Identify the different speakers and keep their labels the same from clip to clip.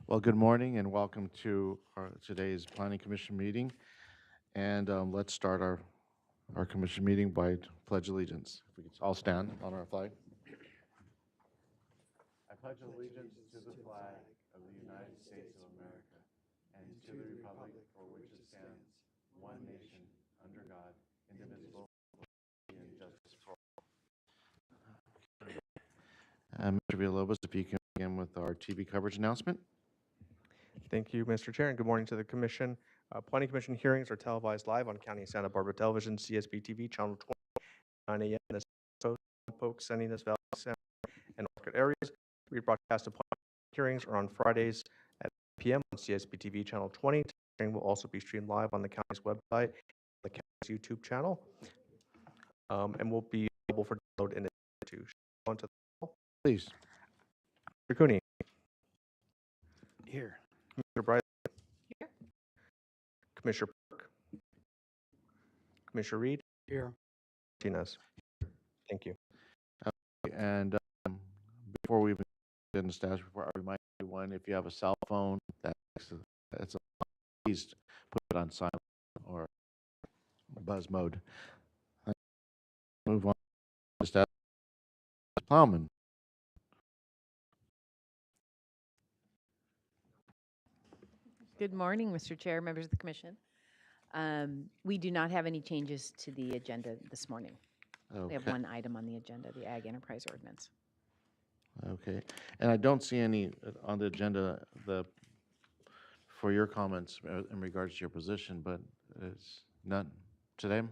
Speaker 1: Well, good morning and welcome to today's Planning Commission meeting. And let's start our commission meeting by pledge allegiance. If we could all stand on our flag. I pledge allegiance to the flag of the United States of America and to the republic for which it stands, one nation, under God, indivisible, and justice for all. Mr. Villalobos, if you can begin with our TV coverage announcement.
Speaker 2: Thank you, Mr. Chair, and good morning to the Commission. Planning Commission hearings are televised live on County of Santa Barbara Television, CSB TV, Channel 20, 9 a.m. in the Polk, Salinas Valley Center, and Orchard areas. We broadcast the hearings are on Fridays at 8 p.m. on CSB TV, Channel 20. The hearing will also be streamed live on the county's website, the county's YouTube channel, and will be available for download in addition to.
Speaker 1: Please.
Speaker 2: Mr. Cooney.
Speaker 1: Here.
Speaker 2: Mr. Bryce. Here. Commissioner Park. Commissioner Reed.
Speaker 3: Here.
Speaker 2: Martinez. Thank you.
Speaker 1: And before we even get into status report, I remind everyone, if you have a cell phone, please put it on silent or buzz mode. Move on to status. Plowman.
Speaker 4: Good morning, Mr. Chair, members of the Commission. We do not have any changes to the agenda this morning.
Speaker 1: Okay.
Speaker 4: We have one item on the agenda, the Ag Enterprise Ordinance.
Speaker 1: Okay, and I don't see any on the agenda for your comments in regards to your position, but it's none today?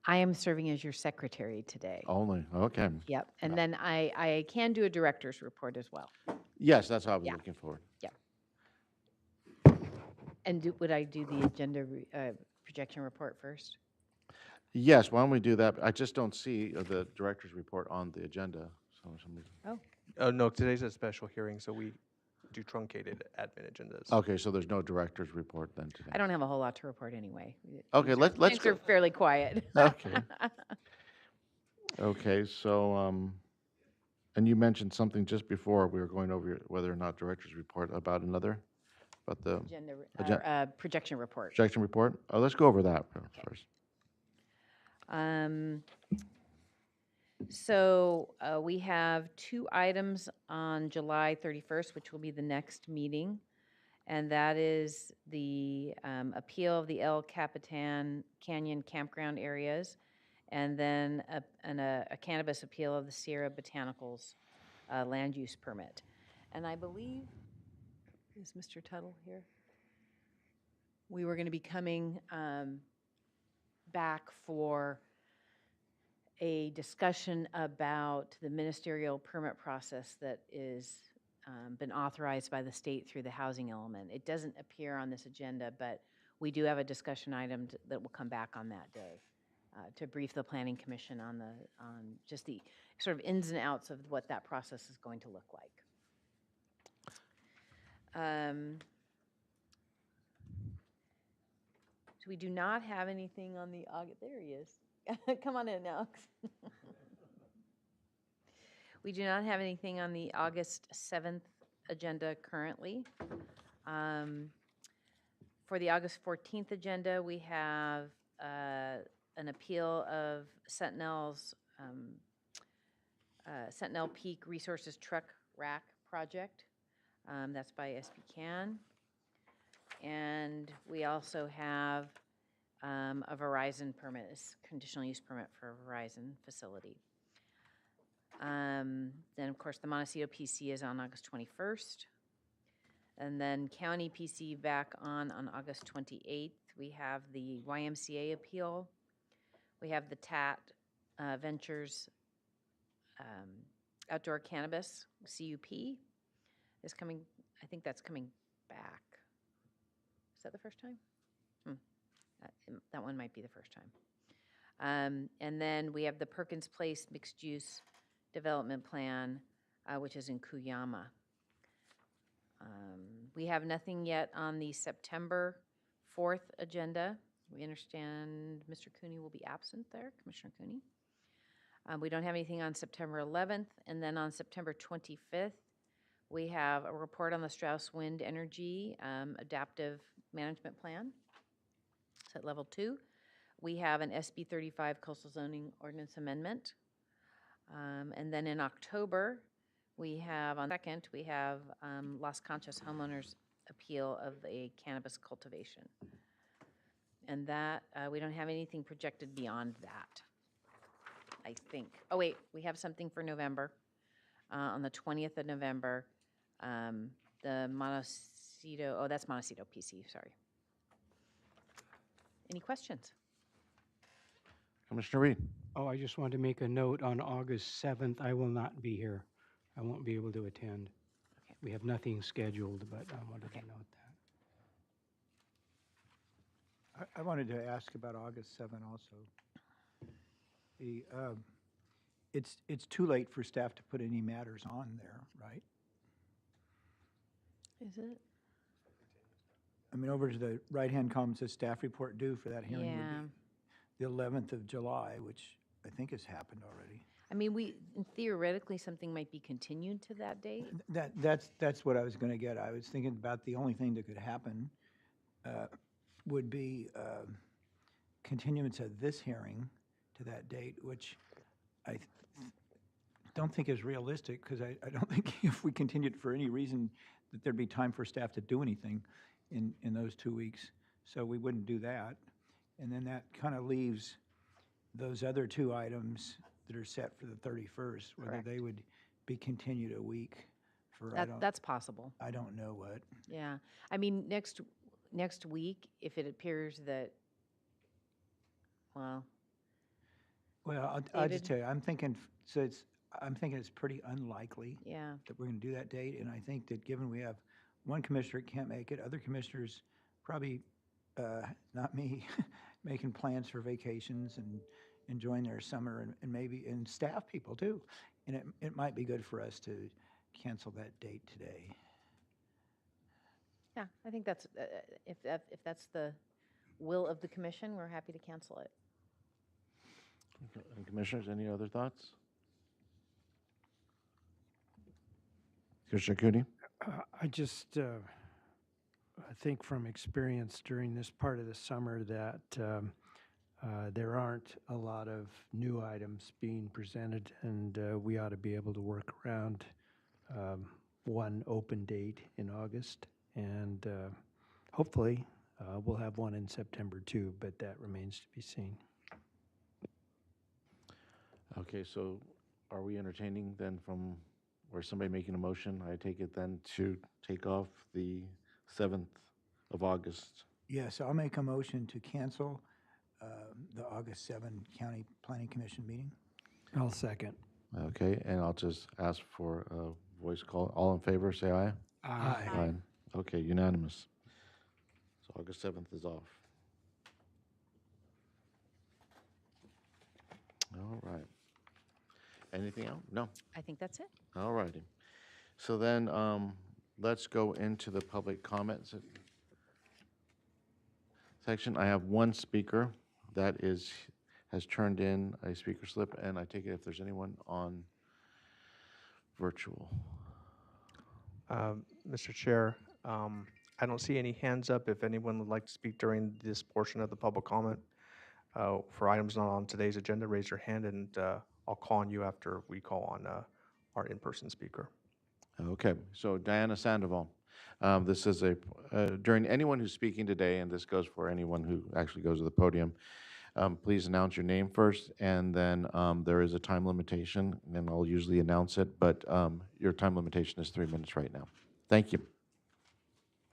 Speaker 4: I am serving as your secretary today.
Speaker 1: Only, okay.
Speaker 4: Yep, and then I can do a director's report as well.
Speaker 1: Yes, that's what I was
Speaker 4: Yeah.
Speaker 1: looking for.
Speaker 4: Yeah. And would I do the agenda projection report first?
Speaker 1: Yes, why don't we do that? I just don't see the director's report on the agenda. So
Speaker 2: No, today's a special hearing, so we do truncated admin agendas.
Speaker 1: okay, so there's no director's report then today.
Speaker 4: I don't have a whole lot to report anyway.
Speaker 1: Okay, let's
Speaker 4: Things
Speaker 1: go.
Speaker 4: are fairly quiet.
Speaker 1: Okay. Okay, so and you mentioned something just before we were going over whether or not director's report about the
Speaker 4: Projection report.
Speaker 1: projection report. Oh, let's go over that first.
Speaker 4: So we have two items on July 31st, which will be the next meeting, and that is the appeal of the El Capitan Canyon campground areas, and then a cannabis appeal of the Sierra Botanicals land use permit. And I believe, is Mr. Tuttle here? We were going to be coming back for a discussion about the ministerial permit process that is been authorized by the state through the housing element. It doesn't appear on this agenda, but we do have a discussion item that will come back on that day to brief the Planning Commission on just the sort of ins and outs of what that process is going to look like. So we do not have anything on the August. There he is. Come on in, Alex. We do not have anything on the August 7th agenda currently. For the August 14th agenda, we have an appeal of Sentinel Peak Resources Truck Rack Project. That's by SP Can. And we also have a Verizon permit, a conditional use permit for a Verizon facility. Then, of course, the Montecito PC is on August 21st. And then county PC back on August 28th. We have the YMCA appeal. We have the TAT Ventures Outdoor Cannabis, CUP, is coming. I think that's coming back. Is that the first time? That one might be the first time. And then we have the Perkins Place Mixed Use Development Plan, which is in Cuyama. We have nothing yet on the September 4th agenda. We understand Mr. Cooney will be absent there, Commissioner Cooney. We don't have anything on September 11th, and then on September 25th, We have a report on the Strauss Wind Energy Adaptive Management Plan. It's at level 2. We have an SB 35 Coastal Zoning Ordinance Amendment. And then in October, we have, on the 2nd, we have Las Conchas homeowners appeal of a cannabis cultivation. And that, we don't have anything projected beyond that, I think. Oh, wait, we have something for November. On the 20th of November, the Montecito, oh, that's Montecito PC, sorry. Any questions?
Speaker 1: Commissioner Reed?
Speaker 3: Oh, I just wanted to make a note, on August 7th, I will not be here. I won't be able to attend.
Speaker 4: Okay.
Speaker 3: We have nothing scheduled, but I wanted to
Speaker 4: Okay.
Speaker 3: note that.
Speaker 5: I wanted to ask about August 7 also. The, it's too late for staff to put any matters on there, right?
Speaker 4: Is it?
Speaker 5: I mean, over to the right-hand column says staff report due for that hearing
Speaker 4: Yeah.
Speaker 5: would be the 11th of July, which I think has happened already.
Speaker 4: I mean, theoretically, something might be continued to that date.
Speaker 5: That's what I was going to get. I was thinking about the only thing that could happen would be continuance of this hearing to that date, which I don't think is realistic, because I don't think if we continued for any reason that there'd be time for staff to do anything in those 2 weeks. So we wouldn't do that. And then that kind of leaves those other 2 items that are set for the 31st, whether
Speaker 4: Correct.
Speaker 5: they would be continued a week for,
Speaker 4: That's possible.
Speaker 5: I don't know what.
Speaker 4: Yeah. I mean, next week, if it appears that, well,
Speaker 5: Well, I'll just
Speaker 4: David?
Speaker 5: tell you, I'm thinking it's pretty unlikely
Speaker 4: yeah,
Speaker 5: that we're going to do that date. And I think that given we have one commissioner that can't make it, other commissioners, probably not me, making plans for vacations and enjoying their summer, and maybe, and staff people too. And it might be good for us to cancel that date today.
Speaker 4: yeah, I think that's, if that's the will of the commission, we're happy to cancel it.
Speaker 1: And Commissioners, any other thoughts? Commissioner Cooney?
Speaker 3: I just I think from experience during this part of the summer that there aren't a lot of new items being presented, and we ought to be able to work around one open date in August, and hopefully we'll have one in September too, but that remains to be seen.
Speaker 1: Okay, so are we entertaining then from, or somebody making a motion, I take it then to take off the 7th of August?
Speaker 5: Yes, I'll make a motion to cancel the August 7 County Planning Commission meeting.
Speaker 3: I'll second.
Speaker 1: Okay, and I'll just ask for a voice call. All in favor, say aye.
Speaker 5: Aye.
Speaker 1: Okay, unanimous. So August 7th is off. All right. Anything else? No.
Speaker 4: I think that's it.
Speaker 1: All righty. So then, let's go into the public comments section. I have one speaker that has turned in a speaker slip, and I take it if there's anyone on virtual.
Speaker 2: Mr. Chair, I don't see any hands up. If anyone would like to speak during this portion of the public comment for items not on today's agenda, raise your hand, and I'll call on you after we call on our in-person speaker.
Speaker 1: Okay, so Diana Sandoval. This is during anyone who's speaking today, and this goes for anyone who actually goes to the podium, please announce your name first, and then there is a time limitation, and I'll usually announce it, but your time limitation is 3 minutes right now. Thank you.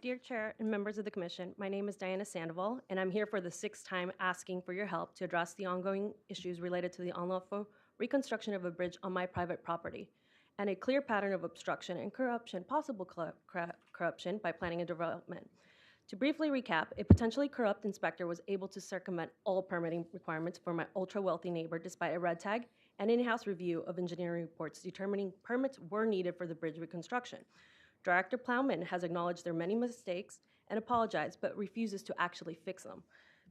Speaker 6: Dear Chair and members of the Commission, my name is Diana Sandoval, and I'm here for the 6th time asking for your help to address the ongoing issues related to the unlawful reconstruction of a bridge on my private property, and a clear pattern of obstruction and corruption, possible corruption by planning and development. To briefly recap, a potentially corrupt inspector was able to circumvent all permitting requirements for my ultra-wealthy neighbor despite a red tag and in-house review of engineering reports determining permits were needed for the bridge reconstruction. Director Plowman has acknowledged their many mistakes and apologized, but refuses to actually fix them.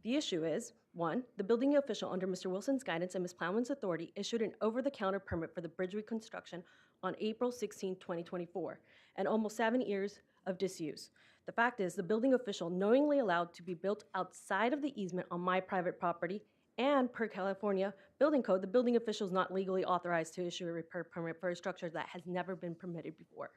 Speaker 6: The issue is, 1, the building official under Mr. Wilson's guidance and Ms. Plowman's authority issued an over-the-counter permit for the bridge reconstruction on April 16, 2024. and almost 7 years of disuse. The fact is, the building official knowingly allowed to be built outside of the easement on my private property, and per California Building Code, the building official is not legally authorized to issue a repair permit for a structure that has never been permitted before.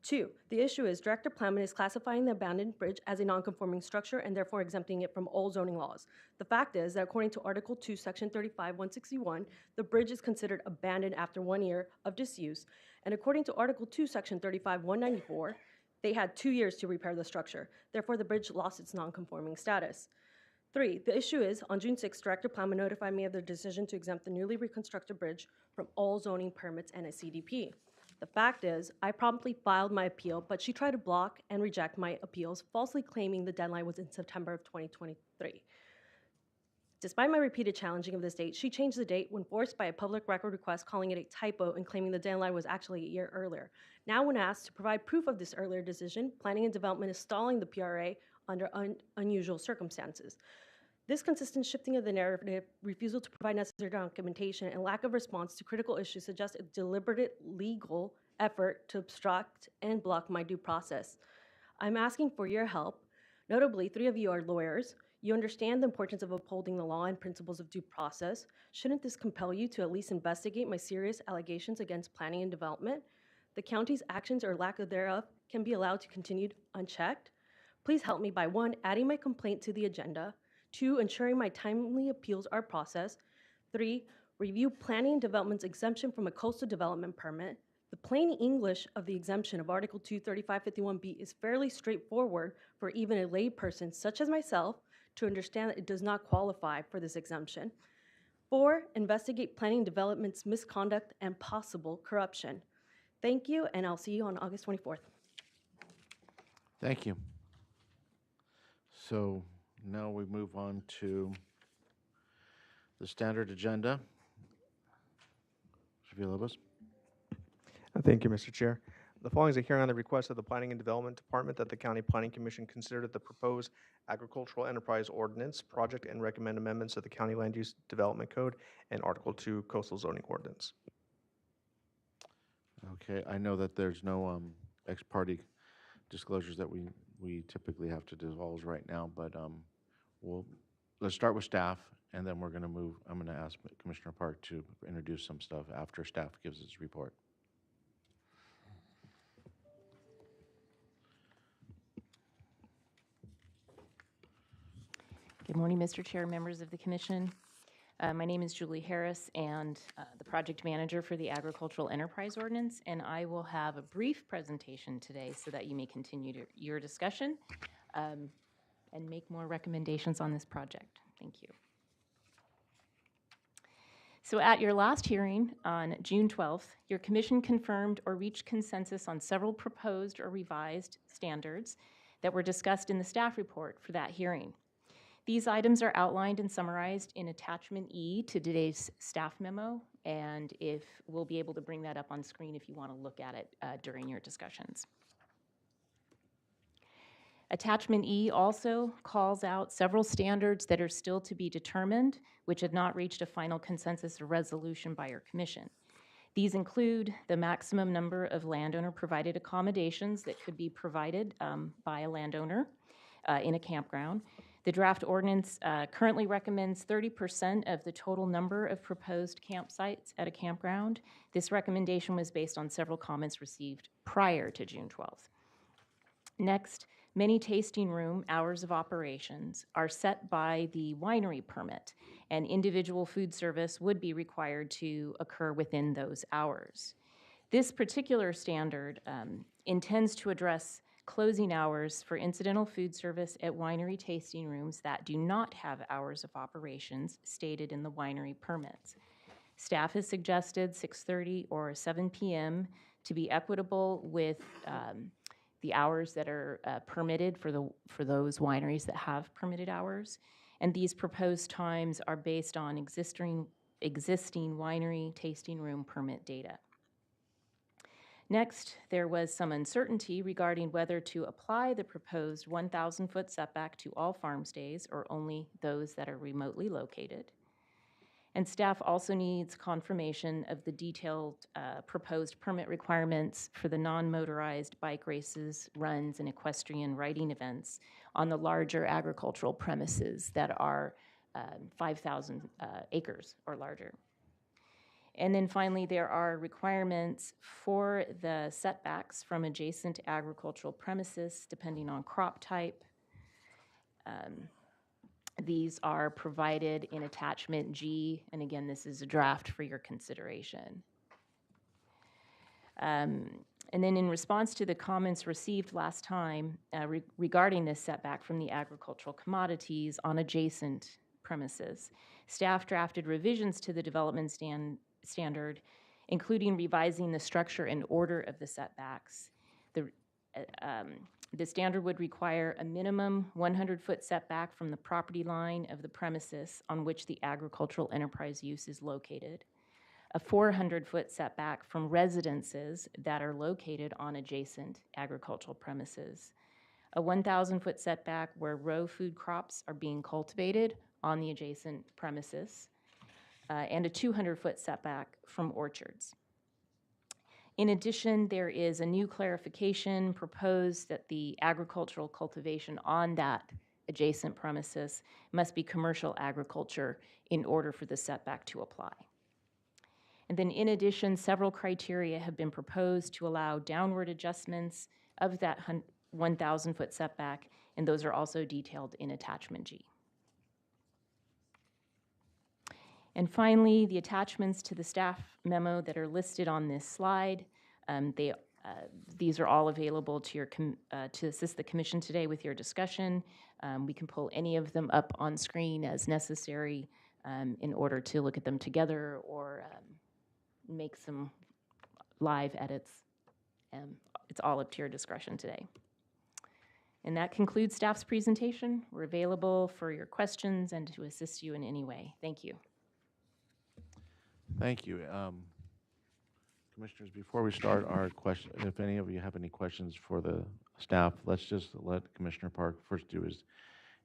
Speaker 6: 2, the issue is Director Plowman is classifying the abandoned bridge as a nonconforming structure and therefore exempting it from all zoning laws. The fact is that according to Article 2, Section 35-161, the bridge is considered abandoned after 1 year of disuse, and according to Article 2, Section 35-194, they had 2 years to repair the structure. Therefore, the bridge lost its nonconforming status. 3, the issue is, on June 6, Director Plowman notified me of the decision to exempt the newly reconstructed bridge from all zoning permits and a CDP. The fact is, I promptly filed my appeal, but she tried to block and reject my appeals, falsely claiming the deadline was in September of 2023. Despite my repeated challenging of this date, she changed the date when forced by a public record request, calling it a typo and claiming the deadline was actually a year earlier. Now, when asked to provide proof of this earlier decision, Planning and Development is stalling the PRA under unusual circumstances. This consistent shifting of the narrative, refusal to provide necessary documentation, and lack of response to critical issues suggest a deliberate legal effort to obstruct and block my due process. I'm asking for your help. Notably, 3 of you are lawyers. You understand the importance of upholding the law and principles of due process. Shouldn't this compel you to at least investigate my serious allegations against planning and development? The county's actions or lack thereof can be allowed to continue unchecked. Please help me by 1, adding my complaint to the agenda, 2, ensuring my timely appeals are processed, 3, review planning and development's exemption from a coastal development permit. The plain English of the exemption of Article 2, 3551B is fairly straightforward for even a layperson such as myself to understand that it does not qualify for this exemption. 4, investigate planning and development's misconduct and possible corruption. Thank you, and I'll see you on August 24th.
Speaker 1: Thank you. So now we move on to the standard agenda. Mr. Villalobos?
Speaker 2: Thank you, Mr. Chair. The following is a hearing on the request of the Planning and Development Department that the County Planning Commission consider the proposed agricultural enterprise ordinance project and recommend amendments to the County Land Use Development Code and Article 2 Coastal Zoning Ordinance.
Speaker 1: Okay, I know that there's no ex parte disclosures that we typically have to divulge right now, but let's start with staff, and then we're going to move. I'm going to ask Commissioner Park to introduce some stuff after staff gives its report.
Speaker 7: Good morning, Mr. Chair, members of the commission. My name is Julie Harris, and the project manager for the Agricultural Enterprise Ordinance, and I will have a brief presentation today so that you may continue your discussion and make more recommendations on this project. Thank you. So at your last hearing on June 12th, your commission confirmed or reached consensus on several proposed or revised standards that were discussed in the staff report for that hearing. These items are outlined and summarized in Attachment E to today's staff memo, and we'll be able to bring that up on screen if you want to look at it during your discussions. Attachment E also calls out several standards that are still to be determined, which had not reached a final consensus or resolution by your commission. These include the maximum number of landowner-provided accommodations that could be provided by a landowner in a campground. The draft ordinance currently recommends 30% of the total number of proposed campsites at a campground. This recommendation was based on several comments received prior to June 12th. Next, many tasting room hours of operations are set by the winery permit, and individual food service would be required to occur within those hours. This particular standard intends to address closing hours for incidental food service at winery tasting rooms that do not have hours of operations stated in the winery permits. Staff has suggested 6:30 or 7 p.m. to be equitable with the hours that are permitted for those wineries that have permitted hours. And these proposed times are based on existing winery tasting room permit data. Next, there was some uncertainty regarding whether to apply the proposed 1,000-foot setback to all farm stays or only those that are remotely located. And staff also needs confirmation of the detailed proposed permit requirements for the non-motorized bike races, runs, and equestrian riding events on the larger agricultural premises that are 5,000 acres or larger. And then finally, there are requirements for the setbacks from adjacent agricultural premises, depending on crop type. These are provided in attachment G, and again, this is a draft for your consideration. And then in response to the comments received last time regarding this setback from the agricultural commodities on adjacent premises, staff drafted revisions to the development standard, including revising the structure and order of the setbacks. The standard would require a minimum 100-foot setback from the property line of the premises on which the agricultural enterprise use is located, a 400-foot setback from residences that are located on adjacent agricultural premises, a 1,000-foot setback where row food crops are being cultivated on the adjacent premises, and a 200-foot setback from orchards. In addition, there is a new clarification proposed that the agricultural cultivation on that adjacent premises must be commercial agriculture in order for the setback to apply. And then in addition, several criteria have been proposed to allow downward adjustments of that 1,000-foot setback, and those are also detailed in attachment G. And finally, the attachments to the staff memo that are listed on this slide, these are all available to to assist the commission today with your discussion. We can pull any of them up on screen as necessary in order to look at them together or make some live edits. It's all up to your discretion today. And that concludes staff's presentation. We're available for your questions and to assist you in any way. Thank you.
Speaker 1: Thank you. Commissioners, before we start our question, if any of you have any questions for the staff, let's just let Commissioner Park first do his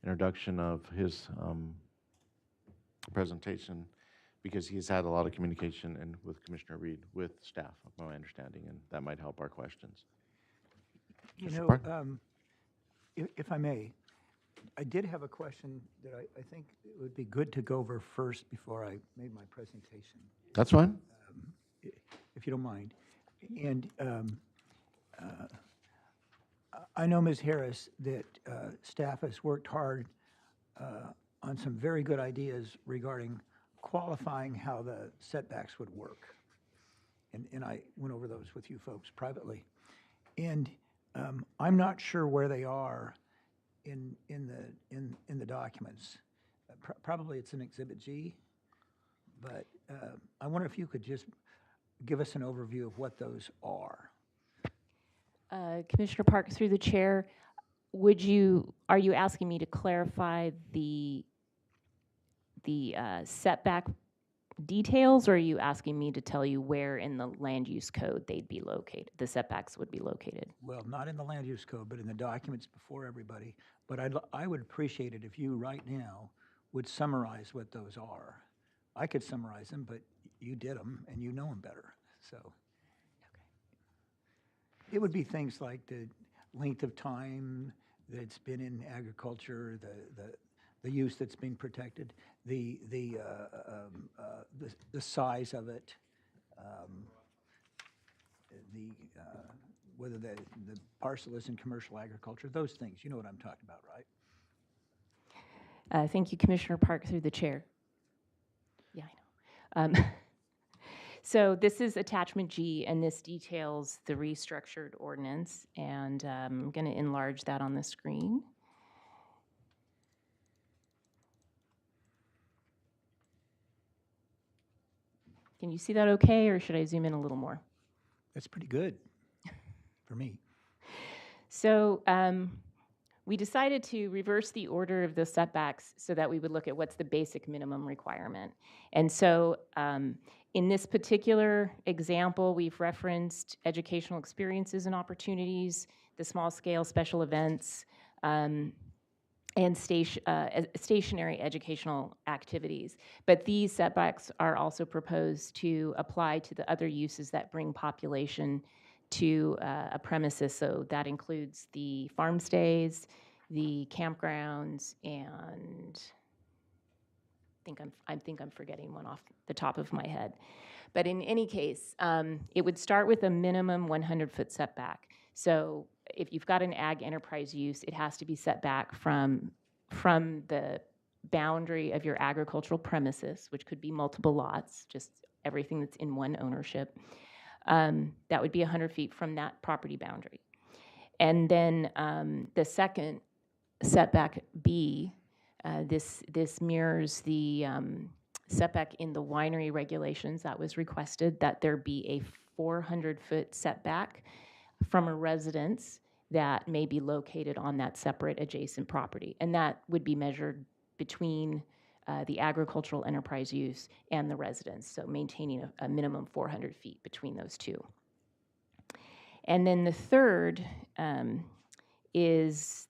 Speaker 1: introduction of his presentation, because he's had a lot of communication and with Commissioner Reed, with staff, from my understanding, and that might help our questions.
Speaker 5: You
Speaker 1: Mr.
Speaker 5: know,
Speaker 1: Park?
Speaker 5: if I may, I did have a question that I think it would be good to go over first before I made my presentation,
Speaker 1: That's fine.
Speaker 5: if you don't mind. And I know, Ms. Harris, that staff has worked hard on some very good ideas regarding qualifying how the setbacks would work. And I went over those with you folks privately. And I'm not sure where they are in the documents. Probably it's in Exhibit G, but I wonder if you could just give us an overview of what those are.
Speaker 7: Commissioner Park, through the chair, are you asking me to clarify the setback details, or are you asking me to tell you where in the land use code they'd be located, the setbacks would be located?
Speaker 5: Well, not in the land use code, but in the documents before everybody. But I would appreciate it if you right now would summarize what those are. I could summarize them, but you did them and you know them better, so. It would be things like the length of time that it's been in agriculture, the use that's been protected, the size of it, whether the parcel is in commercial agriculture, those things. You know what I'm talking about, right?
Speaker 7: Thank you, Commissioner Park, through the chair. Yeah, I know. So this is attachment G, and this details the restructured ordinance, and I'm going to enlarge that on the screen. Can you see that okay, or should I zoom in a little more?
Speaker 5: That's pretty good for me.
Speaker 7: So we decided to reverse the order of the setbacks so that we would look at what's the basic minimum requirement. And so in this particular example, we've referenced educational experiences and opportunities, the small-scale special events, and stationary educational activities. But these setbacks are also proposed to apply to the other uses that bring population to a premises. So that includes the farm stays, the campgrounds, and I think I'm forgetting one off the top of my head. But in any case, it would start with a minimum 100-foot setback. So if you've got an ag enterprise use, it has to be set back from the boundary of your agricultural premises, which could be multiple lots, just everything that's in one ownership. That would be 100 feet from that property boundary. And then the second setback B, this mirrors the setback in the winery regulations that was requested, that there be a 400-foot setback from a residence that may be located on that separate adjacent property. And that would be measured between the agricultural enterprise use and the residence, so maintaining a minimum 400 feet between those two. And then the third is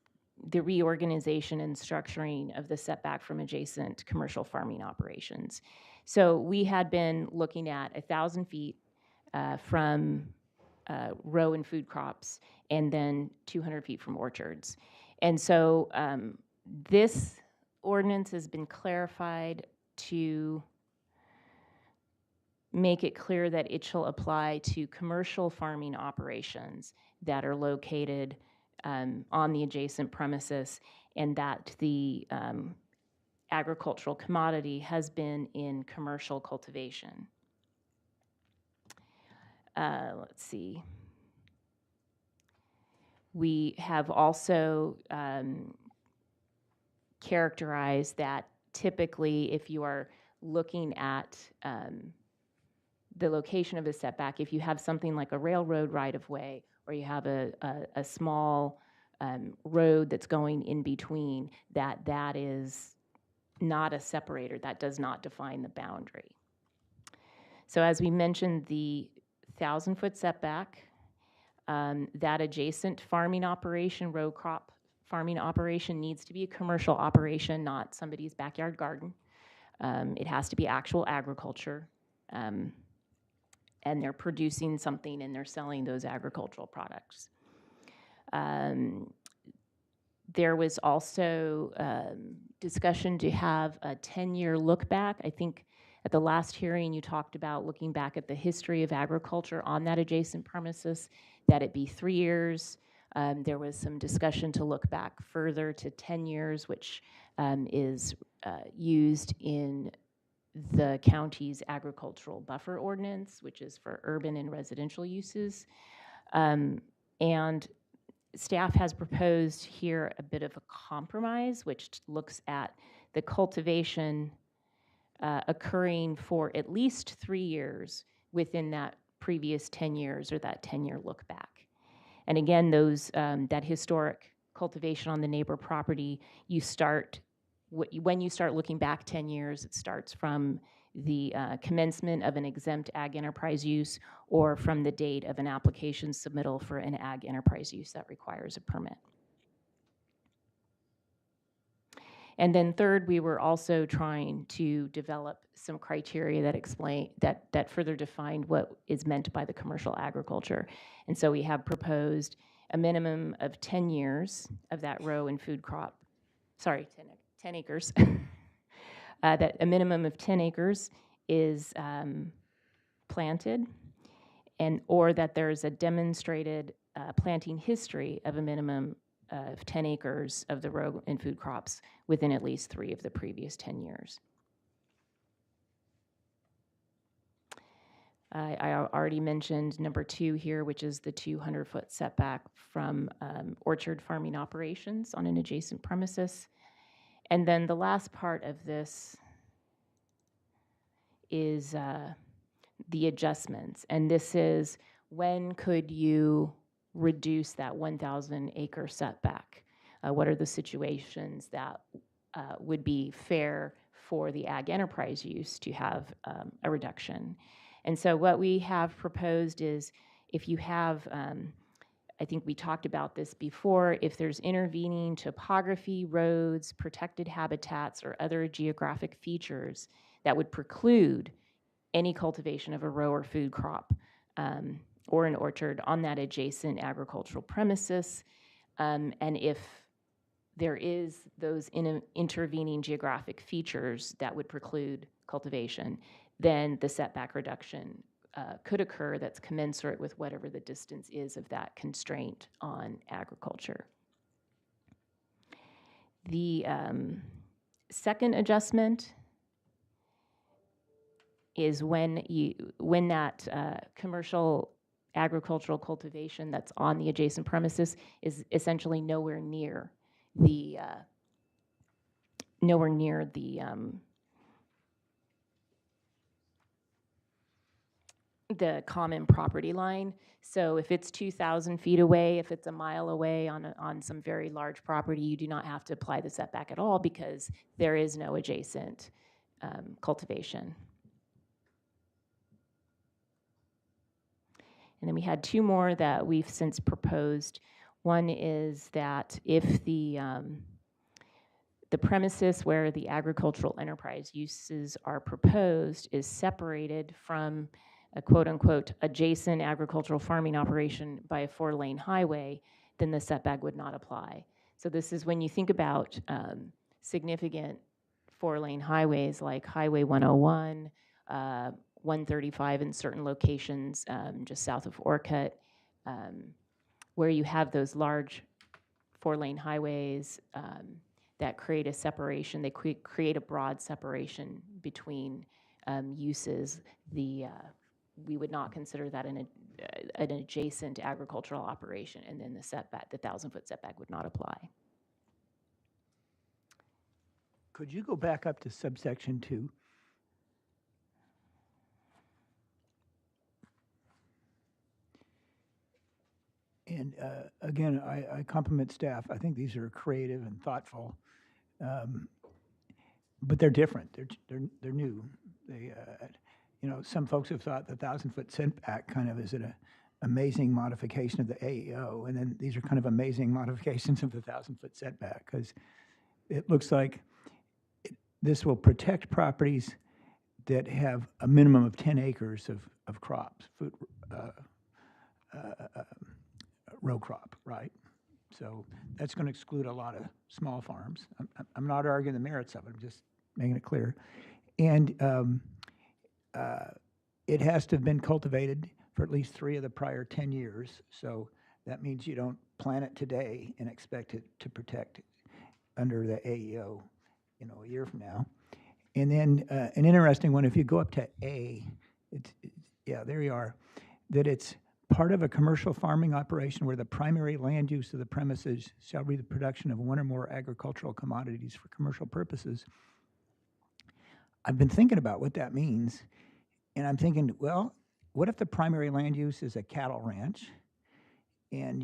Speaker 7: the reorganization and structuring of the setback from adjacent commercial farming operations. So we had been looking at 1,000 feet from row and food crops, and then 200 feet from orchards. And so this ordinance has been clarified to make it clear that it shall apply to commercial farming operations that are located on the adjacent premises, and that the agricultural commodity has been in commercial cultivation. Let's see. We have also characterized that typically if you are looking at the location of a setback, if you have something like a railroad right-of-way, or you have a small road that's going in between, that is not a separator, that does not define the boundary. So as we mentioned, the 1,000-foot setback, that adjacent farming operation, row crop farming operation, needs to be a commercial operation, not somebody's backyard garden. It has to be actual agriculture. And they're producing something and they're selling those agricultural products. There was also discussion to have a 10-year look back. I think at the last hearing you talked about looking back at the history of agriculture on that adjacent premises, that it be 3 years. There was some discussion to look back further to 10 years, which is used in the county's agricultural buffer ordinance, which is for urban and residential uses. And staff has proposed here a bit of a compromise, which looks at the cultivation occurring for at least 3 years within that previous 10 years or that 10-year look back. And again, those that historic cultivation on the neighbor property, when you start looking back 10 years, it starts from the commencement of an exempt ag enterprise use or from the date of an application submittal for an ag enterprise use that requires a permit. And then third, we were also trying to develop some criteria that further defined what is meant by the commercial agriculture. And so we have proposed a minimum of 10 years of that row and food crop, 10 acres, that a minimum of 10 acres is planted, or that there's a demonstrated planting history of a minimum of 10 acres of the row and food crops within at least 3 of the previous 10 years. I already mentioned number 2 here, which is the 200-foot setback from orchard farming operations on an adjacent premises. And then the last part of this is the adjustments. And this is, when could you reduce that 1,000 acre setback? What are the situations that would be fair for the ag enterprise use to have a reduction? And so what we have proposed is, if you have I think we talked about this before, if there's intervening topography, roads, protected habitats, or other geographic features that would preclude any cultivation of a row or food crop or an orchard on that adjacent agricultural premises, and if there is those intervening geographic features that would preclude cultivation, then the setback reduction could occur that's commensurate with whatever the distance is of that constraint on agriculture. The second adjustment is when that commercial agricultural cultivation that's on the adjacent premises is essentially nowhere near the common property line. So if it's 2,000 feet away, if it's a mile away on some very large property, you do not have to apply the setback at all because there is no adjacent cultivation. And then we had two more that we've since proposed. One is that if the premises where the agricultural enterprise uses are proposed is separated from a quote-unquote adjacent agricultural farming operation by a 4-lane highway, then the setback would not apply. So this is when you think about significant 4-lane highways like Highway 101, 135 in certain locations just south of Orcutt, where you have those large 4-lane highways that create a separation. They create a broad separation between uses. We would not consider that an adjacent agricultural operation, and then the 1,000-foot setback would not apply.
Speaker 5: Could you go back up to subsection 2? And again, I compliment staff. I think these are creative and thoughtful, but they're different. They're new. They, some folks have thought the 1,000-foot setback kind of is an amazing modification of the AEO, and then these are kind of amazing modifications of the 1,000-foot setback because it looks like this will protect properties that have a minimum of 10 acres of crops, food. Row crop, right? So that's going to exclude a lot of small farms. I'm not arguing the merits of it, I'm just making it clear. And it has to have been cultivated for at least 3 of the prior 10 years. So that means you don't plant it today and expect it to protect under the AEO, a year from now. And then an interesting one, if you go up to A, there you are, that it's part of a commercial farming operation where the primary land use of the premises shall be the production of 1 or more agricultural commodities for commercial purposes. I've been thinking about what that means, and I'm thinking, well, what if the primary land use is a cattle ranch, and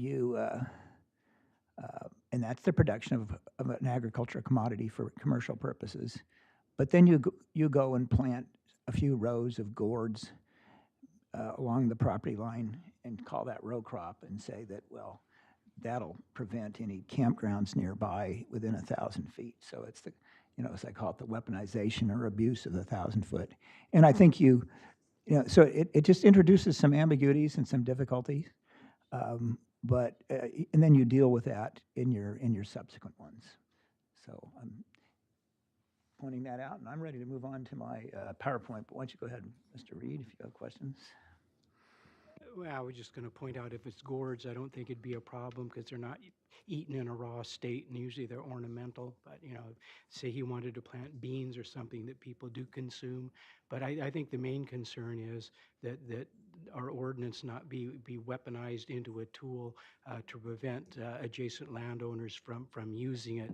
Speaker 5: and that's the production of an agricultural commodity for commercial purposes, but then you go and plant a few rows of gourds along the property line and call that row crop and say that, well, that'll prevent any campgrounds nearby within 1,000 feet. So it's the, as I call it, the weaponization or abuse of the 1,000-foot. And I think so it just introduces some ambiguities and some difficulties, but and then you deal with that in your subsequent ones. So I'm pointing that out, and I'm ready to move on to my PowerPoint. But why don't you go ahead, Mr. Reed, if you have questions.
Speaker 8: Well, I was just going to point out if it's gourds, I don't think it'd be a problem because they're not eaten in a raw state, and usually they're ornamental. But, say he wanted to plant beans or something that people do consume. But I think the main concern is that our ordinance not be weaponized into a tool to prevent adjacent landowners from using it.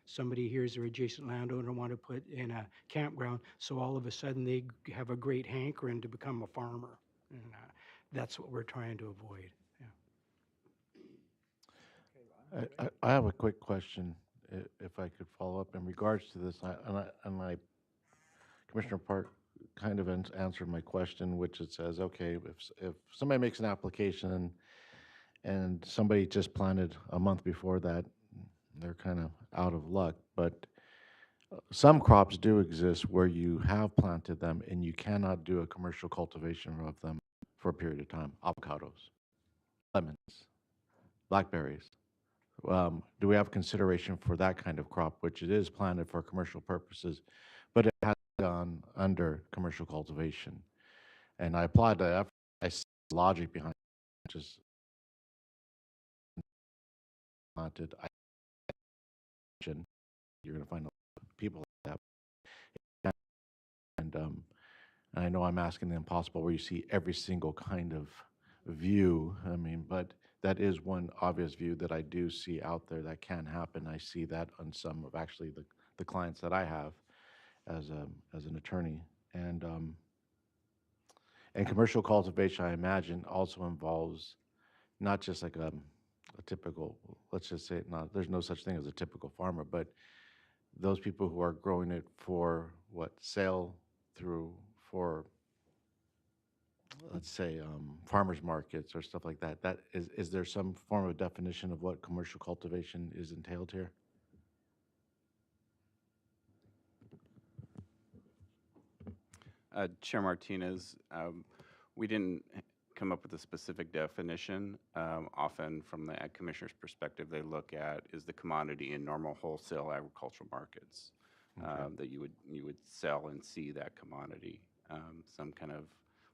Speaker 8: Somebody hears their adjacent landowner want to put in a campground, so all of a sudden they have a great hankering to become a farmer. And, that's what we're trying to avoid. Yeah.
Speaker 1: I have a quick question, if I could follow up in regards to this. Commissioner Park kind of answered my question, which it says, okay, if somebody makes an application and somebody just planted a month before that, they're kind of out of luck. But some crops do exist where you have planted them and you cannot do a commercial cultivation of them for a period of time. Avocados, lemons, blackberries. Do we have consideration for that kind of crop, which it is planted for commercial purposes, but it has gone under commercial cultivation? And I applaud the effort. I see the logic behind it, which is planted. You're going to find a lot of people like that. And I know I'm asking the impossible where you see every single kind of view. I mean, but that is one obvious view that I do see out there that can happen. I see that on some of actually the clients that I have as an attorney. And commercial cultivation, I imagine, also involves not just like a typical, let's just say, not, there's no such thing as a typical farmer, but those people who are growing it for what, sale through, for, let's say, farmers markets or stuff like that. That is there some form of definition of what commercial cultivation is entailed here?
Speaker 9: Chair Martinez, we didn't come up with a specific definition. Often from the Ag Commissioner's perspective, they look at is the commodity in normal wholesale agricultural markets that you would sell and see that commodity. Some kind of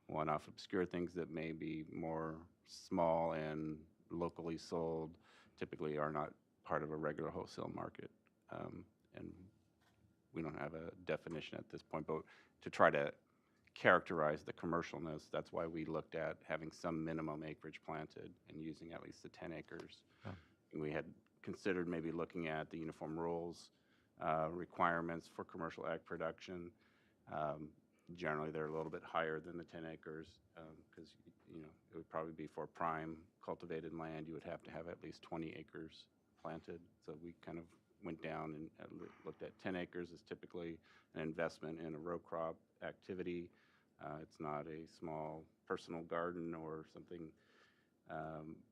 Speaker 9: one-off obscure things that may be more small and locally sold typically are not part of a regular wholesale market. And we don't have a definition at this point, but to try to characterize the commercialness, that's why we looked at having some minimum acreage planted and using at least the 10 acres. And we had considered maybe looking at the uniform rules requirements for commercial ag production. Generally, they're a little bit higher than the 10 acres because it would probably be for prime cultivated land. You would have to have at least 20 acres planted. So we kind of went down and looked at 10 acres as typically an investment in a row crop activity. It's not a small personal garden or something,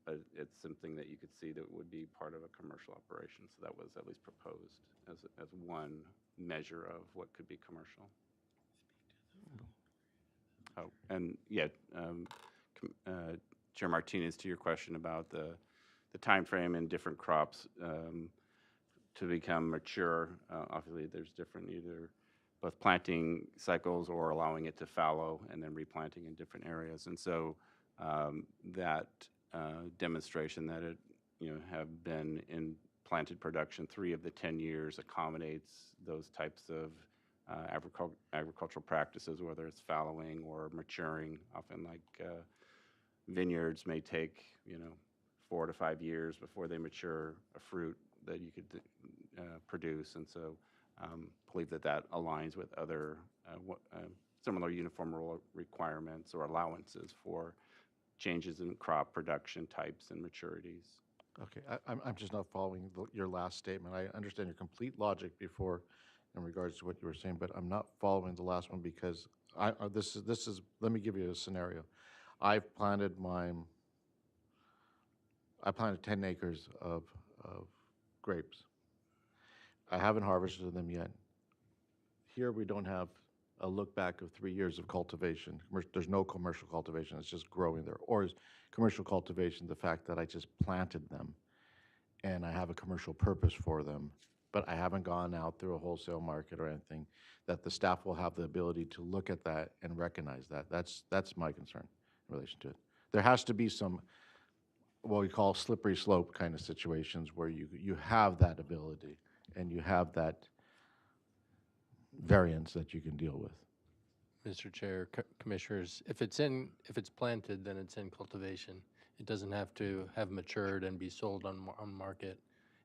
Speaker 9: but it's something that you could see that would be part of a commercial operation. So that was at least proposed as one measure of what could be commercial. Oh, and yeah, Chair Martinez, to your question about the time frame in different crops to become mature, obviously there's different either both planting cycles or allowing it to fallow and then replanting in different areas. And so that demonstration that it have been in planted production 3 of the 10 years accommodates those types of agricultural practices, whether it's fallowing or maturing. Often like vineyards may take 4 to 5 years before they mature a fruit that you could produce. And so believe that aligns with other similar uniform rule requirements or allowances for changes in crop production types and maturities.
Speaker 1: Okay, I'm just not following your last statement. I understand your complete logic before in regards to what you were saying, but I'm not following the last one because this is, let me give you a scenario. I planted 10 acres of grapes. I haven't harvested them yet. Here we don't have a look back of 3 years of cultivation. There's no commercial cultivation, it's just growing there. Or is commercial cultivation the fact that I just planted them and I have a commercial purpose for them, but I haven't gone out through a wholesale market or anything, that the staff will have the ability to look at that and recognize that. That's my concern in relation to it. There has to be some, what we call slippery slope kind of situations where you have that ability and you have that variance that you can deal with.
Speaker 10: Mr. Chair, Commissioners, if it's planted, then it's in cultivation. It doesn't have to have matured and be sold on market.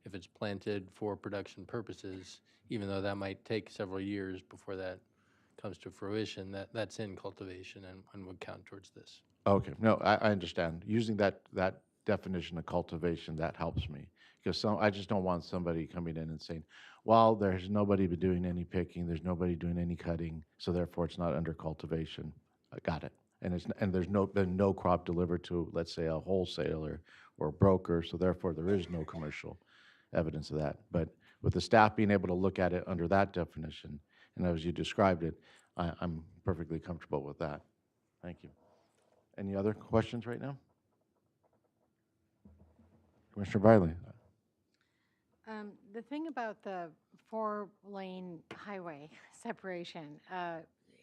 Speaker 10: If it's planted for production purposes, even though that might take several years before that comes to fruition, that's in cultivation and would count towards this.
Speaker 1: Okay, no, I understand. Using that definition of cultivation, that helps me. Because I just don't want somebody coming in and saying, well, there's nobody doing any picking, there's nobody doing any cutting, so therefore it's not under cultivation. I got it. and there's been no crop delivered to, let's say, a wholesaler or a broker, so therefore there is no commercial evidence of that. But with the staff being able to look at it under that definition, and as you described it, I'm perfectly comfortable with that. Thank you. Any other questions right now? Commissioner Biley?
Speaker 11: The thing about the 4-lane highway separation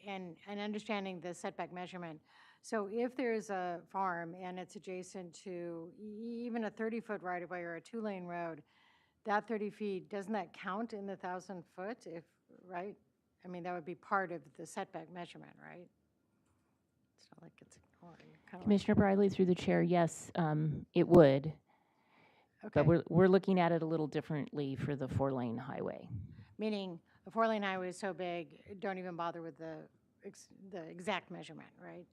Speaker 11: and understanding the setback measurement, so if there's a farm and it's adjacent to even a 30-foot right-of-way or a 2-lane road, that 30 feet, doesn't that count in the 1,000-foot, if, right? I mean, that would be part of the setback measurement, right? It's not like it's ignored.
Speaker 7: Commissioner Briley, through the chair, yes, it would.
Speaker 11: Okay.
Speaker 7: But we're looking at it a little differently for the 4-lane highway.
Speaker 11: Meaning, the 4-lane highway is so big, don't even bother with the exact measurement, right?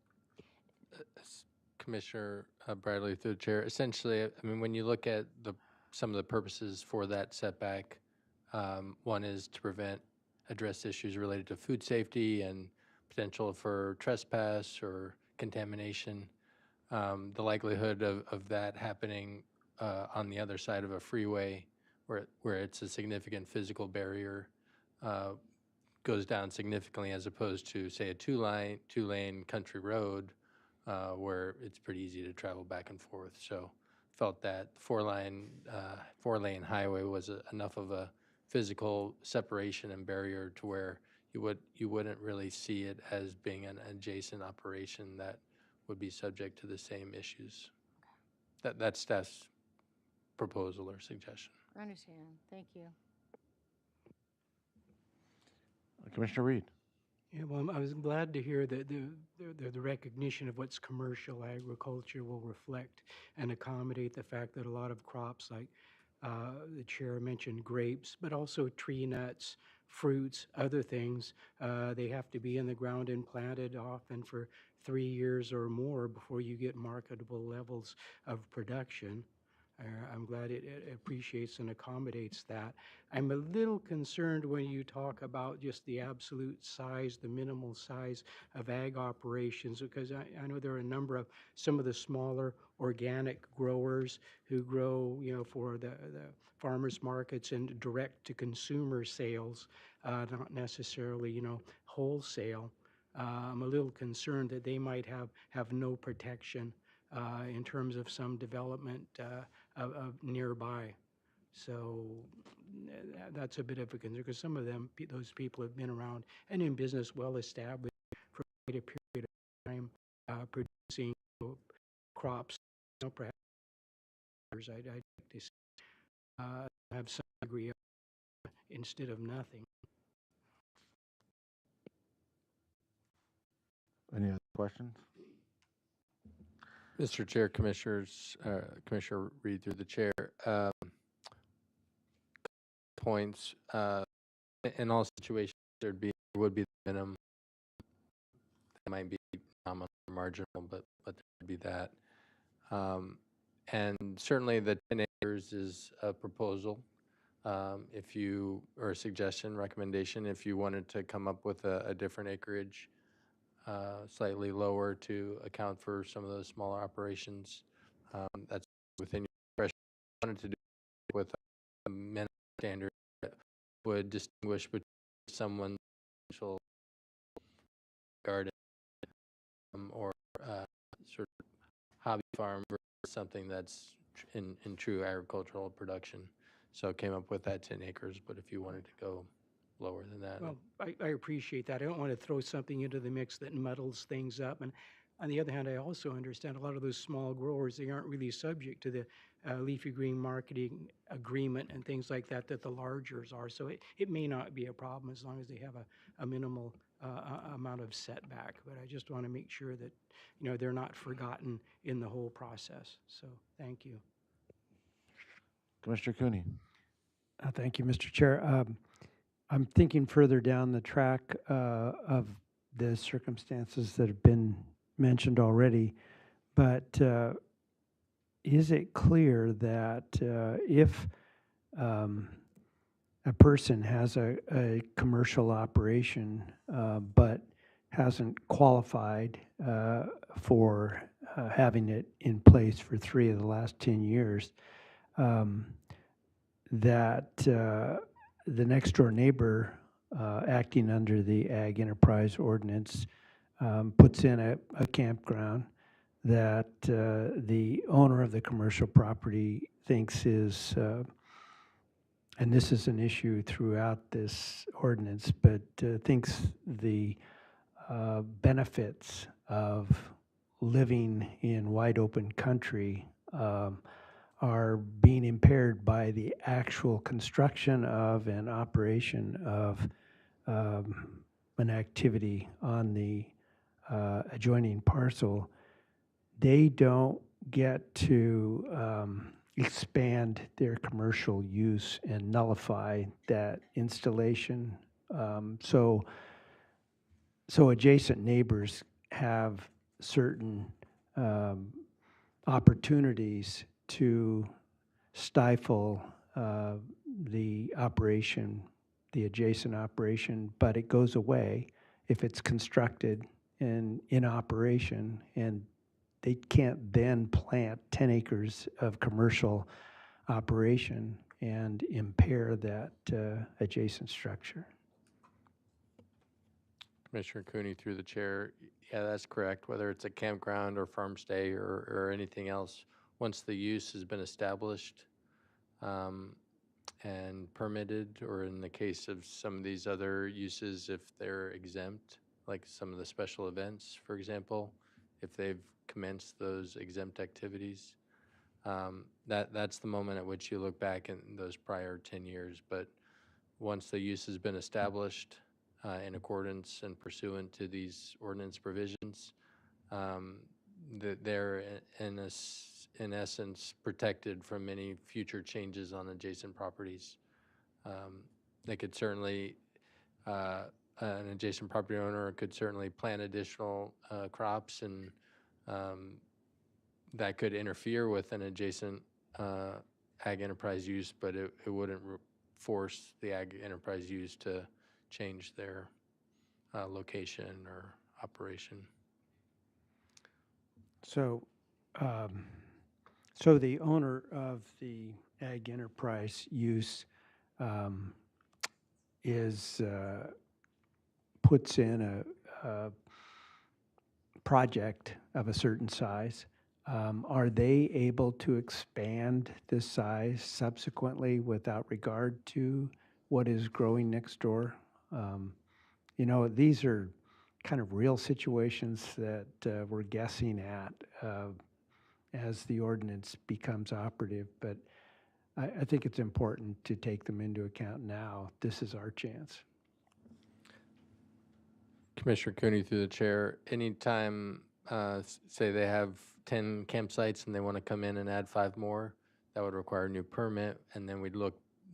Speaker 10: Commissioner Bradley, through the chair, essentially, I mean, when you look at some of the purposes for that setback, one is to address issues related to food safety and potential for trespass or contamination. The likelihood of that happening on the other side of a freeway where it's a significant physical barrier goes down significantly, as opposed to, say, a two-lane country road where it's pretty easy to travel back and forth. So felt that 4-lane highway was enough of a physical separation and barrier to where you wouldn't really see it as being an adjacent operation that would be subject to the same issues. That's staff's proposal or suggestion.
Speaker 11: I understand. Thank you.
Speaker 1: Commissioner Reed?
Speaker 8: Yeah, well, I was glad to hear that the recognition of what's commercial agriculture will reflect and accommodate the fact that a lot of crops, like the chair mentioned grapes, but also tree nuts, fruits, other things, they have to be in the ground and planted often for 3 years or more before you get marketable levels of production. I'm glad it appreciates and accommodates that. I'm a little concerned when you talk about just the absolute size, the minimal size of ag operations, because I know there are a number of some of the smaller organic growers who grow, for the farmers markets and direct to consumer sales, not necessarily, wholesale. I'm a little concerned that they might have no protection in terms of some development of nearby. So that's a bit of a concern, because some of those people have been around and in business well established for quite a period of time, producing crops, perhaps I'd like to see have some degree of instead of nothing.
Speaker 1: Any other questions?
Speaker 10: Mr. Chair, Commissioners, Commissioner Reed through the chair. Points. In all situations, there would be the minimum. It might be nominal or marginal, but there would be that. And certainly the 10 acres is a proposal. Or a suggestion, recommendation, if you wanted to come up with a different acreage, slightly lower to account for some of those smaller operations. That's within your discretion. I wanted to do it with a minimum standard that would distinguish between someone's potential garden or sort of hobby farm versus something that's in true agricultural production. So I came up with that 10 acres, but if you wanted to go lower than that.
Speaker 8: Well, I appreciate that. I don't want to throw something into the mix that muddles things up. And on the other hand, I also understand a lot of those small growers, they aren't really subject to the leafy green marketing agreement and things like that the largers are. So it may not be a problem as long as they have a minimal amount of setback. But I just want to make sure that, they're not forgotten in the whole process. So thank you.
Speaker 1: Commissioner Cooney?
Speaker 3: Thank you, Mr. Chair. I'm thinking further down the track of the circumstances that have been mentioned already, but is it clear that if a person has a commercial operation but hasn't qualified for having it in place for 3 of the last 10 years, that the next door neighbor, acting under the Ag Enterprise Ordinance, puts in a campground that the owner of the commercial property thinks is, and this is an issue throughout this ordinance, but thinks the benefits of living in wide open country are being impaired by the actual construction of and operation of an activity on the adjoining parcel. They don't get to expand their commercial use and nullify that installation. So adjacent neighbors have certain opportunities to stifle the operation, the adjacent operation, but it goes away if it's constructed and in operation, and they can't then plant 10 acres of commercial operation and impair that adjacent structure.
Speaker 10: Commissioner Cooney, through the chair, yeah, that's correct. Whether it's a campground or farm stay or anything else, once the use has been established and permitted, or in the case of some of these other uses, if they're exempt, like some of the special events, for example, if they've commenced those exempt activities, that's the moment at which you look back in those prior 10 years. But once the use has been established in accordance and pursuant to these ordinance provisions, they're in essence protected from any future changes on adjacent properties. They could certainly, an adjacent property owner could certainly plant additional crops, and that could interfere with an adjacent ag enterprise use, but it wouldn't force the ag enterprise use to change their location or operation.
Speaker 3: So, so the owner of the ag enterprise use puts in a project of a certain size. Are they able to expand this size subsequently without regard to what is growing next door? You know, these are kind of real situations that we're guessing at as the ordinance becomes operative, but I think it's important to take them into account now. This is our chance.
Speaker 10: Commissioner Cooney, through the chair, anytime, say they have 10 campsites and they want to come in and add 5 more, that would require a new permit, and then we'd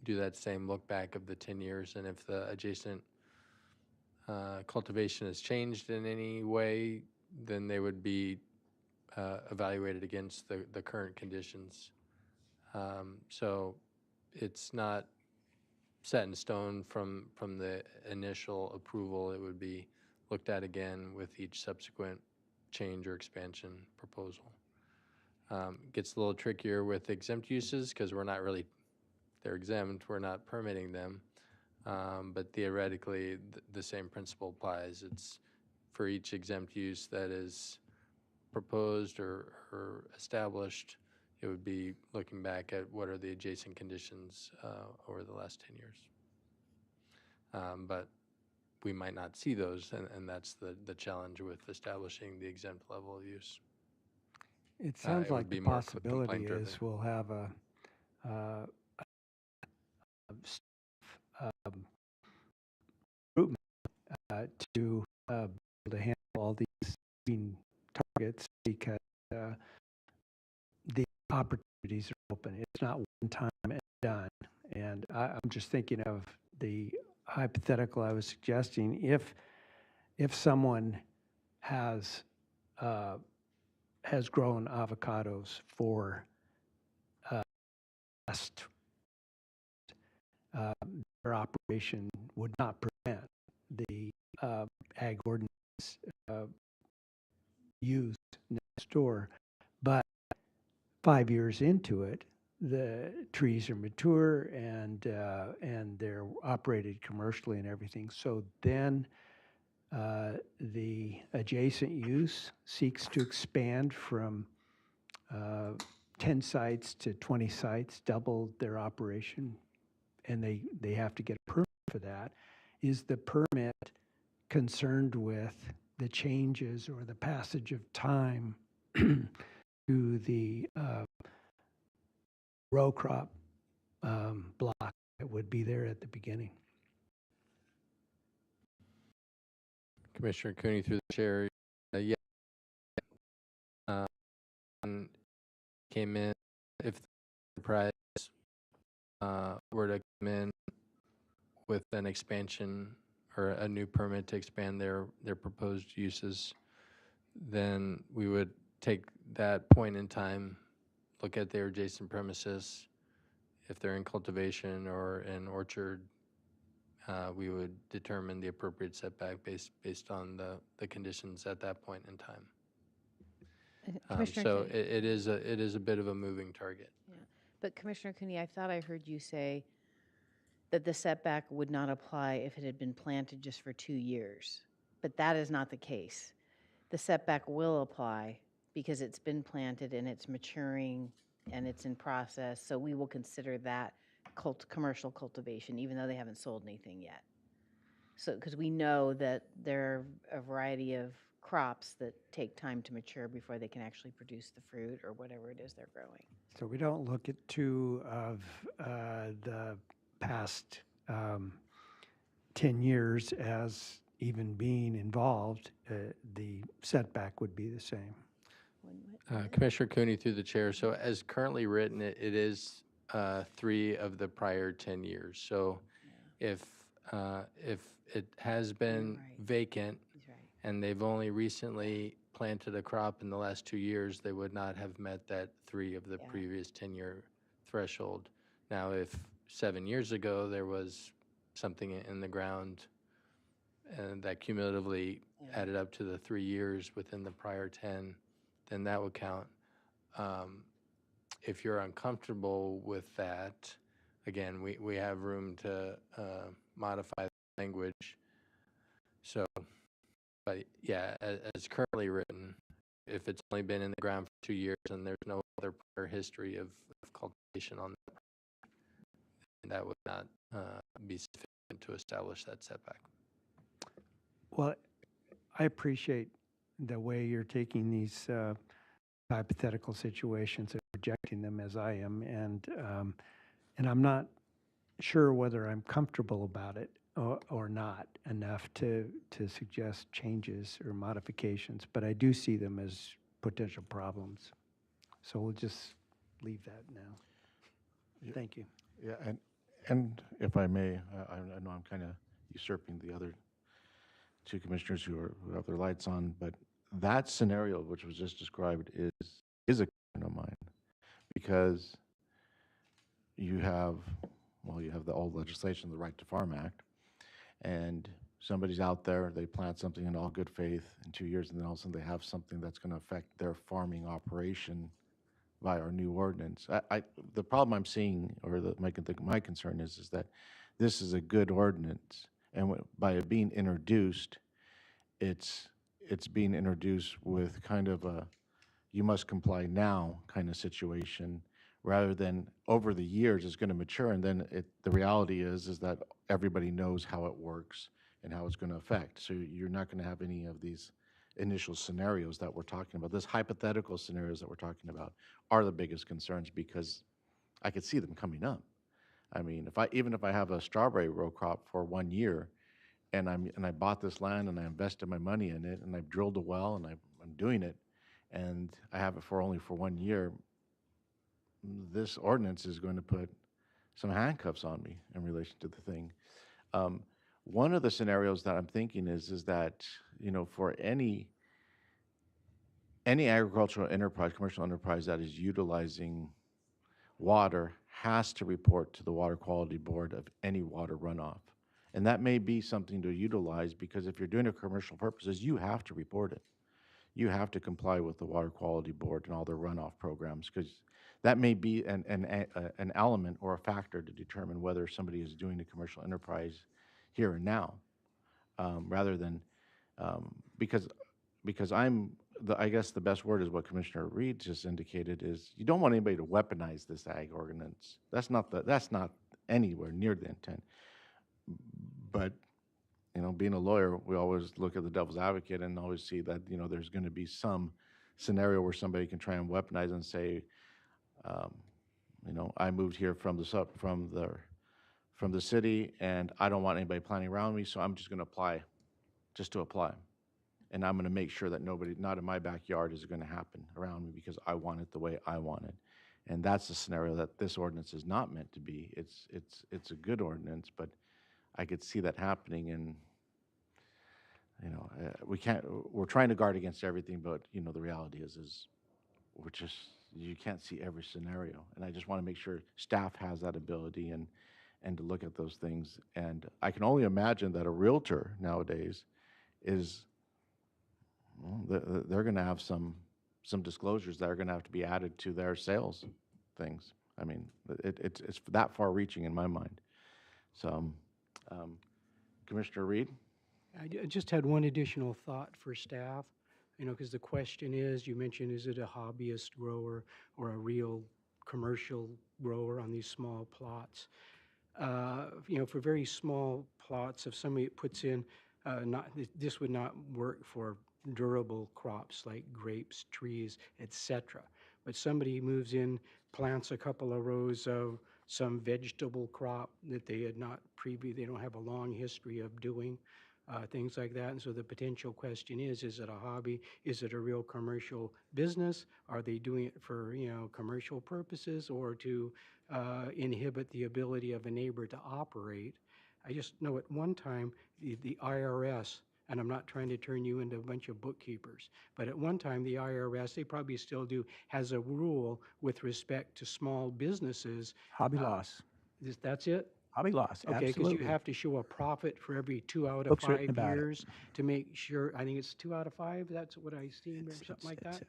Speaker 10: do that same look back of the 10 years, and if the adjacent cultivation has changed in any way, then they would be evaluated against the current conditions. So it's not set in stone from the initial approval. It would be looked at again with each subsequent change or expansion proposal. Gets a little trickier with exempt uses because they're exempt, we're not permitting them. But theoretically, the same principle applies. It's for each exempt use that is proposed or established, it would be looking back at what are the adjacent conditions over the last 10 years. But we might not see those, and that's the challenge with establishing the exempt level of use.
Speaker 3: It sounds
Speaker 10: it would
Speaker 3: like the
Speaker 10: be more
Speaker 3: possibility
Speaker 10: complaint-driven.
Speaker 3: is we'll have a recruitment to be able to handle all these moving targets because the opportunities are open. It's not one time and done. And I'm just thinking of the hypothetical I was suggesting. If someone has grown avocados for their operation would not prevent the ag ordinance use next door. But 5 years into it, the trees are mature and they're operated commercially and everything. So then the adjacent use seeks to expand from 10 sites to 20 sites, double their operation, and they have to get a permit for that. Is the permit concerned with the changes or the passage of time to the row crop block that would be there at the beginning?
Speaker 10: Commissioner Cooney through the chair. Yeah. Came in, if the enterprise were to come in with an expansion or a new permit to expand their proposed uses, then we would take that point in time, look at their adjacent premises. If they're in cultivation or in orchard, we would determine the appropriate setback based on the conditions at that point in time.
Speaker 4: Commissioner
Speaker 10: So
Speaker 4: Cooney.
Speaker 10: it is a bit of a moving target.
Speaker 4: But Commissioner Cooney, I thought I heard you say that the setback would not apply if it had been planted just for 2 years. But that is not the case. The setback will apply because it's been planted and it's maturing and it's in process. So we will consider that commercial cultivation, even though they haven't sold anything yet. So, because we know that there are a variety of crops that take time to mature before they can actually produce the fruit or whatever it is they're growing.
Speaker 3: So we don't look at two of the past 10 years as even being involved. The setback would be the same.
Speaker 10: Commissioner Cooney through the chair. So as currently written, it is 3 of the prior 10 years. So if it has been vacant
Speaker 4: He's right.
Speaker 10: and they've only recently planted a crop in the last 2 years, they would not have met that 3 of the previous 10-year threshold. Now, if 7 years ago there was something in the ground and that cumulatively added up to the 3 years within the prior 10, then that would count. If you're uncomfortable with that, again, we have room to modify the language. So, but yeah, as currently written, if it's only been in the ground for 2 years and there's no other prior history of cultivation on that, that would not be sufficient to establish that setback.
Speaker 3: Well, I appreciate the way you're taking these hypothetical situations and projecting them as I am, and I'm not sure whether I'm comfortable about it or not enough to suggest changes or modifications, but I do see them as potential problems. So we'll just leave that now. Thank you.
Speaker 1: Yeah, and if I may, I know I'm kind of usurping the other 2 commissioners who have their lights on, but that scenario which was just described is a concern of mine, because you have the old legislation, the Right to Farm Act, and somebody's out there, they plant something in all good faith in 2 years, and then all of a sudden they have something that's going to affect their farming operation by our new ordinance. The problem I'm seeing, or my concern is that this is a good ordinance, and by it being introduced, it's being introduced with kind of a you must comply now kind of situation, rather than over the years it's going to mature, and then the reality is that everybody knows how it works and how it's going to affect. So you're not going to have any of these initial scenarios that we're talking about. This hypothetical scenarios that we're talking about are the biggest concerns, because I could see them coming up. I mean, even if I have a strawberry row crop for 1 year, and I bought this land and I invested my money in it and I've drilled a well and I'm doing it, and I have it only for 1 year, this ordinance is going to put some handcuffs on me in relation to the thing. One of the scenarios that I'm thinking is that, for any agricultural enterprise, commercial enterprise that is utilizing water has to report to the Water Quality Board of any water runoff. And that may be something to utilize, because if you're doing it for commercial purposes, you have to report it. you have to comply with the Water Quality Board and all their runoff programs, because that may be an element or a factor to determine whether somebody is doing a commercial enterprise here and now, rather than, because I guess the best word is what Commissioner Reed just indicated, is you don't want anybody to weaponize this ag ordinance. That's not anywhere near the intent. But, being a lawyer, we always look at the devil's advocate and always see that, there's going to be some scenario where somebody can try and weaponize and say, I moved here from the city, and I don't want anybody planting around me, so I'm just going to apply, just to apply. And I'm going to make sure that nobody, not in my backyard, is going to happen around me because I want it the way I want it. And that's the scenario that this ordinance is not meant to be. It's a good ordinance, but I could see that happening, and we're trying to guard against everything, but the reality is you can't see every scenario. And I just want to make sure staff has that ability and to look at those things. And I can only imagine that a realtor nowadays is, they're going to have some disclosures that are going to have to be added to their sales things. I mean, it's that far-reaching in my mind. So, Commissioner Reed?
Speaker 8: I just had one additional thought for staff, because the question is, you mentioned, is it a hobbyist grower or a real commercial grower on these small plots? For very small plots, if somebody puts in, this would not work for durable crops like grapes, trees, etc. But somebody moves in, plants a couple of rows of some vegetable crop that they had not they don't have a long history of doing, things like that. And so the potential question is it a hobby? Is it a real commercial business? Are they doing it for, commercial purposes, or to inhibit the ability of a neighbor to operate? I just know at one time, the IRS, and I'm not trying to turn you into a bunch of bookkeepers, but at one time, the IRS, they probably still do, has a rule with respect to small businesses.
Speaker 5: Hobby loss.
Speaker 8: That's it?
Speaker 5: Hobby loss,
Speaker 8: Okay, because
Speaker 5: absolutely.
Speaker 8: you have to show a profit for every 2 out of
Speaker 5: Books
Speaker 8: 5
Speaker 5: written about it.
Speaker 8: years to make sure, I think it's 2 out of 5, that's what I seen, or something like
Speaker 5: It's-
Speaker 8: that?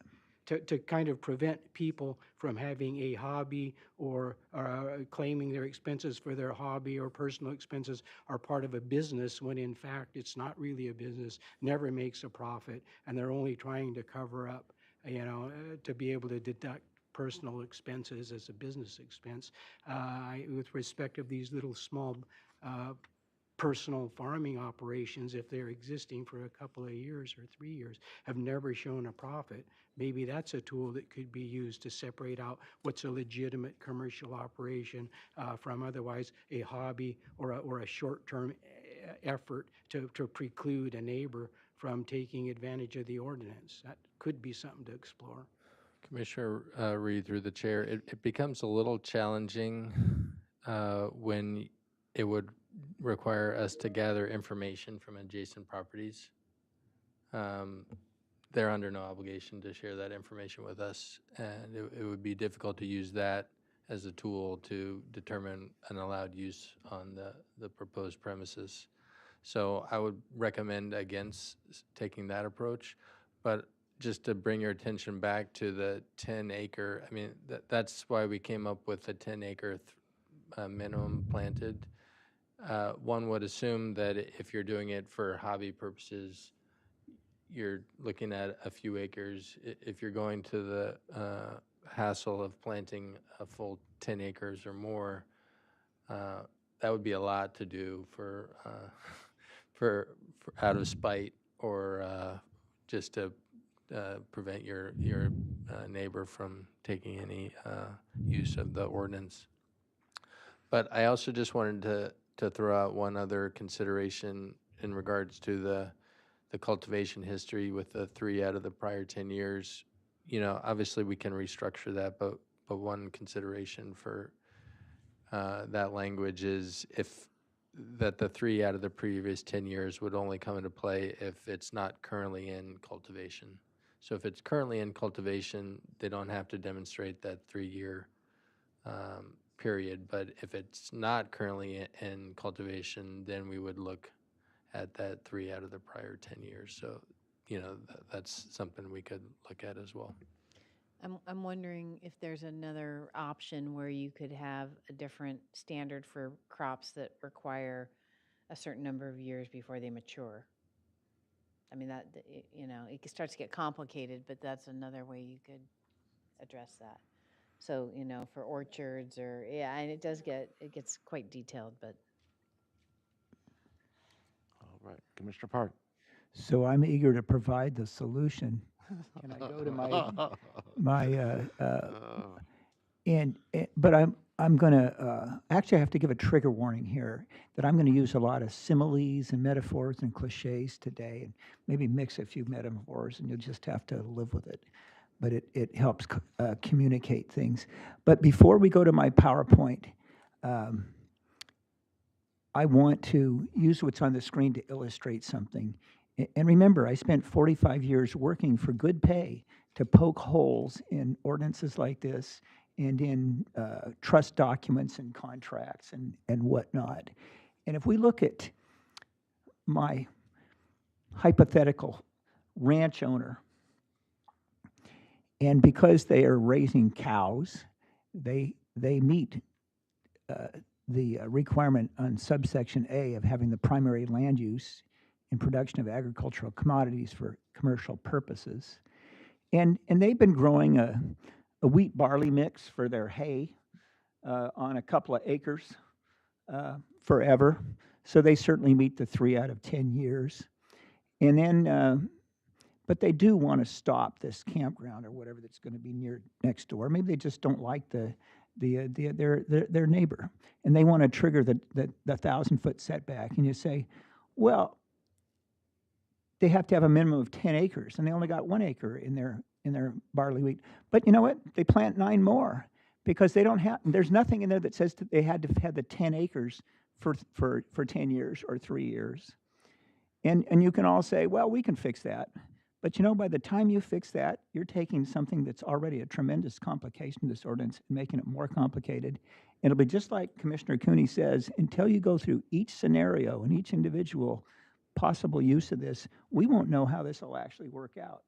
Speaker 8: To kind of prevent people from having a hobby or claiming their expenses for their hobby or personal expenses are part of a business, when in fact it's not really a business, never makes a profit, and they're only trying to cover up, to be able to deduct personal expenses as a business expense. With respect of these little small personal farming operations, if they're existing for a couple of years or 3 years, have never shown a profit, maybe that's a tool that could be used to separate out what's a legitimate commercial operation from otherwise a hobby or a short-term effort to preclude a neighbor from taking advantage of the ordinance. That could be something to explore.
Speaker 10: Commissioner Reed, through the chair, it becomes a little challenging when it would require us to gather information from adjacent properties. They're under no obligation to share that information with us, and it would be difficult to use that as a tool to determine an allowed use on the proposed premises. So I would recommend against taking that approach, but just to bring your attention back to the 10-acre, I mean, that's why we came up with the 10-acre minimum planted. One would assume that if you're doing it for hobby purposes, you're looking at a few acres. If you're going to the hassle of planting a full 10 acres or more, that would be a lot to do for out of spite or just to prevent your neighbor from taking any use of the ordinance. But I also just wanted to throw out one other consideration in regards to the cultivation history with the 3 out of the prior 10 years. Obviously we can restructure that, but one consideration for that language is that the 3 out of the previous 10 years would only come into play if it's not currently in cultivation. So if it's currently in cultivation, they don't have to demonstrate that 3-year period. But if it's not currently in cultivation, then we would look at that 3 out of the prior 10 years. So that's something we could look at as well.
Speaker 4: I'm wondering if there's another option where you could have a different standard for crops that require a certain number of years before they mature. I mean, it starts to get complicated, but that's another way you could address that. So, for orchards and it gets quite detailed, but.
Speaker 1: All right, Commissioner Park.
Speaker 5: So I'm eager to provide the solution. Can I go to but I'm going to, actually I have to give a trigger warning here that I'm going to use a lot of similes and metaphors and cliches today, and maybe mix a few metaphors, and you'll just have to live with it. But it helps communicate things. But before we go to my PowerPoint, I want to use what's on the screen to illustrate something. And remember, I spent 45 years working for good pay to poke holes in ordinances like this and in trust documents and contracts and whatnot. And if we look at my hypothetical ranch owner, and because they are raising cows, they meet the requirement on subsection A of having the primary land use in production of agricultural commodities for commercial purposes. And they've been growing a wheat barley mix for their hay on a couple of acres forever. So they certainly meet the 3 out of 10 years. And then, but they do want to stop this campground or whatever that's going to be next door. Maybe they just don't like their neighbor, and they want to trigger the 1,000-foot setback. And you say, well, they have to have a minimum of 10 acres, and they only got 1 acre in their barley wheat. But you know what? They plant 9 more because they don't have. There's nothing in there that says that they had to have the 10 acres for 10 years or 3 years. And you can all say, well, we can fix that. But by the time you fix that, you're taking something that's already a tremendous complication of this ordinance and making it more complicated. And it'll be just like Commissioner Cooney says, until you go through each scenario and each individual possible use of this, we won't know how this will actually work out.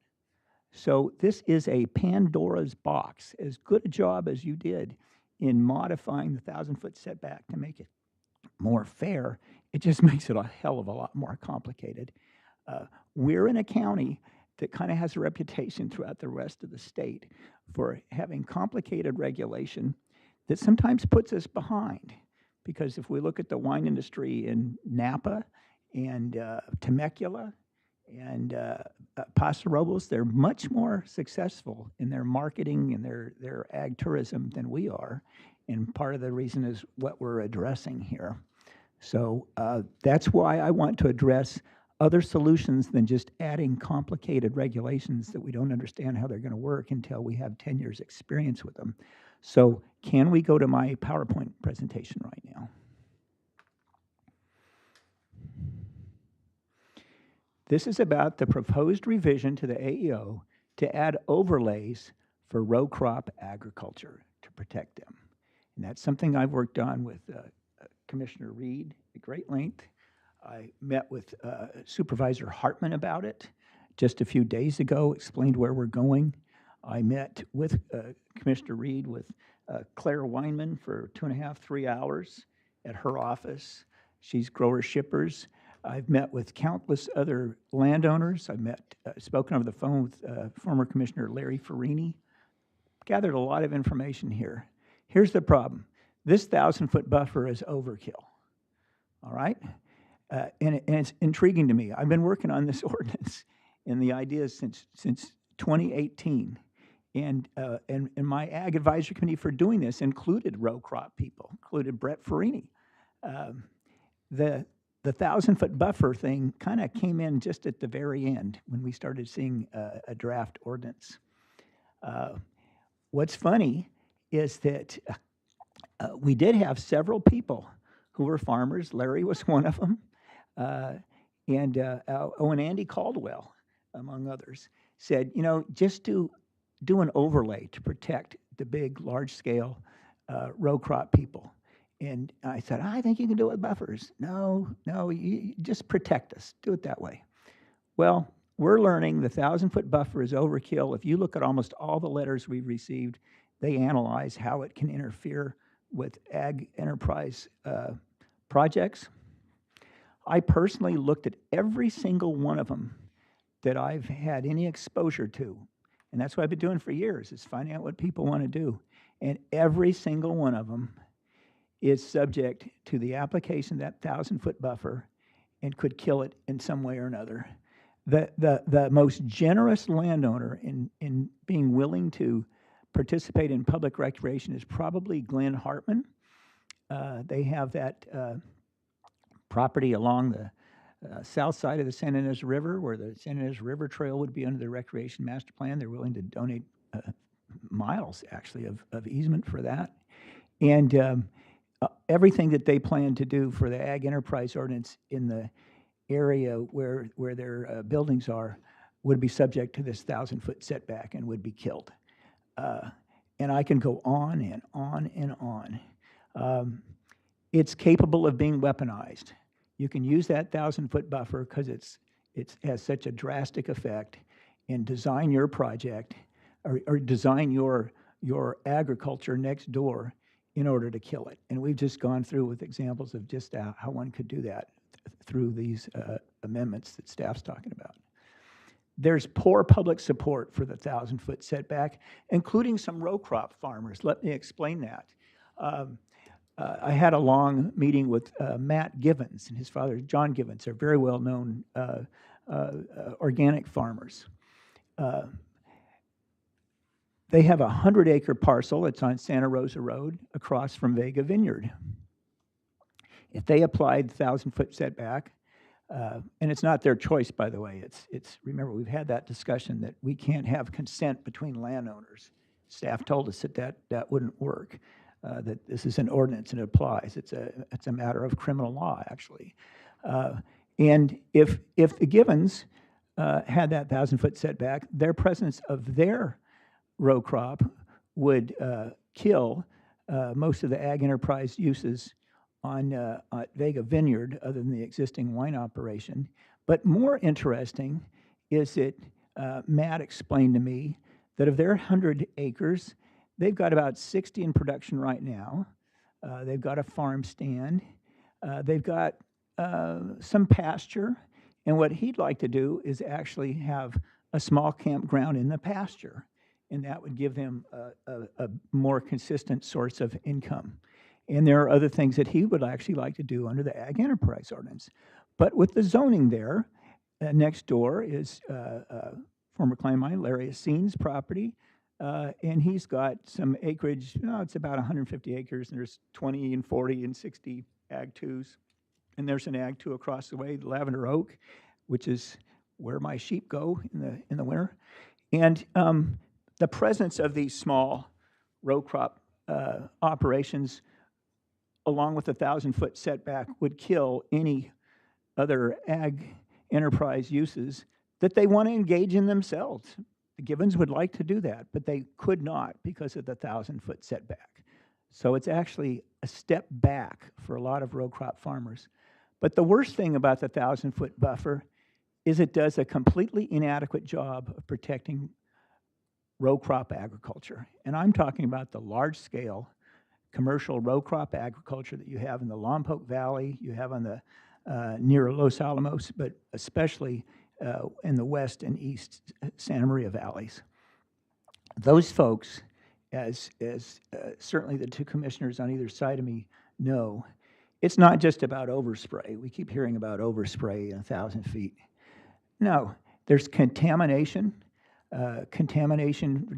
Speaker 5: So this is a Pandora's box. As good a job as you did in modifying the 1,000-foot setback to make it more fair, it just makes it a hell of a lot more complicated. We're in a county that kind of has a reputation throughout the rest of the state for having complicated regulation that sometimes puts us behind. Because if we look at the wine industry in Napa and Temecula and Paso Robles, they're much more successful in their marketing and their ag tourism than we are. And part of the reason is what we're addressing here. So that's why I want to address other solutions than just adding complicated regulations that we don't understand how they're going to work until we have 10 years experience with them. So can we go to my PowerPoint presentation right now? This is about the proposed revision to the AEO to add overlays for row crop agriculture to protect them. And that's something I've worked on with Commissioner Reed at great length. I met with Supervisor Hartman about it just a few days ago, explained where we're going. I met with Commissioner Reed with Claire Weinman for 2.5, 3 hours at her office. She's grower shippers. I've met with countless other landowners. I've spoken over the phone with former Commissioner Larry Farini. Gathered a lot of information here. Here's the problem. This 1,000-foot buffer is overkill, all right? And it's intriguing to me. I've been working on this ordinance and the ideas since 2018. And my Ag Advisory Committee for doing this included row crop people, included Brett Farini. The 1,000-foot buffer thing kind of came in just at the very end when we started seeing a draft ordinance. What's funny is that we did have several people who were farmers. Larry was one of them. And Andy Caldwell, among others, said, just do an overlay to protect the big, large-scale row crop people. And I said, I think you can do it with buffers. No, you just protect us. Do it that way. Well, we're learning the 1,000-foot buffer is overkill. If you look at almost all the letters we've received, they analyze how it can interfere with ag enterprise projects. I personally looked at every single one of them that I've had any exposure to, and that's what I've been doing for years, is finding out what people want to do. And every single one of them is subject to the application of that 1,000-foot buffer and could kill it in some way or another. The most generous landowner in being willing to participate in public recreation is probably Glenn Hartman. They have that property along the south side of the San Ynez River, where the San Ynez River Trail would be under the Recreation Master Plan. They're willing to donate miles, actually, of easement for that. And everything that they plan to do for the Ag Enterprise Ordinance in the area where their buildings are would be subject to this 1,000-foot setback and would be killed. And I can go on and on and on. It's capable of being weaponized. You can use that 1,000-foot buffer because it has such a drastic effect, and design your project or design your agriculture next door in order to kill it. And we've just gone through with examples of just how one could do that through these amendments that staff's talking about. There's poor public support for the 1,000-foot setback, including some row crop farmers. Let me explain that. I had a long meeting with Matt Givens and his father, John Givens. They're very well-known organic farmers. They have a 100-acre parcel. It's on Santa Rosa Road across from Vega Vineyard. If they applied 1,000-foot setback, and it's not their choice, by the way. Remember, we've had that discussion that we can't have consent between landowners. Staff told us that wouldn't work, that this is an ordinance and it applies. It's a matter of criminal law, actually. And if the Givens had that 1,000-foot setback, their presence of their row crop would kill most of the ag enterprise uses on Vega Vineyard, other than the existing wine operation. But more interesting is that Matt explained to me that of their 100 acres, they've got about 60 in production right now. They've got a farm stand. They've got some pasture. And what he'd like to do is actually have a small campground in the pasture. And that would give them a more consistent source of income. And there are other things that he would actually like to do under the Ag Enterprise Ordinance. But with the zoning there, next door is former claim mine, Larry Assine's property. And he's got some acreage, it's about 150 acres, and there's 20 and 40 and 60 Ag 2s. And there's an Ag 2 across the way, Lavender Oak, which is where my sheep go in the winter. And the presence of these small row crop operations, along with the 1,000-foot setback, would kill any other ag enterprise uses that they want to engage in themselves. The Givens would like to do that, but they could not because of the 1,000-foot setback. So it's actually a step back for a lot of row crop farmers. But the worst thing about the 1,000-foot buffer is it does a completely inadequate job of protecting row crop agriculture. And I'm talking about the large-scale commercial row crop agriculture that you have in the Lompoc Valley, you have on the near Los Alamos, but especially in the west and east Santa Maria valleys. Those folks, as certainly the two commissioners on either side of me know, it's not just about overspray. We keep hearing about overspray in 1,000 feet. No, there's contamination,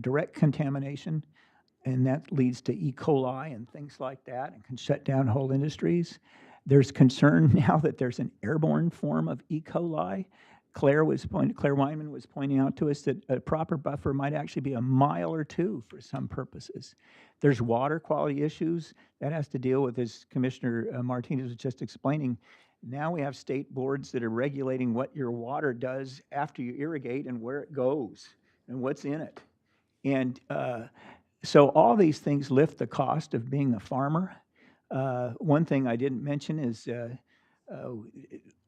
Speaker 5: direct contamination, and that leads to E. coli and things like that, and can shut down whole industries. There's concern now that there's an airborne form of E. coli. Claire Weinman was pointing out to us that a proper buffer might actually be a mile or two for some purposes. There's water quality issues. That has to deal with, as Commissioner Martinez was just explaining, now we have state boards that are regulating what your water does after you irrigate and where it goes and what's in it. And so all these things lift the cost of being a farmer. One thing I didn't mention is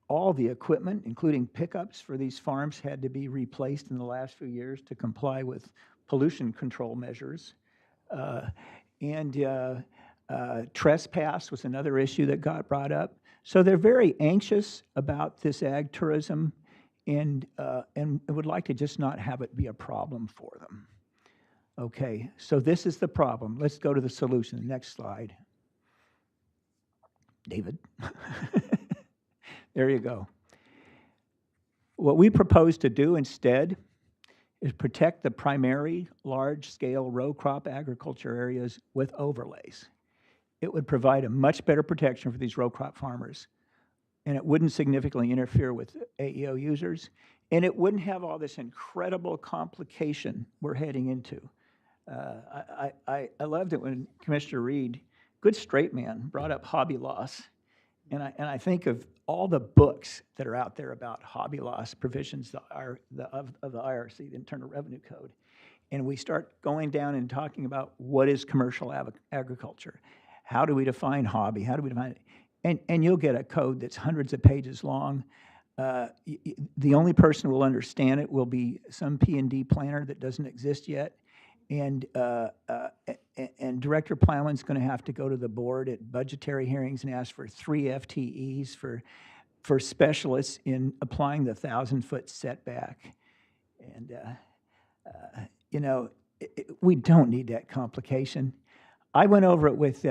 Speaker 5: all the equipment, including pickups for these farms, had to be replaced in the last few years to comply with pollution control measures. Trespass was another issue that got brought up. So they're very anxious about this ag tourism and would like to just not have it be a problem for them. Okay, so this is the problem. Let's go to the solution. Next slide. David. There you go. What we propose to do instead is protect the primary large-scale row crop agriculture areas with overlays. It would provide a much better protection for these row crop farmers, and it wouldn't significantly interfere with AEO users, and it wouldn't have all this incredible complication we're heading into. I loved it when Commissioner Reed, good straight man, brought up hobby loss. And I think of all the books that are out there about hobby loss provisions of the IRC, the Internal Revenue Code. And we start going down and talking about what is commercial agriculture. How do we define hobby? How do we define it? And you'll get a code that's hundreds of pages long. The only person who will understand it will be some P&D planner that doesn't exist yet. And Director Plowman's going to have to go to the board at budgetary hearings and ask for 3 FTEs for specialists in applying the 1,000-foot setback. And, you know, we don't need that complication. I went over it with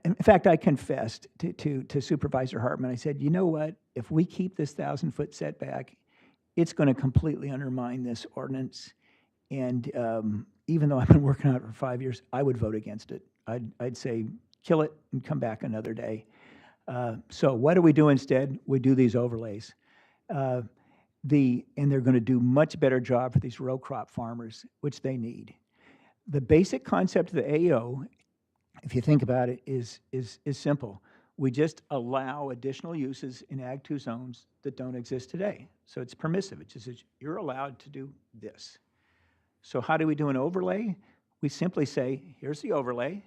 Speaker 5: in fact, I confessed to Supervisor Hartman. I said, you know what, if we keep this 1,000-foot setback, it's going to completely undermine this ordinance. And even though I've been working on it for 5 years, I would vote against it. I'd say kill it and come back another day. So what do we do instead? We do these overlays. And they're going to do much better job for these row crop farmers, which they need. The basic concept of the AO, if you think about it, is simple. We just allow additional uses in Ag 2 zones that don't exist today. So it's permissive. It just says you're allowed to do this. So how do we do an overlay? We simply say, here's the overlay,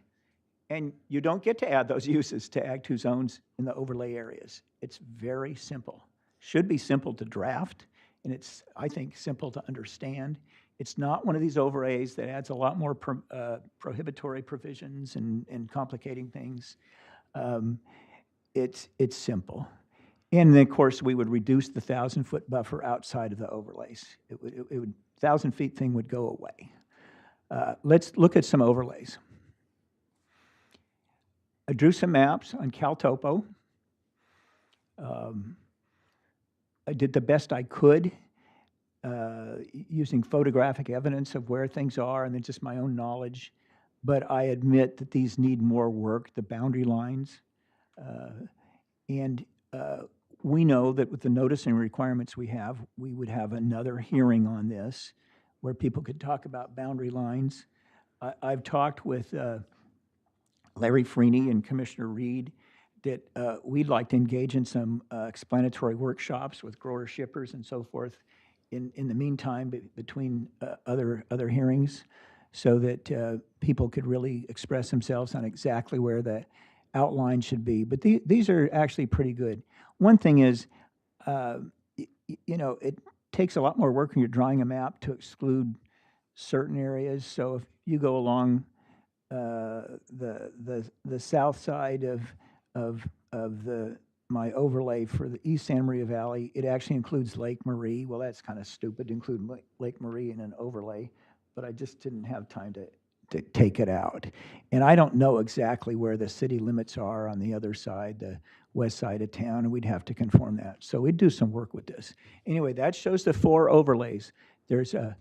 Speaker 5: and you don't get to add those uses to Ag 2 zones in the overlay areas. It's very simple. Should be simple to draft, and it's, I think, simple to understand. It's not one of these overlays that adds a lot more prohibitory provisions and complicating things. It's simple. And then, of course, we would reduce the 1,000-foot buffer outside of the overlays. It would 1,000-feet thing would go away. Let's look at some overlays. I drew some maps on CalTopo. I did the best I could using photographic evidence of where things are and then just my own knowledge. But I admit that these need more work, the boundary lines. We know that with the noticing requirements we have, we would have another hearing on this where people could talk about boundary lines. I've talked with Larry Freeney and Commissioner Reed that we'd like to engage in some explanatory workshops with growers, shippers, and so forth in the meantime between other hearings so that people could really express themselves on exactly where the outline should be. But these are actually pretty good. One thing is, you know, it takes a lot more work when you're drawing a map to exclude certain areas. So if you go along the south side of my overlay for the East Santa Maria Valley, it actually includes Lake Marie. Well, that's kind of stupid to include Lake Marie in an overlay, but I just didn't have time to take it out. And I don't know exactly where the city limits are on the other side, the west side of town, and we'd have to conform that. So we'd do some work with this. Anyway, that shows the 4 overlays. There's a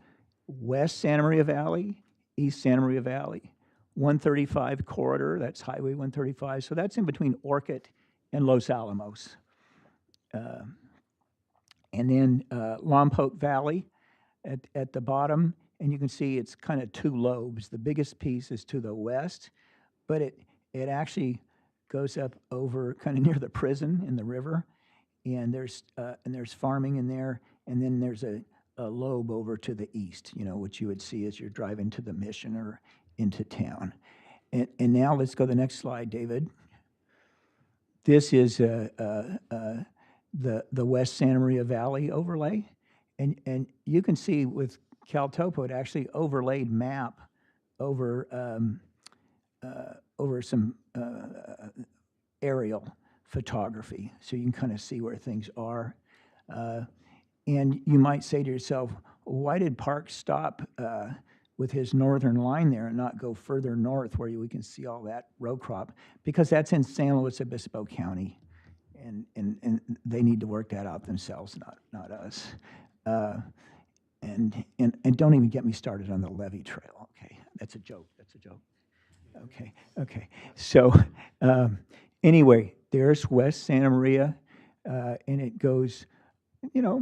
Speaker 5: West Santa Maria Valley, East Santa Maria Valley, 135 corridor, that's Highway 135. So that's in between Orcutt and Los Alamos. And then Lompoc Valley at the bottom. And you can see it's kind of 2 lobes. The biggest piece is to the west, but it actually goes up over kind of near the prison in the river. And there's farming in there. And then there's a lobe over to the east, you know, which you would see as you're driving to the mission or into town. And now let's go to the next slide, David. This is the West Santa Maria Valley overlay. And you can see with CalTopo, it actually overlaid map over, over some aerial photography. So you can kind of see where things are. And you might say to yourself, why did Park stop with his northern line there and not go further north where we can see all that row crop? Because that's in San Luis Obispo County, and they need to work that out themselves, not us. And don't even get me started on the Levee Trail. Okay, that's a joke. That's a joke. Okay. So anyway, there's West Santa Maria, and it goes,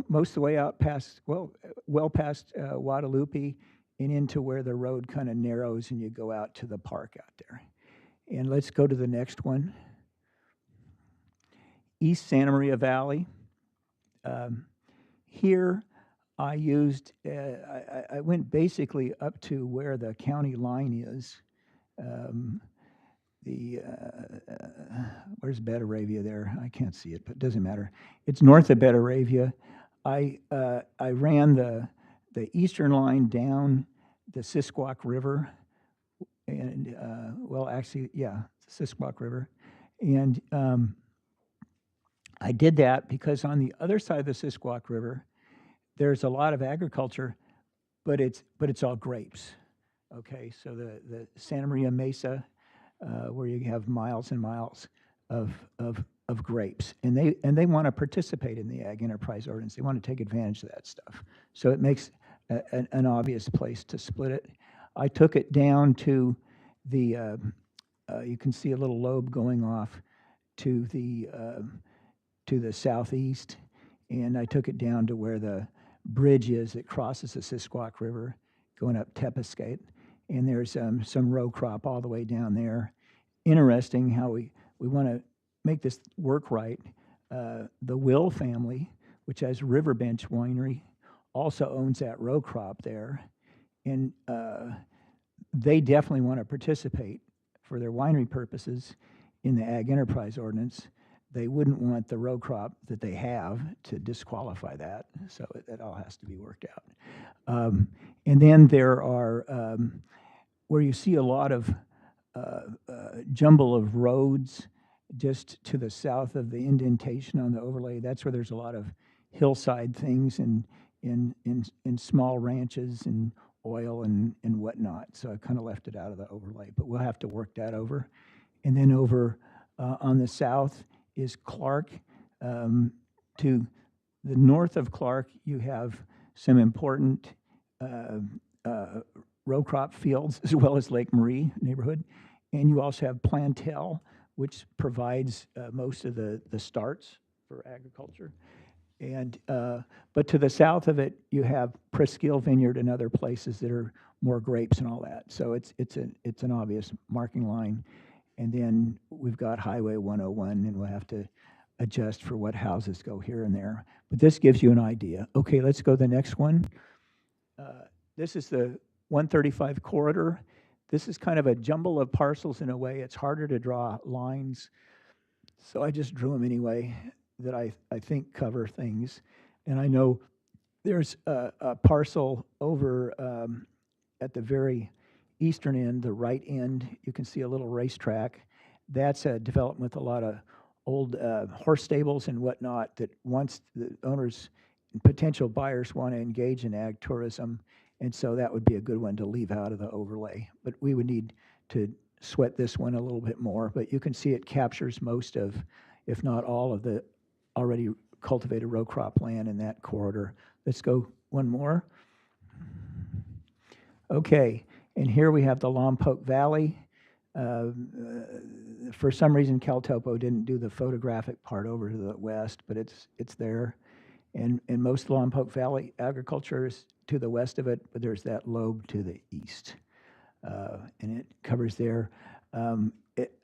Speaker 5: most of the way out past, well past Guadalupe and into where the road kind of narrows and you go out to the park out there. And let's go to the next one. East Santa Maria Valley. Here I used, I went basically up to where the county line is. Where's Betaravia there? I can't see it, but it doesn't matter. It's north of Betaravia. I ran the eastern line down the Sisquoc River, and the Sisquoc River, and I did that because on the other side of the Sisquoc River, there's a lot of agriculture, but it's all grapes. Okay, so the Santa Maria Mesa, where you have miles and miles of grapes, and they want to participate in the Ag Enterprise Ordinance. They want to take advantage of that stuff. So it makes an obvious place to split it. I took it down to the, you can see a little lobe going off to the southeast, and I took it down to where the bridge is that crosses the Sisquoc River going up Tepescate, and there's some row crop all the way down there. Interesting how we want to make this work right. The Will family, which has Riverbench Winery, also owns that row crop there, and they definitely want to participate for their winery purposes in the Ag Enterprise Ordinance. They wouldn't want the row crop that they have to disqualify that, so that all has to be worked out. And then there are, where you see a lot of jumble of roads just to the south of the indentation on the overlay, that's where there's a lot of hillside things and in small ranches and oil and whatnot. So I kind of left it out of the overlay, but we'll have to work that over. And then over on the south is Clark. To the north of Clark, you have some important row crop fields as well as Lake Marie neighborhood. And you also have Plantel, which provides most of the starts for agriculture. And but to the south of it, you have Presqu'île Vineyard and other places that are more grapes and all that. So it's an obvious marking line. And then we've got Highway 101, and we'll have to adjust for what houses go here and there. But this gives you an idea. Okay, let's go to the next one. This is the 135 corridor. This is kind of a jumble of parcels in a way. It's harder to draw lines, so I just drew them anyway that I think cover things. And I know there's a parcel over at the very eastern end, the right end. You can see a little racetrack. That's a development with a lot of old horse stables and whatnot that once the owners and potential buyers want to engage in ag tourism. And so that would be a good one to leave out of the overlay. But we would need to sweat this one a little bit more. But you can see it captures most of, if not all of the already cultivated row crop land in that corridor. Let's go one more. Okay, and here we have the Lompoc Valley. For some reason, CalTopo didn't do the photographic part over to the west, but it's there. And most Lompoc Valley agriculture is to the west of it, but there's that lobe to the east. And it covers there.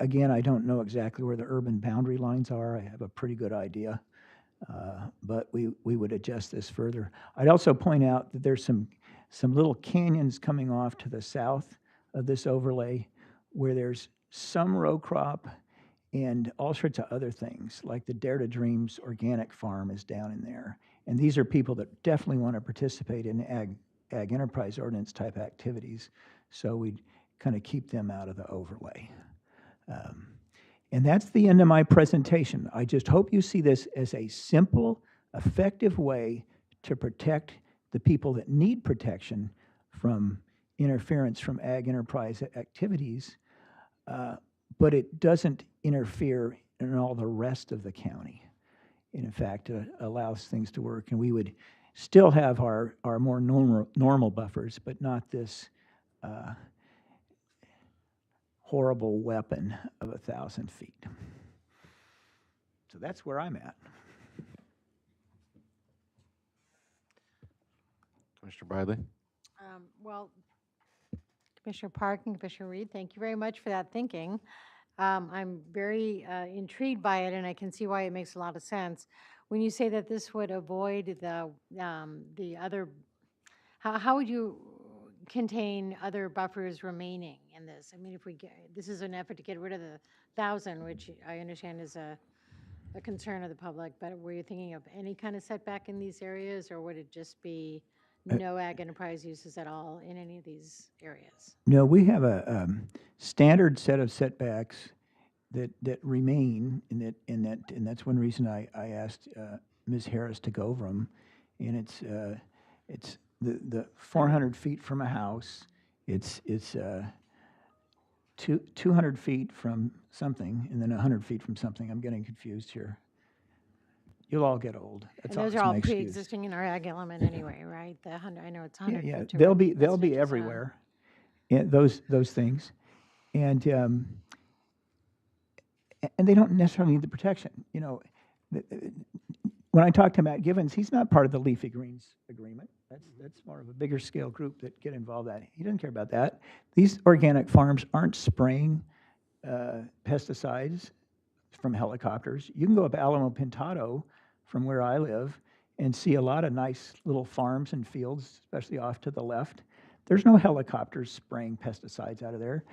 Speaker 5: Again, I don't know exactly where the urban boundary lines are. I have a pretty good idea, but we would adjust this further. I'd also point out that there's some little canyons coming off to the south of this overlay where there's some row crop and all sorts of other things, like the Dare to Dreams organic farm is down in there. And these are people that definitely want to participate in ag enterprise ordinance type activities. So we kind of keep them out of the overlay. And that's the end of my presentation. I just hope you see this as a simple, effective way to protect the people that need protection from interference from ag enterprise activities, but it doesn't interfere in all the rest of the county. And in fact, it allows things to work, and we would still have our more normal buffers, but not this horrible weapon of 1,000 feet. So that's where I'm at.
Speaker 1: Commissioner Bradley?
Speaker 11: Well, Commissioner Park and Commissioner Reed, thank you very much for that thinking. I'm very intrigued by it, and I can see why it makes a lot of sense. When you say that this would avoid the other, how would you contain other buffers remaining in this? I mean, if we get, this is an effort to get rid of the 1,000, which I understand is a concern of the public, but were you thinking of any kind of setback in these areas, or would it just be no ag enterprise uses at all in any of these areas?
Speaker 5: No, we have a standard set of setbacks that remain, and that's one reason I asked Ms. Harris to go over them. And it's the 400 feet from a house. It's 200 feet from something, and then 100 feet from something. I'm getting confused here. You'll all get old.
Speaker 11: And those are all pre-existing in our ag element anyway, right? The 100, I know it's 100
Speaker 5: Yeah,
Speaker 11: feet to
Speaker 5: they'll be
Speaker 11: residential zone.
Speaker 5: everywhere. Yeah, those things, and they don't necessarily need the protection. You know, when I talk to Matt Givens, he's not part of the Leafy Greens agreement. That's more of a bigger scale group that get involved in that. He doesn't care about that. These organic farms aren't spraying pesticides from helicopters. You can go up Alamo Pintado from where I live and see a lot of nice little farms and fields, especially off to the left. There's no helicopters spraying pesticides out of there.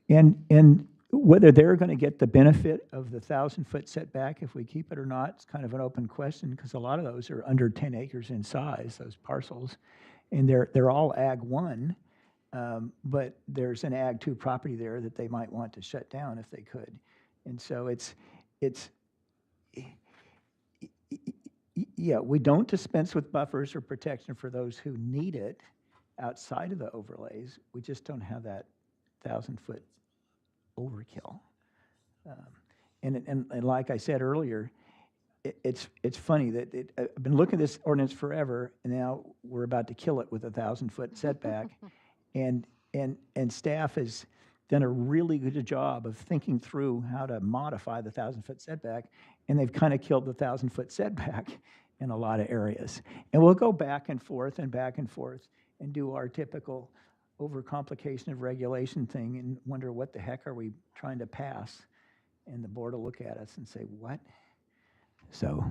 Speaker 5: And whether they're going to get the benefit of the 1,000-foot setback if we keep it or not, it's kind of an open question, because a lot of those are under 10 acres in size, those parcels. And they're all Ag 1, but there's an Ag 2 property there that they might want to shut down if they could. And so yeah, we don't dispense with buffers or protection for those who need it outside of the overlays. We just don't have that 1,000-foot overkill. And like I said earlier, it's funny that I've been looking at this ordinance forever, and now we're about to kill it with a 1,000-foot setback. and staff has done a really good job of thinking through how to modify the 1,000-foot setback, and they've kind of killed the 1,000-foot setback in a lot of areas. And we'll go back and forth and do our typical overcomplication of regulation thing and wonder what the heck are we trying to pass, and the board will look at us and say, what? So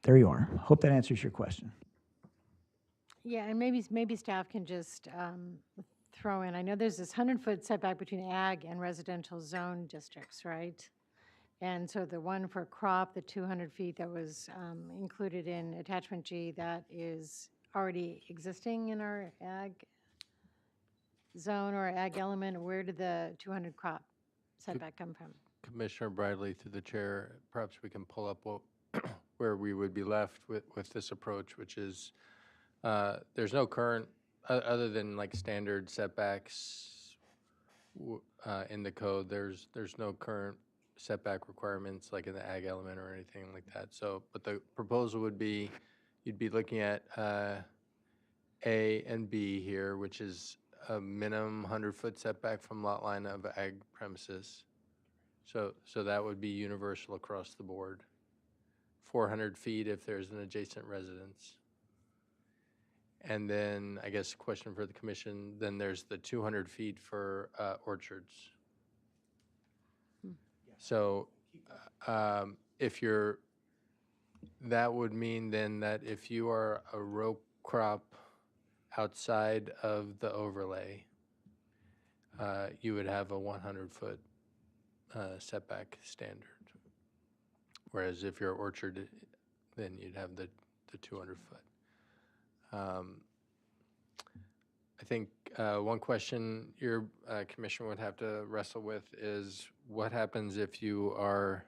Speaker 5: there you are. Hope that answers your question.
Speaker 11: Yeah, and maybe staff can just throw in, I know there's this 100-foot setback between ag and residential zone districts, right? And so the one for crop, the 200 feet that was included in attachment G, that is already existing in our ag zone or ag element. Where did the 200 crop setback come from?
Speaker 10: Commissioner Bradley, through the chair, perhaps we can pull up where we would be left with this approach, which is there's no current, other than like standard setbacks in the code, there's no current setback requirements like in the ag element or anything like that. So, but the proposal would be, you'd be looking at A and B here, which is a minimum 100-foot setback from lot line of ag premises. So that would be universal across the board. 400 feet if there's an adjacent residence. And then, I guess, a question for the commission, then there's the 200 feet for orchards. So if you're, that would mean then that if you are a row crop outside of the overlay, you would have a 100-foot setback standard. whereas if you're orchard, then you'd have the 200 foot. I think one question your commission would have to wrestle with is what happens if you are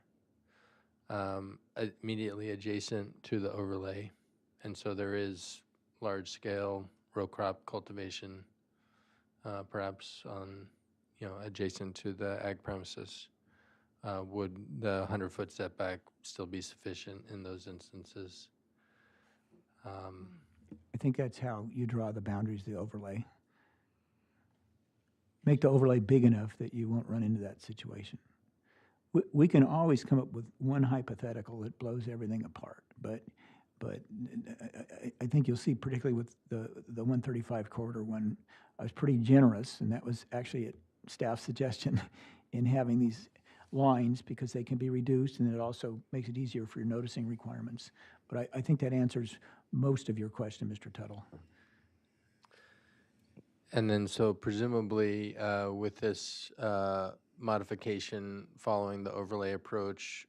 Speaker 10: immediately adjacent to the overlay, and so there is large-scale row crop cultivation, perhaps on, adjacent to the ag premises. Would the 100-foot setback still be sufficient in those instances?
Speaker 5: I think that's how you draw the boundaries of the overlay. Make the overlay big enough that you won't run into that situation. We can always come up with one hypothetical that blows everything apart, but I think you'll see, particularly with the 135 corridor one, I was pretty generous, and that was actually a staff suggestion in having these lines because they can be reduced, and it also makes it easier for your noticing requirements. But I think that answers most of your question, Mr. Tuttle.
Speaker 10: And then, so presumably, with this modification following the overlay approach,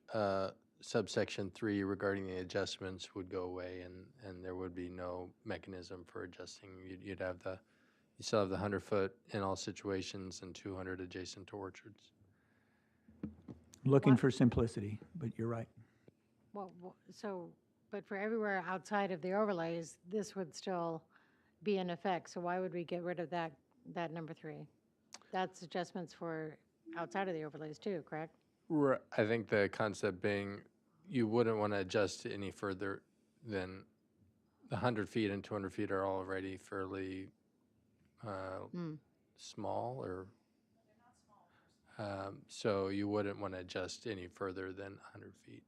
Speaker 10: subsection 3 regarding the adjustments would go away, and there would be no mechanism for adjusting. You still have the 100-foot in all situations and 200 adjacent to orchards.
Speaker 5: Looking for simplicity, but you're right.
Speaker 11: Well, but for everywhere outside of the overlays, this would still be in effect. So why would we get rid of that number 3? That's adjustments for outside of the overlays too, correct?
Speaker 10: I think the concept being you wouldn't want to adjust any further than the 100 feet and 200 feet are already fairly small, or so you wouldn't want to adjust any further than 100 feet.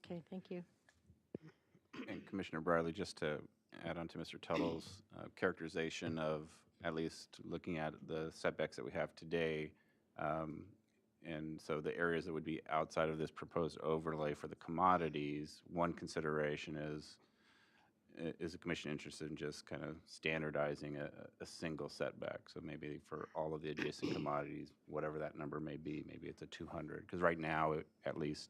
Speaker 11: Okay, thank you.
Speaker 9: And Commissioner Briley, just to add on to Mr. Tuttle's characterization of at least looking at the setbacks that we have today, and so the areas that would be outside of this proposed overlay for the commodities, one consideration is the commission interested in just kind of standardizing a single setback? So maybe for all of the adjacent commodities, whatever that number may be, maybe it's a 200. Because right now, at least,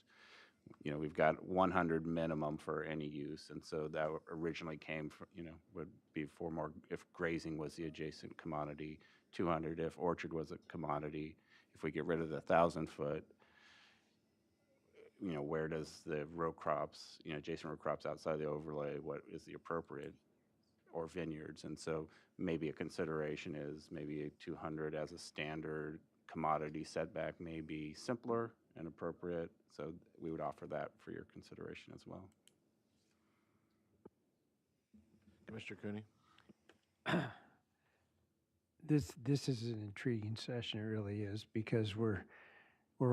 Speaker 9: we've got 100 minimum for any use. And so that originally came from, would be for more, if grazing was the adjacent commodity, 200 if orchard was a commodity. If we get rid of the 1,000-foot, where does the row crops, adjacent row crops outside the overlay, what is the appropriate, or vineyards? And so maybe a consideration is maybe a 200 as a standard commodity setback may be simpler and appropriate. So we would offer that for your consideration as well.
Speaker 1: Commissioner Cooney?
Speaker 3: This is an intriguing session, it really is, because we're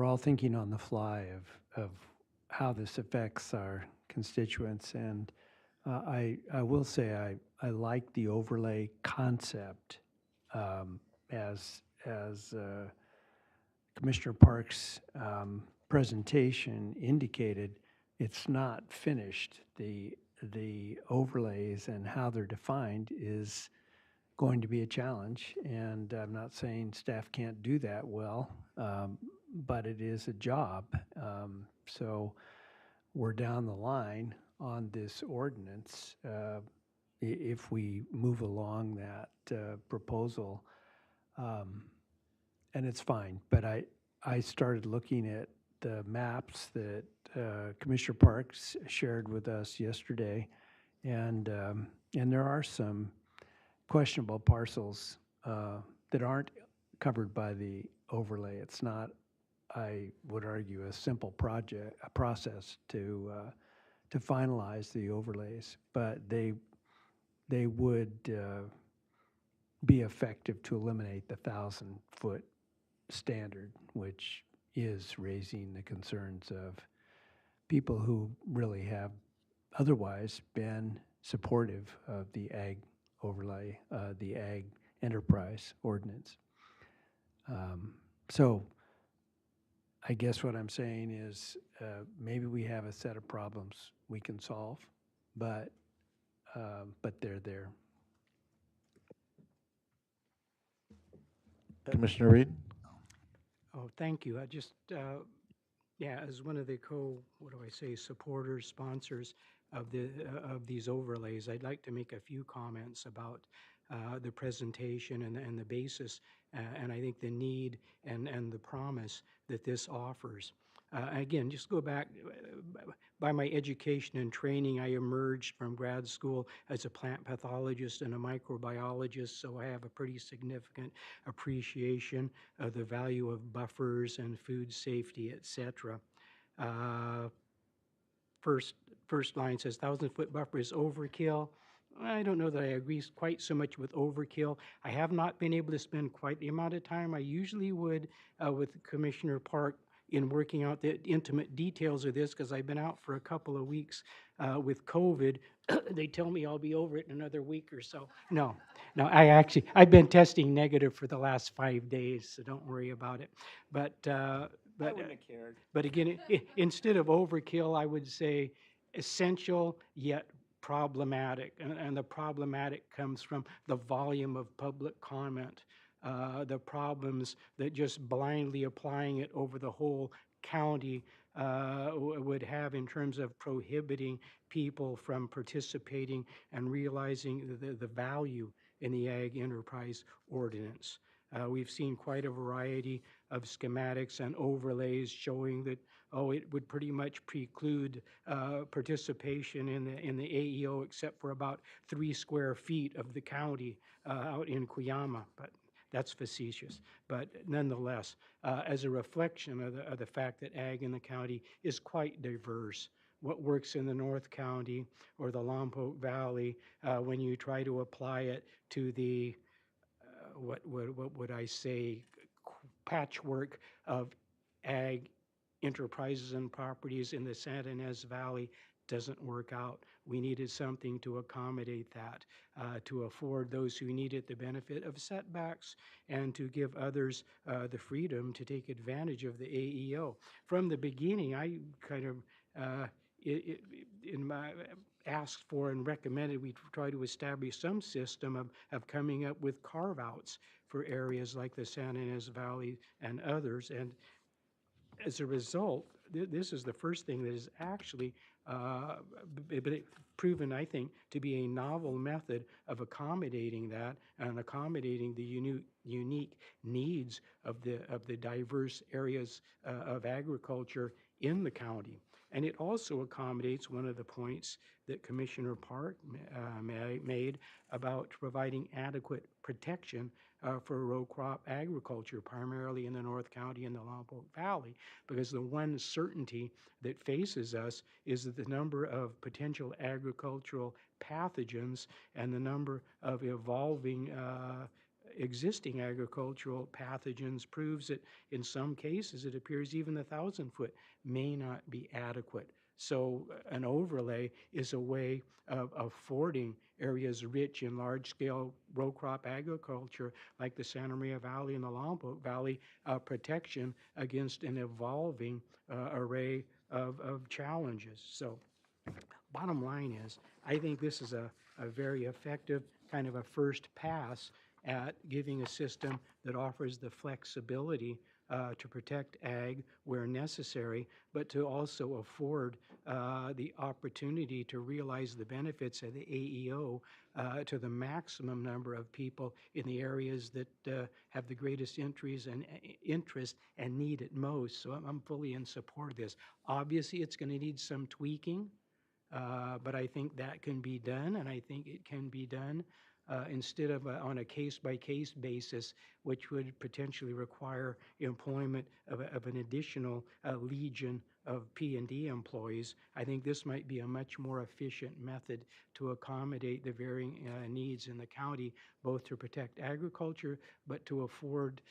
Speaker 3: all thinking on the fly of how this affects our constituents. And I will say I like the overlay concept as Commissioner Park's presentation indicated. It's not finished. The overlays and how they're defined is going to be a challenge, and I'm not saying staff can't do that well, but it is a job. So we're down the line on this ordinance if we move along that proposal, and it's fine. But I started looking at the maps that Commissioner Parks shared with us yesterday, and there are some questionable parcels that aren't covered by the overlay. It's not, I would argue, a simple process to finalize the overlays, but they would be effective to eliminate the 1,000-foot standard, which is raising the concerns of people who really have otherwise been supportive of the ag overlay, the ag enterprise ordinance. So I guess what I'm saying is maybe we have a set of problems we can solve, but they're there.
Speaker 1: Commissioner Reed?
Speaker 8: Oh, thank you. I just, yeah, as one of the supporters, sponsors of these overlays, I'd like to make a few comments about the presentation and the basis, and I think the need and the promise that this offers. Again, just go back, by my education and training, I emerged from grad school as a plant pathologist and a microbiologist, so I have a pretty significant appreciation of the value of buffers and food safety, et cetera. First line says 1,000-foot buffer is overkill. I don't know that I agree quite so much with overkill. I have not been able to spend quite the amount of time I usually would with Commissioner Park in working out the intimate details of this, because I've been out for a couple of weeks with COVID. They tell me I'll be over it in another week or so. No, I've been testing negative for the last 5 days, so don't worry about it. But
Speaker 5: I wouldn't have cared.
Speaker 8: but again, instead of overkill, I would say essential yet problematic. And the problematic comes from the volume of public comment, the problems that just blindly applying it over the whole county would have in terms of prohibiting people from participating and realizing the value in the Ag Enterprise Ordinance. We've seen quite a variety of schematics and overlays showing that, it would pretty much preclude participation in the AEO except for about 3 square feet of the county out in Cuyama, but that's facetious. But nonetheless, as a reflection of the fact that ag in the county is quite diverse, what works in the North County or the Lompoc Valley, when you try to apply it to the what would I say, patchwork of ag enterprises and properties in the Santa Ynez Valley doesn't work out. We needed something to accommodate that, to afford those who need it the benefit of setbacks and to give others the freedom to take advantage of the AEO. From the beginning, I kind of, asked for and recommended we try to establish some system of coming up with carve-outs for areas like the Santa Ynez Valley and others. And as a result, this is the first thing that is actually proven, I think, to be a novel method of accommodating that and accommodating the unique needs of the diverse areas of agriculture in the county. And it also accommodates one of the points that Commissioner Park made about providing adequate protection for row crop agriculture, primarily in the North County and the Lompoc Valley, because the one certainty that faces us is that the number of potential agricultural pathogens and the number of evolving existing agricultural pathogens proves that in some cases it appears even the 1,000-foot may not be adequate. So an overlay is a way of affording areas rich in large-scale row crop agriculture like the Santa Maria Valley and the Lompoc Valley protection against an evolving array of challenges. So bottom line is, I think this is a very effective kind of a first pass at giving a system that offers the flexibility to protect ag where necessary, but to also afford the opportunity to realize the benefits of the AEO to the maximum number of people in the areas that have the greatest interest and need it most. So I'm fully in support of this. Obviously, it's going to need some tweaking, but I think that can be done, and I think it can be done instead of on a case-by-case basis, which would potentially require employment of an additional legion of P&D employees. I think this might be a much more efficient method to accommodate the varying needs in the county, both to protect agriculture, but to afford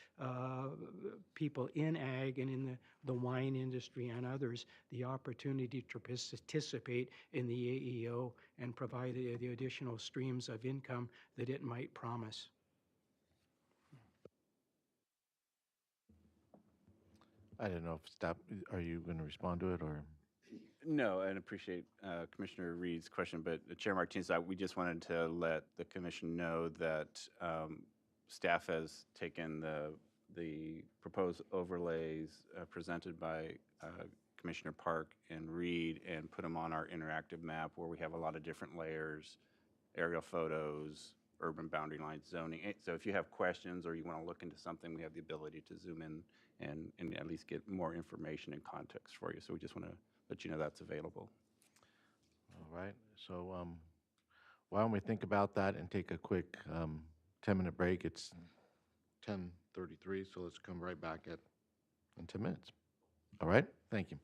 Speaker 8: people in ag and in the wine industry and others the opportunity to participate in the AEO and provide the additional streams of income that it might promise.
Speaker 1: I don't know if staff, are you going to respond to it or?
Speaker 9: No, and appreciate Commissioner Reed's question, but Chair Martinez, we just wanted to let the commission know that staff has taken the the proposed overlays presented by Commissioner Park and Reed and put them on our interactive map where we have a lot of different layers, aerial photos, urban boundary lines, zoning. So if you have questions or you want to look into something, we have the ability to zoom in and at least get more information and context for you. So we just want to let you know that's available.
Speaker 1: All right, so why don't we think about that and take a quick 10-minute break? It's 10:33, so let's come right back in 10 minutes. All right, thank you.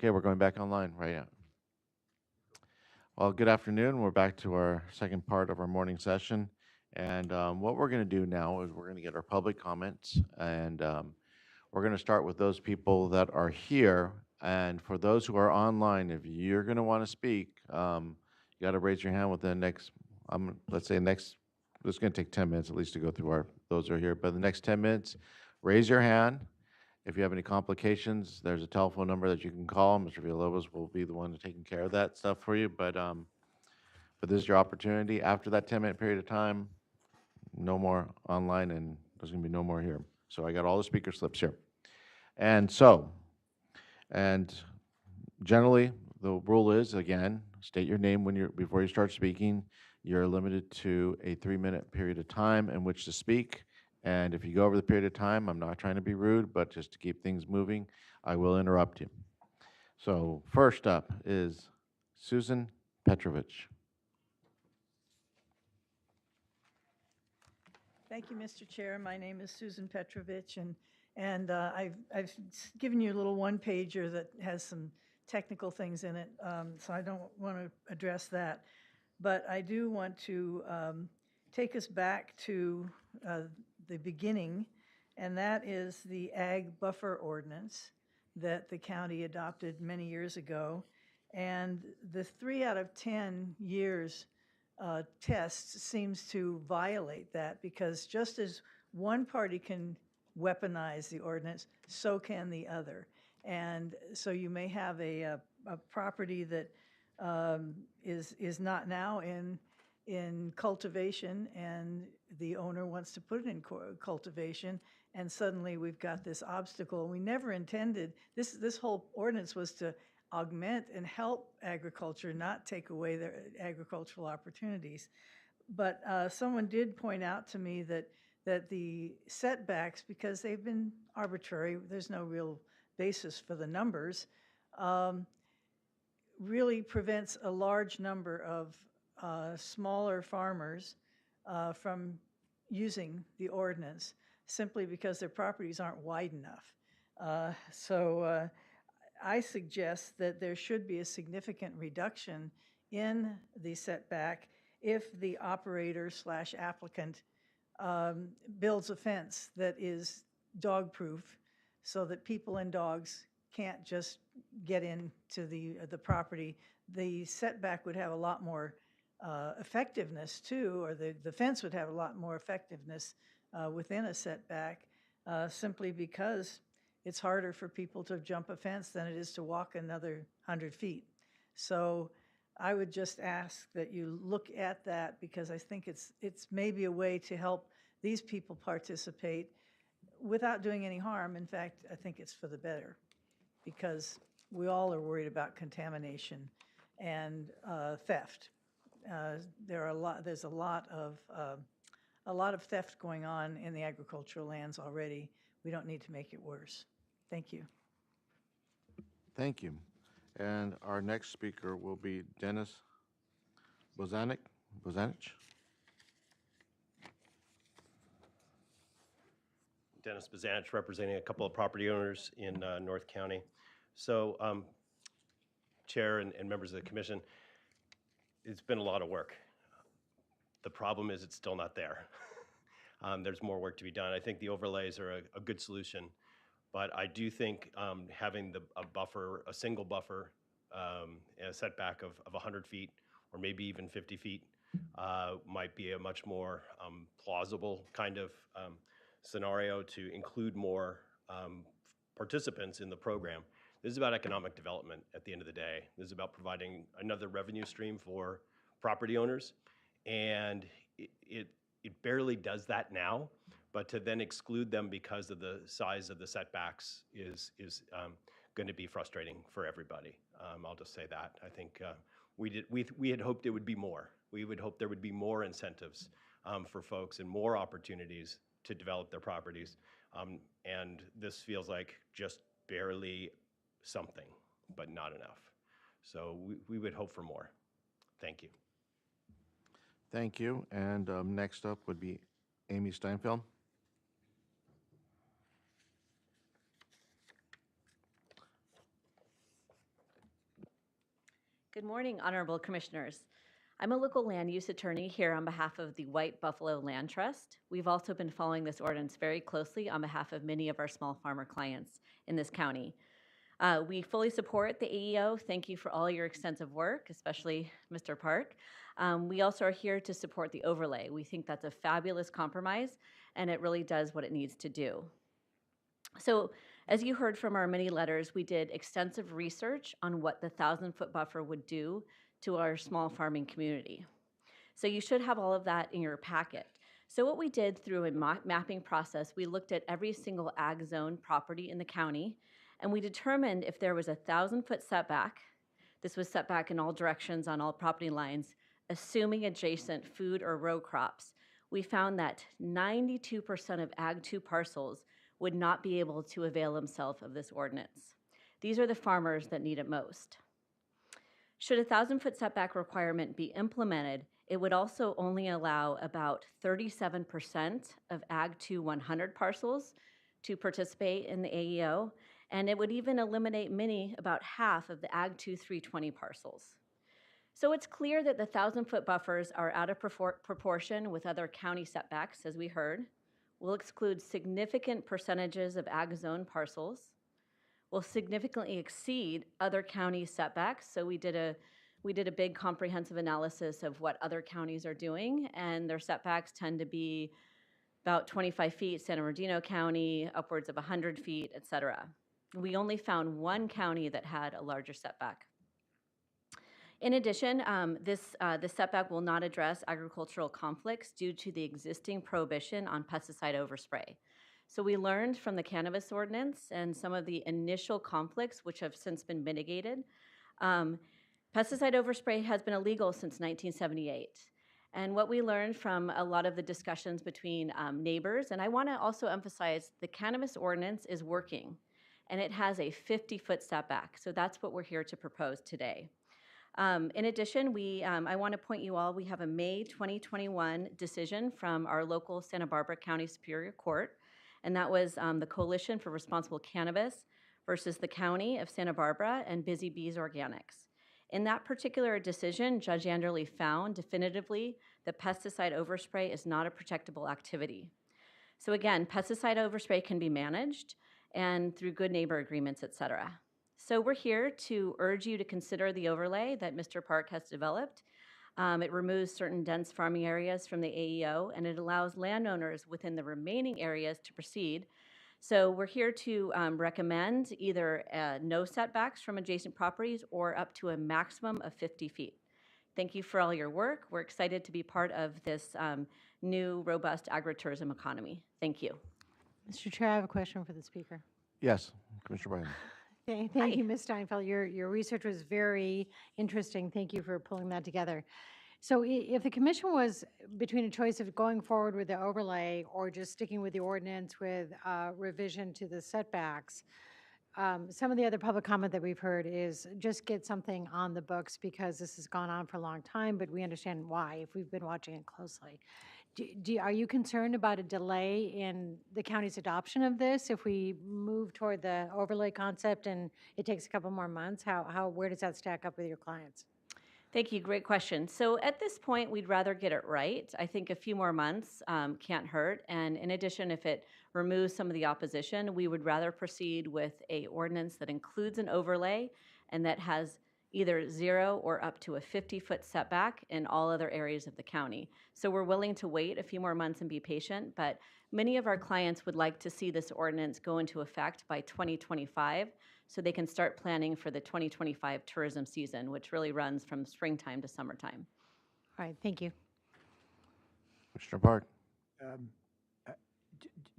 Speaker 1: Okay, we're going back online, right? Yeah. Well, good afternoon. We're back to our second part of our morning session. And what we're going to do now is we're going to get our public comments. And we're going to start with those people that are here. And for those who are online, if you're going to want to speak, you got to raise your hand within the next, let's say next, it's going to take 10 minutes at least to go through those who are here. But the next 10 minutes, raise your hand. If you have any complications, there's a telephone number that you can call. Mr. Villalobos will be the one taking care of that stuff for you. But this is your opportunity. After that 10-minute period of time, no more online, and there's going to be no more here. So I got all the speaker slips here. And generally, the rule is, again, state your name before you start speaking. You're limited to a 3-minute period of time in which to speak. And if you go over the period of time, I'm not trying to be rude, but just to keep things moving, I will interrupt you. So first up is Susan Petrovich.
Speaker 12: Thank you, Mr. Chair. My name is Susan Petrovich, and I've given you a little one-pager that has some technical things in it, so I don't want to address that. But I do want to take us back to the beginning, and that is the Ag Buffer Ordinance that the county adopted many years ago. And the 3 out of 10 years test seems to violate that, because just as one party can weaponize the ordinance, so can the other. And so you may have a property that is not now in cultivation, and the owner wants to put it in cultivation, and suddenly we've got this obstacle. We never intended, this whole ordinance was to augment and help agriculture, not take away their agricultural opportunities. But someone did point out to me that the setbacks, because they've been arbitrary, there's no real basis for the numbers, really prevents a large number of smaller farmers from using the ordinance, simply because their properties aren't wide enough. So I suggest that there should be a significant reduction in the setback if the operator / applicant builds a fence that is dog-proof, so that people and dogs can't just get into the property. The setback would have a lot more effectiveness too, or the fence would have a lot more effectiveness within a setback, simply because it's harder for people to jump a fence than it is to walk another 100 feet. So I would just ask that you look at that, because I think it's maybe a way to help these people participate without doing any harm. In fact, I think it's for the better, because we all are worried about contamination and theft. There's a lot of theft going on in the agricultural lands already. We don't need to make it worse. Thank you.
Speaker 1: Thank you. And our next speaker will be Dennis Bozanich.
Speaker 13: Dennis Bozanich, representing a couple of property owners in North County. So, Chair and members of the commission, it's been a lot of work. The problem is it's still not there. There's more work to be done. I think the overlays are a good solution, but I do think having a single buffer, a setback of 100 feet or maybe even 50 feet might be a much more plausible kind of scenario to include more participants in the program. This is about economic development at the end of the day. This is about providing another revenue stream for property owners, and it barely does that now, but to then exclude them because of the size of the setbacks is going to be frustrating for everybody. I'll just say that. I think we had hoped it would be more. We would hope there would be more incentives for folks and more opportunities to develop their properties. And this feels like just barely something, but not enough. So we would hope for more. Thank you.
Speaker 1: Thank you. And next up would be Amy Steinfeld.
Speaker 14: Good morning, Honorable Commissioners. I'm a local land use attorney here on behalf of the White Buffalo Land Trust. We've also been following this ordinance very closely on behalf of many of our small farmer clients in this county. We fully support the AEO. Thank you for all your extensive work, especially Mr. Park. We also are here to support the overlay. We think that's a fabulous compromise, and it really does what it needs to do. So, as you heard from our many letters, we did extensive research on what the 1,000-foot buffer would do to our small farming community. So you should have all of that in your packet. So what we did through a mapping process, we looked at every single ag zone property in the county, and we determined if there was a 1,000-foot setback. This was setback in all directions on all property lines, assuming adjacent food or row crops. We found that 92% of Ag 2 parcels would not be able to avail themselves of this ordinance. These are the farmers that need it most. Should a 1,000-foot setback requirement be implemented, it would also only allow about 37% of Ag 2 100 parcels to participate in the AEO, and it would even eliminate about half of the Ag 2 320 parcels. So it's clear that the 1,000-foot buffers are out of proportion with other county setbacks, as we heard. Will exclude significant percentages of ag zone parcels, will significantly exceed other county setbacks. So we did a big comprehensive analysis of what other counties are doing, and their setbacks tend to be about 25 feet, San Bernardino County, upwards of 100 feet, et cetera. We only found one county that had a larger setback. In addition, the setback will not address agricultural conflicts due to the existing prohibition on pesticide overspray. So we learned from the cannabis ordinance and some of the initial conflicts, which have since been mitigated. Pesticide overspray has been illegal since 1978. And what we learned from a lot of the discussions between neighbors, and I want to also emphasize the cannabis ordinance is working, and it has a 50-foot setback. So that's what we're here to propose today. In addition, I want to point you all, we have a May 2021 decision from our local Santa Barbara County Superior Court, and that was the Coalition for Responsible Cannabis versus the County of Santa Barbara and Busy Bees Organics. In that particular decision, Judge Anderle found definitively that pesticide overspray is not a protectable activity. So again, pesticide overspray can be managed and through good neighbor agreements, et cetera. So we're here to urge you to consider the overlay that Mr. Park has developed. It removes certain dense farming areas from the AEO, and it allows landowners within the remaining areas to proceed. So we're here to recommend either no setbacks from adjacent properties or up to a maximum of 50 feet. Thank you for all your work. We're excited to be part of this new, robust agritourism economy. Thank you.
Speaker 11: Mr. Chair, I have a question for the speaker.
Speaker 1: Yes, Commissioner Bryan.
Speaker 11: Thank you, Ms. Steinfeld. Your research was very interesting. Thank you for pulling that together. So if the commission was between a choice of going forward with the overlay or just sticking with the ordinance with revision to the setbacks, some of the other public comment that we've heard is just get something on the books because this has gone on for a long time, but we understand why if we've been watching it closely. Are you concerned about a delay in the county's adoption of this if we move toward the overlay concept and it takes a couple more months? Where does that stack up with your clients?
Speaker 14: Thank you. Great question. So at this point, we'd rather get it right. I think a few more months can't hurt. And in addition, if it removes some of the opposition, we would rather proceed with an ordinance that includes an overlay and that has either 0 or up to a 50-foot setback in all other areas of the county. So we're willing to wait a few more months and be patient, but many of our clients would like to see this ordinance go into effect by 2025 so they can start planning for the 2025 tourism season, which really runs from springtime to summertime.
Speaker 11: All right, thank you.
Speaker 1: Commissioner Park.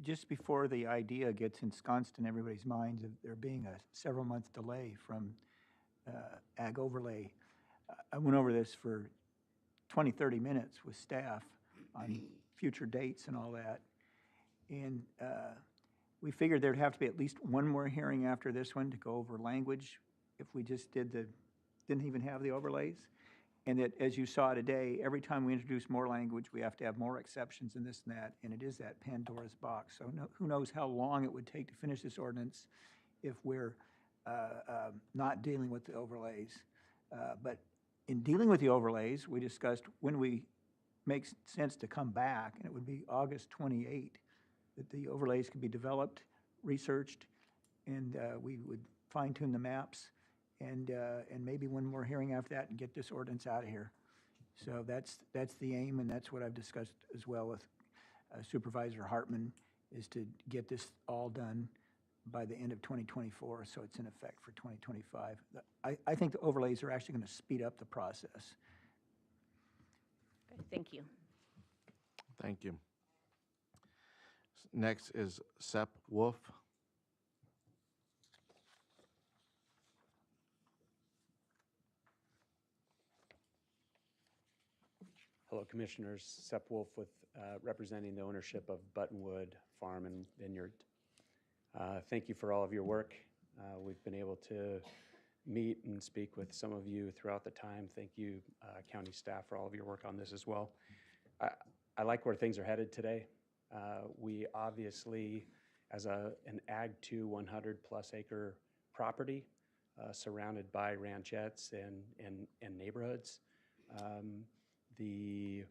Speaker 5: Just before the idea gets ensconced in everybody's minds of there being a several-month delay from ag overlay, I went over this for 20, 30 minutes with staff on future dates and all that. And we figured there'd have to be at least one more hearing after this one to go over language if we just didn't even have the overlays. And that, as you saw today, every time we introduce more language, we have to have more exceptions and this and that, and it is that Pandora's box. So who knows how long it would take to finish this ordinance if we're not dealing with the overlays. But in dealing with the overlays, we discussed when we makes sense to come back, and it would be August 28, that the overlays could be developed, researched, and we would fine-tune the maps, and maybe one more hearing after that and get this ordinance out of here. So that's the aim, and that's what I've discussed as well with Supervisor Hartman, is to get this all done by the end of 2024, so it's in effect for 2025. I think the overlays are actually going to speed up the process.
Speaker 14: Thank you.
Speaker 1: Thank you. Next is Sepp Wolf.
Speaker 15: Hello, Commissioners. Sepp Wolf with representing the ownership of Buttonwood Farm and Vineyard. Thank you for all of your work. We've been able to meet and speak with some of you throughout the time. Thank you, county staff, for all of your work on this as well. I like where things are headed today. We obviously, as an Ag 2 100-plus acre property surrounded by ranchettes and neighborhoods, the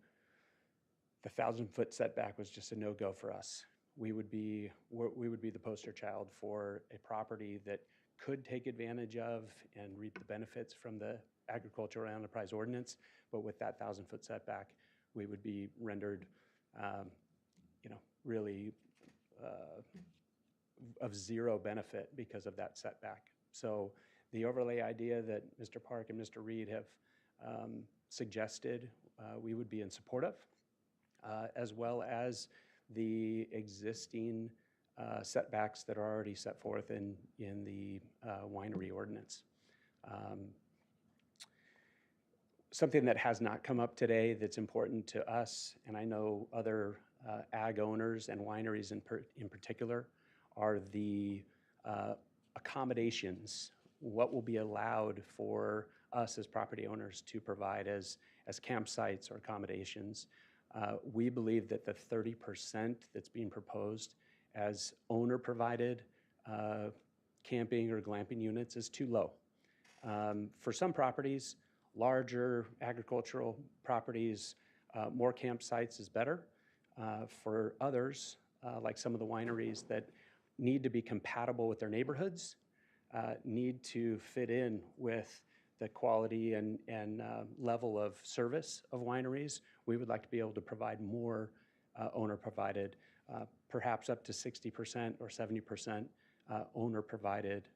Speaker 15: 1,000-foot setback was just a no-go for us. We would be the poster child for a property that could take advantage of and reap the benefits from the Agricultural Enterprise Ordinance, but with that 1,000-foot setback, we would be rendered, really of zero benefit because of that setback. So the overlay idea that Mr. Park and Mr. Reed have suggested, we would be in support of, as well as the existing setbacks that are already set forth in the winery ordinance. Something that has not come up today that's important to us, and I know other ag owners and wineries in particular, are the accommodations. What will be allowed for us as property owners to provide as campsites or accommodations. We believe that the 30% that's being proposed as owner-provided camping or glamping units is too low. For some properties, larger agricultural properties, more campsites is better. For others, like some of the wineries that need to be compatible with their neighborhoods, need to fit in with the quality and level of service of wineries, we would like to be able to provide more owner-provided, perhaps up to 60% or 70% owner-provided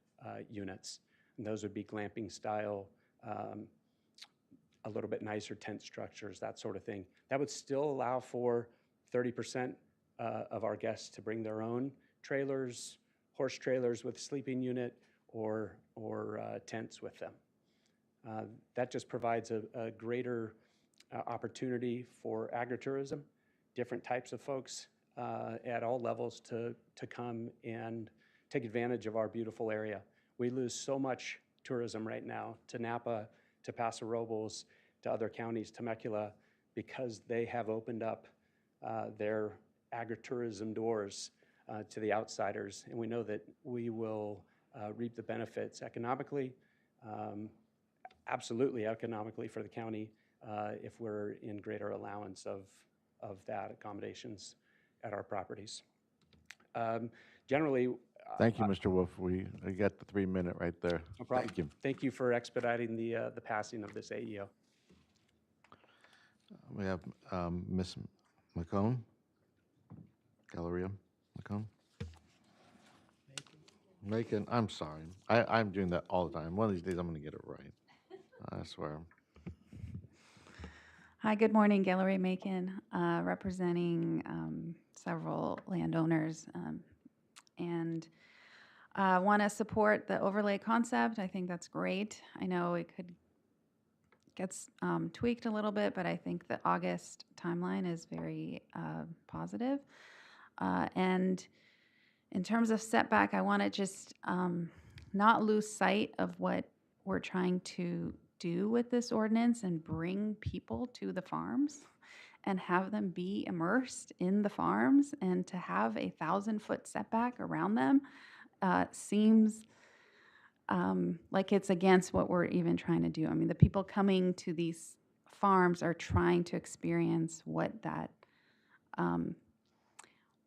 Speaker 15: units. And those would be glamping style, a little bit nicer tent structures, that sort of thing. That would still allow for 30% of our guests to bring their own trailers, horse trailers with a sleeping unit, or tents with them. That just provides a greater opportunity for agritourism, different types of folks at all levels to come and take advantage of our beautiful area. We lose so much tourism right now to Napa, to Paso Robles, to other counties, Temecula, because they have opened up their agritourism doors to the outsiders. And we know that we will reap the benefits economically, absolutely economically for the county, if we're in greater allowance of that accommodations at our properties. Generally,
Speaker 1: Thank you, Mr. Wolf. We got the 3-minute right there.
Speaker 15: No problem.
Speaker 1: Thank you.
Speaker 15: Thank you for expediting the passing of this AEO.
Speaker 1: We have Ms. McCone, Galleria McCone. Macon, I'm sorry. I'm doing that all the time. One of these days I'm going to get it right. I swear.
Speaker 16: Hi, good morning. Galleria Macon, representing several landowners, and want to support the overlay concept. I think that's great. I know it could get tweaked a little bit, but I think the August timeline is very positive. And in terms of setback, I want to just not lose sight of what we're trying to do with this ordinance and bring people to the farms and have them be immersed in the farms, and to have a 1,000-foot setback around them seems like it's against what we're even trying to do. I mean, the people coming to these farms are trying to experience what that,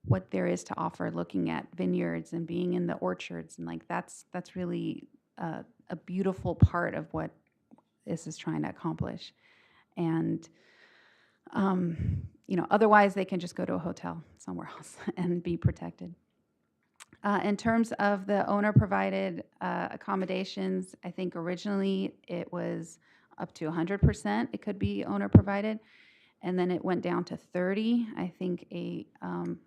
Speaker 16: what there is to offer, looking at vineyards and being in the orchards, and like that's really a beautiful part of what this is trying to accomplish. And you know, otherwise they can just go to a hotel somewhere else and be protected. In terms of the owner-provided accommodations, I think originally it was up to 100%. It could be owner-provided, and then it went down to 30. I think a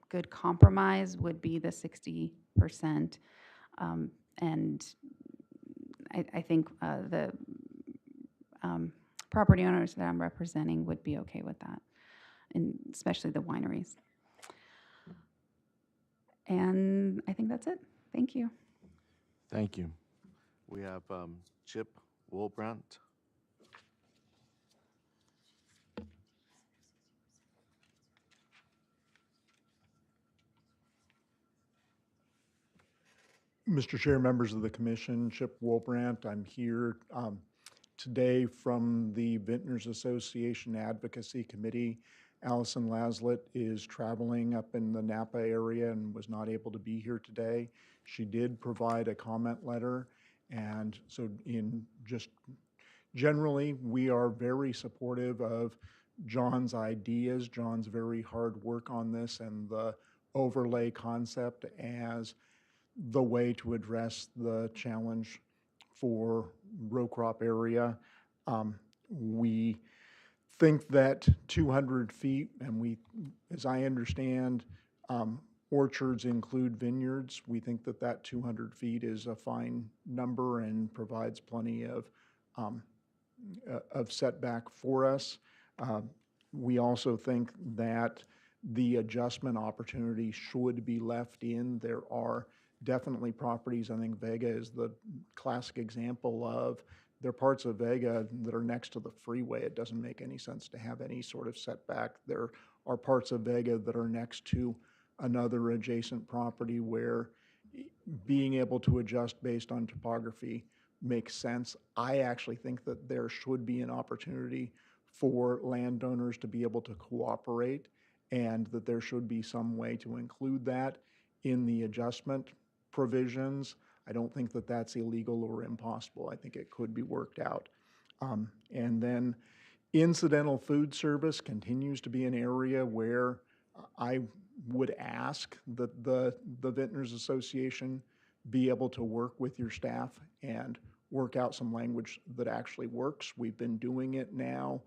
Speaker 16: good compromise would be the 60%, and I think the property owners that I'm representing would be okay with that, and especially the wineries. And I think that's it. Thank you.
Speaker 1: Thank you. We have Chip Woolbrandt.
Speaker 17: Mr. Chair, members of the commission, Chip Woolbrandt. I'm here today from the Vintners Association Advocacy Committee. Allison Laslett is traveling up in the Napa area and was not able to be here today. She did provide a comment letter, and so in just generally, we are very supportive of John's ideas, John's very hard work on this, and the overlay concept as the way to address the challenge for row crop area. We think that 200 feet, and we, as I understand, orchards include vineyards. We think that that 200 feet is a fine number and provides plenty of setback for us. We also think that the adjustment opportunity should be left in. There are definitely properties, I think Vega is the classic example of, there are parts of Vega that are next to the freeway. It doesn't make any sense to have any sort of setback. There are parts of Vega that are next to another adjacent property where being able to adjust based on topography makes sense. I actually think that there should be an opportunity for landowners to be able to cooperate, and that there should be some way to include that in the adjustment provisions. I don't think that that's illegal or impossible. I think it could be worked out. And then incidental food service continues to be an area where I would ask that the Vintners Association be able to work with your staff and work out some language that actually works. We've been doing it now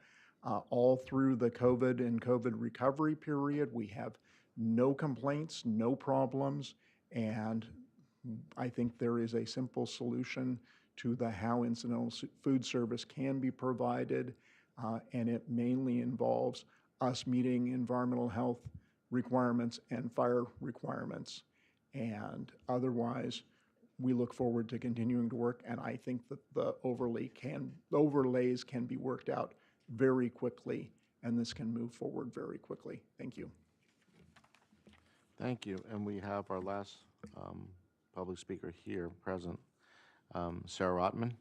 Speaker 17: all through the COVID and COVID recovery period. We have no complaints, no problems, and I think there is a simple solution to the how incidental food service can be provided, and it mainly involves us meeting environmental health requirements and fire requirements. And otherwise, we look forward to continuing to work, and I think that the overlays can be worked out very quickly, and this can move forward very quickly. Thank you.
Speaker 1: Thank you. And we have our last public speaker here present, Sarah Rotman.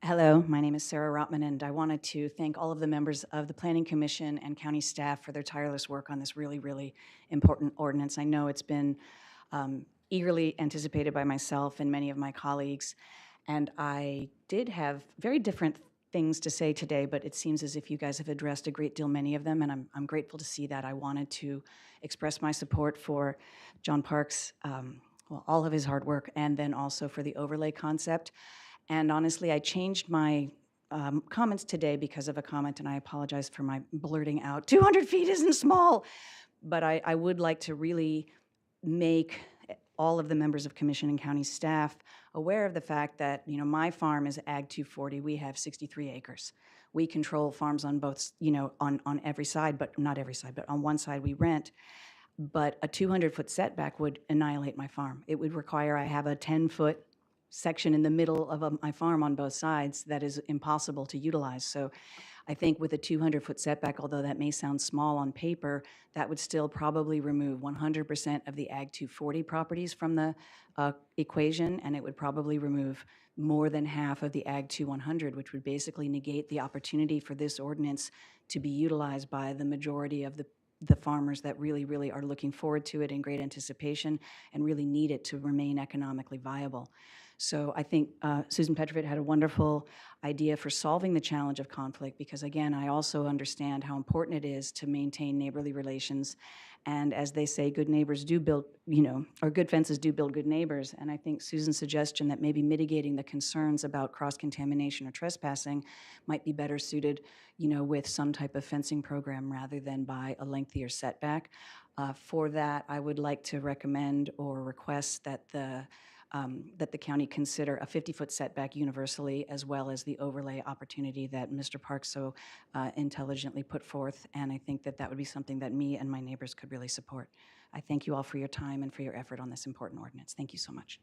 Speaker 18: Hello, my name is Sarah Rotman, and I wanted to thank all of the members of the Planning Commission and county staff for their tireless work on this really, really important ordinance. I know it's been eagerly anticipated by myself and many of my colleagues, and I did have very different things to say today, but it seems as if you guys have addressed a great deal, many of them, and I'm grateful to see that. I wanted to express my support for John Parks, well, all of his hard work, and then also for the overlay concept. And honestly, I changed my comments today because of a comment, and I apologize for my blurting out, 200 feet isn't small, but I would like to really make all of the members of commission and county staff aware of the fact that, you know, my farm is Ag 240. We have 63 acres. We control farms on both, you know, on every side, but not every side, but on one side we rent. But a 200-foot setback would annihilate my farm. It would require I have a 10-foot section in the middle of my farm on both sides that is impossible to utilize. So I think with a 200-foot setback, although that may sound small on paper, that would still probably remove 100% of the Ag 240 properties from the equation, and it would probably remove more than half of the Ag 2100, which would basically negate the opportunity for this ordinance to be utilized by the majority of the farmers that really, really are looking forward to it in great anticipation and really need it to remain economically viable. So I think Susan Petrovit had a wonderful idea for solving the challenge of conflict, because again, I also understand how important it is to maintain neighborly relations. And as they say, good neighbors do build, or good fences do build good neighbors. And I think Susan's suggestion that maybe mitigating the concerns about cross-contamination or trespassing might be better suited, with some type of fencing program rather than by a lengthier setback. For that, I would like to recommend or request that the county consider a 50-foot setback universally, as well as the overlay opportunity that Mr. Park so intelligently put forth. And I think that would be something that me and my neighbors could really support. I thank you all for your time and for your effort on this important ordinance. Thank you so much.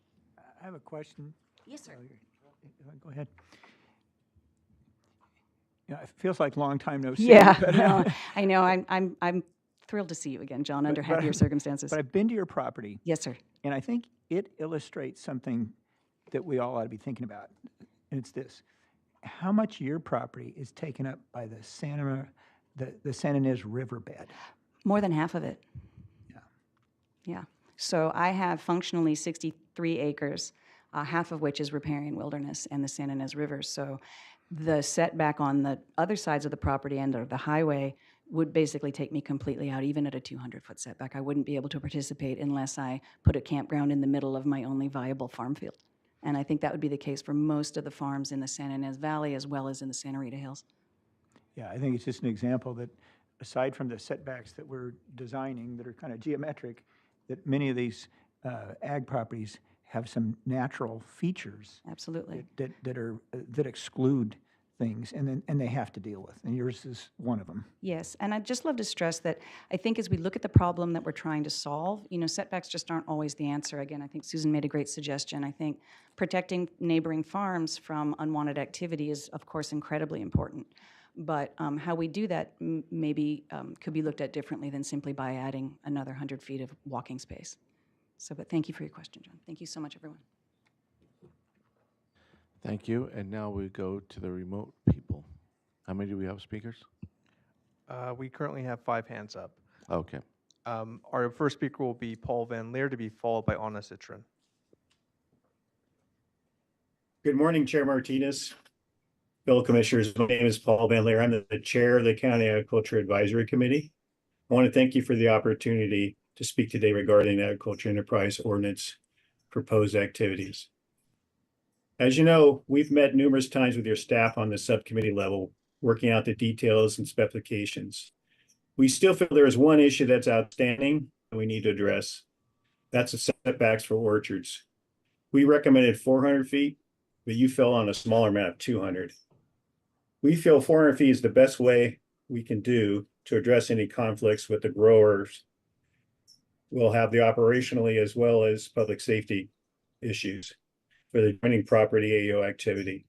Speaker 5: I have a question.
Speaker 18: Yes, sir.
Speaker 5: Go ahead. It feels like a long time no see.
Speaker 18: Yeah,
Speaker 5: but,
Speaker 18: no, I know. I'm thrilled to see you again, John, under happier circumstances.
Speaker 5: But I've been to your property.
Speaker 18: Yes, sir.
Speaker 5: And I think it illustrates something that we all ought to be thinking about. And it's this: how much of your property is taken up by the Santa Ynez riverbed?
Speaker 18: More than half of it. Yeah. So I have functionally 63 acres, half of which is riparian wilderness and the Santa Ynez River. So the setback on the other sides of the property and the highway would basically take me completely out, even at a 200-foot setback. I wouldn't be able to participate unless I put a campground in the middle of my only viable farm field. And I think that would be the case for most of the farms in the Santa Ynez Valley as well as in the Santa Rita Hills.
Speaker 5: Yeah, I think it's just an example that aside from the setbacks that we're designing that are kind of geometric, that many of these ag properties have some natural features.
Speaker 18: Absolutely.
Speaker 5: That exclude things, and they have to deal with, and yours is one of them.
Speaker 18: Yes, and I'd just love to stress that I think as we look at the problem that we're trying to solve, setbacks just aren't always the answer. Again, I think Susan made a great suggestion. I think protecting neighboring farms from unwanted activity is, of course, incredibly important. But how we do that maybe could be looked at differently than simply by adding another 100 feet of walking space. But thank you for your question, John. Thank you so much, everyone.
Speaker 1: Thank you. And now we go to the remote people. How many do we have speakers?
Speaker 2: We currently have 5 hands up.
Speaker 1: Okay.
Speaker 2: Our first speaker will be Paul Van Leer, to be followed by Anna Citron.
Speaker 19: Good morning, Chair Martinez, fellow commissioners. My name is Paul Van Leer. I'm the chair of the County Agriculture Advisory Committee. I want to thank you for the opportunity to speak today regarding agriculture enterprise ordinance proposed activities. As you know, we've met numerous times with your staff on the subcommittee level, working out the details and specifications. We still feel there is one issue that's outstanding that we need to address. That's the setbacks for orchards. We recommended 400 feet, but you fell on a smaller amount of 200. We feel 400 feet is the best way we can do to address any conflicts with the growers. We'll have the operationally as well as public safety issues for the adjoining property AO activity.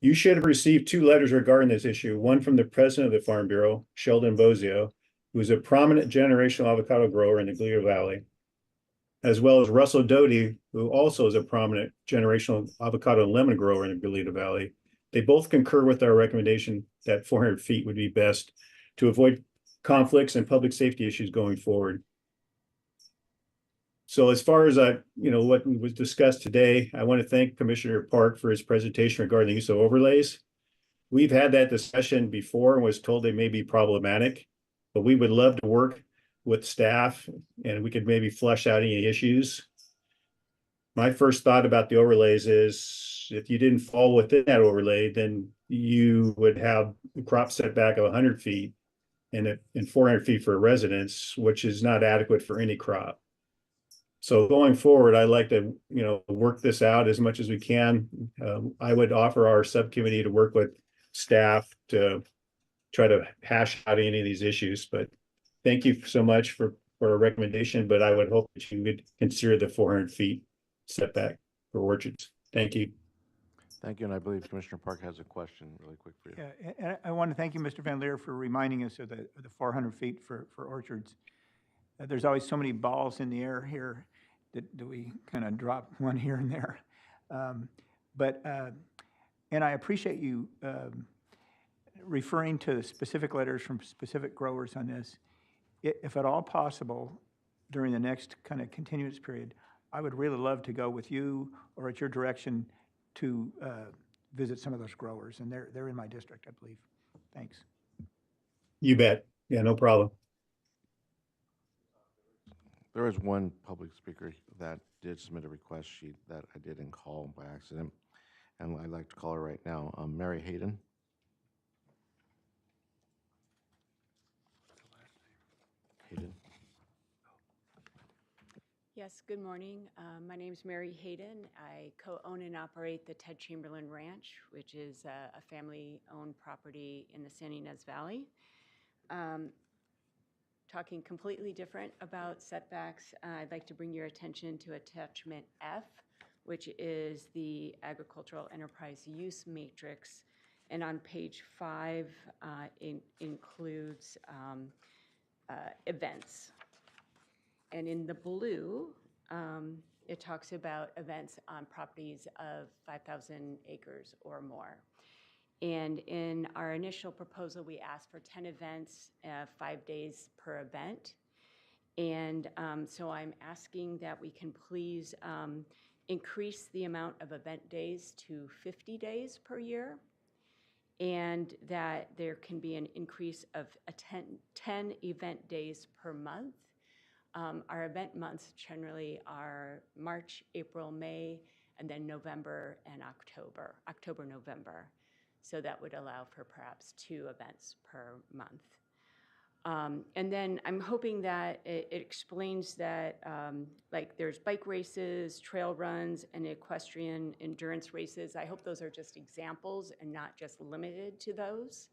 Speaker 19: You should have received 2 letters regarding this issue, one from the president of the Farm Bureau, Sheldon Bozio, who is a prominent generational avocado grower in the Goleta Valley, as well as Russell Doty, who also is a prominent generational avocado and lemon grower in the Goleta Valley. They both concur with our recommendation that 400 feet would be best to avoid conflicts and public safety issues going forward. So as far as what was discussed today, I want to thank Commissioner Park for his presentation regarding the use of overlays. We've had that discussion before and was told they may be problematic, but we would love to work with staff and we could maybe flush out any issues. My first thought about the overlays is if you didn't fall within that overlay, then you would have a crop setback of 100 feet and 400 feet for a residence, which is not adequate for any crop. So going forward, I'd like to, work this out as much as we can. I would offer our subcommittee to work with staff to try to hash out any of these issues. But thank you so much for a recommendation, but I would hope that you would consider the 400 feet setback for orchards. Thank you.
Speaker 1: Thank you, and I believe Commissioner Park has a question really quick for you.
Speaker 5: Yeah, and I want to thank you, Mr. Van Leer, for reminding us of the 400 feet for orchards. There's always so many balls in the air here that we kind of drop one here and there. And I appreciate you referring to specific letters from specific growers on this. If at all possible, during the next kind of continuance period, I would really love to go with you or at your direction to visit some of those growers, and they're in my district, I believe. Thanks.
Speaker 19: You bet. Yeah, no problem.
Speaker 1: There is one public speaker that did submit a request sheet that I didn't call by accident, and I'd like to call her right now. Mary Hayden. Hayden.
Speaker 20: Yes, good morning. My name is Mary Hayden. I co-own and operate the Ted Chamberlain Ranch, which is a family-owned property in the San Ynez Valley. Talking completely different about setbacks, I'd like to bring your attention to attachment F, which is the agricultural enterprise use matrix. And on page 5, it includes events. And in the blue, it talks about events on properties of 5,000 acres or more. And in our initial proposal, we asked for 10 events, 5 days per event. And so I'm asking that we can please increase the amount of event days to 50 days per year, and that there can be an increase of 10 event days per month. Our event months generally are March, April, May, and then November and October, November. So that would allow for perhaps 2 events per month. And then I'm hoping that it explains that like there's bike races, trail runs, and equestrian endurance races. I hope those are just examples and not just limited to those.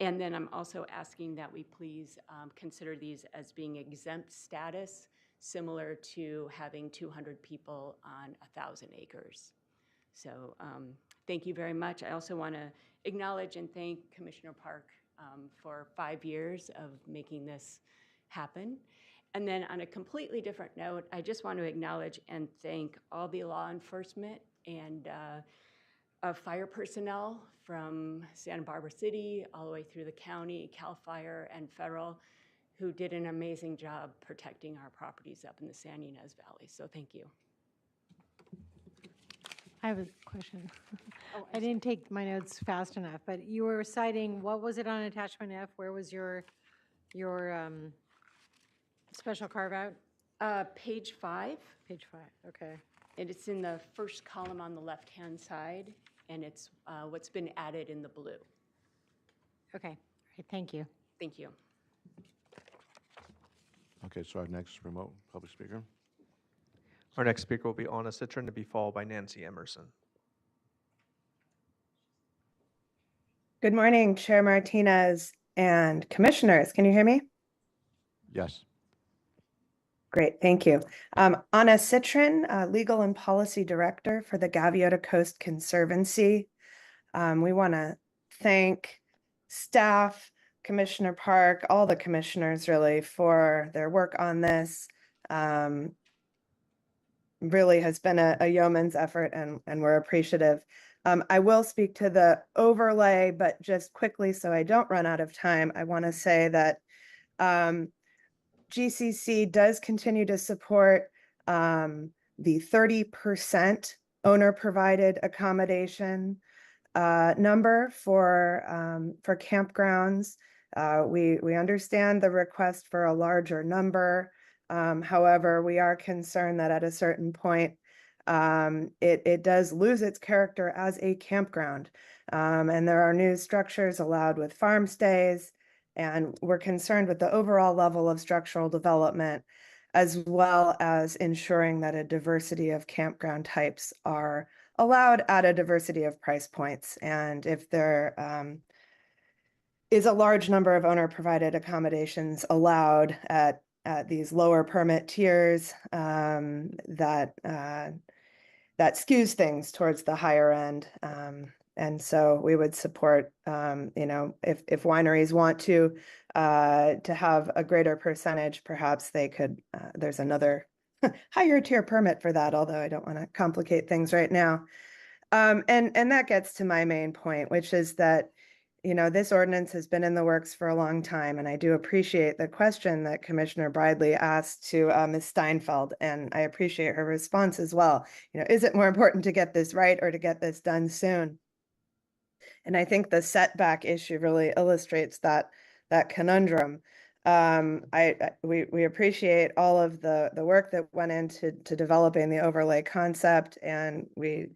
Speaker 20: And then I'm also asking that we please consider these as being exempt status, similar to having 200 people on 1,000 acres. So thank you very much. I also want to acknowledge and thank Commissioner Park for 5 years of making this happen. And then on a completely different note, I just want to acknowledge and thank all the law enforcement and fire personnel from Santa Barbara City all the way through the county, CAL FIRE, and federal, who did an amazing job protecting our properties up in the San Ynez Valley. So thank you.
Speaker 11: I have a question. I didn't take my notes fast enough, but you were citing, what was it on attachment F? Where was your special carve out?
Speaker 20: Page 5.
Speaker 11: Page 5, okay.
Speaker 20: And it's in the first column on the left-hand side, and it's what's been added in the blue.
Speaker 11: Okay, all right, thank you.
Speaker 20: Thank you.
Speaker 1: Okay, so our next remote public speaker.
Speaker 2: Our next speaker will be Anna Citron, to be followed by Nancy Emerson.
Speaker 21: Good morning, Chair Martinez and commissioners. Can you hear me?
Speaker 1: Yes.
Speaker 21: Great, thank you. Anna Citron, Legal and Policy Director for the Gaviota Coast Conservancy. We want to thank staff, Commissioner Park, all the commissioners really for their work on this. Really has been a yeoman's effort, and we're appreciative. I will speak to the overlay, but just quickly so I don't run out of time, I want to say that GCC does continue to support the 30% owner-provided accommodation number for campgrounds. We understand the request for a larger number. However, we are concerned that at a certain point, it does lose its character as a campground. And there are new structures allowed with farm stays, and we're concerned with the overall level of structural development, as well as ensuring that a diversity of campground types are allowed at a diversity of price points. And if there is a large number of owner-provided accommodations allowed at these lower permit tiers, that that skews things towards the higher end. And so we would support, if wineries want to have a greater percentage, perhaps they could, there's another higher tier permit for that, although I don't want to complicate things right now. And that gets to my main point, which is that, this ordinance has been in the works for a long time, and I do appreciate the question that Commissioner Bridley asked to Ms. Steinfeld, and I appreciate her response as well. Is it more important to get this right or to get this done soon? And I think the setback issue really illustrates that conundrum. We appreciate all of the work that went into developing the overlay concept, and we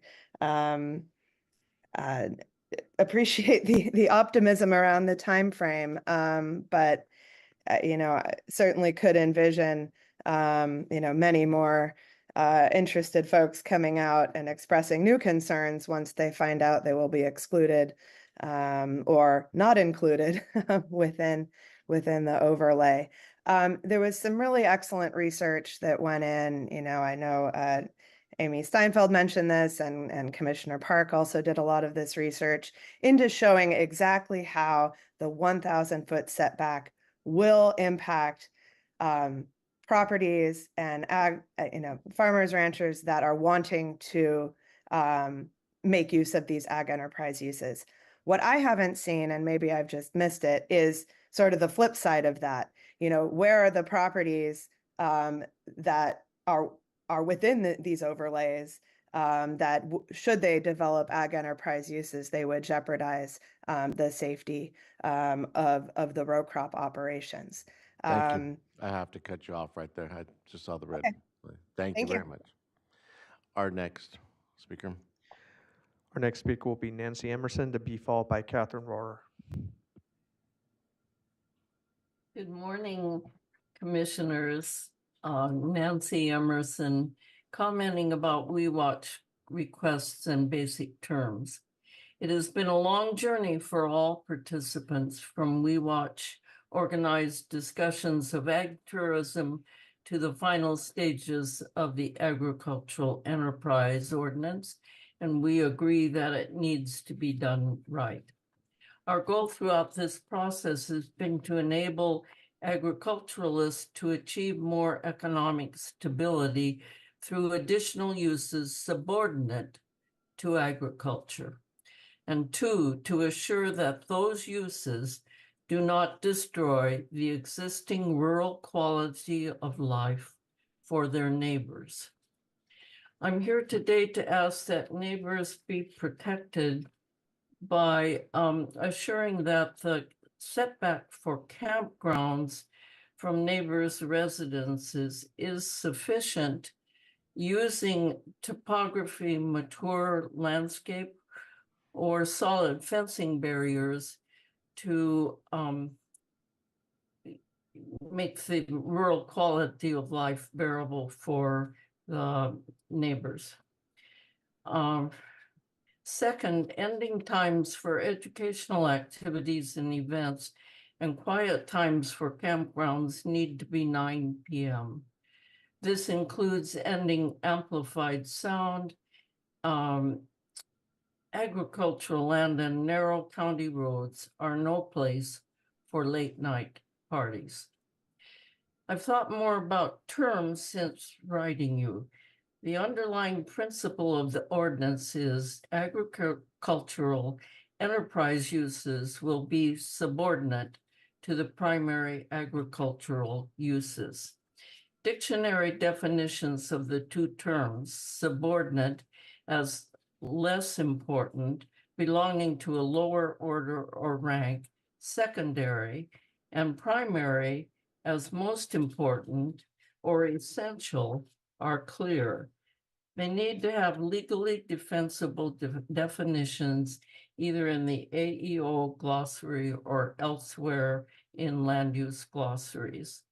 Speaker 21: appreciate the optimism around the time frame. But I certainly could envision many more interested folks coming out and expressing new concerns once they find out they will be excluded or not included within the overlay. There was some really excellent research that went in. I know Amy Steinfeld mentioned this, and Commissioner Park also did a lot of this research into showing exactly how the 1,000-foot setback will impact properties and farmers, ranchers that are wanting to make use of these ag enterprise uses. What I haven't seen, and maybe I've just missed it, is sort of the flip side of that. Where are the properties that are within these overlays that should they develop ag enterprise uses, they would jeopardize the safety of the row crop operations.
Speaker 1: Thank you. I have to cut you off right there. I just saw the red.
Speaker 21: Okay.
Speaker 1: Thank you very much. Our next speaker.
Speaker 2: Our next speaker will be Nancy Emerson, to be followed by Catherine Rohrer.
Speaker 6: Good morning, commissioners. Nancy Emerson, commenting about WeWatch requests and basic terms. It has been a long journey for all participants, from WeWatch organized discussions of ag tourism to the final stages of the agricultural enterprise ordinance, and we agree that it needs to be done right. Our goal throughout this process has been to enable agriculturalists to achieve more economic stability through additional uses subordinate to agriculture. And two, to assure that those uses do not destroy the existing rural quality of life for their neighbors. I'm here today to ask that neighbors be protected by assuring that the setback for campgrounds from neighbors' residences is sufficient, using topography mature landscape or solid fencing barriers to make the rural quality of life bearable for the neighbors. Second, ending times for educational activities and events and quiet times for campgrounds need to be 9 p.m. This includes ending amplified sound, agricultural land and narrow county roads are no place for late night parties. I've thought more about terms since writing you. The underlying principle of the ordinance is agricultural enterprise uses will be subordinate to the primary agricultural uses. Dictionary definitions of the two terms, subordinate as less important, belonging to a lower order or rank, secondary, and primary as most important or essential, are clear. They need to have legally defensible definitions either in the AEO glossary or elsewhere in land use glossaries.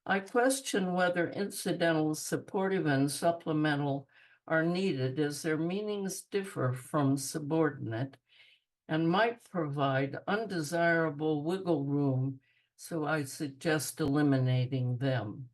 Speaker 6: I question whether incidental, supportive, and supplemental are needed, as their meanings differ from subordinate and might provide undesirable wiggle room, so I suggest eliminating them.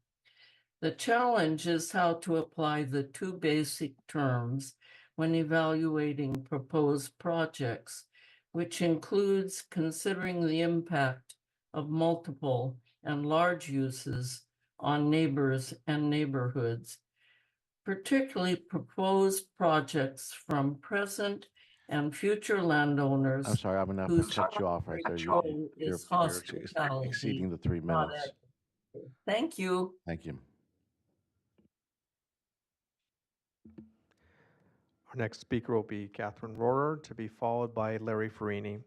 Speaker 6: The challenge is how to apply the two basic terms when evaluating proposed projects, which includes considering the impact of multiple and large uses on neighbors and neighborhoods, particularly proposed projects from present and future landowners.
Speaker 1: I'm sorry, I'm gonna have to
Speaker 6: whose
Speaker 1: cut you off right there.
Speaker 6: control is hospitality,
Speaker 1: exceeding the 3
Speaker 6: not
Speaker 1: minutes.
Speaker 6: agriculture. Thank you.
Speaker 1: Thank you.
Speaker 2: Our next speaker will be Catherine Rohrer, to be followed by Larry Farini.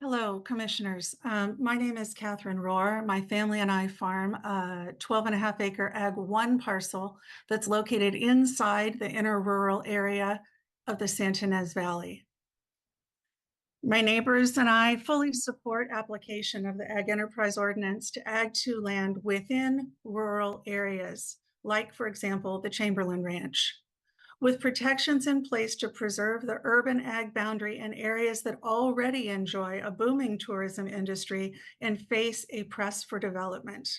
Speaker 7: Hello, Commissioners. My name is Catherine Rohr. My family and I farm a 12.5 acre Ag 1 parcel that's located inside the inner rural area of the Santa Ynez Valley. My neighbors and I fully support application of the Ag Enterprise Ordinance to Ag 2 land within rural areas, like, for example, the Chamberlain Ranch, with protections in place to preserve the urban ag boundary in areas that already enjoy a booming tourism industry and face a press for development.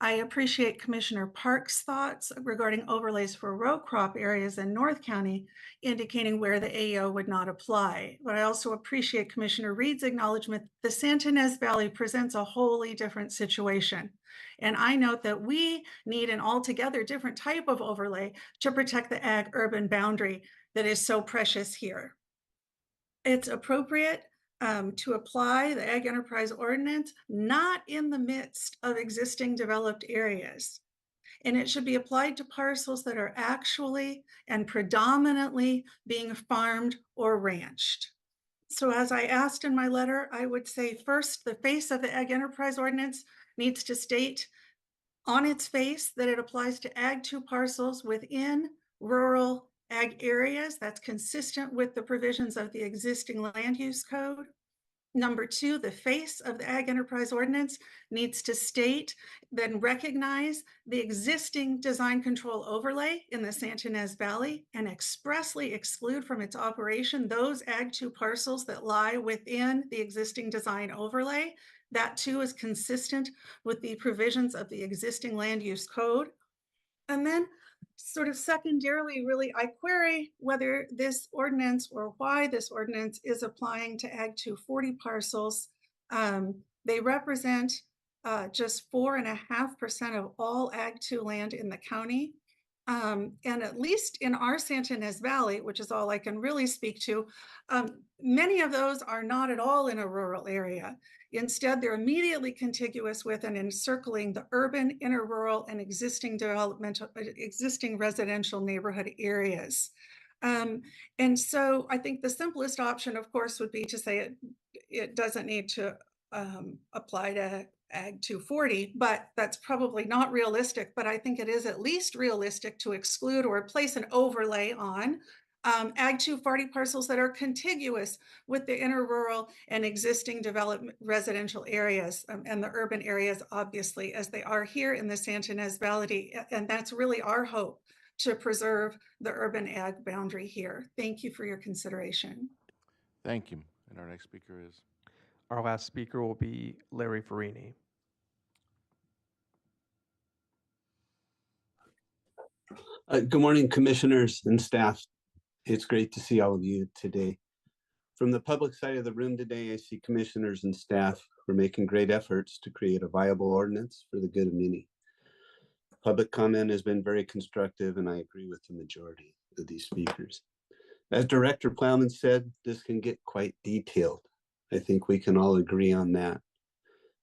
Speaker 7: I appreciate Commissioner Park's thoughts regarding overlays for row crop areas in North County, indicating where the AO would not apply. But I also appreciate Commissioner Reed's acknowledgement that the Santa Ynez Valley presents a wholly different situation. And I note that we need an altogether different type of overlay to protect the ag urban boundary that is so precious here. It's appropriate to apply the Ag Enterprise Ordinance not in the midst of existing developed areas. And it should be applied to parcels that are actually and predominantly being farmed or ranched. So as I asked in my letter, I would say first, the face of the Ag Enterprise Ordinance needs to state on its face that it applies to Ag 2 parcels within rural ag areas. That's consistent with the provisions of the existing land use code. Number 2, the face of the Ag Enterprise Ordinance needs to state, then recognize the existing design control overlay in the Santa Ynez Valley and expressly exclude from its operation those Ag 2 parcels that lie within the existing design overlay. That too is consistent with the provisions of the existing land use code. And then sort of secondarily, really, I query whether this ordinance or why this ordinance is applying to Ag 240 parcels. They represent just 4.5% of all Ag 2 land in the county. And at least in our Santa Ynez Valley, which is all I can really speak to, many of those are not at all in a rural area. Instead, they're immediately contiguous with and encircling the urban, inner rural, and existing residential neighborhood areas. And so I think the simplest option, of course, would be to say it doesn't need to apply to Ag 240, but that's probably not realistic. But I think it is at least realistic to exclude or place an overlay on Ag 240 parcels that are contiguous with the inner rural and existing development residential areas and the urban areas, obviously, as they are here in the Santa Ynez Valley. And that's really our hope, to preserve the urban ag boundary here. Thank you for your consideration.
Speaker 1: Thank you. And our next speaker is?
Speaker 2: Our last speaker will be Larry Farini.
Speaker 22: Good morning, commissioners and staff. It's great to see all of you today. From the public side of the room today, I see commissioners and staff who are making great efforts to create a viable ordinance for the good of many. Public comment has been very constructive, and I agree with the majority of these speakers. As Director Plowman said, this can get quite detailed. I think we can all agree on that.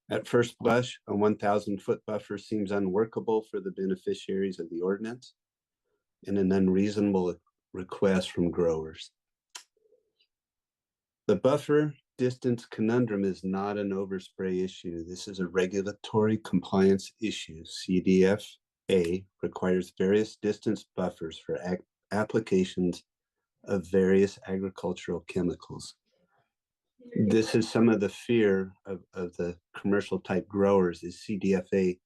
Speaker 22: At first blush, a 1,000-foot buffer seems unworkable for the beneficiaries of the ordinance and an unreasonable request from growers. The buffer distance conundrum is not an overspray issue. This is a regulatory compliance issue. CDFA requires various distance buffers for applications of various agricultural chemicals. This is some of the fear of the commercial type growers, is CDFA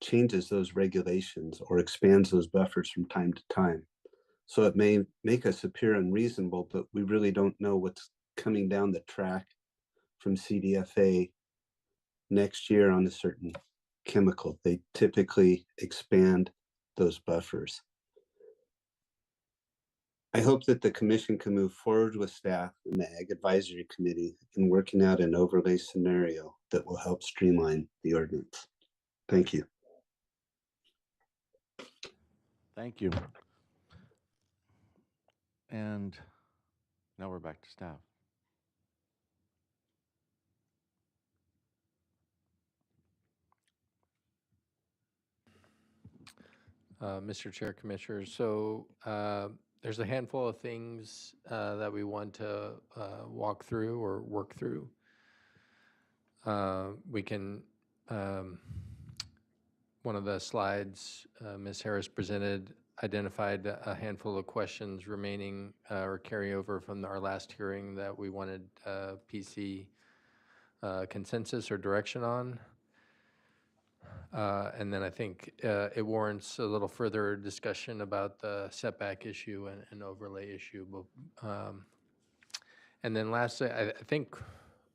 Speaker 22: changes those regulations or expands those buffers from time to time. So it may make us appear unreasonable, but we really don't know what's coming down the track from CDFA next year on a certain chemical. They typically expand those buffers. I hope that the commission can move forward with staff and the Ag Advisory Committee in working out an overlay scenario that will help streamline the ordinance. Thank you.
Speaker 1: Thank you. And now we're back to staff.
Speaker 4: Mr. Chair, Commissioners, so there's a handful of things that we want to walk through or work through. We can, one of the slides Ms. Harris presented identified a handful of questions remaining or carryover from our last hearing that we wanted PC consensus or direction on. And then I think it warrants a little further discussion about the setback issue and overlay issue. And then lastly, I think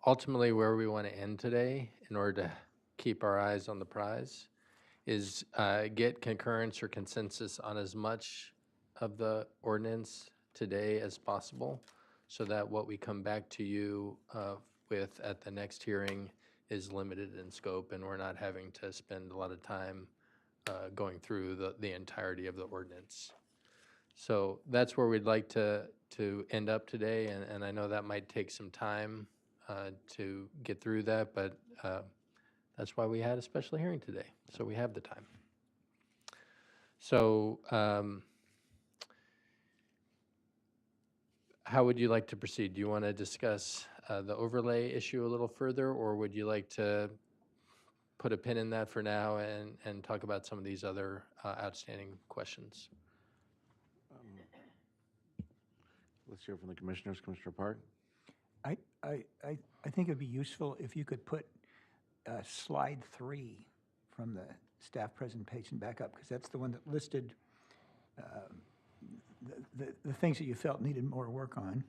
Speaker 4: ultimately where we want to end today in order to keep our eyes on the prize is get concurrence or consensus on as much of the ordinance today as possible so that what we come back to you with at the next hearing is limited in scope and we're not having to spend a lot of time going through the entirety of the ordinance. So that's where we'd like to end up today, and I know that might take some time to get through that, but that's why we had a special hearing today, so we have the time. So how would you like to proceed? Do you want to discuss the overlay issue a little further, or would you like to put a pin in that for now and talk about some of these other outstanding questions?
Speaker 1: Let's hear from the commissioners. Commissioner Park.
Speaker 5: I think it'd be useful if you could put slide 3 from the staff presentation back up, because that's the one that listed the things that you felt needed more work on.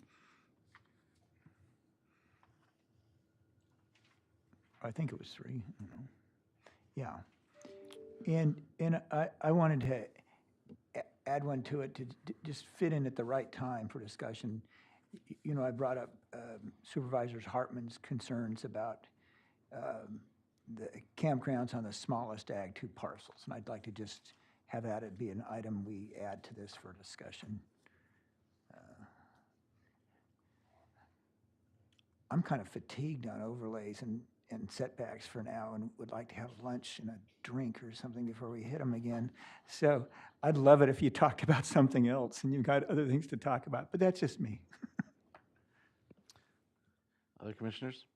Speaker 5: I think it was 3. I don't know. Yeah. And I wanted to add one to it to just fit in at the right time for discussion. You know, I brought up Supervisor Hartman's concerns about the campgrounds on the smallest Ag 2 parcels, and I'd like to just have that be an item we add to this for discussion. I'm kind of fatigued on overlays and setbacks for now and would like to have lunch and a drink or something before we hit them again. So I'd love it if you talked about something else and you've got other things to talk about, but that's just me.
Speaker 1: Other commissioners?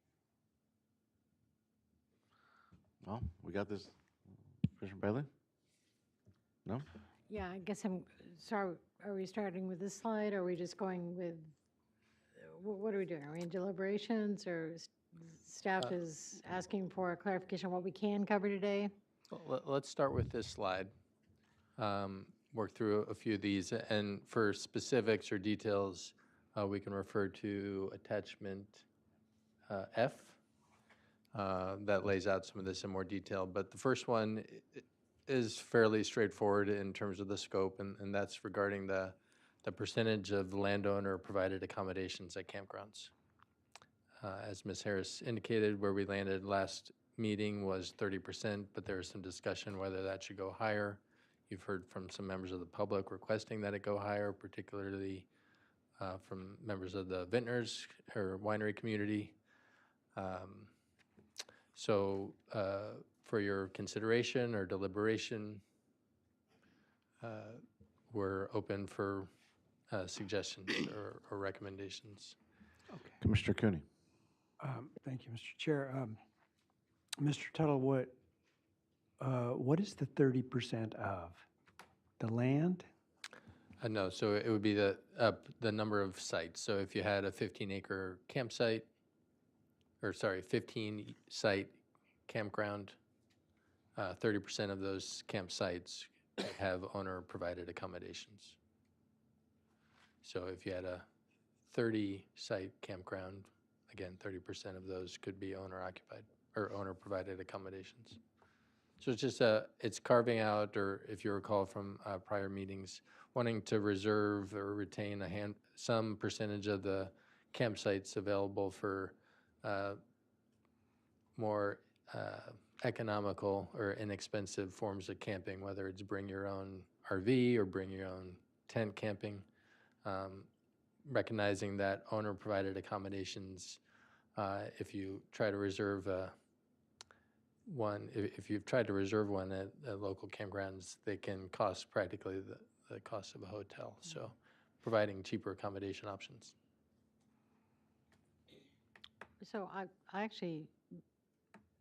Speaker 1: Well, we got this. Commissioner Bailey? No?
Speaker 11: Yeah, I guess sorry, are we starting with this slide, or are we just going with, what are we doing? Are we in deliberations, or staff is asking for a clarification on what we can cover today?
Speaker 4: Let's start with this slide. Work through a few of these, and for specifics or details, we can refer to attachment F that lays out some of this in more detail. But the first one is fairly straightforward in terms of the scope, and that's regarding the percentage of landowner-provided accommodations at campgrounds. As Ms. Harris indicated, where we landed last meeting was 30%, but there is some discussion whether that should go higher. You've heard from some members of the public requesting that it go higher, particularly from members of the vintners or winery community. So for your consideration or deliberation, we're open for suggestions or recommendations.
Speaker 3: Okay.
Speaker 1: Commissioner Cooney.
Speaker 3: Thank you, Mr. Chair. Mr. Tuttle, what is the 30% of? The land?
Speaker 4: No, so it would be the number of sites. So if you had a 15-acre campsite, or sorry, 15-site campground, 30% of those campsites have owner-provided accommodations. So if you had a 30-site campground, again, 30% of those could be owner-occupied or owner-provided accommodations. So it's just it's carving out, or if you recall from prior meetings, wanting to reserve or retain some percentage of the campsites available for more economical or inexpensive forms of camping, whether it's bring your own RV or bring your own tent camping. Recognizing that owner-provided accommodations, if you try to reserve if you've tried to reserve one at local campgrounds, they can cost practically the cost of a hotel. So providing cheaper accommodation options.
Speaker 11: So I actually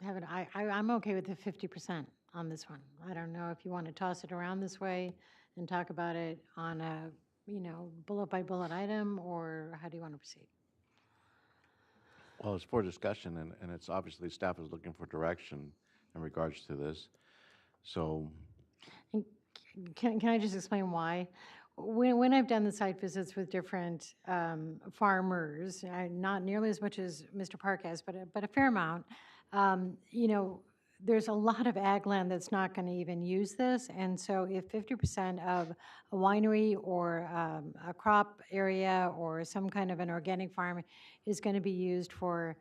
Speaker 11: haven't, I'm okay with the 50% on this one. I don't know if you want to toss it around this way and talk about it on a, bullet by bullet item, or how do you want to proceed?
Speaker 1: Well, it's for discussion, and it's obviously staff is looking for direction in regards to this. So,
Speaker 11: And can I just explain why? When I've done the site visits with different farmers, not nearly as much as Mr. Park has, but a fair amount, there's a lot of ag land that's not going to even use this. And so if 50% of a winery or a crop area or some kind of an organic farm is going to be used for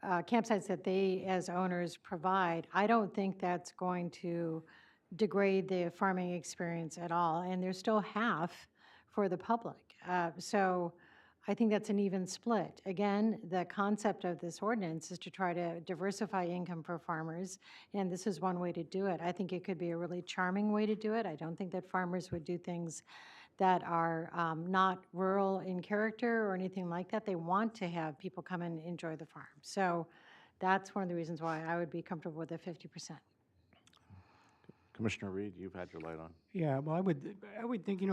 Speaker 11: campsites that they, as owners, provide, I don't think that's going to degrade the farming experience at all. And there's still half for the public. So I think that's an even split. Again, the concept of this ordinance is to try to diversify income for farmers, and this is one way to do it. I think it could be a really charming way to do it. I don't think that farmers would do things that are not rural in character or anything like that. They want to have people come and enjoy the farm. So that's one of the reasons why I would be comfortable with the 50%.
Speaker 1: Commissioner Reed, you've had your light on.
Speaker 3: Yeah, well, I would think,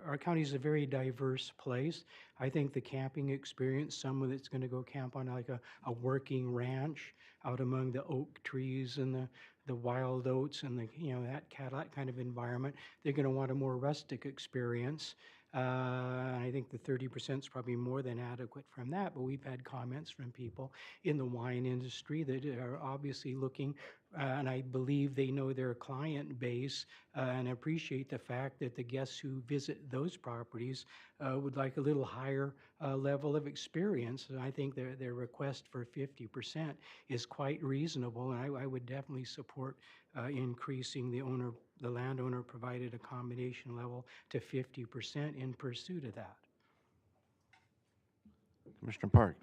Speaker 3: our county is a very diverse place. I think the camping experience, someone that's going to go camp on like a working ranch out among the oak trees and the wild oats and that kind of environment, they're going to want a more rustic experience. I think the 30% is probably more than adequate from that, but we've had comments from people in the wine industry that are obviously looking, and I believe they know their client base and appreciate the fact that the guests who visit those properties would like a little higher level of experience. And I think their request for 50% is quite reasonable, and I would definitely support increasing the landowner provided accommodation level to 50% in pursuit of that.
Speaker 1: Commissioner Park.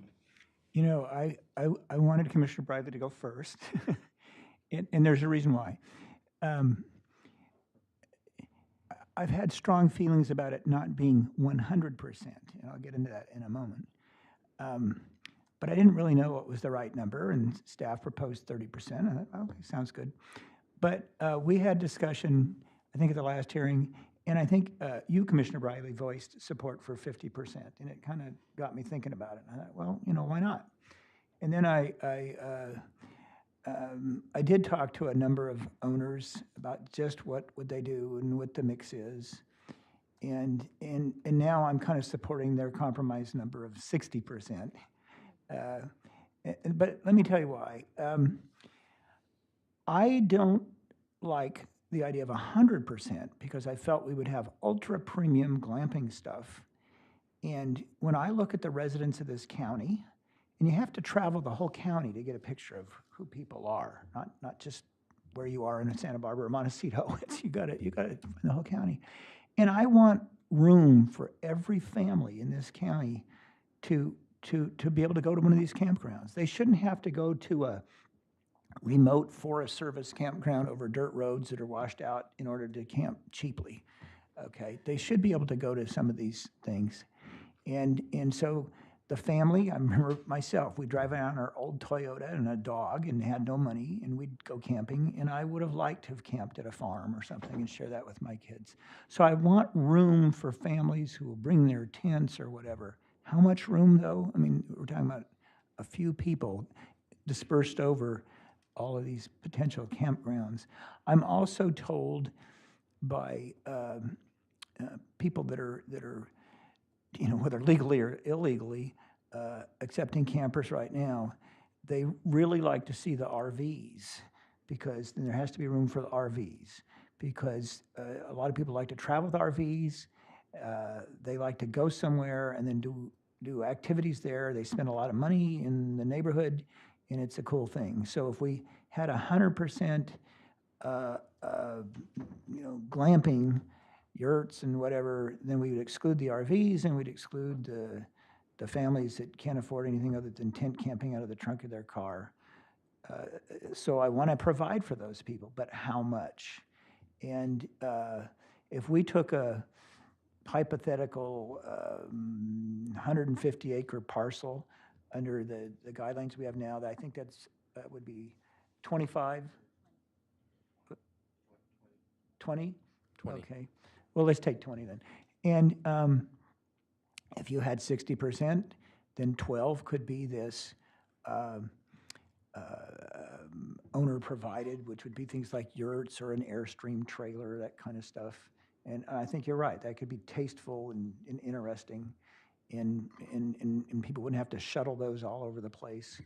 Speaker 5: I wanted Commissioner Bradley to go first, and there's a reason why. I've had strong feelings about it not being 100%, and I'll get into that in a moment. But I didn't really know what was the right number, and staff proposed 30%. I thought, okay, sounds good. But we had discussion, I think, at the last hearing, and I think you, Commissioner Briley, voiced support for 50%, and it kind of got me thinking about it. And I thought, well, why not? And then I did talk to a number of owners about just what would they do and what the mix is, and now I'm kind of supporting their compromise number of 60%. But let me tell you why. I don't like the idea of 100% because I felt we would have ultra premium glamping stuff. And when I look at the residents of this county, and you have to travel the whole county to get a picture of who people are, not just where you are in Santa Barbara or Montecito. You got to find the whole county. And I want room for every family in this county to be able to go to one of these campgrounds. They shouldn't have to go to a remote Forest Service campground over dirt roads that are washed out in order to camp cheaply. Okay, they should be able to go to some of these things. And so the family, I remember myself, we'd drive around our old Toyota and a dog and had no money, and we'd go camping, and I would have liked to have camped at a farm or something and share that with my kids. So I want room for families who will bring their tents or whatever. How much room, though? I mean, we're talking about a few people dispersed over all of these potential campgrounds. I'm also told by people that are whether legally or illegally accepting campers right now, they really like to see the RVs because then there has to be room for the RVs, because a lot of people like to travel with RVs. They like to go somewhere and then do activities there. They spend a lot of money in the neighborhood, and it's a cool thing. So if we had 100%, glamping, yurts and whatever, then we would exclude the RVs and we'd exclude the families that can't afford anything other than tent camping out of the trunk of their car. So I want to provide for those people, but how much? And if we took a hypothetical 150-acre parcel under the guidelines we have now, I think that would be 25, 20?
Speaker 4: 20.
Speaker 5: Okay. Well, let's take 20 then. And if you had 60%, then 12 could be this owner-provided, which would be things like yurts or an Airstream trailer, that kind of stuff. And I think you're right. That could be tasteful and interesting, and people wouldn't have to shuttle those all over the place.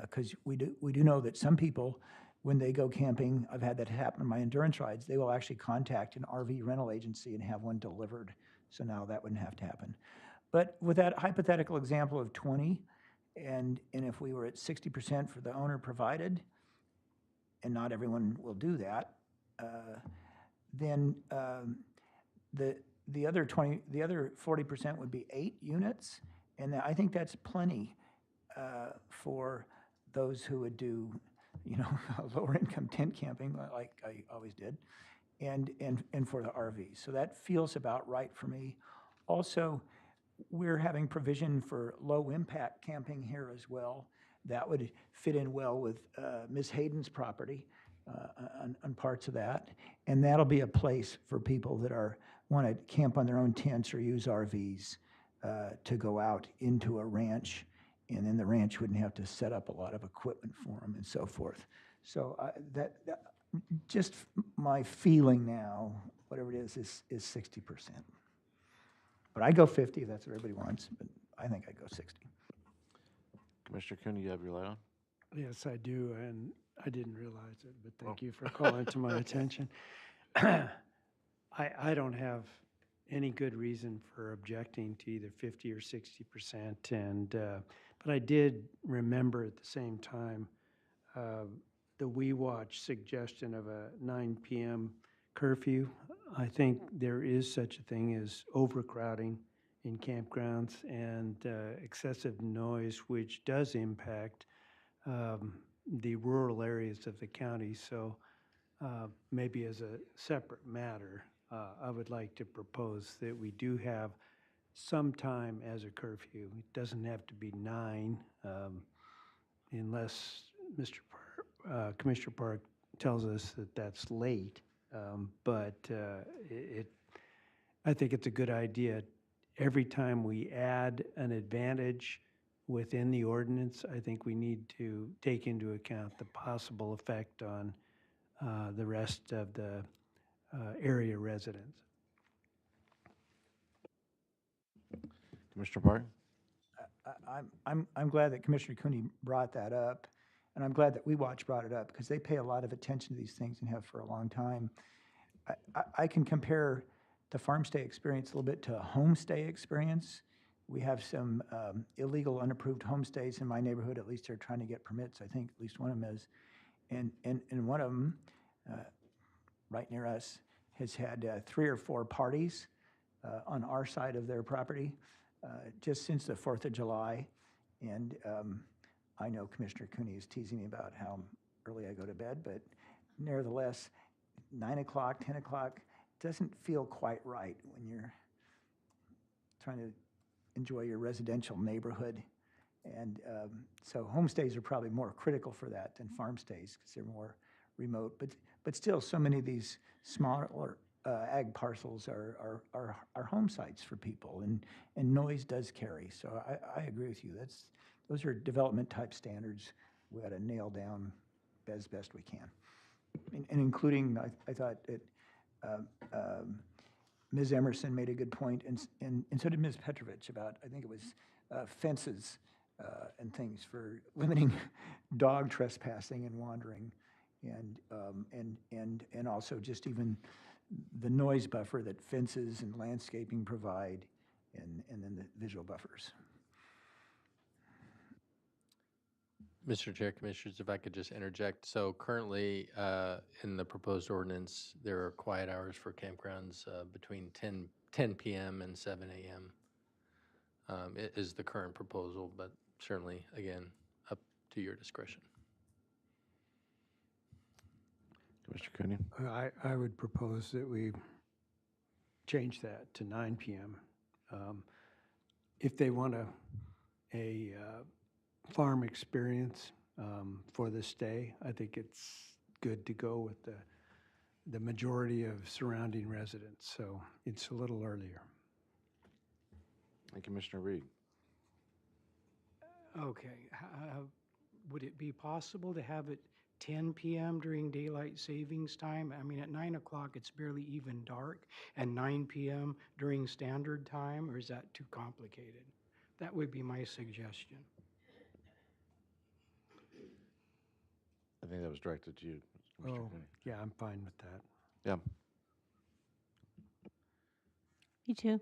Speaker 5: Because we do know that some people, when they go camping, I've had that happen in my endurance rides, they will actually contact an RV rental agency and have one delivered. So now that wouldn't have to happen. But with that hypothetical example of 20, and if we were at 60% for the owner provided, and not everyone will do that, then the other 40% would be 8 units, and I think that's plenty for those who would do, lower income tent camping like I always did, and for the RV. So that feels about right for me. Also, we're having provision for low impact camping here as well. That would fit in well with Ms. Hayden's property on parts of that. And that'll be a place for people that want to camp on their own tents or use RVs to go out into a ranch. And then the ranch wouldn't have to set up a lot of equipment for them and so forth. So that just my feeling now, whatever it is 60%. But I go 50 if that's what everybody wants, but I think I go 60.
Speaker 1: Commissioner Cooney, you have your light on?
Speaker 3: Yes, I do, and I didn't realize it, but thank you for calling to my attention. I don't have any good reason for objecting to either 50 or 60%, and but I did remember at the same time the WeWatch suggestion of a 9 p.m. curfew. I think there is such a thing as overcrowding in campgrounds and excessive noise, which does impact the rural areas of the county. So maybe as a separate matter, I would like to propose that we do have some time as a curfew. It doesn't have to be 9 unless Commissioner Park tells us that that's late. But I think it's a good idea. Every time we add an advantage within the ordinance, I think we need to take into account the possible effect on the rest of the area residents.
Speaker 1: Commissioner Park?
Speaker 5: I'm glad that Commissioner Cooney brought that up, and I'm glad that WeWatch brought it up, because they pay a lot of attention to these things and have for a long time. I can compare the farm stay experience a little bit to a homestay experience. We have some illegal, unapproved homestays in my neighborhood. At least they're trying to get permits. I think at least one of them is. And one of them, right near us, has had 3 or 4 parties on our side of their property just since the 4th of July. And I know Commissioner Cooney is teasing me about how early I go to bed, but nevertheless, 9 o'clock, 10 o'clock doesn't feel quite right when you're trying to enjoy your residential neighborhood. And so homestays are probably more critical for that than farm stays because they're more remote. But still, so many of these smaller ag parcels are home sites for people, and noise does carry. So I agree with you. Those are development type standards we got to nail down as best we can. And including, I thought that Ms. Emerson made a good point, and so did Ms. Petrovich about, I think it was fences and things for limiting dog trespassing and wandering. and also just even the noise buffer that fences and landscaping provide, and then the visual buffers.
Speaker 4: Mr. Chair, Commissioners, if I could just interject. So currently, in the proposed ordinance, there are quiet hours for campgrounds between 10 p.m. and 7 a.m. It is the current proposal, but certainly, again, up to your discretion.
Speaker 1: Commissioner Cooney?
Speaker 3: I would propose that we change that to 9 p.m. If they want a farm experience for the stay, I think it's good to go with the majority of surrounding residents, so it's a little earlier.
Speaker 1: And Commissioner Reed?
Speaker 8: Okay, would it be possible to have it 10 p.m. during daylight savings time? I mean, at 9 o'clock, it's barely even dark, and 9 p.m. during standard time, or is that too complicated? That would be my suggestion.
Speaker 1: I think that was directed to you, Mr.
Speaker 3: Oh,
Speaker 1: Cooney.
Speaker 3: yeah, I'm fine with that.
Speaker 1: Yeah.
Speaker 11: Me too.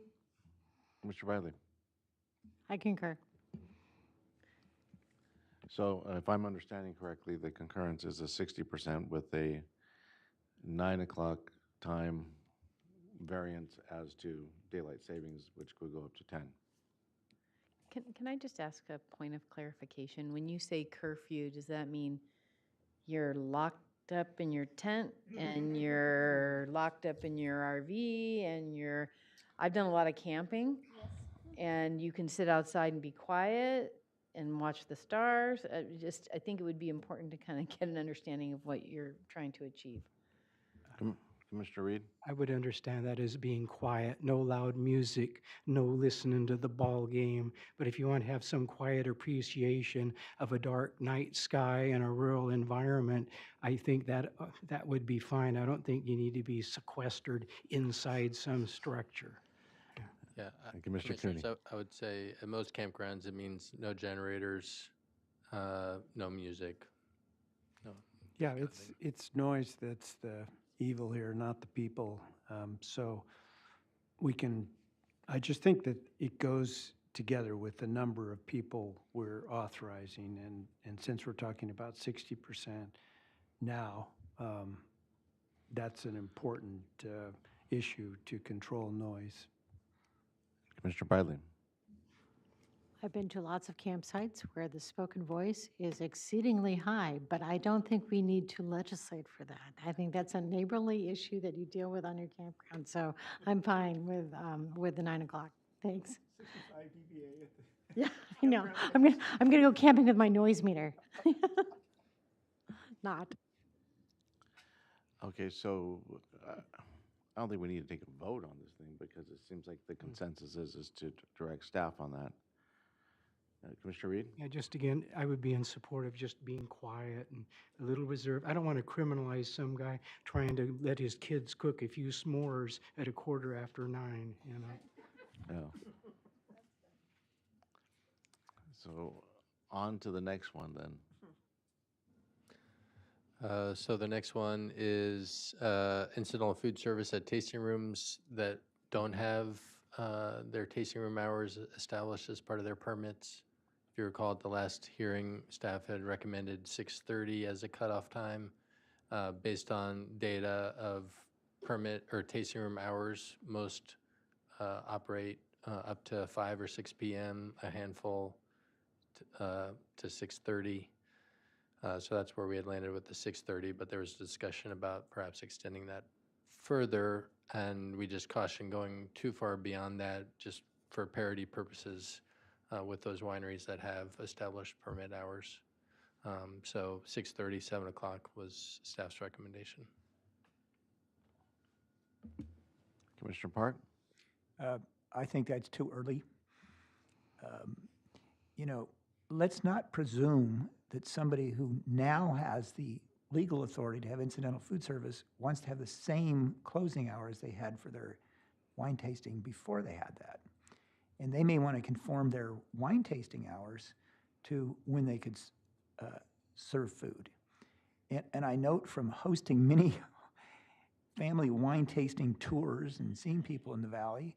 Speaker 1: Mr. Riley?
Speaker 11: I concur.
Speaker 1: So if I'm understanding correctly, the concurrence is a 60% with a 9 o'clock time variance as to daylight savings, which could go up to 10.
Speaker 10: Can I just ask a point of clarification? When you say curfew, does that mean you're locked up in your tent and you're locked up in your RV and I've done a lot of camping. Yes. And you can sit outside and be quiet and watch the stars. I think it would be important to kind of get an understanding of what you're trying to achieve.
Speaker 1: Commissioner Reed?
Speaker 8: I would understand that as being quiet, no loud music, no listening to the ball game. But if you want to have some quiet appreciation of a dark night sky and a rural environment, I think that that would be fine. I don't think you need to be sequestered inside some structure.
Speaker 4: Yeah,
Speaker 1: Thank you, Mr.
Speaker 4: Commissioners,
Speaker 1: Cooney.
Speaker 4: I would say at most campgrounds, it means no generators, no music. No.
Speaker 3: Yeah, it's noise that's the evil here, not the people. So I just think that it goes together with the number of people we're authorizing. And since we're talking about 60% now, that's an important issue to control noise.
Speaker 1: Commissioner Biley?
Speaker 11: I've been to lots of campsites where the spoken voice is exceedingly high, but I don't think we need to legislate for that. I think that's a neighborly issue that you deal with on your campground. So I'm fine with the 9 o'clock. Thanks.
Speaker 5: 65 dBA.
Speaker 11: Yeah, I know. I'm gonna go camping with my noise meter. Not.
Speaker 1: Okay, so I don't think we need to take a vote on this thing because it seems like the consensus is to direct staff on that. Commissioner Reed?
Speaker 8: Yeah, just again, I would be in support of just being quiet and a little reserved. I don't want to criminalize some guy trying to let his kids cook a few s'mores at 9:15, you know?
Speaker 1: Yeah. So on to the next one then.
Speaker 4: So the next one is incidental food service at tasting rooms that don't have their tasting room hours established as part of their permits. If you recall, at the last hearing, staff had recommended 6:30 as a cutoff time based on data of permit or tasting room hours. Most operate up to 5 or 6 p.m., a handful to 6:30. So that's where we had landed with the 6:30, but there was discussion about perhaps extending that further, and we just caution going too far beyond that just for parity purposes with those wineries that have established permit hours. So 6:30, 7 o'clock was staff's recommendation.
Speaker 1: Commissioner Park?
Speaker 5: I think that's too early. Let's not presume that somebody who now has the legal authority to have incidental food service wants to have the same closing hours they had for their wine tasting before they had that. And they may want to conform their wine tasting hours to when they could serve food. And I note from hosting many family wine tasting tours and seeing people in the valley,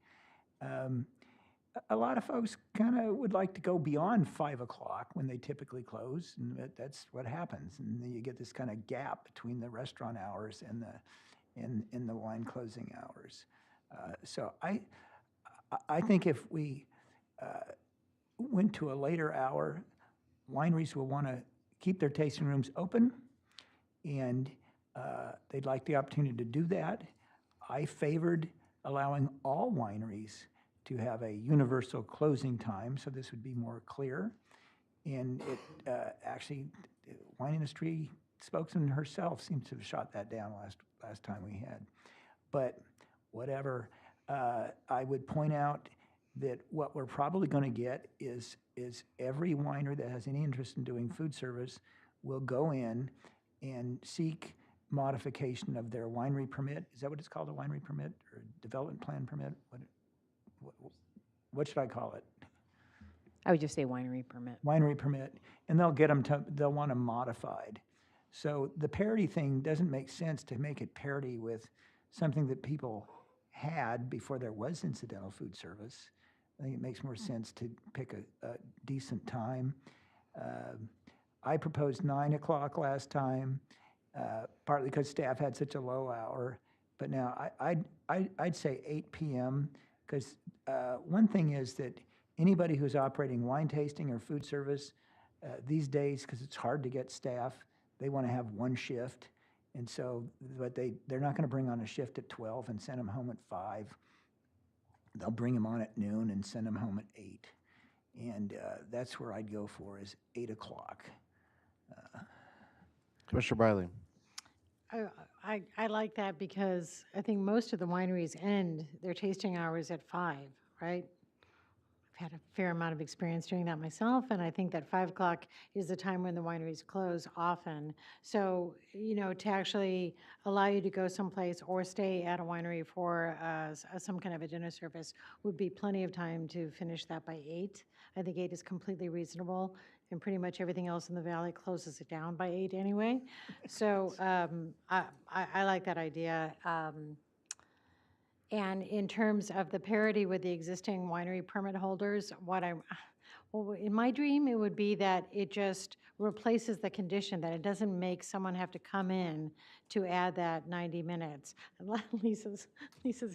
Speaker 5: a lot of folks kind of would like to go beyond 5 o'clock when they typically close, and that's what happens. And then you get this kind of gap between the restaurant hours and the wine closing hours. So I think if we went to a later hour, wineries will want to keep their tasting rooms open, and they'd like the opportunity to do that. I favored allowing all wineries to have a universal closing time, so this would be more clear. And it actually, the wine industry spokesman herself seems to have shot that down last time we had. But whatever, I would point out that what we're probably going to get is every winery that has any interest in doing food service will go in and seek modification of their winery permit. Is that what it's called, a winery permit or development plan permit? What should I call it?
Speaker 10: I would just say winery permit.
Speaker 5: Winery permit, and they'll get them they'll want them modified. So the parity thing doesn't make sense to make it parity with something that people had before there was incidental food service. I think it makes more sense to pick a decent time. I proposed 9 o'clock last time, partly because staff had such a low hour. But now I'd say 8 p.m. because one thing is that anybody who's operating wine tasting or food service these days, because it's hard to get staff, they want to have one shift. And so, but they're not going to bring on a shift at 12 and send them home at 5. They'll bring them on at noon and send them home at 8. And that's where I'd go for, is 8 o'clock.
Speaker 1: Commissioner Briley.
Speaker 11: I like that because I think most of the wineries end their tasting hours at 5, right? I've had a fair amount of experience doing that myself, and I think that 5 o'clock is the time when the wineries close often. So, you know, to actually allow you to go someplace or stay at a winery for some kind of a dinner service would be plenty of time to finish that by 8. I think 8 is completely reasonable, and pretty much everything else in the valley closes it down by 8 anyway. So I like that idea. And in terms of the parity with the existing winery permit holders, well, in my dream, it would be that it just replaces the condition, that it doesn't make someone have to come in to add that 90 minutes. Lisa's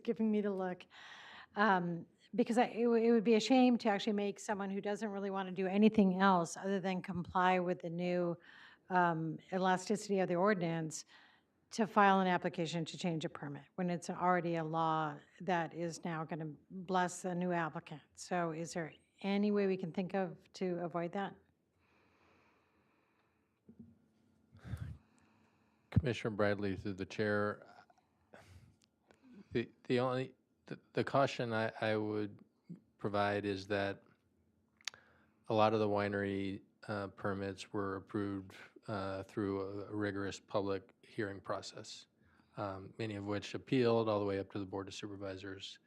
Speaker 11: giving me the look. Because it would be a shame to actually make someone who doesn't really want to do anything else other than comply with the new elasticity of the ordinance to file an application to change a permit when it's already a law that is now going to bless the new applicant. So is there any way we can think of to avoid that?
Speaker 4: Commissioner Bradley, through the chair, the caution I would provide is that a lot of the winery permits were approved through a rigorous public hearing process, many of which appealed all the way up to the Board of Supervisors,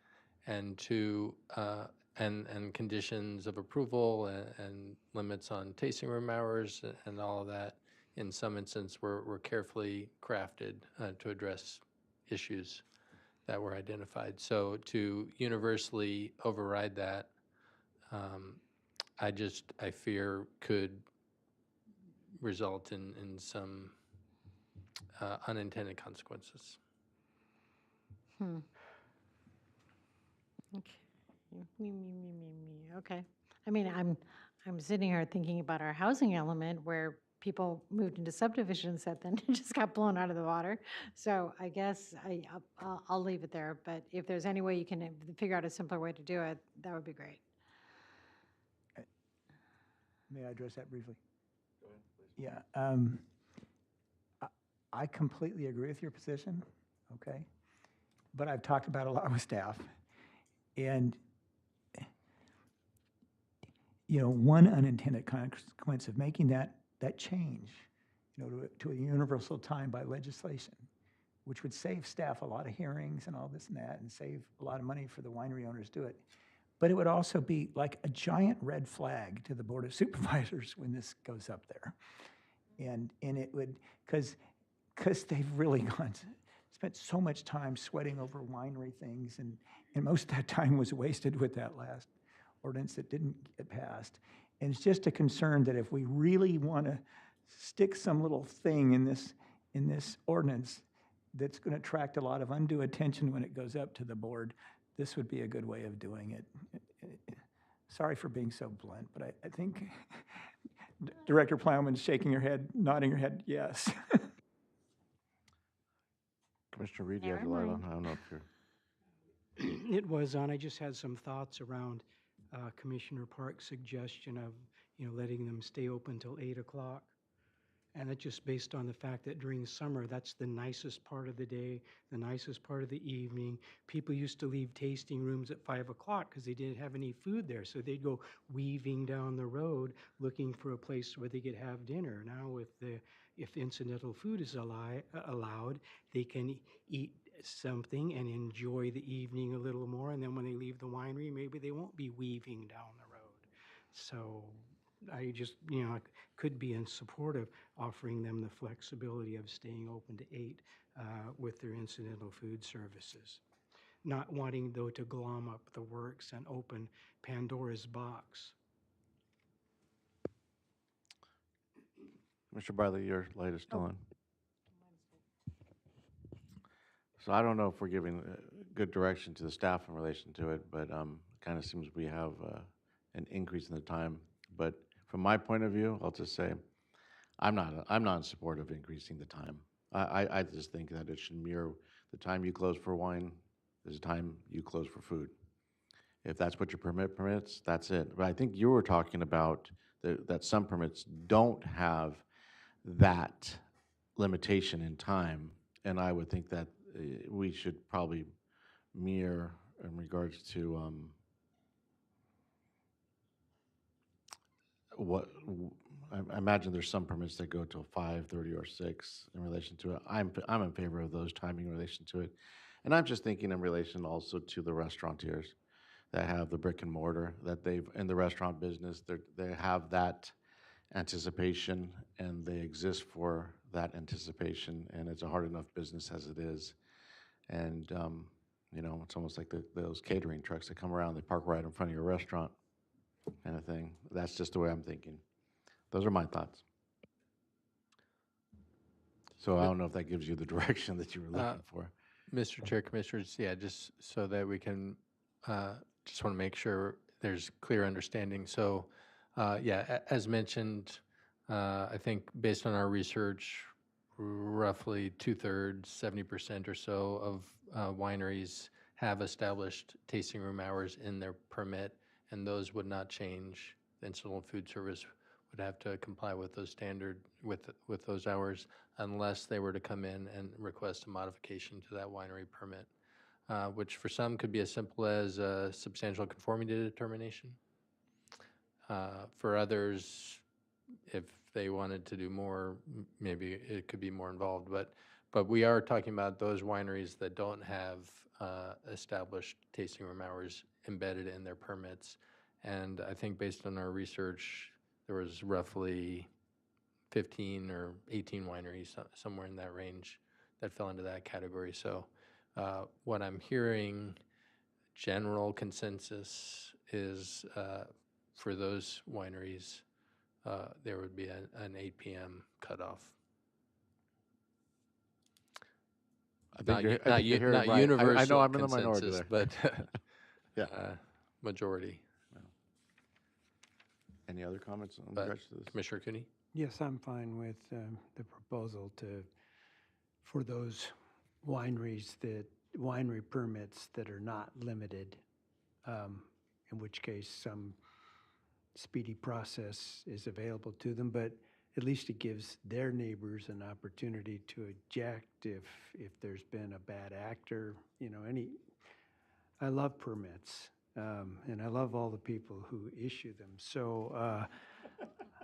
Speaker 4: and and conditions of approval and limits on tasting room hours and all of that, in some instances, were carefully crafted to address issues that were identified. So to universally override that, I fear could result in some unintended consequences.
Speaker 11: Okay. Okay. I mean, I'm sitting here thinking about our housing element where people moved into subdivisions that then just got blown out of the water. So I guess I'll leave it there. But if there's any way you can figure out a simpler way to do it, that would be great.
Speaker 5: May I address that briefly? Go ahead, please. Yeah. I completely agree with your position, okay? But I've talked about it a lot with staff. And, you know, one unintended consequence of making that change, you know, to a universal time by legislation, which would save staff a lot of hearings and all this and that, and save a lot of money for the winery owners to do it. But it would also be like a giant red flag to the Board of Supervisors when this goes up there. And it would, because they've really spent so much time sweating over winery things, and most of that time was wasted with that last ordinance that didn't get passed. And it's just a concern that if we really want to stick some little thing in this ordinance that's going to attract a lot of undue attention when it goes up to the board, this would be a good way of doing it. Sorry for being so blunt, but I think Director Plowman's shaking her head, nodding her head, yes.
Speaker 1: Commissioner Reed, you have the light on. I don't know if you're.
Speaker 8: It was on. I just had some thoughts around Commissioner Park's suggestion of, letting them stay open till 8 o'clock. And that's just based on the fact that during summer, that's the nicest part of the day, the nicest part of the evening. People used to leave tasting rooms at 5 o'clock because they didn't have any food there. So they'd go weaving down the road looking for a place where they could have dinner. Now if incidental food is allowed, they can eat something and enjoy the evening a little more. And then when they leave the winery, maybe they won't be weaving down the road. So I just, could be in support of offering them the flexibility of staying open to 8 with their incidental food services. Not wanting, though, to glom up the works and open Pandora's box.
Speaker 1: Mr. Bartley, your light is still on. So I don't know if we're giving good direction to the staff in relation to it, but kind of seems we have an increase in the time. But from my point of view, I'll just say, I'm not in support of increasing the time. I just think that it should mirror the time you close for wine is the time you close for food. If that's what your permit permits, that's it. But I think you were talking about that some permits don't have that limitation in time, and I would think that we should probably mirror in regards to I imagine there's some permits that go till 5:30 or 6 in relation to it. I'm in favor of those timing in relation to it, and I'm just thinking in relation also to the restaurateurs that have the brick and mortar, that they've in the restaurant business, they have that anticipation and they exist for that anticipation, and it's a hard enough business as it is. And it's almost like those catering trucks that come around, they park right in front of your restaurant kind of thing. That's just the way I'm thinking. Those are my thoughts. So I don't know if that gives you the direction that you were looking for.
Speaker 4: Mr. Chair, Commissioners, yeah, just so that we can, just want to make sure there's clear understanding. So, as mentioned, I think based on our research, roughly 2/3, 70% or so of wineries have established tasting room hours in their permit, and those would not change. The incidental food service would have to comply with those with those hours unless they were to come in and request a modification to that winery permit, which for some could be as simple as a substantial conformity determination. For others, if they wanted to do more, maybe it could be more involved. But we are talking about those wineries that don't have established tasting room hours embedded in their permits. And I think based on our research, there was roughly 15 or 18 wineries, somewhere in that range, that fell into that category. So what I'm hearing, general consensus is for those wineries, there would be an 8 p.m. cutoff. Not universal
Speaker 1: I know I'm in the minority
Speaker 4: consensus,
Speaker 1: there.
Speaker 4: but majority.
Speaker 1: Any other comments on regards to this?
Speaker 4: Commissioner Cooney?
Speaker 3: Yes, I'm fine with the proposal for those winery permits that are not limited, in which case some speedy process is available to them, but at least it gives their neighbors an opportunity to object if there's been a bad actor. I love permits, and I love all the people who issue them. So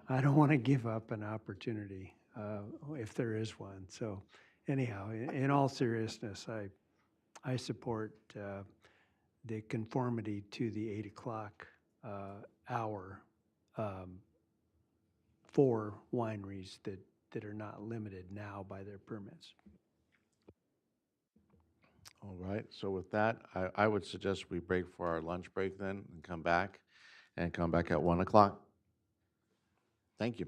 Speaker 3: I don't want to give up an opportunity if there is one. So anyhow, in all seriousness, I support the conformity to the 8 o'clock hour for wineries that that are not limited now by their permits.
Speaker 1: All right, so with that, I would suggest we break for our lunch break then and come back at 1 o'clock. Thank you.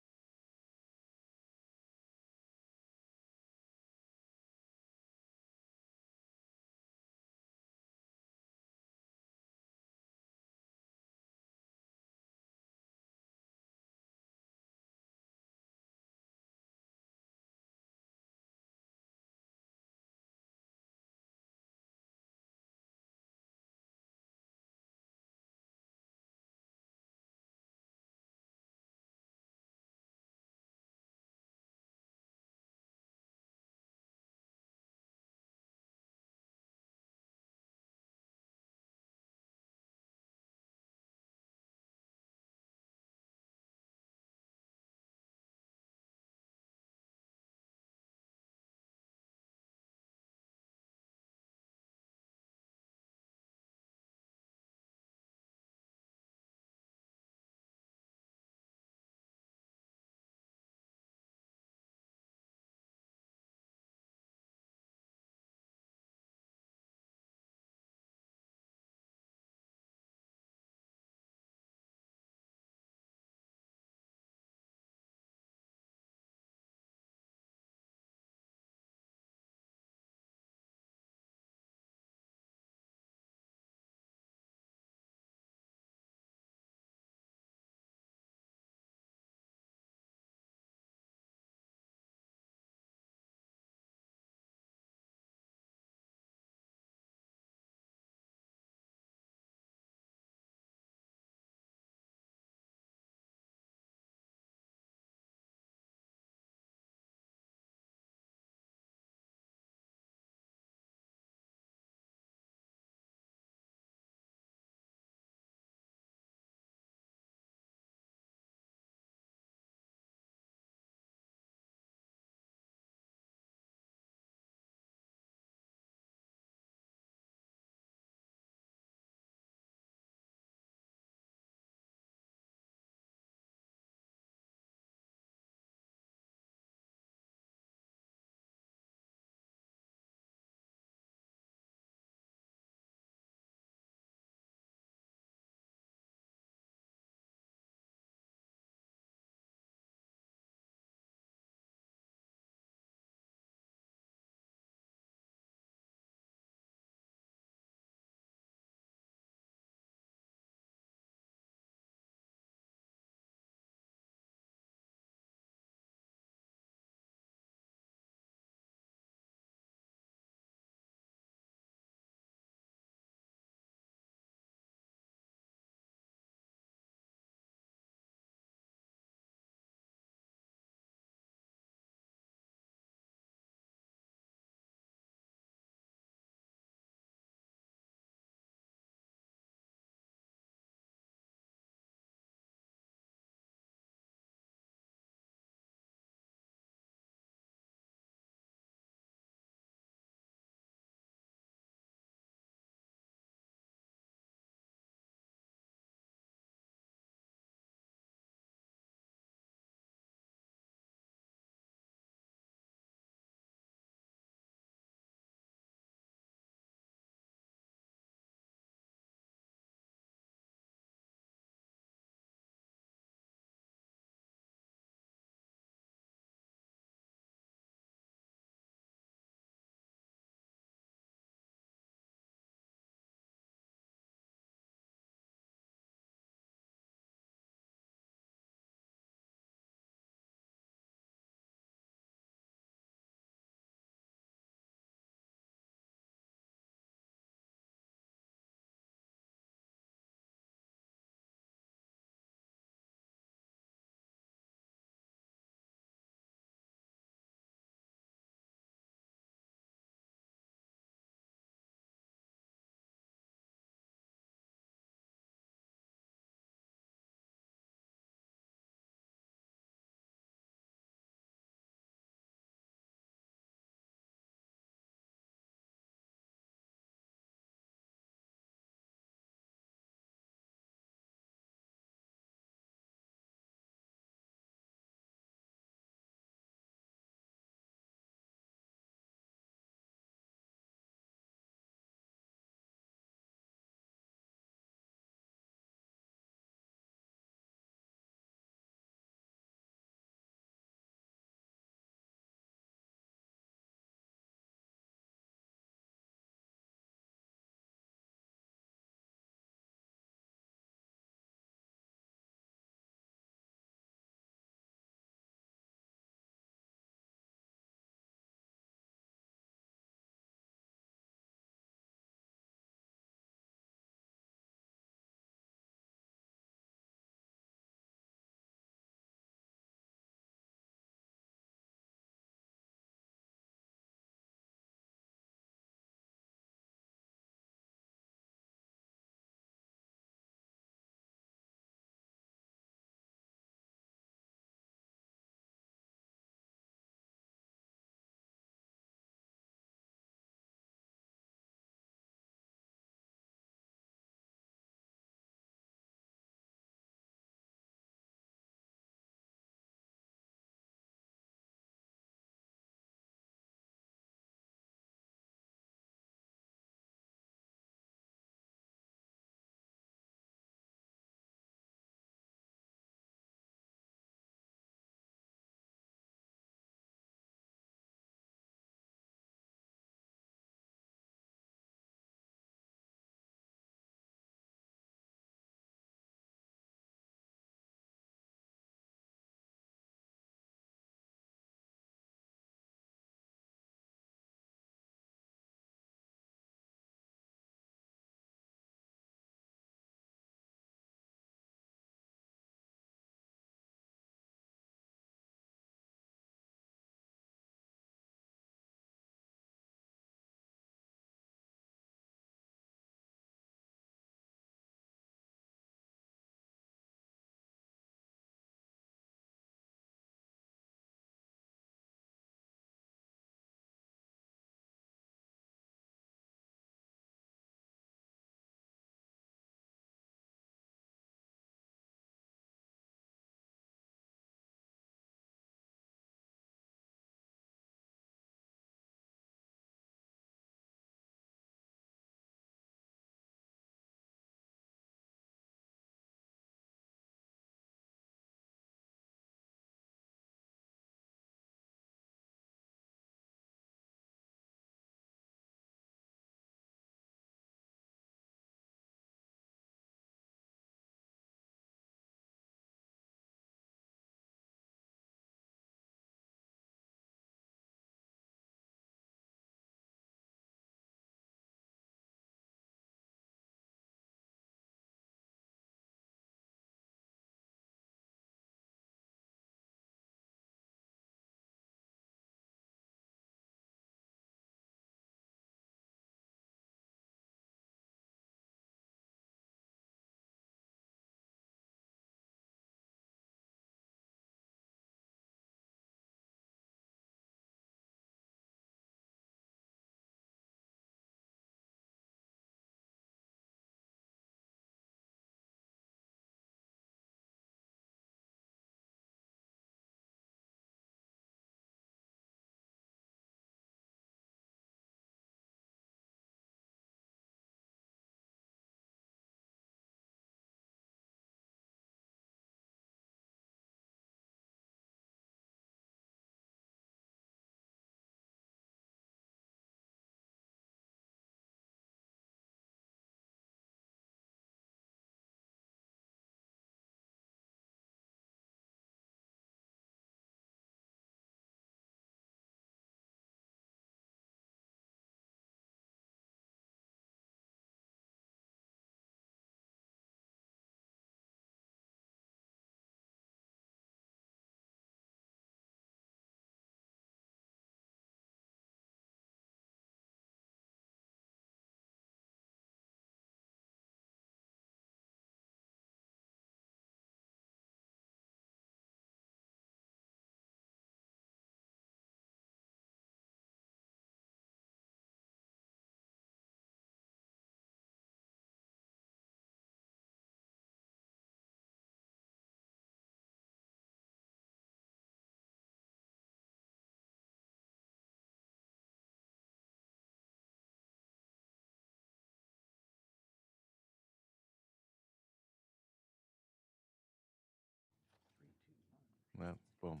Speaker 1: Boom.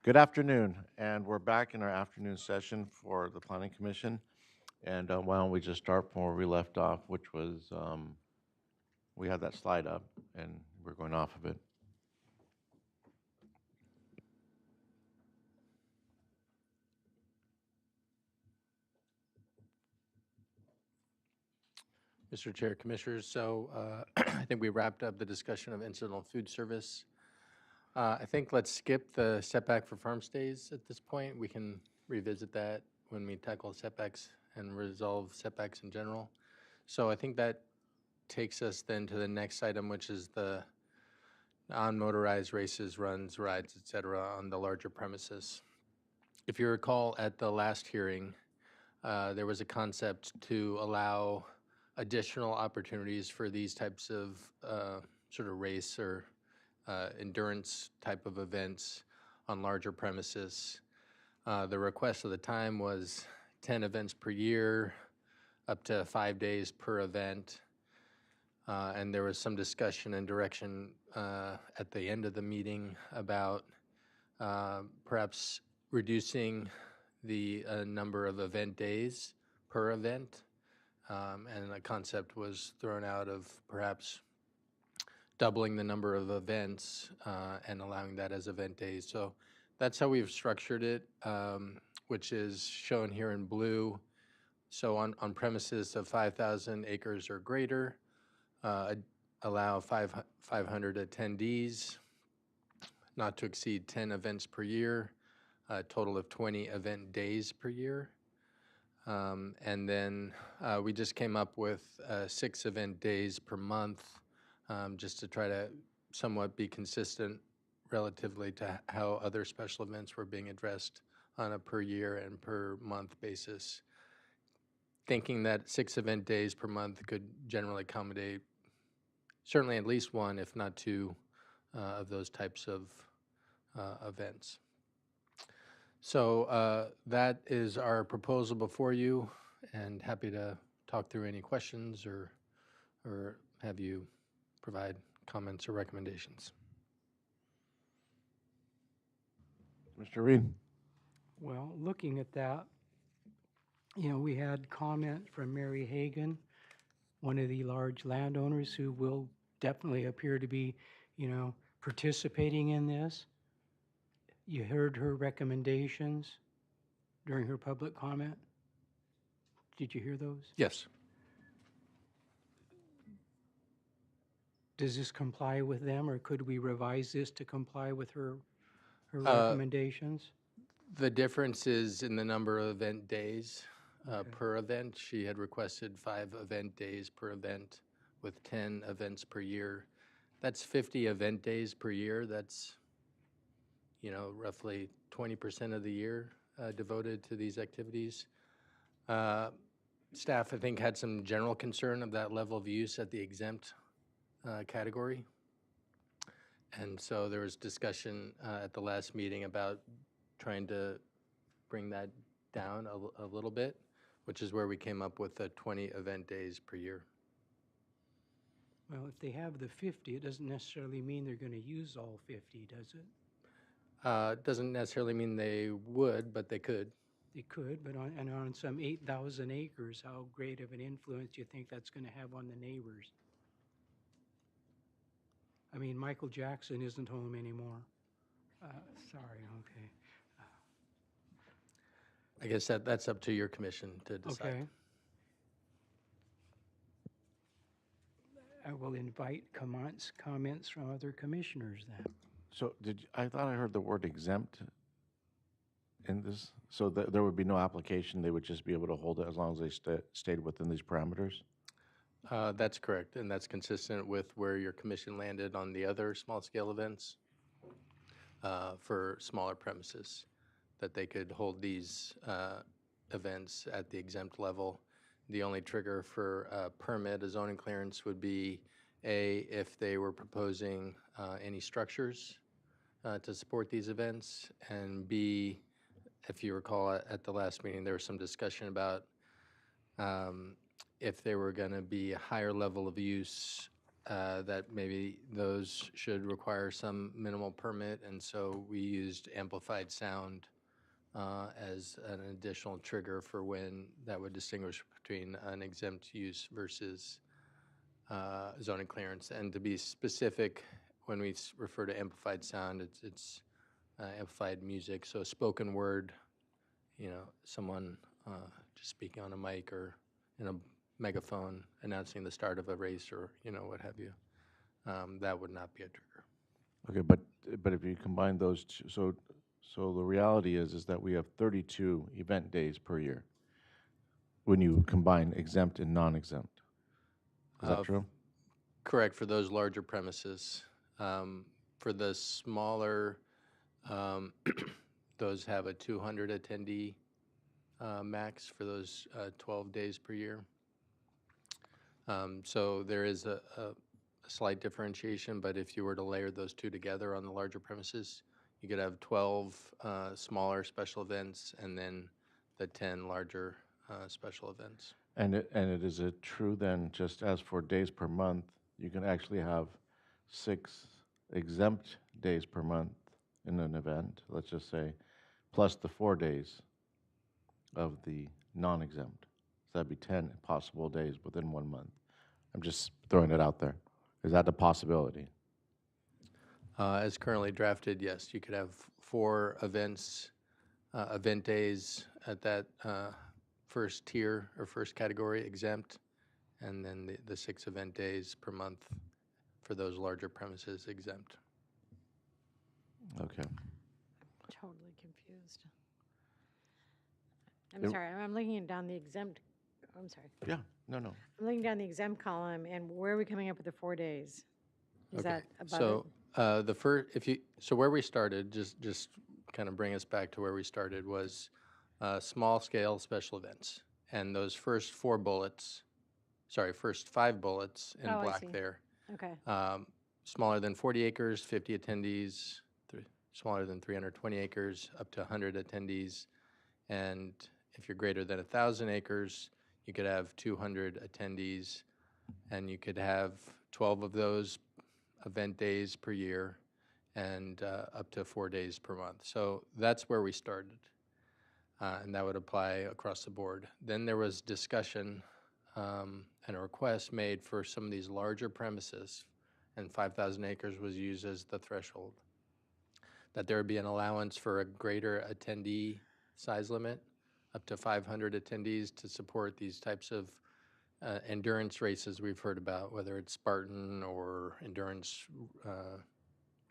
Speaker 1: Good afternoon, and we're back in our afternoon session for the Planning Commission. And why don't we just start from where we left off, which was, we had that slide up, and we're going off of it.
Speaker 4: Mr. Chair, Commissioners, so I think we wrapped up the discussion of incidental food service. I think let's skip the setback for farm stays at this point. We can revisit that when we tackle setbacks and resolve setbacks in general. So I think that takes us then to the next item, which is the non-motorized races, runs, rides, et cetera, on the larger premises. If you recall at the last hearing, there was a concept to allow additional opportunities for these types of sort of race or endurance type of events on larger premises. The request at the time was 10 events per year, up to 5 days per event. And there was some discussion and direction at the end of the meeting about perhaps reducing the number of event days per event. And the concept was thrown out of perhaps doubling the number of events and allowing that as event days. So that's how we've structured it, which is shown here in blue. So on premises of 5,000 acres or greater, allow 500 attendees, not to exceed 10 events per year, a total of 20 event days per year. And then we just came up with 6 event days per month, just to try to somewhat be consistent relatively to how other special events were being addressed on a per year and per month basis. Thinking that 6 event days per month could generally accommodate certainly at least 1, if not 2, of those types of events. So that is our proposal before you, and happy to talk through any questions or have you provide comments or recommendations.
Speaker 1: Mr. Reed.
Speaker 8: Well, looking at that, we had comment from Mary Hagan, one of the large landowners who will definitely appear to be, participating in this. You heard her recommendations during her public comment. Did you hear those?
Speaker 4: Yes.
Speaker 8: Does this comply with them, or could we revise this to comply with her recommendations?
Speaker 4: The difference is in the number of event days per event. She had requested 5 event days per event with 10 events per year. That's 50 event days per year. That's, roughly 20% of the year devoted to these activities. Staff, I think, had some general concern of that level of use at the exempt category. And so there was discussion at the last meeting about trying to bring that down a little bit, which is where we came up with the 20 event days per year.
Speaker 8: Well, if they have the 50, it doesn't necessarily mean they're going to use all 50, does it?
Speaker 4: Doesn't necessarily mean they would, but they could.
Speaker 8: They could, but on some 8,000 acres, how great of an influence do you think that's going to have on the neighbors? I mean, Michael Jackson isn't home anymore. Sorry, okay.
Speaker 4: I guess that's up to your commission to decide.
Speaker 8: Okay. I will invite comments from other commissioners then.
Speaker 1: So I thought I heard the word exempt in this, so that there would be no application, they would just be able to hold it as long as they stayed within these parameters?
Speaker 4: That's correct, and that's consistent with where your commission landed on the other small-scale events for smaller premises, that they could hold these events at the exempt level. The only trigger for a permit, a zoning clearance, would be A, if they were proposing any structures to support these events, and B, if you recall at the last meeting, there was some discussion about if there were going to be a higher level of use that maybe those should require some minimal permit, and so we used amplified sound as an additional trigger for when that would distinguish between an exempt use versus zoning clearance. And to be specific, when we refer to amplified sound, it's amplified music, so spoken word, someone just speaking on a mic or in a megaphone announcing the start of a race or, what have you. That would not be a trigger.
Speaker 1: Okay, but if you combine those two, so the reality is that we have 32 event days per year when you combine exempt and non-exempt. Is that true?
Speaker 4: Correct, for those larger premises. For the smaller, those have a 200 attendee max for those 12 days per year. So there is a slight differentiation, but if you were to layer those two together on the larger premises, you could have 12 smaller special events and then the 10 larger special events.
Speaker 1: And is it true then, just as for days per month, you can actually have 6 exempt days per month in an event, let's just say, plus the 4 days of the non-exempt? So that'd be 10 possible days within 1 month. I'm just throwing it out there. Is that a possibility?
Speaker 4: As currently drafted, yes, you could have 4 events, event days at that first tier or first category exempt, and then the 6 event days per month for those larger premises exempt.
Speaker 1: Okay.
Speaker 11: Totally confused. I'm sorry, I'm looking down the exempt, I'm sorry.
Speaker 1: Yeah, no.
Speaker 11: I'm looking down the exempt column, and where are we coming up with the 4 days? Is that above
Speaker 4: So the first, so where we started, just kind of bring us back to where we started, was small scale special events. And those first 4 bullets, first 5 bullets in
Speaker 11: Oh, I
Speaker 4: black
Speaker 11: see.
Speaker 4: there.
Speaker 11: Okay.
Speaker 4: Smaller than 40 acres, 50 attendees, smaller than 320 acres, up to 100 attendees. And if you're greater than 1,000 acres, you could have 200 attendees, and you could have 12 of those event days per year and up to 4 days per month. So that's where we started, and that would apply across the board. Then there was discussion and a request made for some of these larger premises, and 5,000 acres was used as the threshold, that there would be an allowance for a greater attendee size limit, up to 500 attendees, to support these types of endurance races we've heard about, whether it's Spartan or endurance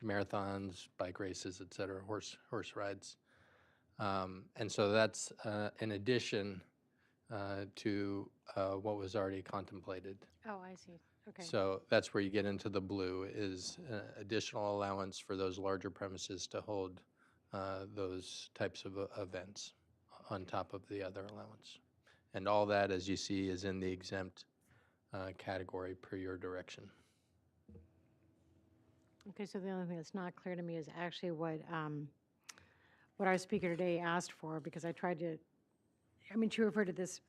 Speaker 4: marathons, bike races, et cetera, horse rides. And so that's in addition to what was already contemplated.
Speaker 11: Oh, I see. Okay.
Speaker 4: So that's where you get into the blue, is additional allowance for those larger premises to hold those types of events on top of the other allowance. And all that, as you see, is in the exempt category per your direction.
Speaker 11: Okay, so the only thing that's not clear to me is actually what our speaker today asked for, because I tried to, she referred to this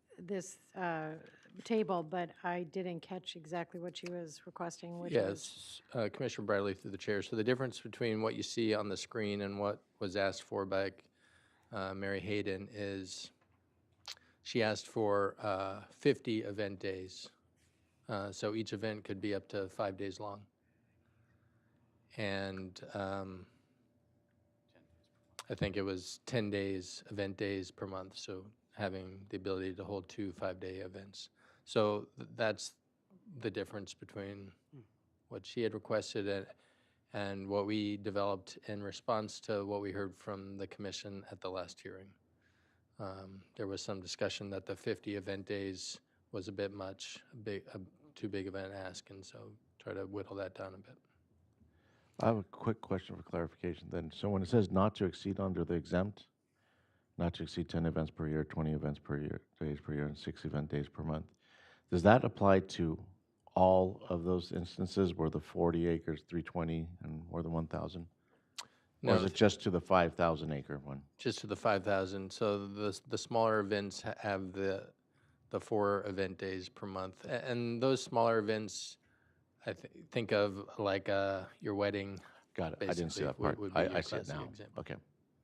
Speaker 11: table, but I didn't catch exactly what she was requesting, which was.
Speaker 4: Yes, Commissioner Bradley through the chair. So the difference between what you see on the screen and what was asked for by Mary Hayden is she asked for 50 event days. So each event could be up to 5 days long. And I think it was 10 days, event days per month, so having the ability to hold 2 5-day events. So that's the difference between what she had requested and what we developed in response to what we heard from the commission at the last hearing. There was some discussion that the 50 event days was a bit much, too big of an ask, and so try to whittle that down a bit.
Speaker 1: I have a quick question for clarification then. So when it says not to exceed under the exempt, not to exceed 10 events per year, 20 events per year, days per year, and 6 event days per month, does that apply to all of those instances where the 40 acres, 320, and more than 1,000?
Speaker 4: No.
Speaker 1: Or is it just to the 5,000 acre one?
Speaker 4: Just to the 5,000. So the smaller events have the 4 event days per month. And those smaller events think of like your wedding.
Speaker 1: Got it. I didn't see
Speaker 4: basically,
Speaker 1: that
Speaker 4: would-
Speaker 1: part.
Speaker 4: would be your
Speaker 1: I see it
Speaker 4: classic
Speaker 1: now.
Speaker 4: example.
Speaker 1: Okay,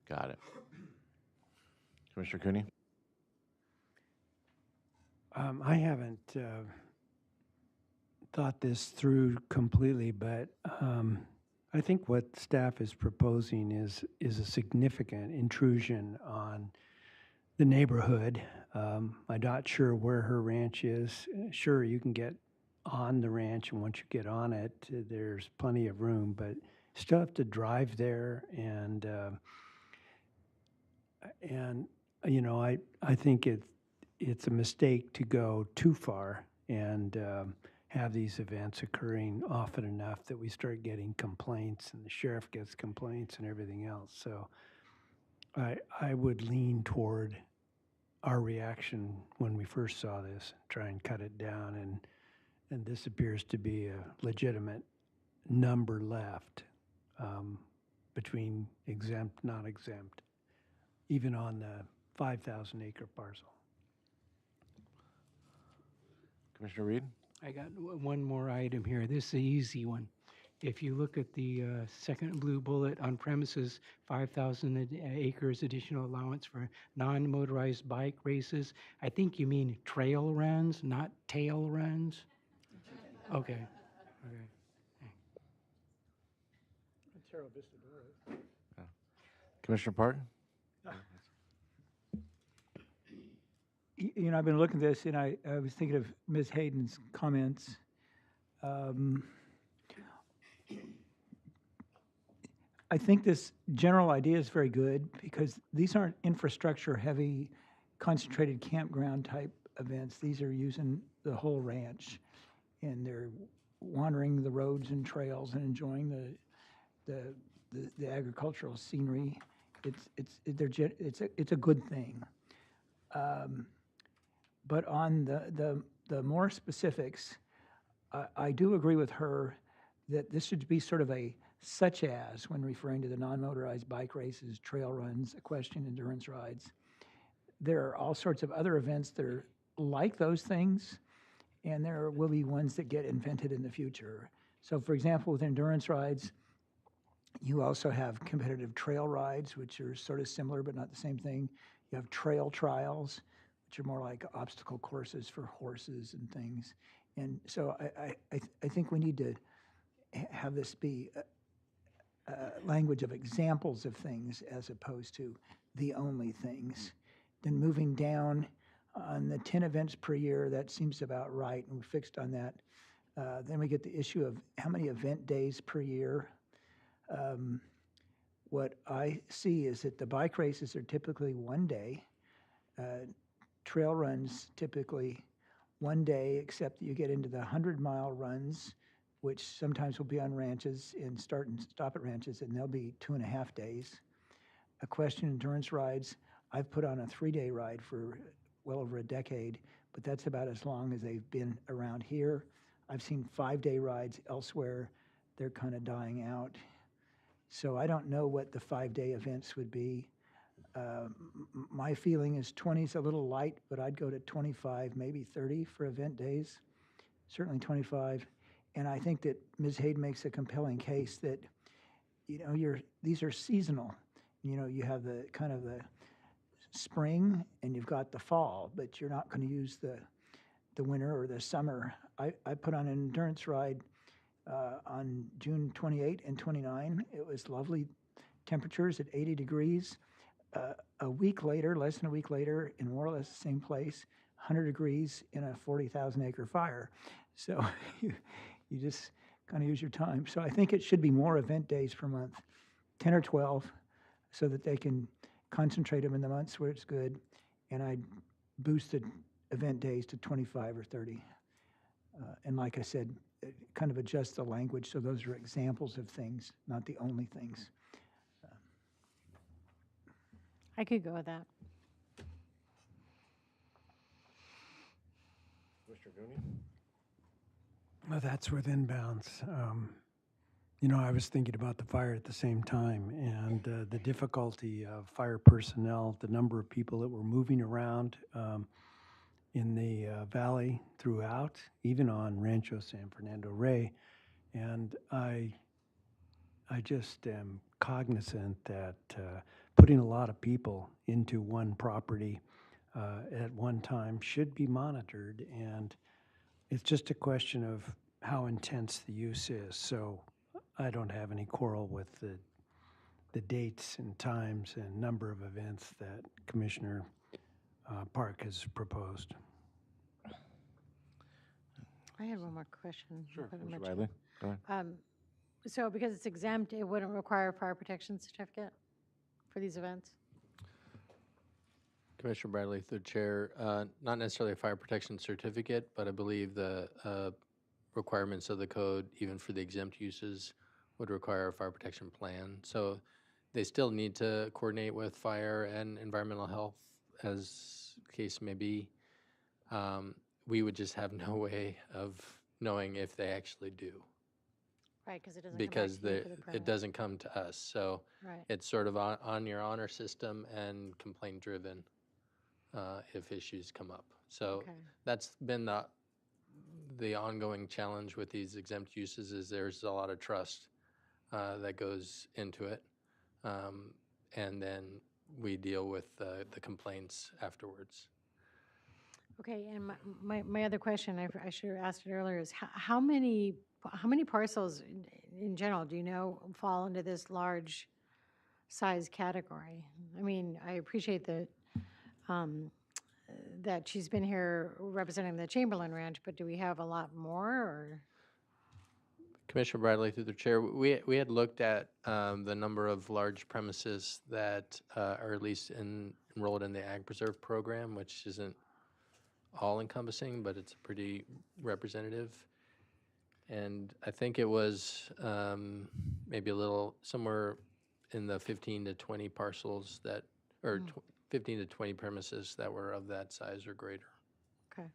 Speaker 1: got it. Commissioner Cooney?
Speaker 3: I haven't thought this through completely, but I think what staff is proposing is a significant intrusion on the neighborhood. I'm not sure where her ranch is. Sure, you can get on the ranch, and once you get on it, there's plenty of room, but still have to drive there, and you know, I think it's a mistake to go too far and have these events occurring often enough that we start getting complaints, and the sheriff gets complaints and everything else. So I would lean toward our reaction when we first saw this, try and cut it down, and this appears to be a legitimate number left between exempt, not exempt, even on the 5,000 acre parcel.
Speaker 1: Commissioner Reed?
Speaker 8: I got one more item here. This is an easy one. If you look at the second blue bullet on premises, 5,000 acres additional allowance for non-motorized bike races. I think you mean trail runs, not tail runs. Okay. Okay.
Speaker 1: Commissioner Park?
Speaker 5: You know, I've been looking at this, and I was thinking of Ms. Hayden's comments. I think this general idea is very good because these aren't infrastructure-heavy, concentrated campground-type events. These are using the whole ranch, and they're wandering the roads and trails and enjoying the agricultural scenery. It's a good thing. But on the more specifics, I do agree with her that this should be sort of a such as when referring to the non-motorized bike races, trail runs, equestrian endurance rides. There are all sorts of other events that are like those things, and there will be ones that get invented in the future. So for example, with endurance rides, you also have competitive trail rides, which are sort of similar but not the same thing. You have trail trials, which are more like obstacle courses for horses and things. And so I think we need to have this be language of examples of things as opposed to the only things. Then moving down on the 10 events per year, that seems about right, and we fixed on that. Then we get the issue of how many event days per year. What I see is that the bike races are typically 1 day. Trail runs typically 1 day, except that you get into the 100-mile runs, which sometimes will be on ranches and start and stop at ranches, and they'll be 2.5 days. Equestrian endurance rides, I've put on a 3-day ride for well over a decade, but that's about as long as they've been around here. I've seen 5-day rides elsewhere. They're kind of dying out. So I don't know what the 5-day events would be. My feeling is 20 is a little light, but I'd go to 25, maybe 30 for event days, certainly 25. And I think that Ms. Hayden makes a compelling case that, you know, these are seasonal. You know, you have the kind of the spring and you've got the fall, but you're not going to use the winter or the summer. I put on an endurance ride on June 28 and 29. It was lovely temperatures at 80 degrees. A week later, less than a week later, in more or less the same place, 100 degrees in a 40,000 acre fire. So you just kind of use your time. So I think it should be more event days per month, 10 or 12, so that they can concentrate them in the months where it's good. And I boosted event days to 25 or 30. And like I said, kind of adjust the language so those are examples of things, not the only things.
Speaker 11: I could go with that.
Speaker 1: Mr. Gooney?
Speaker 3: Well, that's within bounds. You know, I was thinking about the fire at the same time, and the difficulty of fire personnel, the number of people that were moving around in the valley throughout, even on Rancho San Fernando Rey. And I just am cognizant that putting a lot of people into one property at one time should be monitored. And it's just a question of how intense the use is. So I don't have any quarrel with the dates and times and number of events that Commissioner Park has proposed.
Speaker 11: I had one more question.
Speaker 1: Sure,
Speaker 11: but I'm
Speaker 1: Commissioner
Speaker 11: not
Speaker 1: Riley, go ahead.
Speaker 11: So because it's exempt, it wouldn't require a fire protection certificate for these events?
Speaker 4: Commissioner Bradley, through the chair, not necessarily a fire protection certificate, but I believe the requirements of the code, even for the exempt uses, would require a fire protection plan. So they still need to coordinate with fire and environmental health, as the case may be. We would just have no way of knowing if they actually do.
Speaker 11: Right, because it doesn't
Speaker 4: Because
Speaker 11: come back to you for the
Speaker 4: it
Speaker 11: permit.
Speaker 4: doesn't come to us. So
Speaker 11: Right.
Speaker 4: it's sort of on your honor system and complaint driven if issues come up. So
Speaker 11: Okay.
Speaker 4: that's been the ongoing challenge with these exempt uses is there's a lot of trust that goes into it. And then we deal with the complaints afterwards.
Speaker 11: Okay, and my other question, I should have asked it earlier, is how many parcels in general do you know fall into this large size category? I mean, I appreciate that she's been here representing the Chamberlain Ranch, but do we have a lot more, or?
Speaker 4: Commissioner Bradley, through the chair, we had looked at the number of large premises that are at least enrolled in the Ag Preserve program, which isn't all encompassing, but it's pretty representative. And I think it was maybe a little somewhere in the 15 to 20 parcels that, or 15 to 20 premises that were of that size or greater.
Speaker 11: Okay.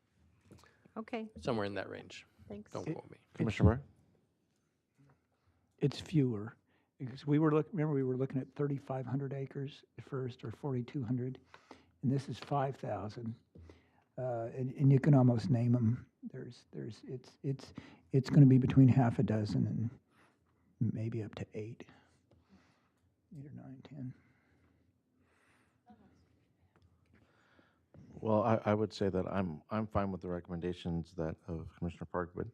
Speaker 11: Okay.
Speaker 4: Somewhere in that range.
Speaker 11: Thanks.
Speaker 4: Don't quote me.
Speaker 1: Commissioner Burr?
Speaker 5: It's fewer, because we were remember we were looking at 3,500 acres at first, or 4,200, and this is 5,000. And you can almost name them. It's going to be between half a dozen and maybe up to 8 or 9, 10.
Speaker 1: Well, I would say that I'm fine with the recommendations that of Commissioner Park, but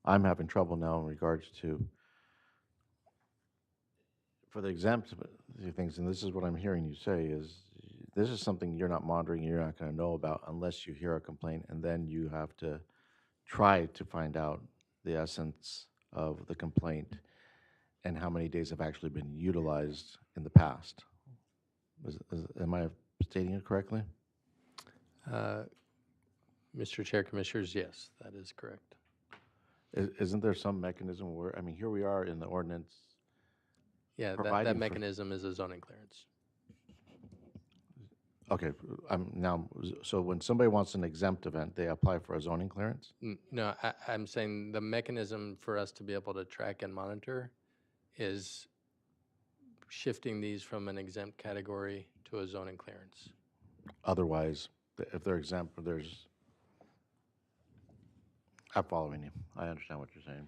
Speaker 1: I'm having trouble now in regards to for the exempt things, and this is what I'm hearing you say is this is something you're not monitoring, you're not going to know about unless you hear a complaint, and then you have to try to find out the essence of the complaint and how many days have actually been utilized in the past. Am I stating it correctly?
Speaker 4: Mr. Chair, Commissioners, yes, that is correct.
Speaker 1: Isn't there some mechanism where, I mean, here we are in the ordinance.
Speaker 4: Yeah, that
Speaker 1: providing for-
Speaker 4: mechanism is a zoning clearance.
Speaker 1: Okay, so when somebody wants an exempt event, they apply for a zoning clearance?
Speaker 4: No, I'm saying the mechanism for us to be able to track and monitor is shifting these from an exempt category to a zoning clearance.
Speaker 1: Otherwise, if they're exempt, I'm following you. I understand what you're saying.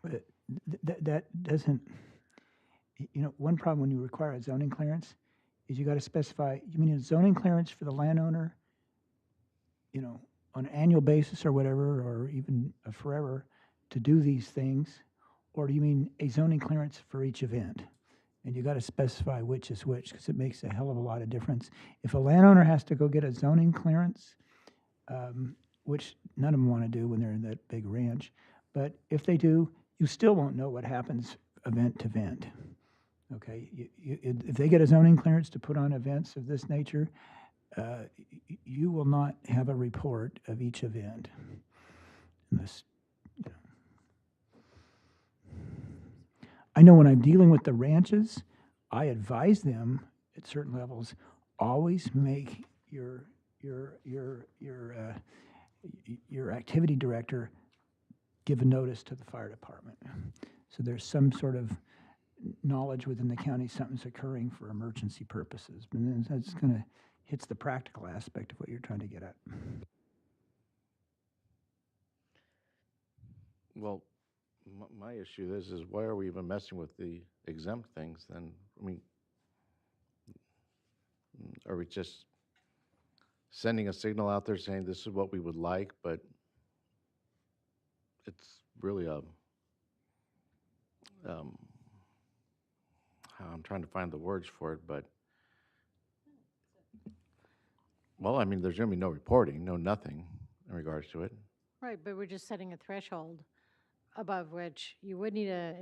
Speaker 5: But that doesn't, one problem when you require a zoning clearance is you got to specify, you mean a zoning clearance for the landowner, on an annual basis or whatever, or even forever to do these things? Or do you mean a zoning clearance for each event? And you got to specify which is which, because it makes a hell of a lot of difference. If a landowner has to go get a zoning clearance, which none of them want to do when they're in that big ranch, but if they do, you still won't know what happens event to event. Okay, if they get a zoning clearance to put on events of this nature, you will not have a report of each event. Unless, I know when I'm dealing with the ranches, I advise them at certain levels, always make your activity director give a notice to the fire department. So there's some sort of knowledge within the county something's occurring for emergency purposes. And then that's going to hits the practical aspect of what you're trying to get at.
Speaker 1: Well, my issue is why are we even messing with the exempt things then? I mean, are we just sending a signal out there saying this is what we would like, but it's really I'm trying to find the words for it, but, well, I mean, there's going to be no reporting, no nothing in regards to it.
Speaker 11: Right, but we're just setting a threshold above which you would need a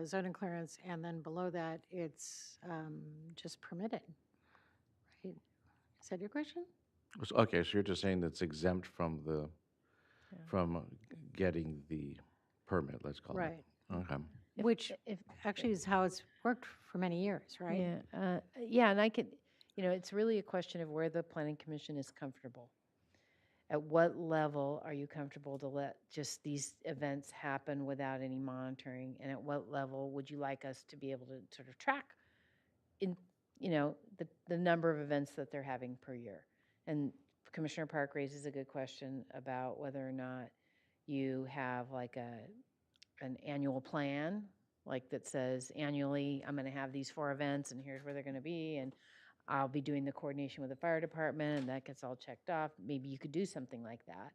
Speaker 11: zoning clearance, and then below that, it's just permitted, right? Is that your question?
Speaker 1: Okay, so you're just saying that's exempt from from getting the permit, let's call it.
Speaker 11: Right.
Speaker 1: Okay.
Speaker 11: Which actually is how it's worked for many years, right?
Speaker 10: Yeah, yeah, and I could, it's really a question of where the planning commission is comfortable. At what level are you comfortable to let just these events happen without any monitoring? And at what level would you like us to be able to sort of track the number of events that they're having per year? And Commissioner Park raises a good question about whether or not you have like an annual plan, like that says annually, I'm going to have these 4 events and here's where they're going to be. And I'll be doing the coordination with the fire department and that gets all checked off. Maybe you could do something like that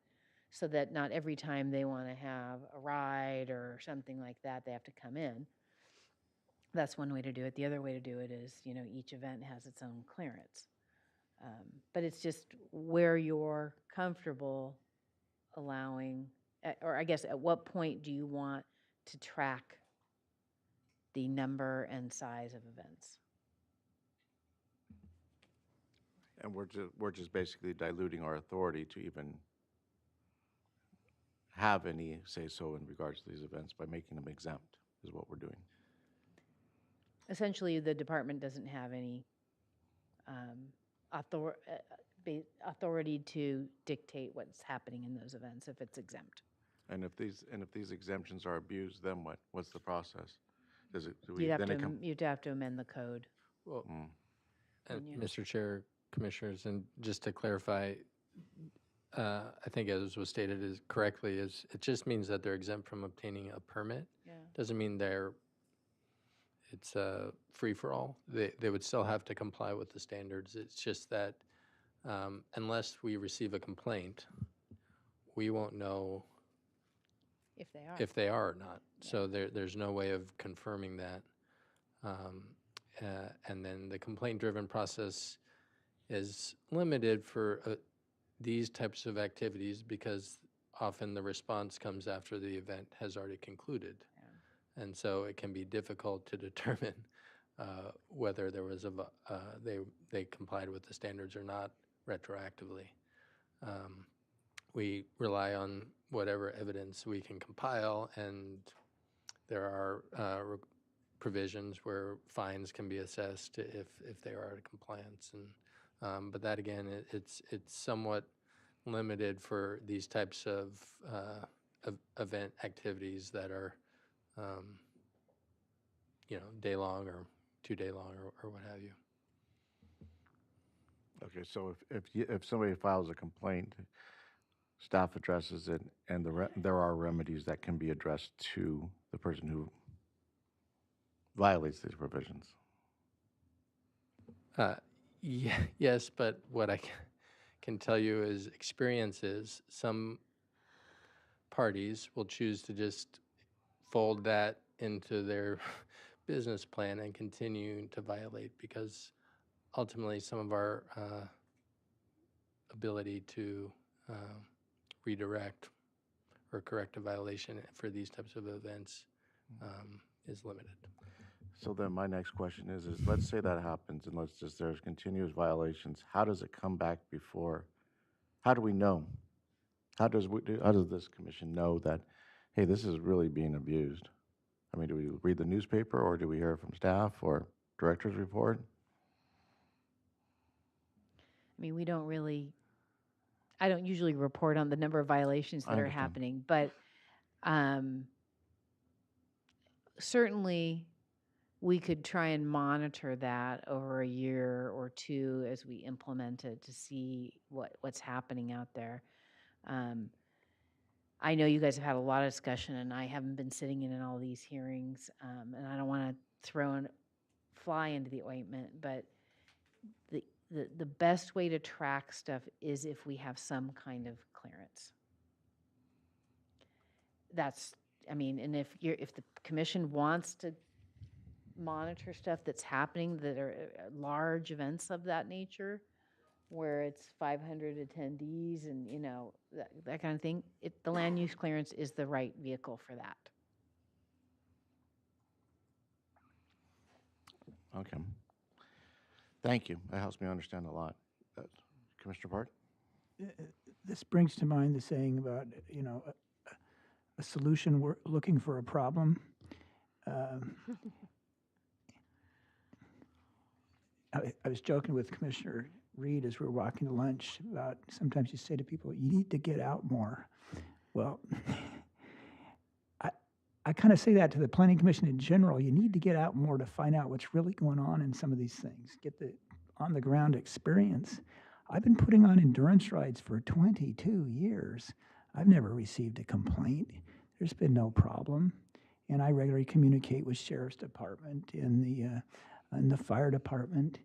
Speaker 10: so that not every time they want to have a ride or something like that, they have to come in. That's one way to do it. The other way to do it is, each event has its own clearance. But it's just where you're comfortable allowing, or I guess at what point do you want to track the number and size of events?
Speaker 1: And we're just basically diluting our authority to even have any say-so in regards to these events by making them exempt, is what we're doing.
Speaker 10: Essentially, the department doesn't have any authority to dictate what's happening in those events if it's exempt.
Speaker 1: And if these exemptions are abused, then what? What's the process? Does it? Do we,
Speaker 10: You'd have
Speaker 1: then
Speaker 10: to
Speaker 1: it come?
Speaker 10: you'd have to amend the code.
Speaker 4: Well,
Speaker 10: When you-
Speaker 4: Mr. Chair, Commissioners, and just to clarify, I think as was stated correctly, it just means that they're exempt from obtaining a permit.
Speaker 10: Yeah.
Speaker 4: Doesn't mean it's free for all. They would still have to comply with the standards. It's just that unless we receive a complaint, we won't know
Speaker 10: if they are
Speaker 4: or not. So there's no way of confirming that. And then the complaint-driven process is limited for these types of activities because often the response comes after the event has already concluded. And so it can be difficult to determine whether there was they complied with the standards or not retroactively. We rely on whatever evidence we can compile, and there are provisions where fines can be assessed if they are out of compliance. And but that again, it's somewhat limited for these types of event activities that are day long or 2 day long or what have you.
Speaker 1: Okay, so if somebody files a complaint, staff addresses it, and there are remedies that can be addressed to the person who violates these provisions.
Speaker 4: Yes, but what I can tell you is experiences. Some parties will choose to just fold that into their business plan and continue to violate because ultimately some of our ability to redirect or correct a violation for these types of events is limited.
Speaker 1: So then my next question is let's say that happens and there's continuous violations. How does it come back before? How do we know? How does this commission know that, hey, this is really being abused? I mean, do we read the newspaper or do we hear from staff or director's report?
Speaker 10: I mean, I don't usually report on the number of violations that are happening, but certainly we could try and monitor that over a year or two as we implement it to see what's happening out there. I know you guys have had a lot of discussion, and I haven't been sitting in all these hearings, and I don't want to throw a fly into the ointment, but the best way to track stuff is if we have some kind of clearance. That's, I mean, and if the commission wants to monitor stuff that's happening that are large events of that nature, where it's 500 attendees and, you know, that kind of thing, the land use clearance is the right vehicle for that.
Speaker 1: Okay. Thank you. That helps me understand a lot. Commissioner Park?
Speaker 5: This brings to mind the saying about, you know, a solution, we're looking for a problem. I was joking with Commissioner Reed as we were walking to lunch about sometimes you say to people, you need to get out more. Well, I kind of say that to the Planning Commission in general. You need to get out more to find out what's really going on in some of these things. Get the on-the-ground experience. I've been putting on endurance rides for 22 years. I've never received a complaint. There's been no problem. And I regularly communicate with Sheriff's Department and the Fire Department.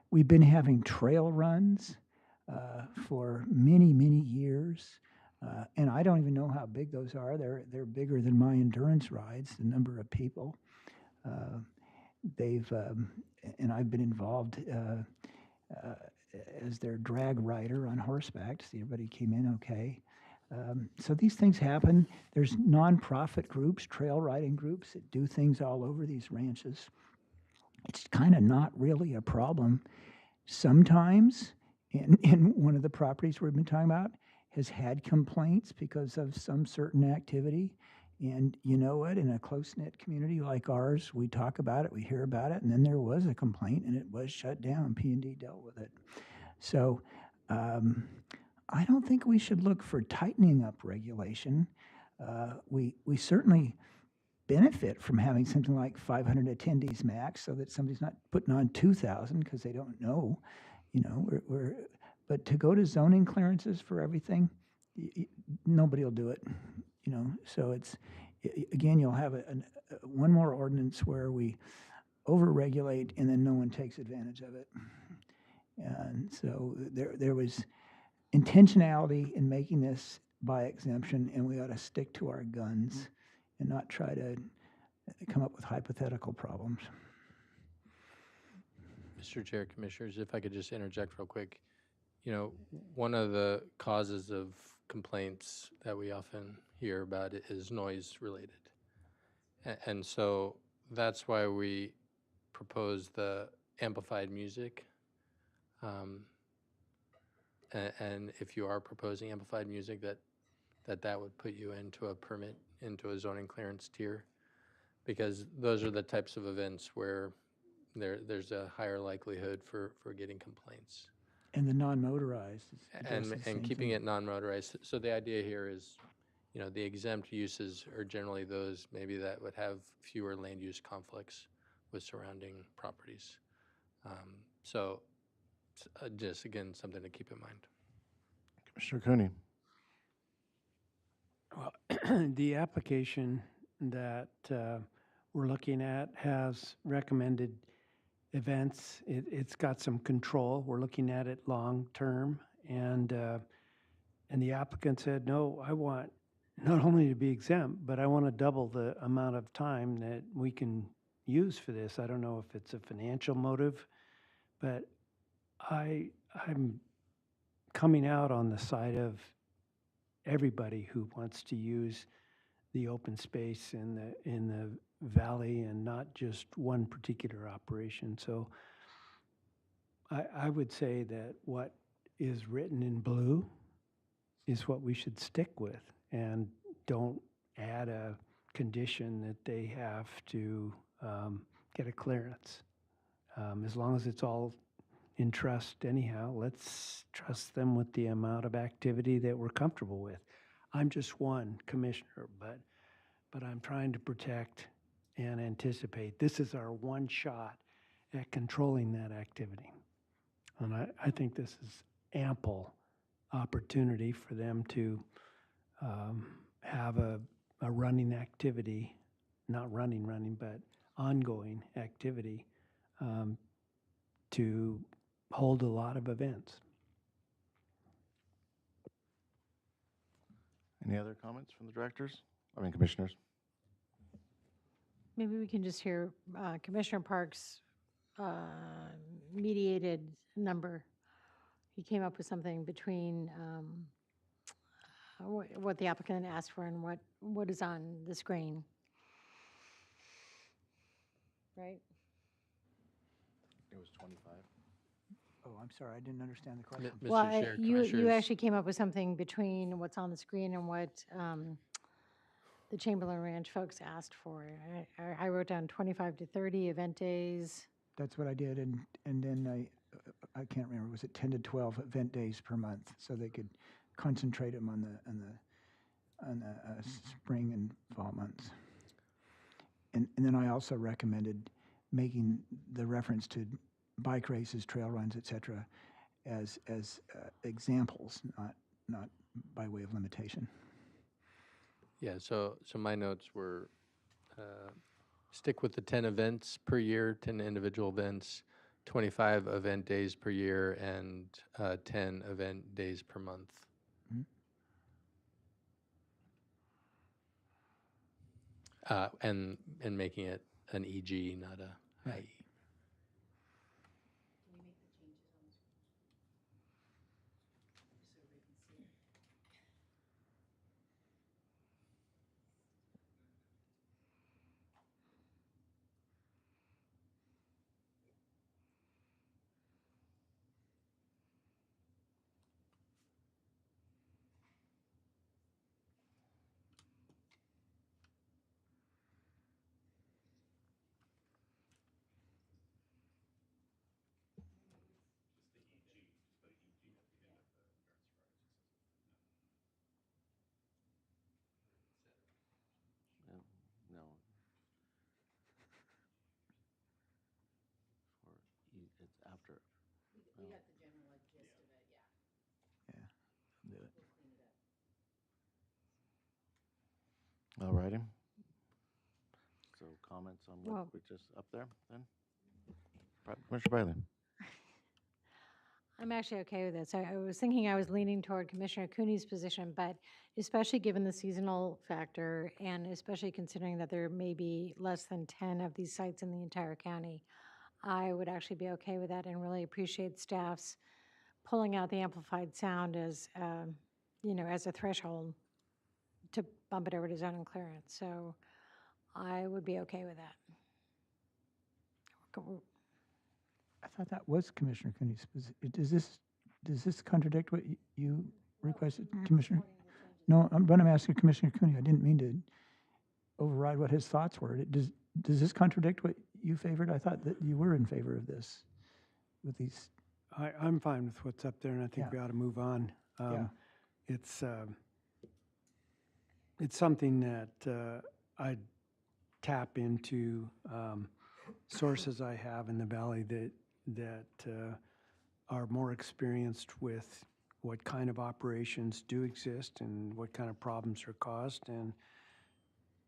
Speaker 5: We've been having trail runs for many, many years. And I don't even know how big those are. They're bigger than my endurance rides, the number of people. And I've been involved as their drag rider on horseback to see everybody came in okay. So these things happen. There's nonprofit groups, trail riding groups that do things all over these ranches. It's kind of not really a problem. Sometimes, in one of the properties we've been talking about, has had complaints because of some certain activity. And you know what, in a close-knit community like ours, we talk about it, we hear about it, and then there was a complaint and it was shut down. P&D dealt with it. So I don't think we should look for tightening up regulation. We certainly benefit from having something like 500 attendees max so that somebody's not putting on 2,000 because they don't know, you know, but to go to zoning clearances for everything, nobody will do it, you know. So it's, again, you'll have one more ordinance where we over-regulate and then no one takes advantage of it. And so there was intentionality in making this by exemption, and we ought to stick to our guns and not try to come up with hypothetical problems.
Speaker 4: Mr. Chair, Commissioners, if I could just interject real quick. You know, one of the causes of complaints that we often hear about is noise related. And so that's why we propose the amplified music. And if you are proposing amplified music, that would put you into a permit, into a zoning clearance tier, because those are the types of events where there's a higher likelihood for getting complaints.
Speaker 5: And the non-motorized.
Speaker 4: And keeping it non-motorized. So the idea here is, you know, the exempt uses are generally those maybe that would have fewer land use conflicts with surrounding properties. So just, again, something to keep in mind.
Speaker 1: Commissioner Cooney.
Speaker 3: Well, the application that we're looking at has recommended events. It's got some control. We're looking at it long-term. And the applicant said, no, I want not only to be exempt, but I want to double the amount of time that we can use for this. I don't know if it's a financial motive, but I'm coming out on the side of everybody who wants to use the open space in the valley and not just one particular operation. So I would say that what is written in blue is what we should stick with, and don't add a condition that they have to get a clearance. As long as it's all in trust anyhow, let's trust them with the amount of activity that we're comfortable with. I'm just one commissioner, but I'm trying to protect and anticipate. This is our one shot at controlling that activity. And I think this is ample opportunity for them to have a running activity, not running, but ongoing activity to hold a lot of events.
Speaker 1: Any other comments from the directors? Commissioners?
Speaker 11: Maybe we can just hear Commissioner Parks' mediated number. He came up with something between what the applicant asked for and what is on the screen. Right?
Speaker 1: It was 25.
Speaker 5: Oh, I'm sorry, I didn't understand the question.
Speaker 4: Mr.
Speaker 11: Well,
Speaker 4: Chair,
Speaker 11: you
Speaker 4: Commissioners.
Speaker 11: actually came up with something between what's on the screen and what the Chamberlain Ranch folks asked for. I wrote down 25 to 30 event days.
Speaker 5: That's what I did, and then I can't remember, was it 10 to 12 event days per month, so they could concentrate them on the spring and fall months. And then I also recommended making the reference to bike races, trail runs, et cetera, as examples, not by way of limitation.
Speaker 4: Yeah, so my notes were stick with the 10 events per year, 10 individual events, 25 event days per year, and 10 event days per month. And making it an EG, not a IE.
Speaker 1: No. It's after.
Speaker 10: We got the general gist of it, yeah.
Speaker 5: Yeah, do it.
Speaker 1: All righty. So comments on what
Speaker 11: Well-
Speaker 1: we just up there then? Commissioner Bailey?
Speaker 11: I'm actually okay with this. I was thinking I was leaning toward Commissioner Cooney's position, but especially given the seasonal factor and especially considering that there may be less than 10 of these sites in the entire county, I would actually be okay with that and really appreciate staff's pulling out the amplified sound as, as a threshold to bump it over to zone and clearance. So I would be okay with that.
Speaker 5: I thought that was Commissioner Cooney's position. Does this contradict what you requested, Commissioner? No, but I'm asking Commissioner Cooney. I didn't mean to override what his thoughts were. Does this contradict what you favored? I thought that you were in favor of this with these.
Speaker 3: I'm fine with what's up there, and I think
Speaker 5: Yeah.
Speaker 3: we ought to move on.
Speaker 5: Yeah.
Speaker 3: It's something that I tap into sources I have in the valley that are more experienced with what kind of operations do exist and what kind of problems are caused, and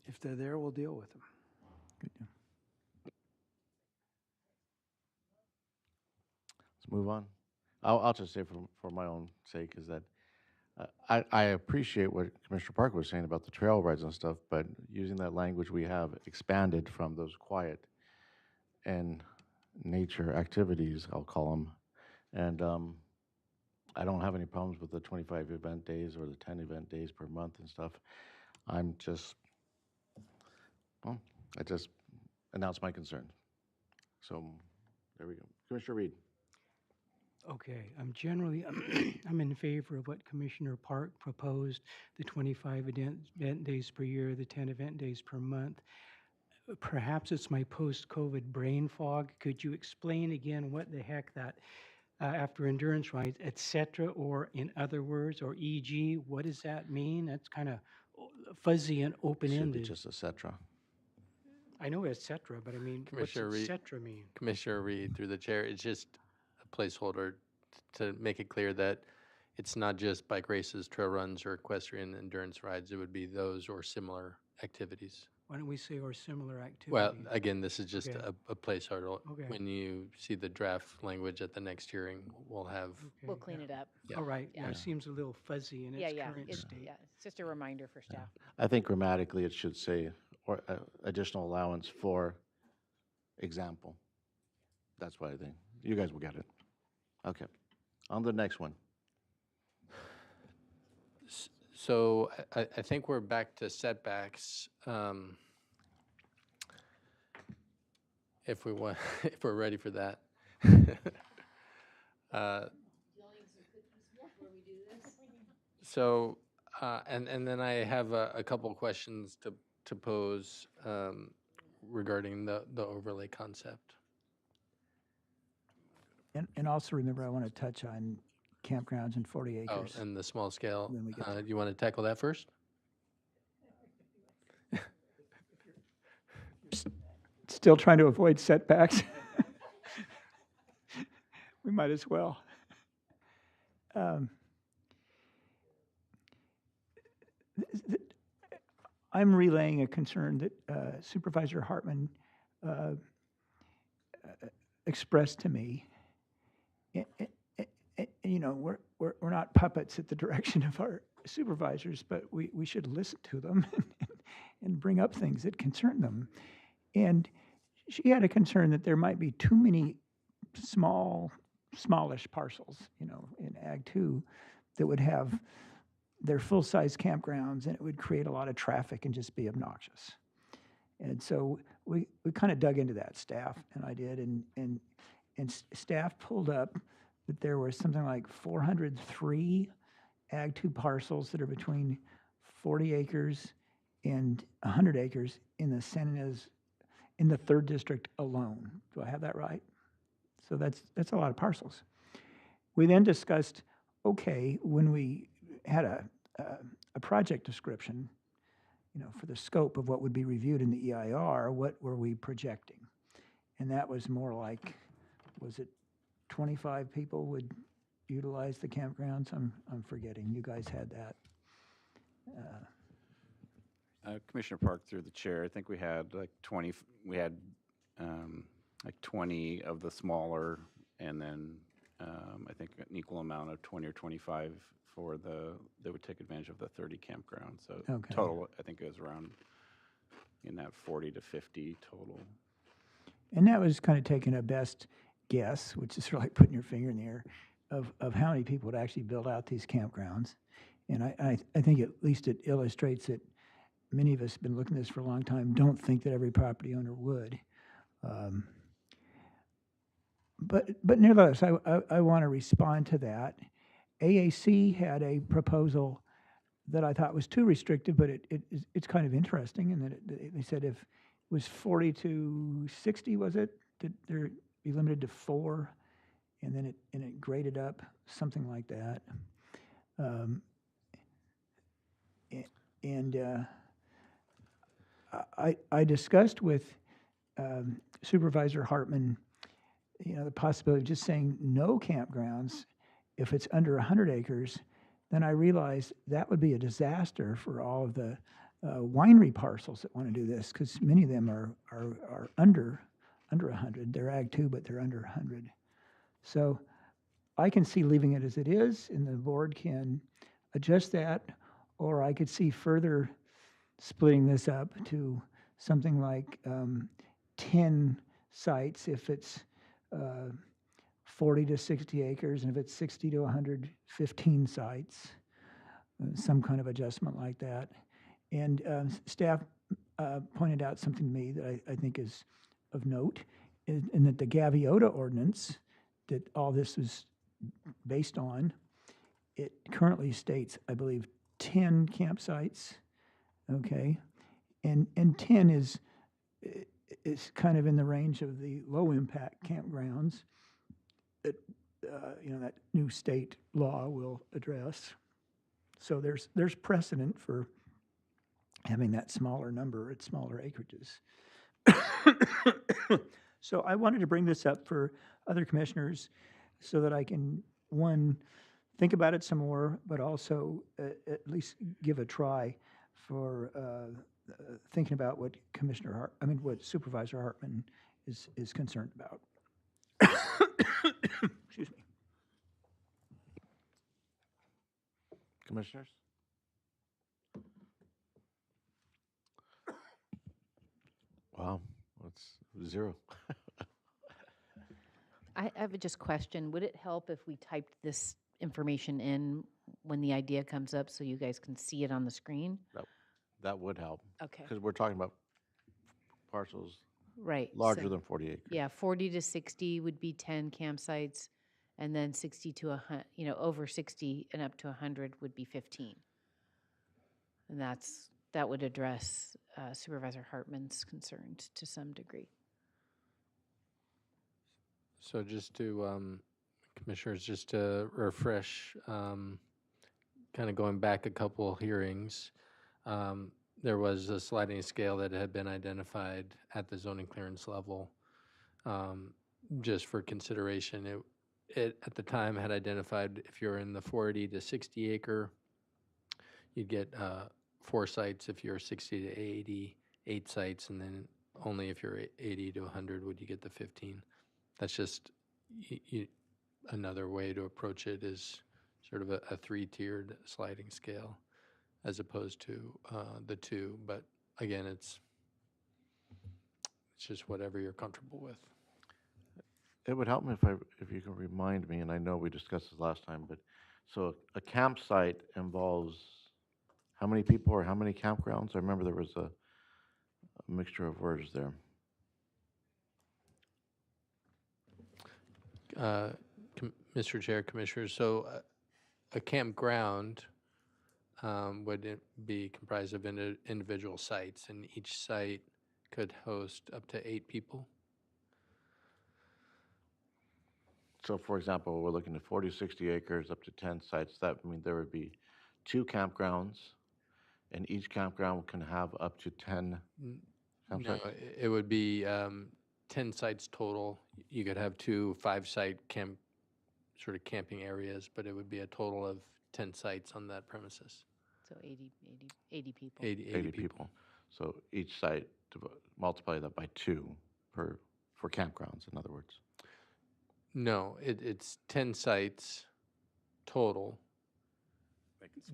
Speaker 3: if they're there, we'll deal with them.
Speaker 5: Good.
Speaker 1: Let's move on. I'll just say for my own sake is that I appreciate what Commissioner Parker was saying about the trail rides and stuff, but using that language we have expanded from those quiet and nature activities, I'll call them. And I don't have any problems with the 25 event days or the 10 event days per month and stuff. I just announced my concern. So there we go. Commissioner Reed.
Speaker 8: Okay, I'm in favor of what Commissioner Park proposed, the 25 event days per year, the 10 event days per month. Perhaps it's my post-COVID brain fog. Could you explain again what the heck that after endurance rides, et cetera, or in other words, or e.g., what does that mean? That's kind of fuzzy and
Speaker 1: Should be
Speaker 8: open-ended.
Speaker 1: just et cetera.
Speaker 8: I know et cetera, but I mean, what's
Speaker 4: Commissioner
Speaker 8: et
Speaker 4: Reed-
Speaker 8: cetera mean?
Speaker 4: Commissioner Reed, through the chair, it's just a placeholder to make it clear that it's not just bike races, trail runs, or equestrian endurance rides. It would be those or similar activities.
Speaker 8: Why don't we say or similar activities?
Speaker 4: Well, again, this is just
Speaker 8: Okay.
Speaker 4: a placeholder.
Speaker 8: Okay.
Speaker 4: When you see the draft language at the next hearing, we'll have.
Speaker 10: We'll
Speaker 8: Okay,
Speaker 10: clean
Speaker 8: yeah.
Speaker 10: it up.
Speaker 4: Yeah.
Speaker 8: All right, yeah,
Speaker 10: Yeah.
Speaker 8: it seems a little fuzzy in its current
Speaker 10: It's,
Speaker 8: state.
Speaker 10: yeah, it's just a reminder for staff.
Speaker 1: I think grammatically it should say, or additional allowance for example. That's what I think. You guys will get it. Okay. On the next one.
Speaker 4: So I think we're back to setbacks. If we want, if we're ready for that. So, and then I have a couple questions to pose regarding the overlay concept.
Speaker 5: And also remember, I want to touch on campgrounds and 40
Speaker 4: Oh,
Speaker 5: acres.
Speaker 4: and the small scale.
Speaker 5: When we get there.
Speaker 4: Do you want to tackle that first?
Speaker 5: Still trying to avoid setbacks. We might as well. I'm relaying a concern that Supervisor Hartman expressed to me. You know, we're not puppets at the direction of our supervisors, but we should listen to them and bring up things that concern them. And she had a concern that there might be too many smallish parcels, you know, in Ag 2 that would have their full-size campgrounds, and it would create a lot of traffic and just be obnoxious. And so we kind of dug into that, staff and I did, and staff pulled up that there was something like 403 Ag 2 parcels that are between 40 acres and 100 acres in the San Ynez, in the 3rd district alone. Do I have that right? So that's a lot of parcels. We then discussed, okay, when we had a project description, you know, for the scope of what would be reviewed in the EIR, what were we projecting? And that was more like, was it 25 people would utilize the campgrounds? I'm forgetting. You guys had that.
Speaker 9: Commissioner Park, through the chair, I think we had like 20, like 20 of the smaller, and then I think an equal amount of 20 or 25 for that would take advantage of the 30 campgrounds. So
Speaker 5: Okay.
Speaker 9: total, I think it was around in that 40 to 50 total.
Speaker 5: And that was kind of taking a best guess, which is sort of like putting your finger in the air, of how many people would actually build out these campgrounds. And I think at least it illustrates that many of us have been looking at this for a long time, don't think that every property owner would. But nevertheless, I want to respond to that. AAC had a proposal that I thought was too restrictive, but it's kind of interesting in that they said if it was 40 to 60, was it? That there be limited to 4, and then it graded up, something like that. I discussed with Supervisor Hartman, you know, the possibility of just saying no campgrounds if it's under 100 acres. Then I realized that would be a disaster for all of the winery parcels that want to do this, because many of them are under 100. They're Ag 2, but they're under 100. So I can see leaving it as it is, and the board can adjust that, or I could see further splitting this up to something like 10 sites if it's 40 to 60 acres, and if it's 60 to 115 sites, some kind of adjustment like that. And staff pointed out something to me that I think is of note, in that the Gaviota ordinance that all this is based on, it currently states, I believe, 10 campsites, okay? And 10 is kind of in the range of the low-impact campgrounds that, you know, that new state law will address. So there's precedent for having that smaller number at smaller acreages. So I wanted to bring this up for other commissioners so that I can, one, think about it some more, but also at least give a try for thinking about what what Supervisor Hartman is concerned about. Excuse me.
Speaker 1: Commissioners? Wow, that's 0.
Speaker 10: I have a just question. Would it help if we typed this information in when the idea comes up so you guys can see it on the screen?
Speaker 1: That would help.
Speaker 10: Okay.
Speaker 1: Because we're talking about parcels
Speaker 10: Right.
Speaker 1: larger
Speaker 10: so-
Speaker 1: than 40 acres.
Speaker 10: Yeah, 40 to 60 would be 10 campsites, and then 60 to 100, over 60 and up to 100 would be 15. And that would address Supervisor Hartman's concerns to some degree.
Speaker 4: So just to, Commissioners, just to refresh, kind of going back a couple hearings, there was a sliding scale that had been identified at the zoning clearance level. Just for consideration, it at the time had identified if you're in the 40 to 60 acre, you'd get 4 sites. If you're 60 to 80, 8 sites, and then only if you're 80 to 100 would you get the 15. That's just another way to approach it is sort of a 3-tiered sliding scale as opposed to the 2. But again, it's just whatever you're comfortable with.
Speaker 1: It would help me if you can remind me, and I know we discussed this last time, but so a campsite involves how many people or how many campgrounds? I remember there was a mixture of words there.
Speaker 4: Mr. Chair, Commissioners, so a campground would be comprised of individual sites, and each site could host up to 8 people.
Speaker 1: So for example, we're looking at 40, 60 acres, up to 10 sites. That means there would be 2 campgrounds, and each campground can have up to 10
Speaker 4: No,
Speaker 1: campsites?
Speaker 4: it would be 10 sites total. You could have 2 5-site camping areas, but it would be a total of 10 sites on that premises.
Speaker 10: So 80 people.
Speaker 4: 80
Speaker 1: people. So each site, multiply that by 2 for campgrounds, in other words.
Speaker 4: No, it's 10 sites total.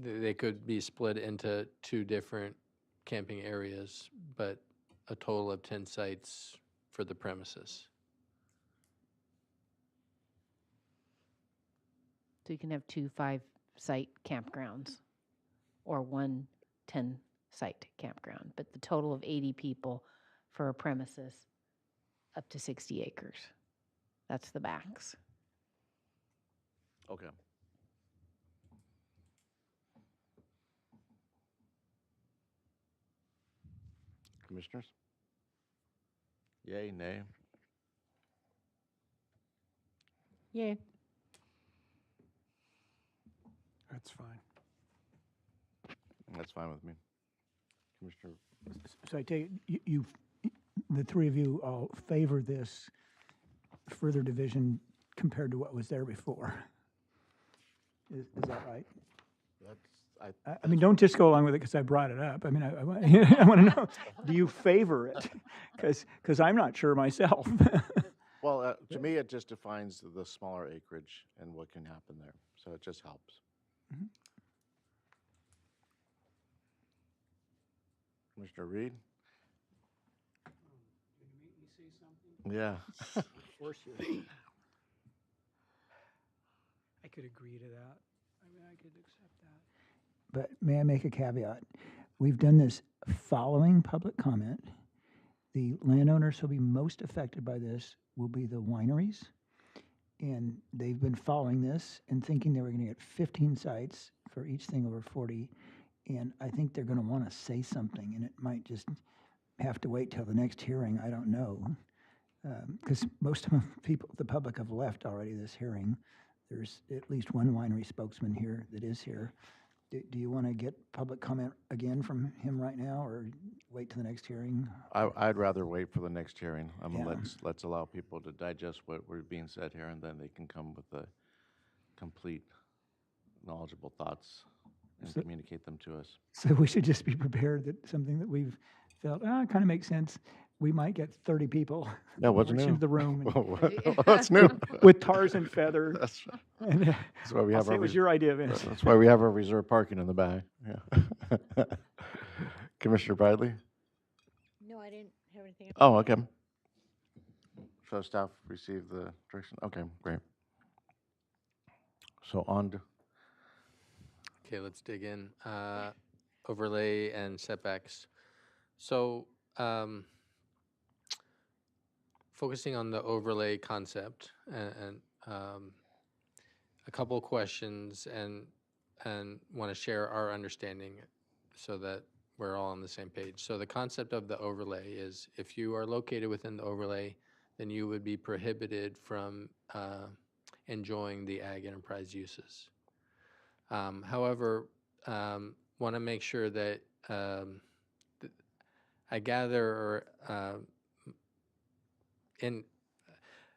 Speaker 4: They could be split into 2 different camping areas, but a total of 10 sites for the premises.
Speaker 10: So you can have 2 5-site campgrounds or 1 10-site campground, but the total of 80 people for a premises up to 60 acres. That's the max.
Speaker 1: Okay. Commissioners? Yay, nay?
Speaker 10: Yay.
Speaker 3: That's fine.
Speaker 1: That's fine with me. Commissioner?
Speaker 5: So I take it, the 3 of you all favor this further division compared to what was there before. Is that right? I mean, don't just go along with it because I brought it up. I mean, I want to know, do you favor it? Because I'm not sure myself.
Speaker 1: Well, to me, it just defines the smaller acreage and what can happen there. So it just helps.
Speaker 5: Mhm.
Speaker 1: Commissioner Reed? Yeah.
Speaker 8: Force you. I could agree to that. I mean, I could accept that.
Speaker 5: But may I make a caveat? We've done this following public comment. The landowners who'll be most affected by this will be the wineries. And they've been following this and thinking they were going to get 15 sites for each thing over 40. And I think they're going to want to say something, and it might just have to wait till the next hearing. I don't know. Because most of the public have left already this hearing. There's at least one winery spokesman here that is here. Do you want to get public comment again from him right now, or wait till the next hearing?
Speaker 1: I'd rather wait for the next hearing. I mean,
Speaker 5: Yeah.
Speaker 1: let's allow people to digest what we're being said here, and then they can come with a complete knowledgeable thoughts and
Speaker 5: So-
Speaker 1: communicate them to us.
Speaker 5: So we should just be prepared that something that we've felt, kind of makes sense. We might get 30 people.
Speaker 1: Yeah, what's
Speaker 5: march
Speaker 1: new?
Speaker 5: into the room.
Speaker 1: What's new?
Speaker 5: With tars and feathers.
Speaker 1: That's,
Speaker 5: And,
Speaker 1: that's why we
Speaker 5: I'll
Speaker 1: have
Speaker 5: say
Speaker 1: our
Speaker 5: it was
Speaker 1: res-
Speaker 5: your idea, Vince.
Speaker 1: That's why we have our reserve parking in the back. Yeah. Commissioner Bradley?
Speaker 11: No, I didn't have anything.
Speaker 1: Oh, okay. So staff received the direction. Okay, great. So on to,
Speaker 4: Okay, let's dig in. Overlay and setbacks. So, focusing on the overlay concept and a couple of questions and want to share our understanding so that we're all on the same page. So the concept of the overlay is if you are located within the overlay, then you would be prohibited from enjoying the ag enterprise uses. However, want to make sure that I gather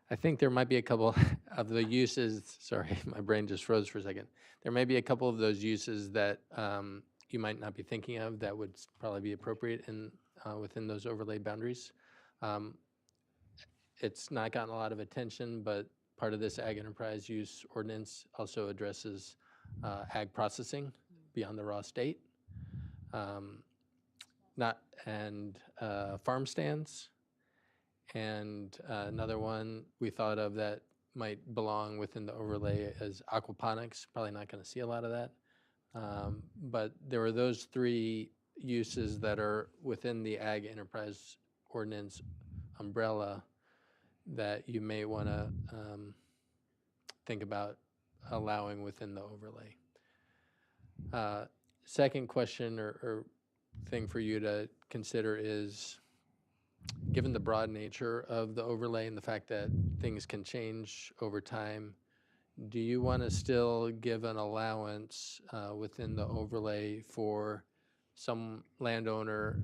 Speaker 4: I think there might be a couple of the uses, sorry, my brain just froze for a second. There may be a couple of those uses that you might not be thinking of that would probably be appropriate in within those overlay boundaries. It's not gotten a lot of attention, but part of this ag enterprise use ordinance also addresses ag processing beyond the raw state, farm stands, and another one we thought of that might belong within the overlay as aquaponics. Probably not going to see a lot of that, but there were those three uses that are within the ag enterprise ordinance umbrella that you may want to think about allowing within the overlay. Second question or thing for you to consider is, given the broad nature of the overlay and the fact that things can change over time, do you want to still give an allowance within the overlay for some landowner,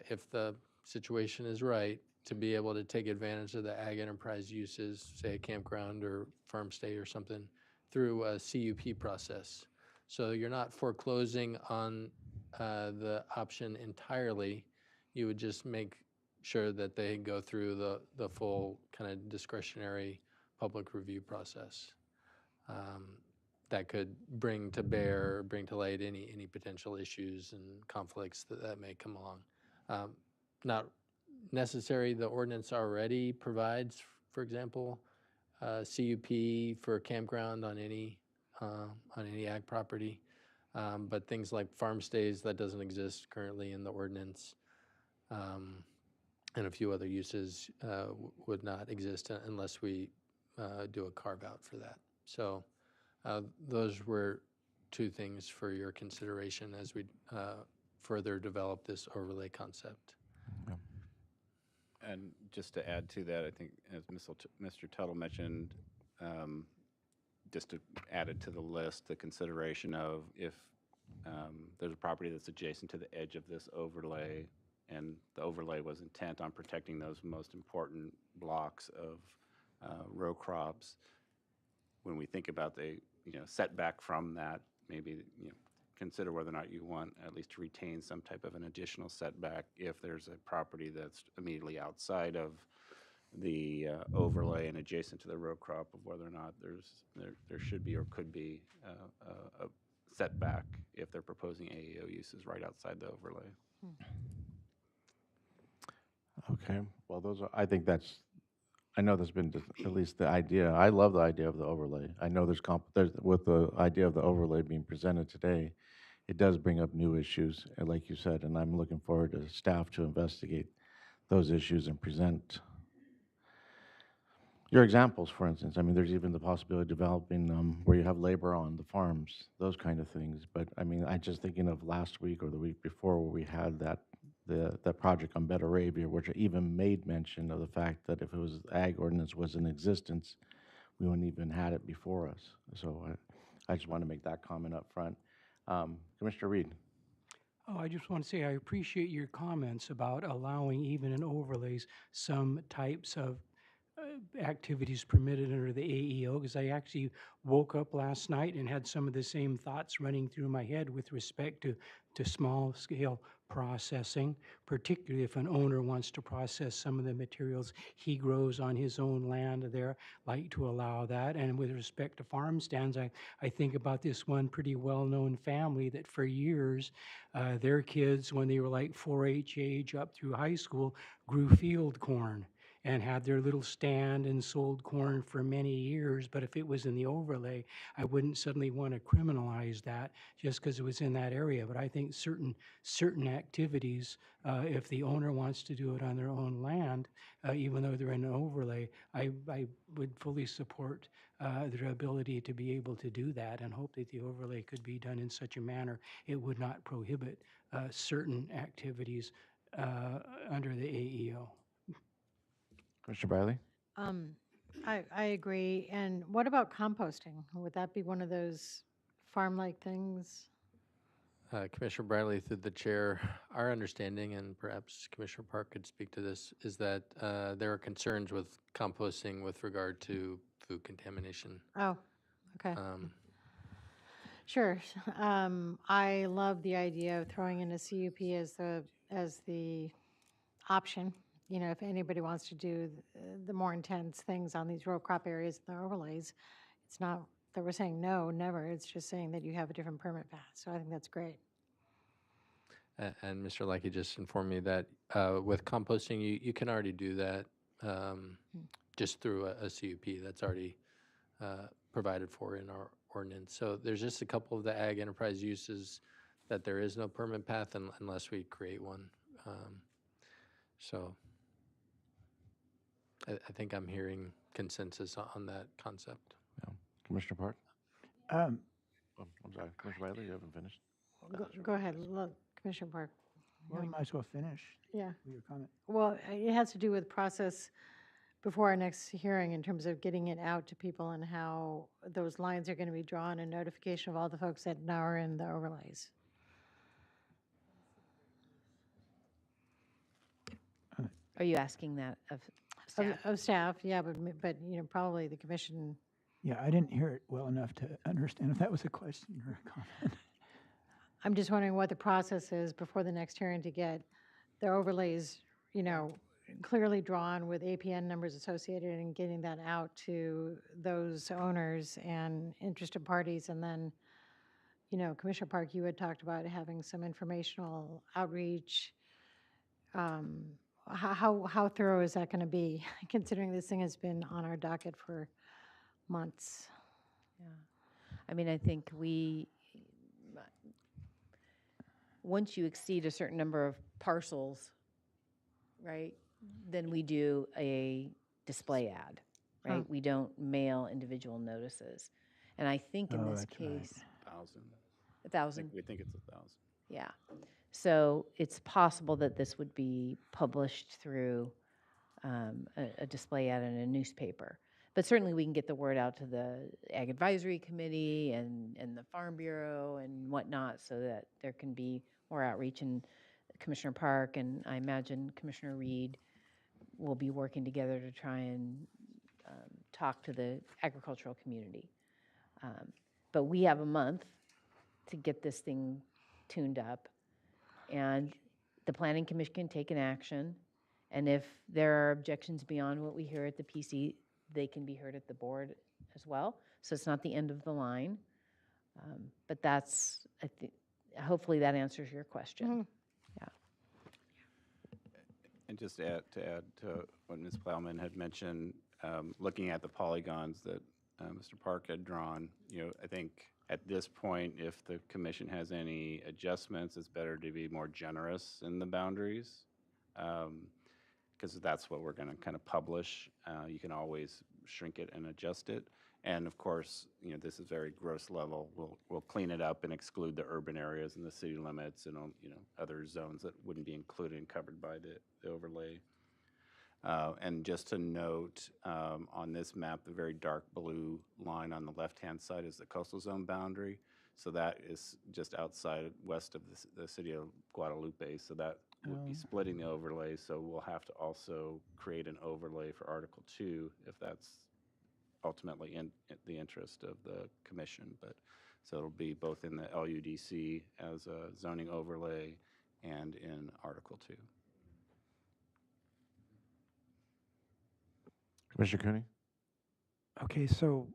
Speaker 4: if the situation is right, to be able to take advantage of the ag enterprise uses, say a campground or farm stay or something, through a CUP process? So you're not foreclosing on the option entirely. You would just make sure that they go through the full kind of discretionary public review process that could bring to light any potential issues and conflicts that may come along. Not necessary. The ordinance already provides, for example, CUP for a campground on any ag property, but things like farm stays, that doesn't exist currently in the ordinance, and a few other uses would not exist unless we do a carve out for that. So those were two things for your consideration as we further develop this overlay concept.
Speaker 9: And just to add to that, I think as Mr. Tuttle mentioned, just to add it to the list, the consideration of if there's a property that's adjacent to the edge of this overlay, and the overlay was intent on protecting those most important blocks of row crops. When we think about the setback from that, maybe consider whether or not you want at least to retain some type of an additional setback if there's a property that's immediately outside of the overlay and adjacent to the row crop, of whether or not there should be or could be a setback if they're proposing AEO uses right outside the overlay.
Speaker 1: okay, well, I think I know there's been at least the idea. I love the idea of the overlay. I know there's with the idea of the overlay being presented today, it does bring up new issues, like you said, and I'm looking forward to staff to investigate those issues and present your examples, for instance. I mean, there's even the possibility of developing where you have labor on the farms, those kind of things. But I mean, I'm just thinking of last week or the week before where we had that project on Betaravia, which even made mention of the fact that if it was ag ordinance was in existence, we wouldn't even had it before us. So I just want to make that comment up front. Commissioner Reed.
Speaker 8: Oh, I just want to say I appreciate your comments about allowing even in overlays some types of activities permitted under the AEO, because I actually woke up last night and had some of the same thoughts running through my head with respect to small scale processing, particularly if an owner wants to process some of the materials he grows on his own land there, like to allow that. And with respect to farm stands, I think about this one pretty well-known family that for years, their kids, when they were like 4-H age up through high school, grew field corn and had their little stand and sold corn for many years. But if it was in the overlay, I wouldn't suddenly want to criminalize that just because it was in that area. But I think certain activities, if the owner wants to do it on their own land, even though they're in an overlay, I would fully support their ability to be able to do that, and hope that the overlay could be done in such a manner it would not prohibit certain activities under the AEO.
Speaker 1: Commissioner Briley?
Speaker 11: I agree. And what about composting? Would that be one of those farm-like things?
Speaker 4: Commissioner Briley, through the chair, our understanding, and perhaps Commissioner Park could speak to this, is that there are concerns with composting with regard to food contamination.
Speaker 11: Oh, okay. Sure. I love the idea of throwing in a CUP as the option. You know, if anybody wants to do the more intense things on these row crop areas and the overlays, it's not that we're saying no, never. It's just saying that you have a different permit path. So I think that's great.
Speaker 4: And Mr. Leckey just informed me that with composting, you can already do that just through a CUP that's already provided for in our ordinance. So there's just a couple of the ag enterprise uses that there is no permit path unless we create one. So I think I'm hearing consensus on that concept.
Speaker 1: Yeah. Commissioner Park?
Speaker 5: Um,
Speaker 1: Oh, I'm sorry, Commissioner Briley, you haven't finished?
Speaker 11: Go ahead, look, Commissioner Park.
Speaker 5: Well, you might as well finish
Speaker 11: Yeah.
Speaker 5: with your comment.
Speaker 11: Well, it has to do with process before our next hearing in terms of getting it out to people and how those lines are going to be drawn and notification of all the folks that now are in the overlays.
Speaker 10: Are you asking that of staff?
Speaker 11: Of staff, yeah, but you know, probably the commission.
Speaker 5: Yeah, I didn't hear it well enough to understand if that was a question or a comment.
Speaker 11: I'm just wondering what the process is before the next hearing to get the overlays, you know, clearly drawn with APN numbers associated and getting that out to those owners and interested parties. And then, you know, Commissioner Park, you had talked about having some informational outreach. How thorough is that going to be, considering this thing has been on our docket for months?
Speaker 10: Yeah. I mean, I think once you exceed a certain number of parcels, right, then we do a display ad, right?
Speaker 11: Huh.
Speaker 10: We don't mail individual notices. And I think in this
Speaker 5: that's right.
Speaker 10: case,
Speaker 9: 1,000.
Speaker 10: 1,000?
Speaker 9: We think it's 1,000.
Speaker 10: Yeah. So it's possible that this would be published through a display ad in a newspaper. But certainly we can get the word out to the Ag Advisory Committee and the Farm Bureau and whatnot so that there can be more outreach. And Commissioner Park and I imagine Commissioner Reed will be working together to try and talk to the agricultural community. But we have a month to get this thing tuned up. And the Planning Commission can take an action. And if there are objections beyond what we hear at the PC, they can be heard at the board as well. So it's not the end of the line. But that's, I think, hopefully that answers your question.
Speaker 11: Mm-hmm.
Speaker 10: Yeah.
Speaker 9: And just to add to what Ms. Plowman had mentioned, looking at the polygons that Mr. Park had drawn, you know, I think at this point, if the commission has any adjustments, it's better to be more generous in the boundaries, because that's what we're going to kind of publish. You can always shrink it and adjust it. And of course, you know, this is very gross level. We'll clean it up and exclude the urban areas and the city limits and, you know, other zones that wouldn't be included and covered by the overlay. And just to note, on this map, the very dark blue line on the left-hand side is the coastal zone boundary. So that is just outside, west of the city of Guadalupe. So that would be splitting the overlay, so we'll have to also create an overlay for Article 2 if that's ultimately in the interest of the commission. But so it'll be both in the LUDC as a zoning overlay and in Article 2.
Speaker 1: Commissioner Cooney?
Speaker 3: Okay, so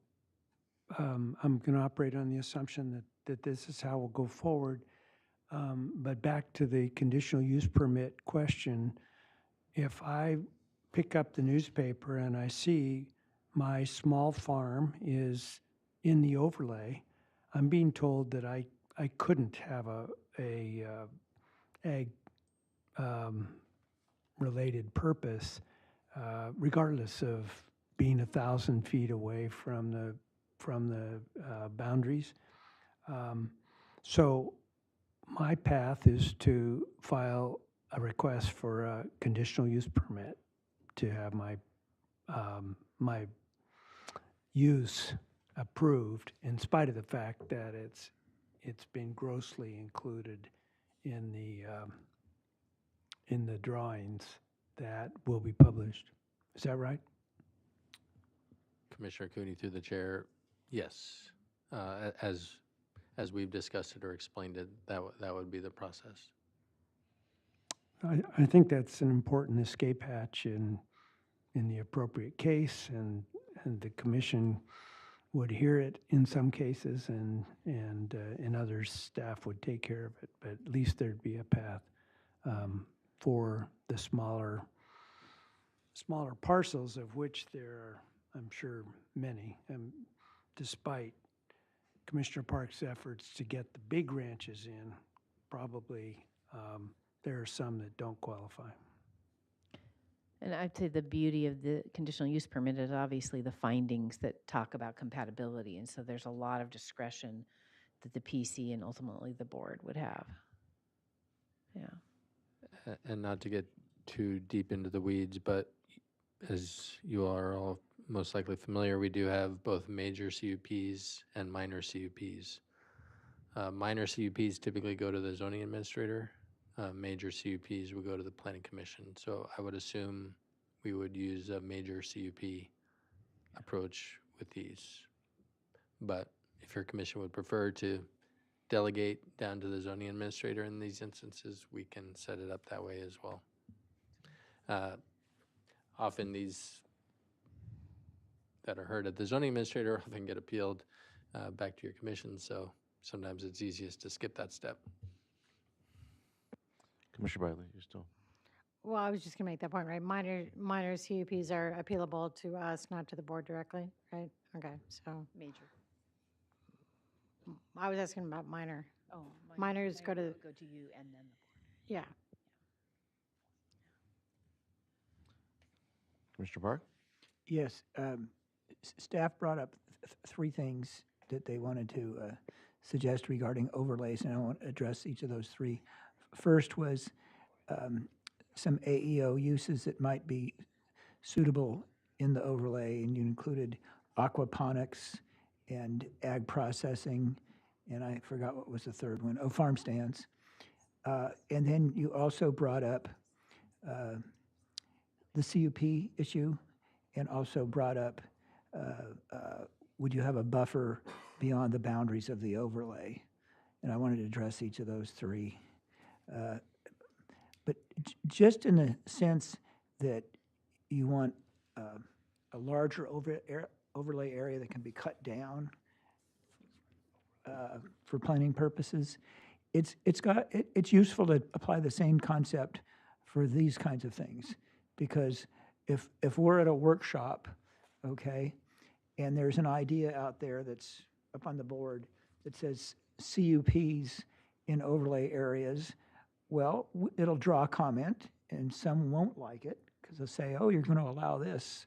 Speaker 3: I'm going to operate on the assumption that this is how we'll go forward. But back to the conditional use permit question, if I pick up the newspaper and I see my small farm is in the overlay, I'm being told that I couldn't have a ag related purpose, regardless of being 1,000 feet away from the boundaries. So my path is to file a request for a conditional use permit to have my my use approved, in spite of the fact that it's been grossly included in the drawings that will be published. Is that right?
Speaker 4: Commissioner Cooney, through the chair, yes. As we've discussed it or explained it, that would be the process.
Speaker 3: I think that's an important escape hatch in the appropriate case, and the commission would hear it in some cases, and in others, staff would take care of it. But at least there'd be a path for the smaller parcels, of which there are, I'm sure, many. Despite Commissioner Park's efforts to get the big ranches in, probably there are some that don't qualify.
Speaker 10: And I'd say the beauty of the conditional use permit is obviously the findings that talk about compatibility. And so there's a lot of discretion that the PC and ultimately the board would have. Yeah.
Speaker 4: And not to get too deep into the weeds, but as you are all most likely familiar, we do have both major CUPs and minor CUPs. Minor CUPs typically go to the zoning administrator. Major CUPs will go to the planning commission. So I would assume we would use a major CUP approach with these. But if your commission would prefer to delegate down to the zoning administrator in these instances, we can set it up that way as well. Often these that are heard at the zoning administrator often get appealed back to your commission, so sometimes it's easiest to skip that step.
Speaker 1: Commissioner Biley, you're still.
Speaker 11: Well, I was just going to make that point, right? Minor CUPs are appealable to us, not to the board directly, right? Okay, so.
Speaker 10: Major.
Speaker 11: I was asking about minor.
Speaker 10: Oh,
Speaker 11: Minors go to
Speaker 10: you and then the board.
Speaker 11: Yeah.
Speaker 1: Commissioner Park?
Speaker 5: Yes, staff brought up three things that they wanted to suggest regarding overlays, and I want to address each of those three. First was some AEO uses that might be suitable in the overlay, and you included aquaponics and ag processing, and I forgot what was the third one. Oh, farm stands. And then you also brought up the CUP issue, and also brought up, would you have a buffer beyond the boundaries of the overlay? And I wanted to address each of those three. But just in the sense that you want a larger overlay area that can be cut down for planning purposes, it's useful to apply the same concept for these kinds of things. Because if we're at a workshop, okay, and there's an idea out there that's up on the board that says CUPs in overlay areas, well, it'll draw comment, and some won't like it because they'll say, oh, you're going to allow this.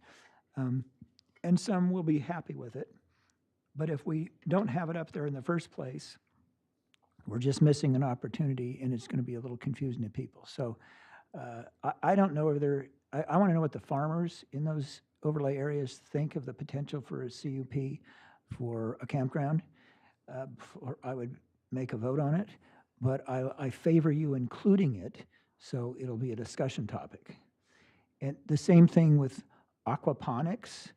Speaker 5: And some will be happy with it. But if we don't have it up there in the first place, we're just missing an opportunity, and it's going to be a little confusing to people. So I don't know if I want to know what the farmers in those overlay areas think of the potential for a CUP for a campground. I would make a vote on it, but I favor you including it So it'll be a discussion topic. And the same thing with aquaponics.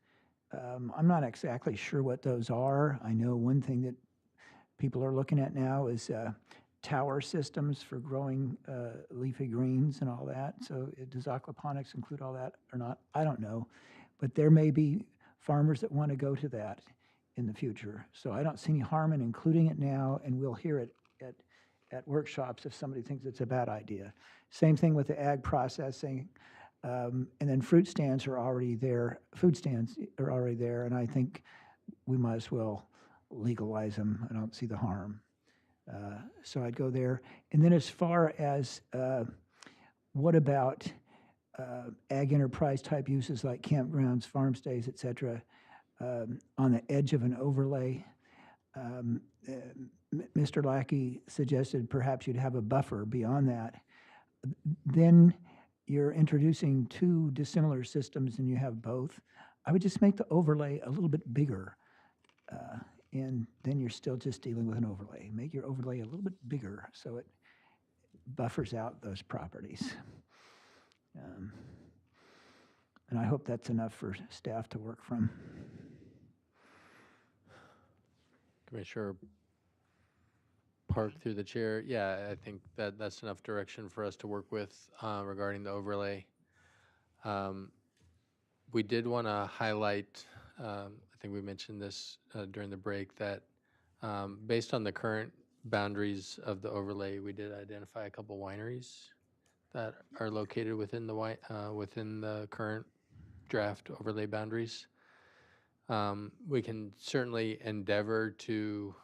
Speaker 5: I'm not exactly sure what those are. I know one thing that people are looking at now is tower systems for growing leafy greens and all that. So does aquaponics include all that or not? I don't know. But there may be farmers that want to go to that in the future. So I don't see any harm in including it now, and we'll hear it at workshops if somebody thinks it's a bad idea. Same thing with the ag processing. And then fruit stands are already there, food stands are already there, and I think we might as well legalize them. I don't see the harm. So I'd go there. And then as far as what about ag enterprise type uses like campgrounds, farm stays, et cetera, on the edge of an overlay, Mr. Lackey suggested perhaps you'd have a buffer beyond that. Then you're introducing two dissimilar systems and you have both. I would just make the overlay a little bit bigger. And then you're still just dealing with an overlay. Make your overlay a little bit bigger so it buffers out those properties. And I hope that's enough for staff to work from.
Speaker 4: Commissioner Park through the chair. Yeah, I think that's enough direction for us to work with regarding the overlay. We did want to highlight, I think we mentioned this during the break, that based on the current boundaries of the overlay, we did identify a couple wineries that are located within the current draft overlay boundaries. We can certainly endeavor to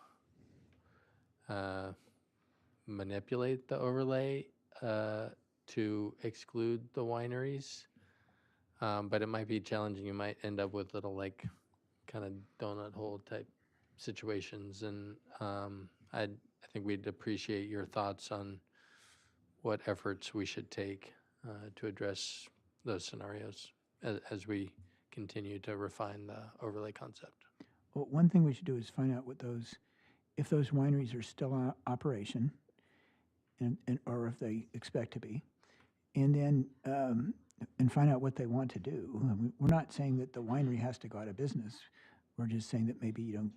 Speaker 4: manipulate the overlay to exclude the wineries, but it might be challenging. You might end up with little kind of donut hole type situations, and I think we'd appreciate your thoughts on what efforts we should take to address those scenarios as we continue to refine the overlay concept.
Speaker 5: Well, one thing we should do is find out what those, if those wineries are still in operation, or if they expect to be, and then and find out what they want to do. I mean, we're not saying that the winery has to go out of business. We're just saying that maybe you don't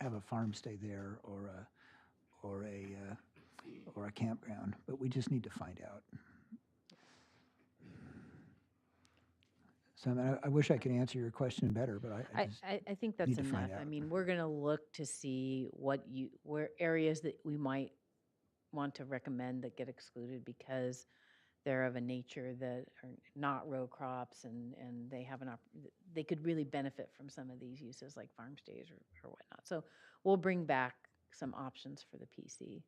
Speaker 5: have a farm stay there or a campground. But we just need to find out. So I mean, I wish I could answer your question better, but
Speaker 10: I think that's
Speaker 5: need to find
Speaker 10: enough. I
Speaker 5: out.
Speaker 10: mean, we're going to look to see where areas that we might want to recommend that get excluded because they're of a nature that are not row crops and they have they could really benefit from some of these uses like farm stays or whatnot. So we'll bring back some options for the PC.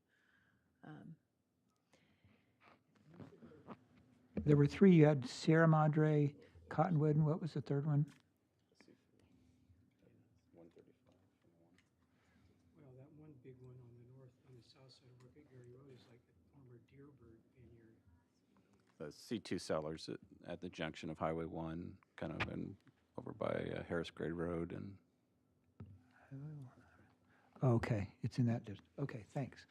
Speaker 5: There were three. You had Sierra Madre, Cottonwood, and what was the third one?
Speaker 8: Well, that one big one on the north, on the south side of Wicked Gary Road is like the former Deerbird vineyard.
Speaker 9: The C2 Cellars at the junction of Highway 1, kind of over by Harris Grade Road. And
Speaker 5: Okay, it's in that district. Okay, thanks.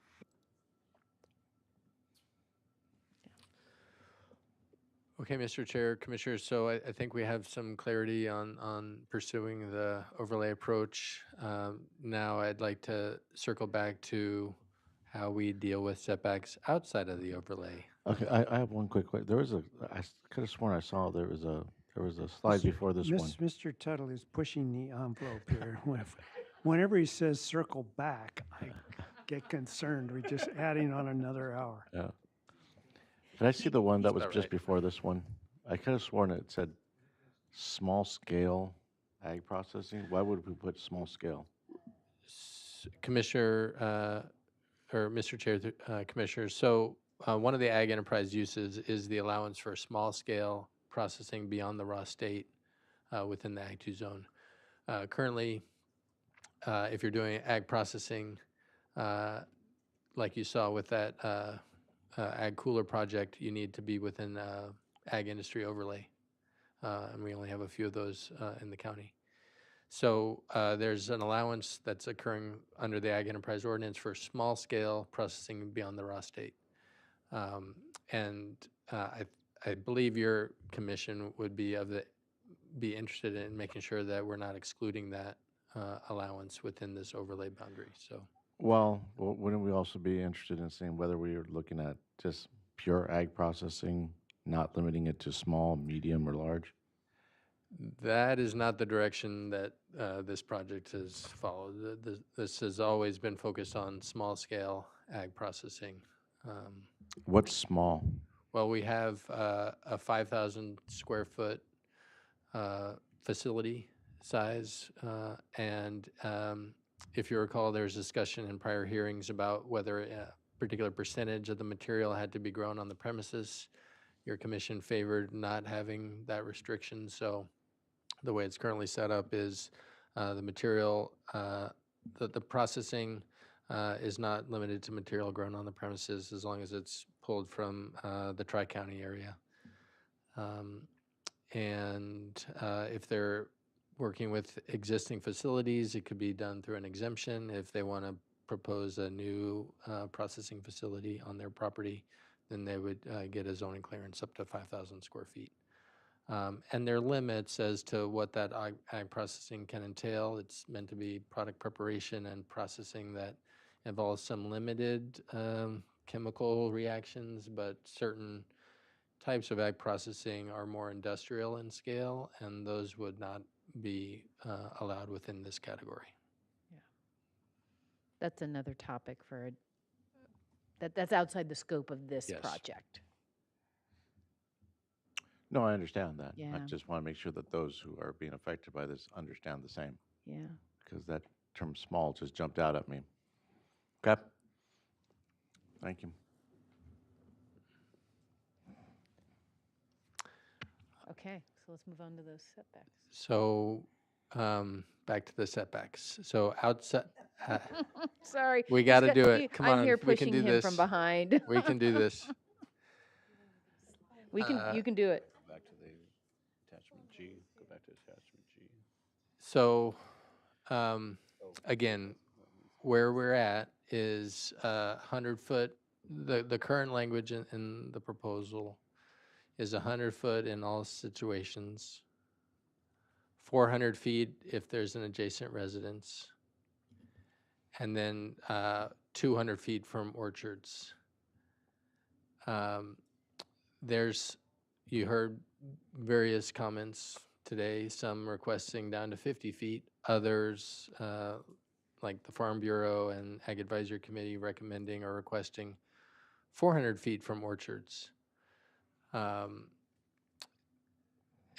Speaker 4: Okay, Mr. Chair, Commissioners, so I think we have some clarity on pursuing the overlay approach. Now I'd like to circle back to how we deal with setbacks outside of the overlay.
Speaker 1: Okay, I have one quick question. I could have sworn I saw there was a slide before this one.
Speaker 3: Mr. Tuttle is pushing the envelope here. Whenever he says circle back, I get concerned. We're just adding on another hour.
Speaker 1: Yeah. Did I see the one that was
Speaker 4: about
Speaker 1: just
Speaker 4: right.
Speaker 1: before this one? I could have sworn it said small scale ag processing. Why would we put small scale?
Speaker 4: Commissioner, or Mr. Chair, Commissioners, so one of the ag enterprise uses is the allowance for small-scale processing beyond the raw state within the Ag 2 zone. Currently, if you're doing ag processing, like you saw with that ag cooler project, you need to be within ag industry overlay, and we only have a few of those in the county. So there's an allowance that's occurring under the Ag Enterprise Ordinance for small-scale processing beyond the raw state. And I believe your commission would be be interested in making sure that we're not excluding that allowance within this overlay boundary, so.
Speaker 1: Well, wouldn't we also be interested in seeing whether we are looking at just pure ag processing, not limiting it to small, medium, or large?
Speaker 4: That is not the direction that this project has followed. This has always been focused on small-scale ag processing.
Speaker 1: What's small?
Speaker 4: Well, we have a 5,000 square foot facility size, and if you recall, there was discussion in prior hearings about whether a particular percentage of the material had to be grown on the premises. Your commission favored not having that restriction, so the way it's currently set up is the material, the processing is not limited to material grown on the premises as long as it's pulled from the Tri-County area. And if they're working with existing facilities, it could be done through an exemption. If they want to propose a new processing facility on their property, then they would get a zoning clearance up to 5,000 square feet. And there are limits as to what that ag processing can entail. It's meant to be product preparation and processing that involves some limited chemical reactions, but certain types of ag processing are more industrial in scale, and those would not be allowed within this category.
Speaker 10: That's another topic for, that's outside the scope of this
Speaker 4: Yes.
Speaker 10: project.
Speaker 1: No, I understand that. I
Speaker 10: Yeah.
Speaker 1: just want to make sure that those who are being affected by this understand the same,
Speaker 10: Yeah.
Speaker 1: because that term small just jumped out at me. Okay. Thank you.
Speaker 10: Okay, so let's move on to those setbacks.
Speaker 4: So back to the setbacks. So outside,
Speaker 10: Sorry.
Speaker 4: we
Speaker 10: he's
Speaker 4: got to
Speaker 10: got-
Speaker 4: do
Speaker 10: he-
Speaker 4: it. Come
Speaker 10: I'm
Speaker 4: on,
Speaker 10: here
Speaker 4: we can
Speaker 10: pushing
Speaker 4: do
Speaker 10: him
Speaker 4: this.
Speaker 10: from behind.
Speaker 4: We can do this.
Speaker 10: You can do it.
Speaker 9: Back to the attachment G, go back to attachment G.
Speaker 4: So, again, where we're at is 100 foot, the current language in the proposal is 100 foot in all situations, 400 feet if there's an adjacent residence, and then 200 feet from orchards. You heard various comments today, some requesting down to 50 feet, others, like the Farm Bureau and Ag Advisory Committee recommending or requesting 400 feet from orchards.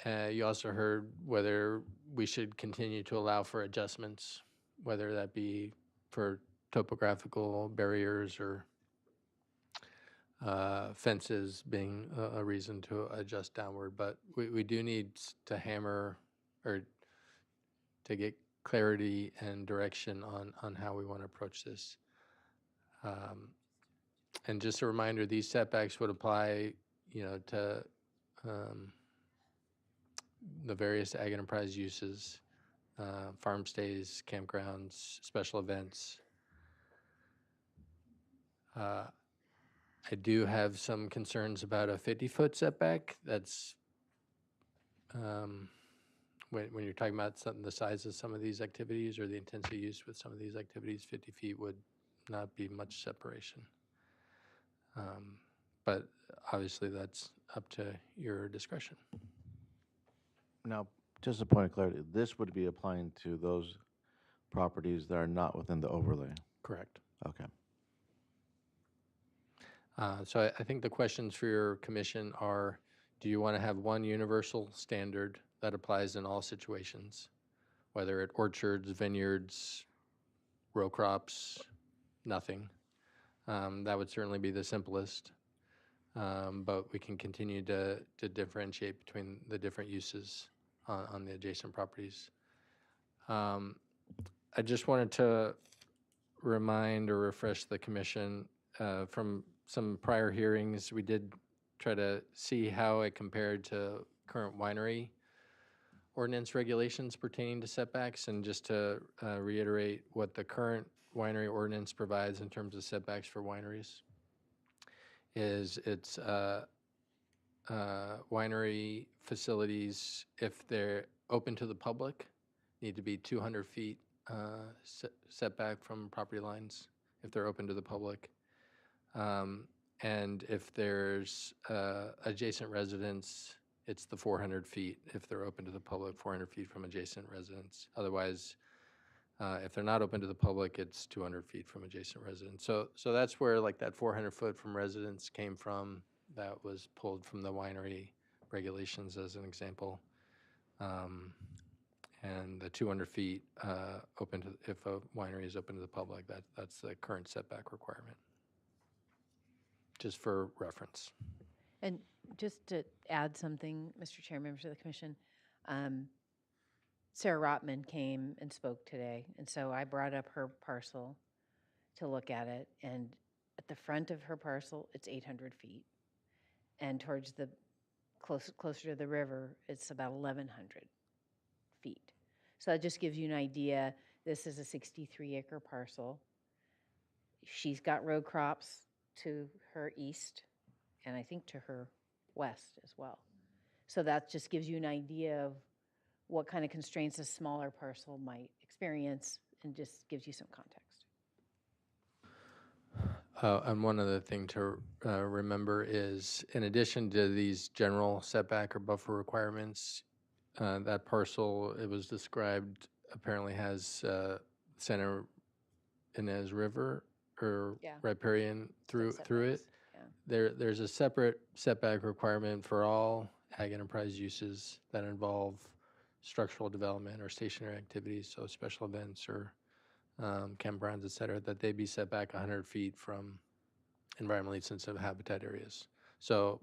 Speaker 4: You also heard whether we should continue to allow for adjustments, whether that be for topographical barriers or fences being a reason to adjust downward. But we do need to hammer or to get clarity and direction on how we want to approach this. And just a reminder, these setbacks would apply, to the various ag enterprise uses, farm stays, campgrounds, special events. I do have some concerns about a 50-foot setback. That's when you're talking about the size of some of these activities or the intensity use with some of these activities, 50 feet would not be much separation. But obviously that's up to your discretion.
Speaker 1: Now, just a point of clarity, this would be applying to those properties that are not within the overlay.
Speaker 4: Correct.
Speaker 1: Okay.
Speaker 4: So I think the questions for your commission are, do you want to have one universal standard that applies in all situations, whether at orchards, vineyards, row crops, nothing? That would certainly be the simplest, but we can continue to differentiate between the different uses on the adjacent properties. I just wanted to remind or refresh the commission from some prior hearings. We did try to see how it compared to current winery ordinance regulations pertaining to setbacks, and just to reiterate what the current winery ordinance provides in terms of setbacks for wineries is it's winery facilities, if they're open to the public, need to be 200 feet setback from property lines if they're open to the public. And if there's adjacent residence, it's the 400 feet. If they're open to the public, 400 feet from adjacent residence. Otherwise, if they're not open to the public, it's 200 feet from adjacent residence. So that's where like that 400 foot from residence came from. That was pulled from the winery regulations as an example. And the 200 feet open to, if a winery is open to the public, that's the current setback requirement. Just for reference.
Speaker 10: And just to add something, Mr. Chair, members of the commission, Sarah Rotman came and spoke today, and so I brought up her parcel to look at it, and at the front of her parcel, it's 800 feet, and towards the closer to the river, it's about 1,100 feet. So that just gives you an idea. This is a 63-acre parcel. She's got row crops to her east, and I think to her west as well. So that just gives you an idea of what kind of constraints a smaller parcel might experience, and just gives you some context.
Speaker 4: And one other thing to remember is, in addition to these general setback or buffer requirements, that parcel, it was described, apparently has Santa Ynez River or riparian through it. There's a separate setback requirement for all ag enterprise uses that involve structural development or stationary activities, so special events or campgrounds, et cetera, that they be set back 100 feet from environmentally sensitive habitat areas. So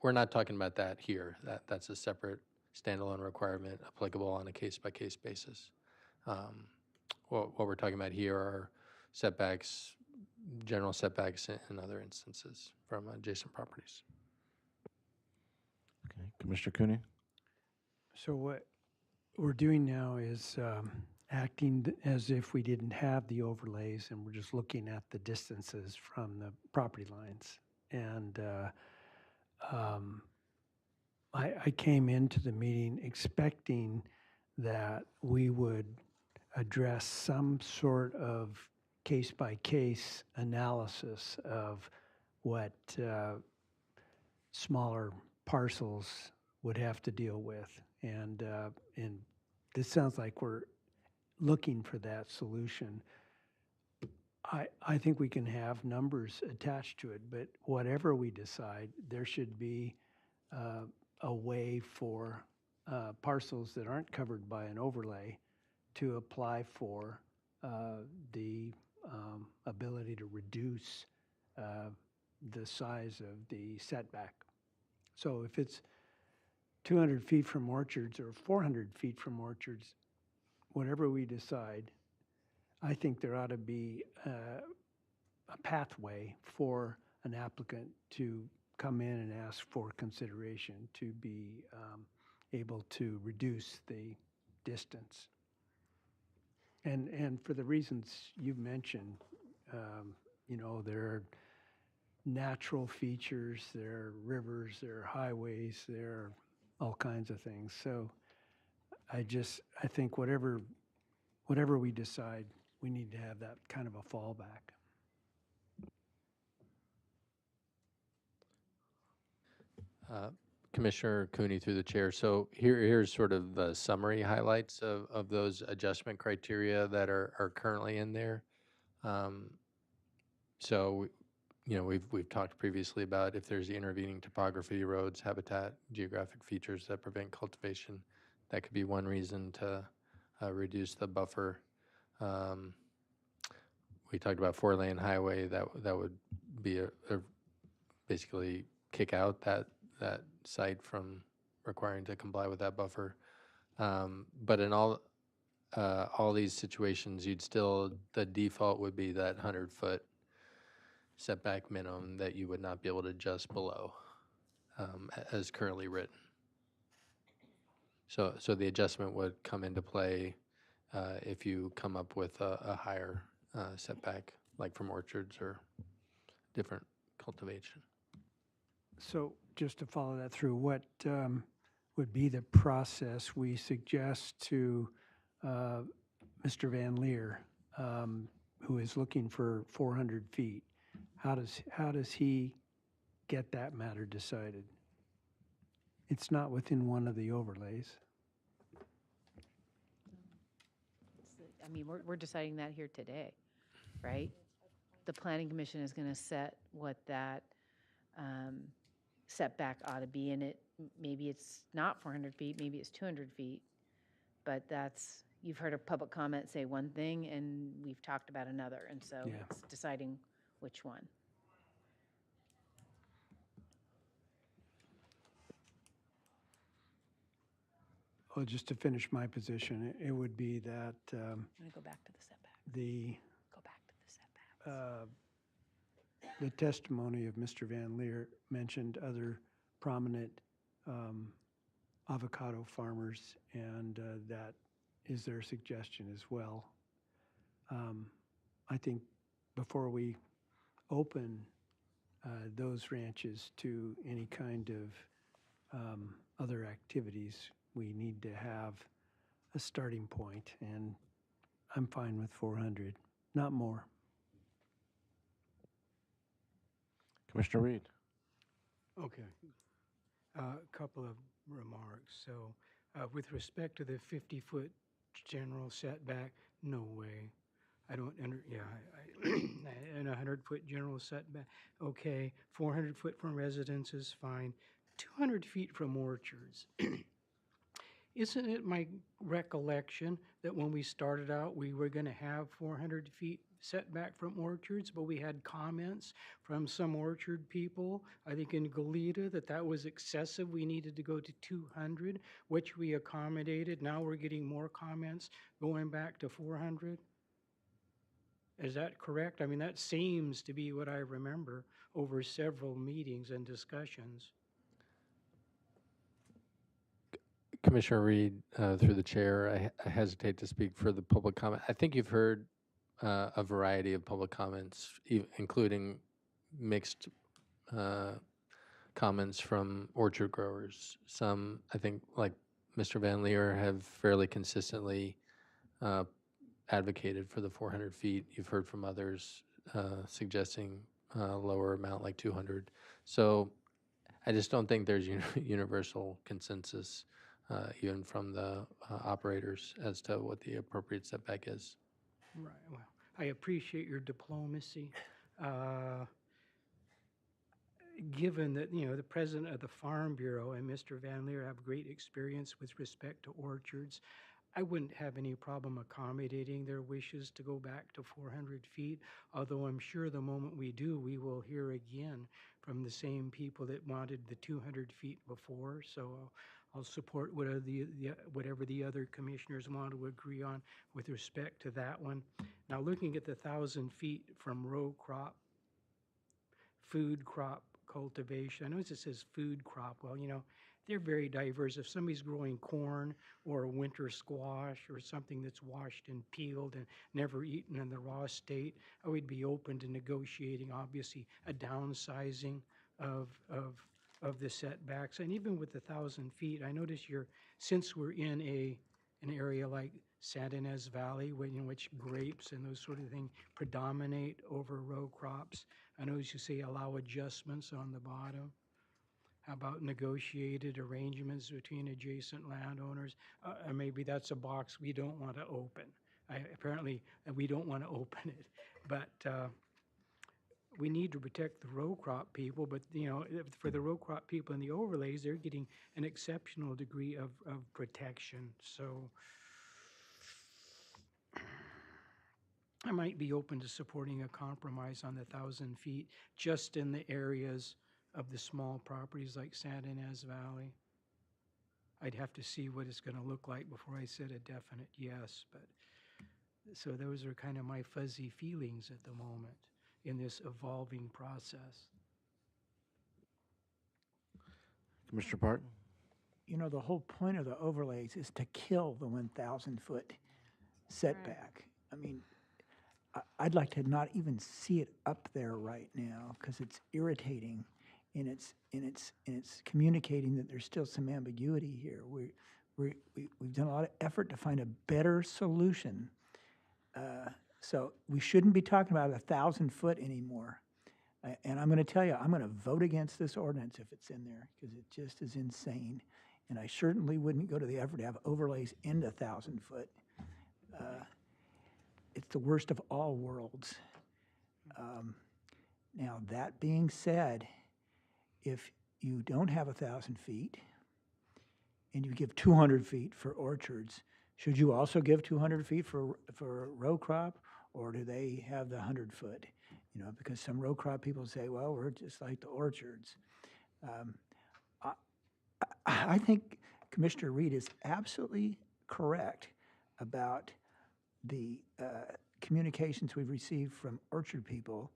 Speaker 4: we're not talking about that here. That's a separate standalone requirement applicable on a case-by-case basis. What we're talking about here are setbacks, general setbacks in other instances from adjacent properties.
Speaker 1: Okay, Commissioner Cooney?
Speaker 3: So what we're doing now is acting as if we didn't have the overlays, and we're just looking at the distances from the property lines. And I came into the meeting expecting that we would address some sort of case-by-case analysis of what smaller parcels would have to deal with. And this sounds like we're looking for that solution. I think we can have numbers attached to it, but whatever we decide, there should be a way for parcels that aren't covered by an overlay to apply for the ability to reduce the size of the setback. So if it's 200 feet from orchards or 400 feet from orchards, whatever we decide, I think there ought to be a pathway for an applicant to come in and ask for consideration to be able to reduce the distance. And for the reasons you've mentioned, you know, there are natural features, there are rivers, there are highways, there are all kinds of things. So I think whatever we decide, we need to have that kind of a fallback.
Speaker 4: Commissioner Cooney through the chair. So here's sort of the summary highlights of those adjustment criteria that are currently in there. So, you know, we've talked previously about if there's the intervening topography, roads, habitat, geographic features that prevent cultivation, that could be one reason to reduce the buffer. We talked about 4-lane highway, that would be a basically kick out that site from requiring to comply with that buffer. But in all these situations, the default would be that 100-foot setback minimum that you would not be able to adjust below as currently written. So the adjustment would come into play if you come up with a higher setback, like from orchards or different cultivation.
Speaker 3: So just to follow that through, what would be the process we suggest to Mr. Van Leer, who is looking for 400 feet? How does he get that matter decided? It's not within one of the overlays.
Speaker 10: I mean, we're deciding that here today, right? The planning commission is going to set what that setback ought to be, and maybe it's not 400 feet, maybe it's 200 feet, but you've heard a public comment say one thing, and we've talked about another, and so
Speaker 3: Yeah.
Speaker 10: it's deciding which one.
Speaker 3: Well, just to finish my position, it would be that
Speaker 10: I'm going to go back to the setback. Go back to the setback.
Speaker 3: The testimony of Mr. Van Leer mentioned other prominent avocado farmers, and that is their suggestion as well. I think before we open those ranches to any kind of other activities, we need to have a starting point, and I'm fine with 400, not more.
Speaker 1: Commissioner Reed.
Speaker 8: Okay. A couple of remarks. So with respect to the 50-foot general setback, no way. I don't, and a 100-foot general setback, okay. 400-foot from residences, fine. 200 feet from orchards. Isn't it my recollection that when we started out, we were going to have 400 feet setback from orchards, but we had comments from some orchard people, I think in Goleta, that was excessive. We needed to go to 200, which we accommodated. Now we're getting more comments going back to 400. Is that correct? I mean, that seems to be what I remember over several meetings and discussions.
Speaker 4: Commissioner Reed, through the chair, I hesitate to speak for the public comment. I think you've heard a variety of public comments, including mixed comments from orchard growers. Some, I think, like Mr. Van Leer, have fairly consistently advocated for the 400 feet. You've heard from others suggesting a lower amount, like 200. So I just don't think there's universal consensus, even from the operators, as to what the appropriate setback is.
Speaker 8: Right. Well, I appreciate your diplomacy. Given that, the president of the Farm Bureau and Mr. Van Leer have great experience with respect to orchards, I wouldn't have any problem accommodating their wishes to go back to 400 feet, although I'm sure the moment we do, we will hear again from the same people that wanted the 200 feet before. So I'll support whatever the other commissioners want to agree on with respect to that one. Now, looking at the 1,000 feet from row crop, food crop cultivation, I know it says food crop. Well, they're very diverse. If somebody's growing corn or a winter squash or something that's washed and peeled and never eaten in the raw state, I would be open to negotiating, obviously, a downsizing of the setbacks. And even with the 1,000 feet, I notice since we're in an area like Santa Ynez Valley, in which grapes and those sort of things predominate over row crops, I notice you say allow adjustments on the bottom. How about negotiated arrangements between adjacent landowners? Maybe that's a box we don't want to open. Apparently, we don't want to open it, but we need to protect the row crop people. But for the row crop people in the overlays, they're getting an exceptional degree of protection. So I might be open to supporting a compromise on the 1,000 feet, just in the areas of the small properties like Santa Ynez Valley. I'd have to see what it's going to look like before I said a definite yes. But so those are kind of my fuzzy feelings at the moment in this evolving process.
Speaker 1: Commissioner Parton.
Speaker 5: The whole point of the overlays is to kill the 1,000-foot setback. I mean, I'd like to not even see it up there right now because it's irritating. and it's communicating that there's still some ambiguity here. We've done a lot of effort to find a better solution. So we shouldn't be talking about 1,000 foot anymore. And I'm going to tell you, I'm going to vote against this ordinance if it's in there, because it just is insane. And I certainly wouldn't go to the effort to have overlays into 1,000 foot. It's the worst of all worlds. Now, that being said, if you don't have 1,000 feet and you give 200 feet for orchards, should you also give 200 feet for row crop, or do they have the 100 foot? You know, because some row crop people say, well, we're just like the orchards. I think Commissioner Reed is absolutely correct about the communications we've received from orchard people.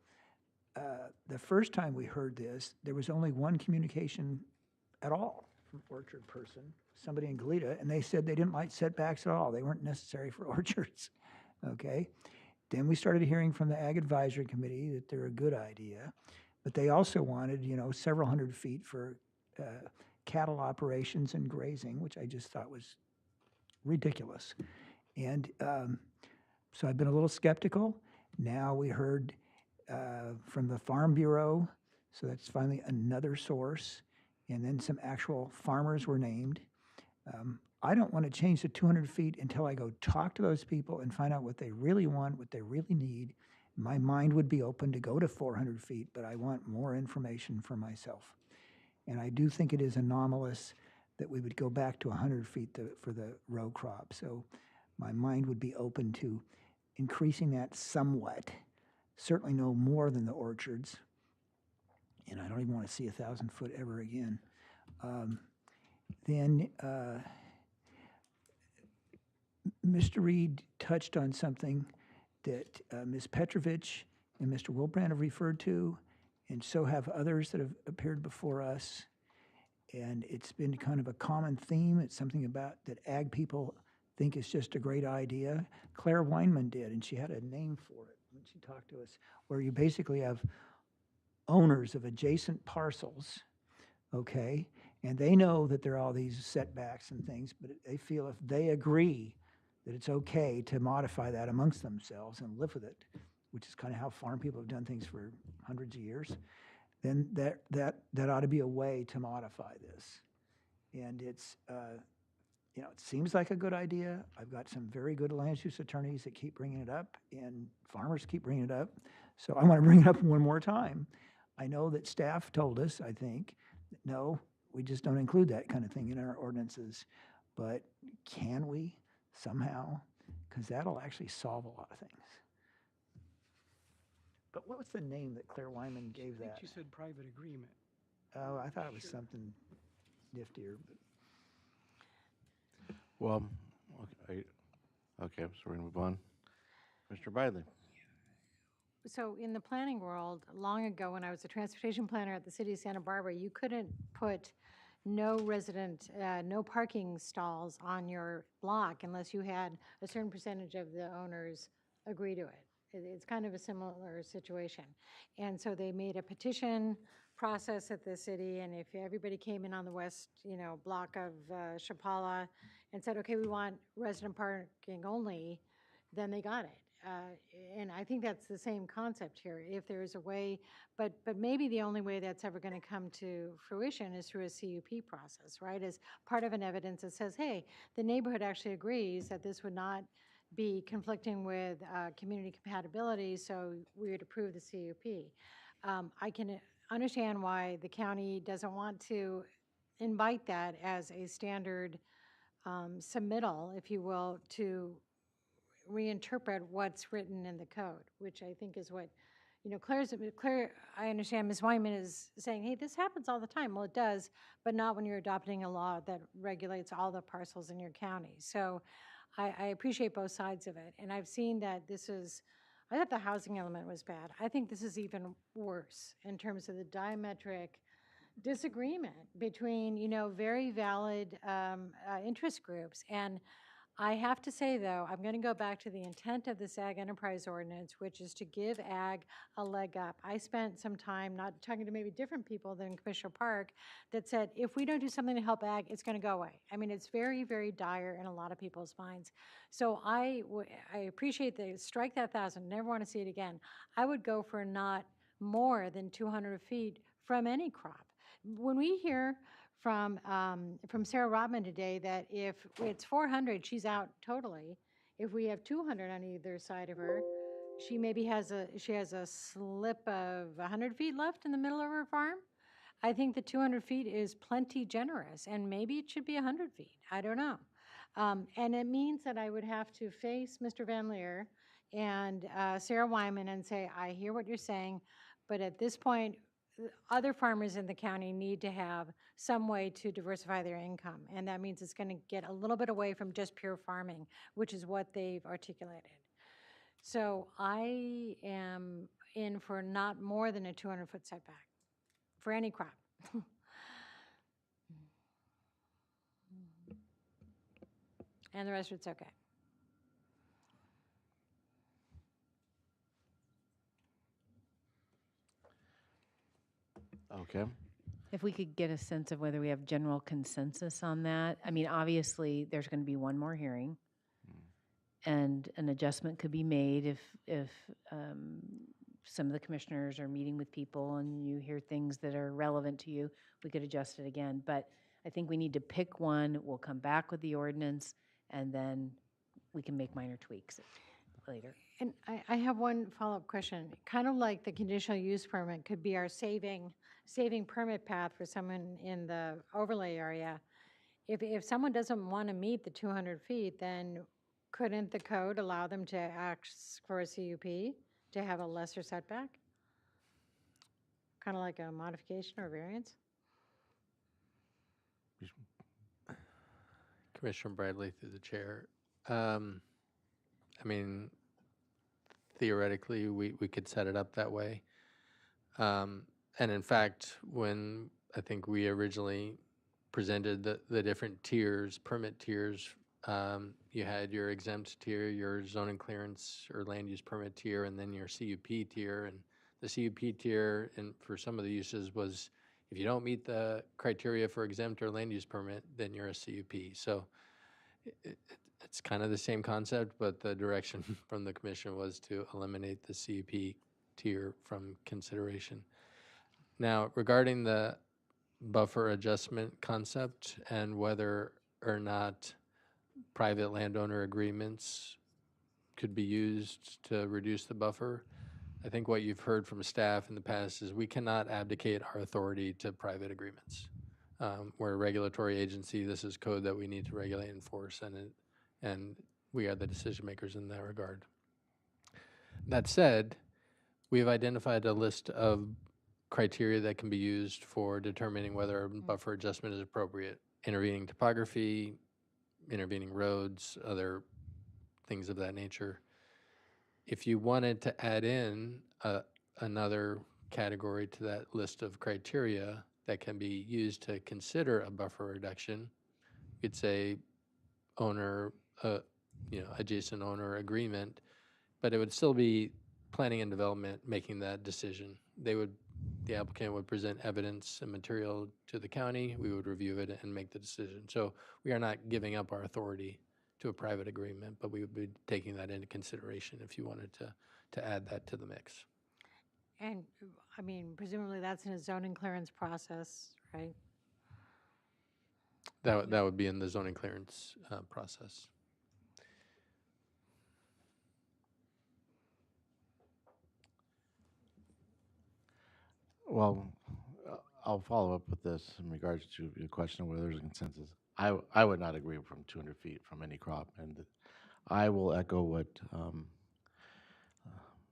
Speaker 5: The first time we heard this, there was only one communication at all from orchard person, somebody in Goleta, and they said they didn't like setbacks at all. They weren't necessary for orchards, okay? Then we started hearing from the Ag Advisory Committee that they're a good idea, but they also wanted, you know, several hundred feet for cattle operations and grazing, which I just thought was ridiculous. And so I've been a little skeptical. Now we heard from the Farm Bureau, so that's finally another source, and then some actual farmers were named. I don't want to change the 200 feet until I go talk to those people and find out what they really want, what they really need. My mind would be open to go to 400 feet, but I want more information for myself. And I do think it is anomalous that we would go back to 100 feet for the row crop. So my mind would be open to increasing that somewhat. Certainly no more than the orchards. And I don't even want to see 1,000 foot ever again. Then Mr. Reed touched on something that Ms. Petrovich and Mr. Wilbrand have referred to, and so have others that have appeared before us. And it's been kind of a common theme. It's something about that ag people think is just a great idea. Claire Weinman did, and she had a name for it when she talked to us, where you basically have owners of adjacent parcels, okay? And they know that there are all these setbacks and things, but they feel if they agree that it's okay to modify that amongst themselves and live with it, which is kind of how farm people have done things for hundreds of years, then that ought to be a way to modify this. And it's, you know, it seems like a good idea. I've got some very good land use attorneys that keep bringing it up, and farmers keep bringing it up. So I want to bring it up one more time. I know that staff told us, I think, that no, we just don't include that kind of thing in our ordinances. But can we somehow? Because that'll actually solve a lot of things. But what was the name that Claire Wyman gave
Speaker 8: I think
Speaker 5: that?
Speaker 8: she said private agreement.
Speaker 5: Oh, I thought it was something niftier. But
Speaker 1: Well, okay, so we're going to move on. Mr. Bidley.
Speaker 11: So in the planning world, long ago, when I was a transportation planner at the city of Santa Barbara, you couldn't put no parking stalls on your block unless you had a certain percentage of the owners agree to it. It's kind of a similar situation. And so they made a petition process at the city, and if everybody came in on the west, block of Chapala and said, okay, we want resident parking only, then they got it. And I think that's the same concept here. If there is a way, but maybe the only way that's ever going to come to fruition is through a CUP process, right? As part of an evidence that says, hey, the neighborhood actually agrees that this would not be conflicting with community compatibility, so we would approve the CUP. I can understand why the county doesn't want to invite that as a standard submittal, if you will, to reinterpret what's written in the code, which I think is what, Claire, I understand Ms. Wyman is saying, hey, this happens all the time. Well, it does, but not when you're adopting a law that regulates all the parcels in your county. So I appreciate both sides of it. And I've seen that I thought the housing element was bad. I think this is even worse in terms of the diametric disagreement between, very valid interest groups. And I have to say, though, I'm going to go back to the intent of this ag enterprise ordinance, which is to give ag a leg up. I spent some time not talking to maybe different people than Commissioner Park that said, if we don't do something to help ag, it's going to go away. I mean, it's very, very dire in a lot of people's minds. So I appreciate the strike that 1,000, never want to see it again. I would go for not more than 200 feet from any crop. When we hear from Sarah Rotman today that if it's 400, she's out totally. If we have 200 on either side of her, she maybe has a slip of 100 feet left in the middle of her farm. I think the 200 feet is plenty generous, and maybe it should be 100 feet. I don't know. And it means that I would have to face Mr. Van Leer and Sarah Wyman and say, I hear what you're saying, but at this point, other farmers in the county need to have some way to diversify their income. And that means it's going to get a little bit away from just pure farming, which is what they've articulated. So I am in for not more than a 200-foot setback for any crop. And the rest of it's okay.
Speaker 1: Okay.
Speaker 10: If we could get a sense of whether we have general consensus on that. I mean, obviously, there's going to be one more hearing, and an adjustment could be made if some of the commissioners are meeting with people and you hear things that are relevant to you, we could adjust it again. But I think we need to pick one. We'll come back with the ordinance, and then we can make minor tweaks later.
Speaker 11: And I have one follow-up question. Kind of like the conditional use permit could be our saving permit path for someone in the overlay area. If someone doesn't want to meet the 200 feet, then couldn't the code allow them to ask for a CUP to have a lesser setback? Kind of like a modification or variance?
Speaker 4: Commissioner Bradley through the chair. I mean, theoretically, we could set it up that way. And in fact, when I think we originally presented the different tiers, permit tiers, you had your exempt tier, your zoning clearance or land use permit tier, and then your CUP tier. And the CUP tier, and for some of the uses, was if you don't meet the criteria for exempt or land use permit, then you're a CUP. So it's kind of the same concept, but the direction from the commission was to eliminate the CUP tier from consideration. Now, regarding the buffer adjustment concept and whether or not private landowner agreements could be used to reduce the buffer, I think what you've heard from staff in the past is we cannot abdicate our authority to private agreements. We're a regulatory agency. This is code that we need to regulate and enforce, and we are the decision makers in that regard. That said, we have identified a list of criteria that can be used for determining whether a buffer adjustment is appropriate. Intervening topography, intervening roads, other things of that nature. If you wanted to add in another category to that list of criteria that can be used to consider a buffer reduction, you'd say owner, adjacent owner agreement, but it would still be planning and development making that decision. The applicant would present evidence and material to the county, we would review it and make the decision. So we are not giving up our authority to a private agreement, but we would be taking that into consideration if you wanted to add that to the mix.
Speaker 11: And, I mean, presumably that's in a zoning clearance process, right?
Speaker 4: That would be in the zoning clearance process.
Speaker 1: Well, I'll follow up with this in regards to your question of whether there's a consensus. I would not agree from 200 feet from any crop, and I will echo what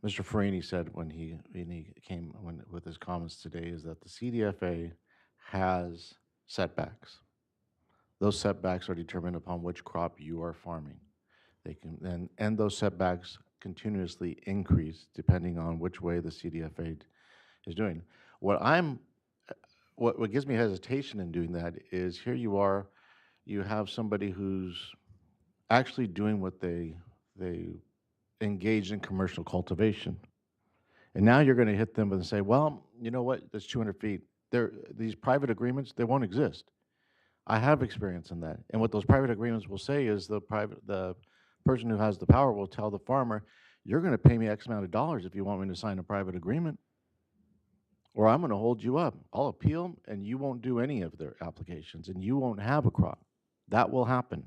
Speaker 1: Mr. Farini said when he came with his comments today, is that the CDFA has setbacks. Those setbacks are determined upon which crop you are farming. They can then, and those setbacks continuously increase depending on which way the CDFA is doing. What gives me hesitation in doing that is here you are, you have somebody who's actually doing what they engaged in commercial cultivation. And now you're going to hit them and say, well, you know what, that's 200 feet. These private agreements, they won't exist. I have experience in that. And what those private agreements will say is the person who has the power will tell the farmer, you're going to pay me X amount of dollars if you want me to sign a private agreement, or I'm going to hold you up. I'll appeal, and you won't do any of their applications, and you won't have a crop. That will happen.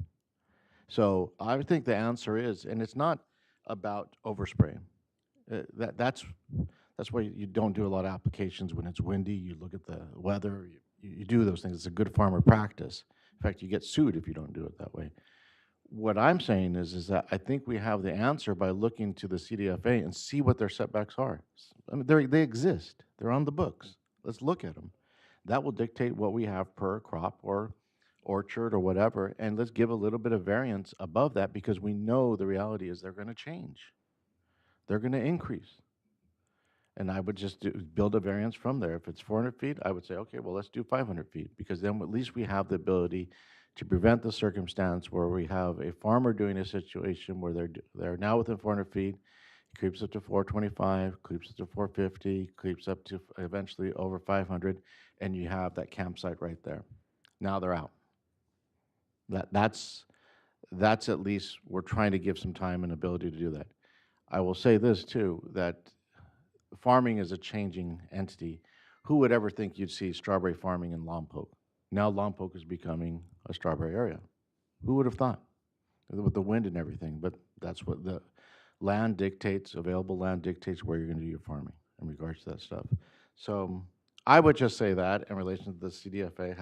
Speaker 1: So I think the answer is, and it's not about overspraying. That's why you don't do a lot of applications when it's windy. You look at the weather. You do those things. It's a good farmer practice. In fact, you get sued if you don't do it that way. What I'm saying is that I think we have the answer by looking to the CDFA and see what their setbacks are. I mean, they exist. They're on the books. Let's look at them. That will dictate what we have per crop or orchard or whatever, and let's give a little bit of variance above that because we know the reality is they're going to change. They're going to increase. And I would just build a variance from there. If it's 400 feet, I would say, okay, well, let's do 500 feet because then at least we have the ability to prevent the circumstance where we have a farmer doing a situation where they're now within 400 feet, creeps up to 425, creeps up to 450, creeps up to eventually over 500, and you have that campsite right there. Now they're out. That's at least we're trying to give some time and ability to do that. I will say this too, that farming is a changing entity. Who would ever think you'd see strawberry farming in Lompoc? Now Lompoc is becoming a strawberry area. Who would have thought? With the wind and everything, but that's what the land dictates, available land dictates where you're going to do your farming in regards to that stuff. So I would just say that in relation to the CDFA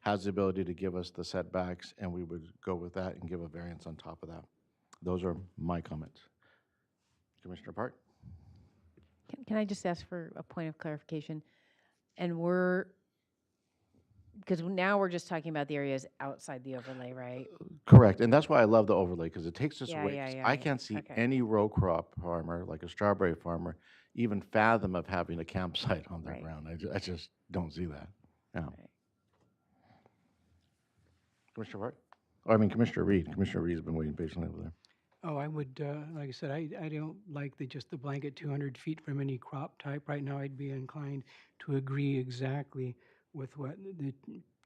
Speaker 1: has the ability to give us the setbacks, and we would go with that and give a variance on top of that. Those are my comments. Commissioner Park?
Speaker 10: Can I just ask for a point of clarification? And because now we're just talking about the areas outside the overlay, right?
Speaker 1: Correct, and that's why I love the overlay, because it takes us
Speaker 10: Yeah,
Speaker 1: away.
Speaker 10: yeah,
Speaker 1: 'Cause
Speaker 10: yeah,
Speaker 1: I
Speaker 10: yeah.
Speaker 1: can't see
Speaker 10: Okay.
Speaker 1: any row crop farmer, like a strawberry farmer, even fathom of having a campsite on their
Speaker 10: Right.
Speaker 1: ground. I just don't see that. Yeah. Commissioner Park? Oh, I mean, Commissioner Reed. Commissioner Reed's been waiting patiently over there.
Speaker 8: Oh, I would, like I said, I don't like just the blanket 200 feet from any crop type. Right now, I'd be inclined to agree exactly with what the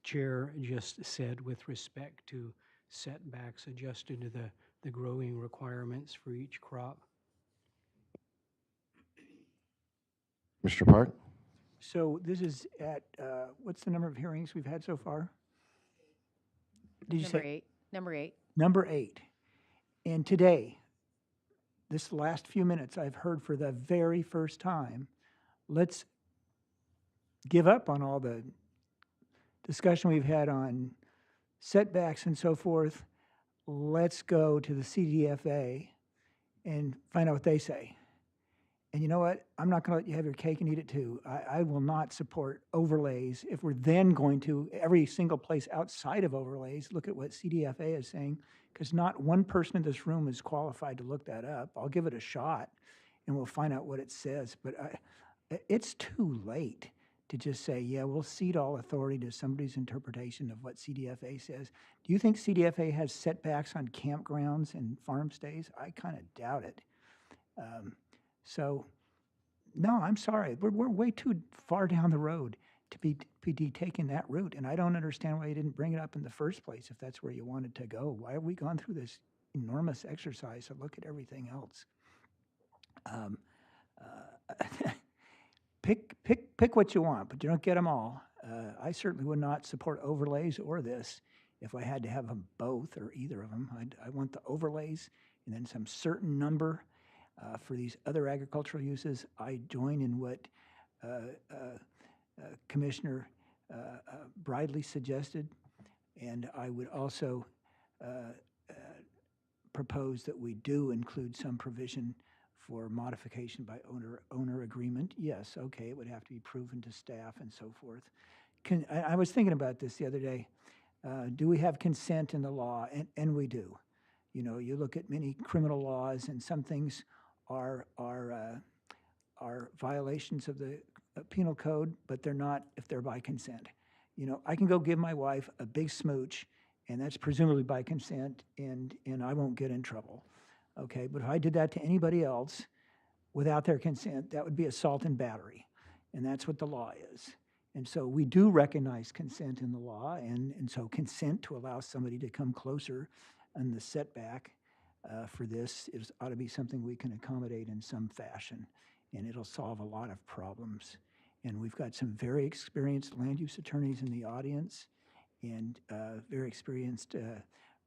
Speaker 8: chair just said with respect to setbacks adjusted to the growing requirements for each crop.
Speaker 1: Mr. Park?
Speaker 5: So this is at, what's the number of hearings we've had so far? Did you
Speaker 10: Number
Speaker 5: say?
Speaker 10: 8. Number 8.
Speaker 5: Number 8. And today, this last few minutes, I've heard for the very first time, let's give up on all the discussion we've had on setbacks and so forth. Let's go to the CDFA and find out what they say. And you know what? I'm not going to let you have your cake and eat it too. I will not support overlays if we're then going to every single place outside of overlays. Look at what CDFA is saying, because not one person in this room is qualified to look that up. I'll give it a shot and we'll find out what it says. But it's too late to just say, yeah, we'll cede all authority to somebody's interpretation of what CDFA says. Do you think CDFA has setbacks on campgrounds and farm stays? I kind of doubt it. So, no, I'm sorry. We're way too far down the road to be taking that route. And I don't understand why you didn't bring it up in the first place if that's where you wanted to go. Why have we gone through this enormous exercise to look at everything else? Pick what you want, but you don't get them all. I certainly would not support overlays or this if I had to have them both or either of them. I want the overlays and then some certain number for these other agricultural uses. I join in what Commissioner Bridley suggested, and I would also propose that we do include some provision for modification by owner agreement. Yes, okay, it would have to be proven to staff and so forth. I was thinking about this the other day. Do we have consent in the law? And we do. You know, you look at many criminal laws, and some things are violations of the penal code, but they're not if they're by consent. You know, I can go give my wife a big smooch, and that's presumably by consent, and I won't get in trouble. Okay, but if I did that to anybody else without their consent, that would be assault and battery, and that's what the law is. And so we do recognize consent in the law, and so consent to allow somebody to come closer and the setback for this ought to be something we can accommodate in some fashion, and it'll solve a lot of problems. And we've got some very experienced land use attorneys in the audience and very experienced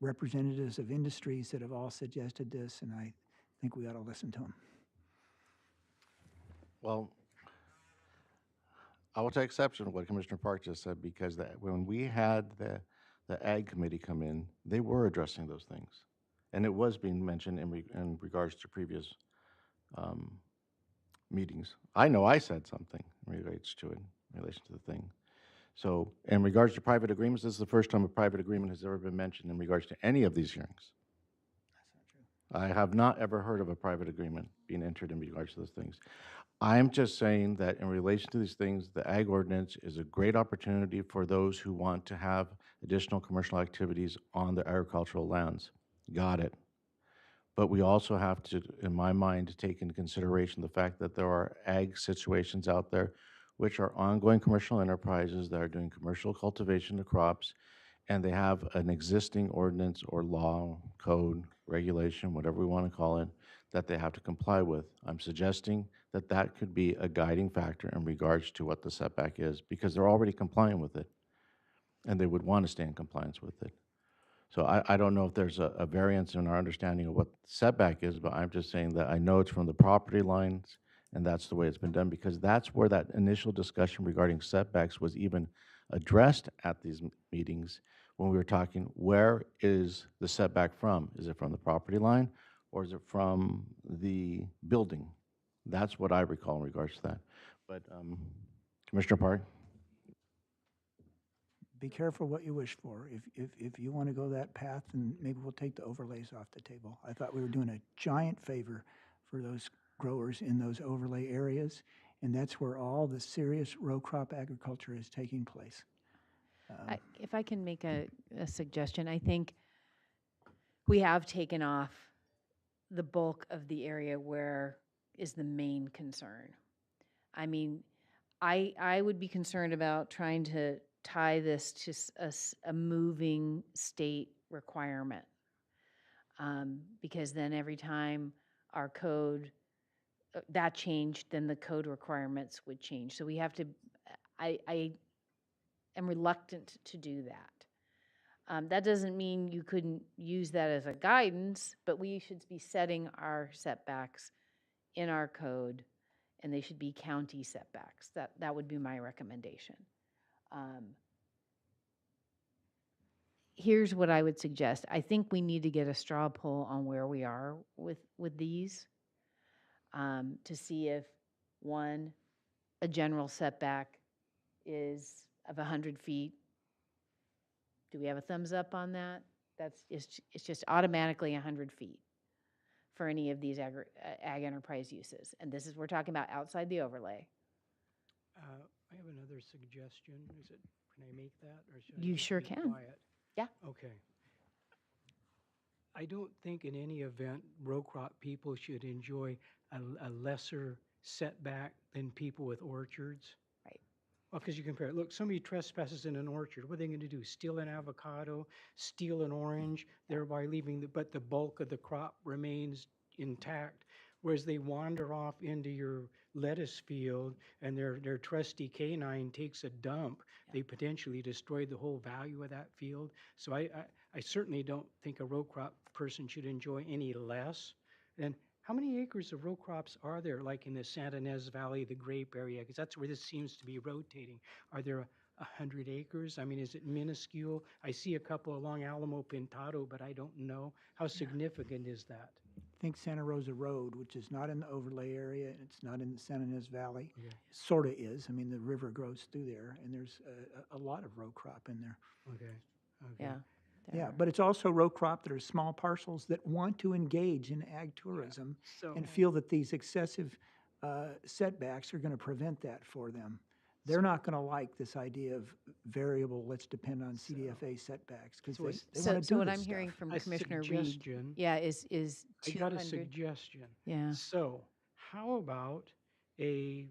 Speaker 5: representatives of industries that have all suggested this, and I think we ought to listen to them.
Speaker 1: Well, I will take exception to what Commissioner Park just said, because when we had the Ag Committee come in, they were addressing those things. And it was being mentioned in regards to previous meetings. I know I said something in relation to the thing. So in regards to private agreements, this is the first time a private agreement has ever been mentioned in regards to any of these hearings. I have not ever heard of a private agreement being entered in regards to those things. I'm just saying that in relation to these things, the ag ordinance is a great opportunity for those who want to have additional commercial activities on their agricultural lands. Got it. But we also have to, in my mind, take into consideration the fact that there are ag situations out there which are ongoing commercial enterprises that are doing commercial cultivation of crops, and they have an existing ordinance or law, code, regulation, whatever we want to call it, that they have to comply with. I'm suggesting that that could be a guiding factor in regards to what the setback is, because they're already complying with it, and they would want to stay in compliance with it. So I don't know if there's a variance in our understanding of what setback is, but I'm just saying that I know it's from the property lines, and that's the way it's been done, because that's where that initial discussion regarding setbacks was even addressed at these meetings when we were talking, where is the setback from? Is it from the property line, or is it from the building? That's what I recall in regards to that. But Commissioner Park?
Speaker 5: Be careful what you wish for. If you want to go that path, then maybe we'll take the overlays off the table. I thought we were doing a giant favor for those growers in those overlay areas, and that's where all the serious row crop agriculture is taking place.
Speaker 10: If I can make a suggestion, I think we have taken off the bulk of the area where is the main concern. I mean, I would be concerned about trying to tie this to a moving state requirement, because then every time our code that changed, then the code requirements would change. So we have to, I am reluctant to do that. That doesn't mean you couldn't use that as a guidance, but we should be setting our setbacks in our code, and they should be county setbacks. That would be my recommendation. Here's what I would suggest. I think we need to get a straw poll on where we are with these, to see if, one, a general setback is of 100 feet. Do we have a thumbs up on that? It's just automatically 100 feet for any of these ag enterprise uses. And this is, we're talking about outside the overlay.
Speaker 8: I have another suggestion. Can I make that, or should I
Speaker 10: You
Speaker 8: just
Speaker 10: sure
Speaker 8: be
Speaker 10: can.
Speaker 8: quiet?
Speaker 10: Yeah.
Speaker 8: Okay. I don't think in any event row crop people should enjoy a lesser setback than people with orchards.
Speaker 10: Right.
Speaker 8: Well, because you compare it. Look, somebody trespasses in an orchard. What are they going to do? Steal an avocado, steal an orange, thereby leaving but the bulk of the crop remains intact. Whereas they wander off into your lettuce field and their trusty canine takes a dump, they potentially destroy the whole value of that field. So I certainly don't think a row crop person should enjoy any less. And how many acres of row crops are there, like in the Santa Ynez Valley, the grape area? Because that's where this seems to be rotating. Are there 100 acres? I mean, is it minuscule? I see a couple along Alamo Pintado, but I don't know. How significant is that?
Speaker 5: Think Santa Rosa Road, which is not in the overlay area, and it's not in the Santa Ynez Valley.
Speaker 8: Okay.
Speaker 5: Sort of is. I mean, the river grows through there, and there's a lot of row crop in there.
Speaker 8: Okay.
Speaker 10: Yeah.
Speaker 5: Yeah, but it's also row crop that are small parcels that want to engage in ag tourism and feel that these excessive setbacks are going to prevent that for them. they're not going to like this idea of variable, let's depend on CDFA setbacks, because
Speaker 8: So
Speaker 5: they,
Speaker 8: it's-
Speaker 5: they
Speaker 10: So,
Speaker 5: want to
Speaker 10: so
Speaker 5: do
Speaker 10: what
Speaker 5: this
Speaker 10: I'm hearing
Speaker 5: stuff.
Speaker 10: from
Speaker 8: A
Speaker 10: Commissioner Reed,
Speaker 8: suggestion.
Speaker 10: yeah, is
Speaker 8: I got a
Speaker 10: 200.
Speaker 8: suggestion.
Speaker 10: Yeah.
Speaker 8: So how about we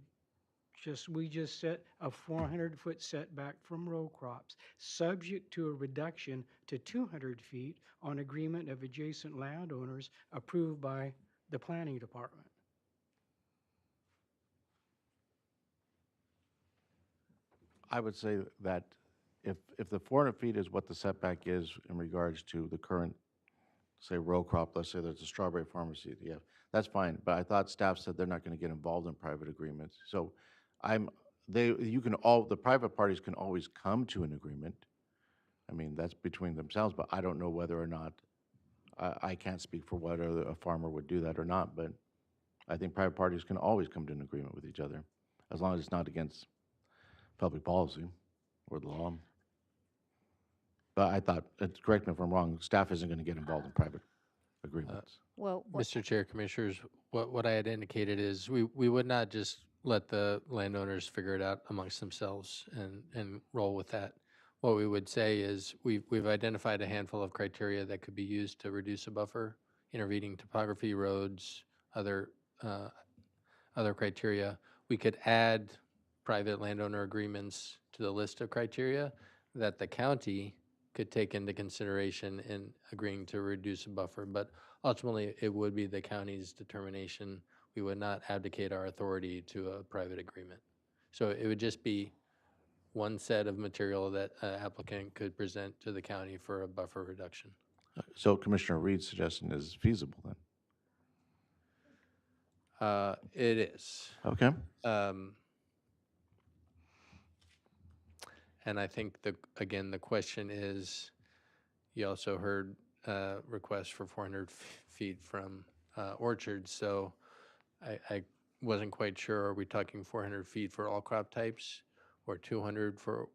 Speaker 8: just set a 400-foot setback from row crops, subject to a reduction to 200 feet on agreement of adjacent landowners approved by the planning department.
Speaker 1: I would say that if the 400 feet is what the setback is in regards to the current, say, row crop, let's say there's a strawberry farmer CDF, that's fine. But I thought staff said they're not going to get involved in private agreements. So the private parties can always come to an agreement. I mean, that's between themselves, but I don't know whether or not, I can't speak for whether a farmer would do that or not, but I think private parties can always come to an agreement with each other, as long as it's not against public policy or the law. But I thought, correct me if I'm wrong, staff isn't going to get involved in private agreements.
Speaker 10: Well,
Speaker 4: Mr. Chair, Commissioners, what I had indicated is we would not just let the landowners figure it out amongst themselves and roll with that. What we would say is we've identified a handful of criteria that could be used to reduce a buffer, intervening topography, roads, other criteria. We could add private landowner agreements to the list of criteria that the county could take into consideration in agreeing to reduce a buffer. But ultimately, it would be the county's determination. We would not abdicate our authority to a private agreement. So it would just be one set of material that an applicant could present to the county for a buffer reduction.
Speaker 1: So Commissioner Reed's suggestion is feasible then?
Speaker 4: It is.
Speaker 1: Okay.
Speaker 4: And I think again, the question is, you also heard requests for 400 feet from orchards. So I wasn't quite sure, are we talking 400 feet for all crop types or 200 for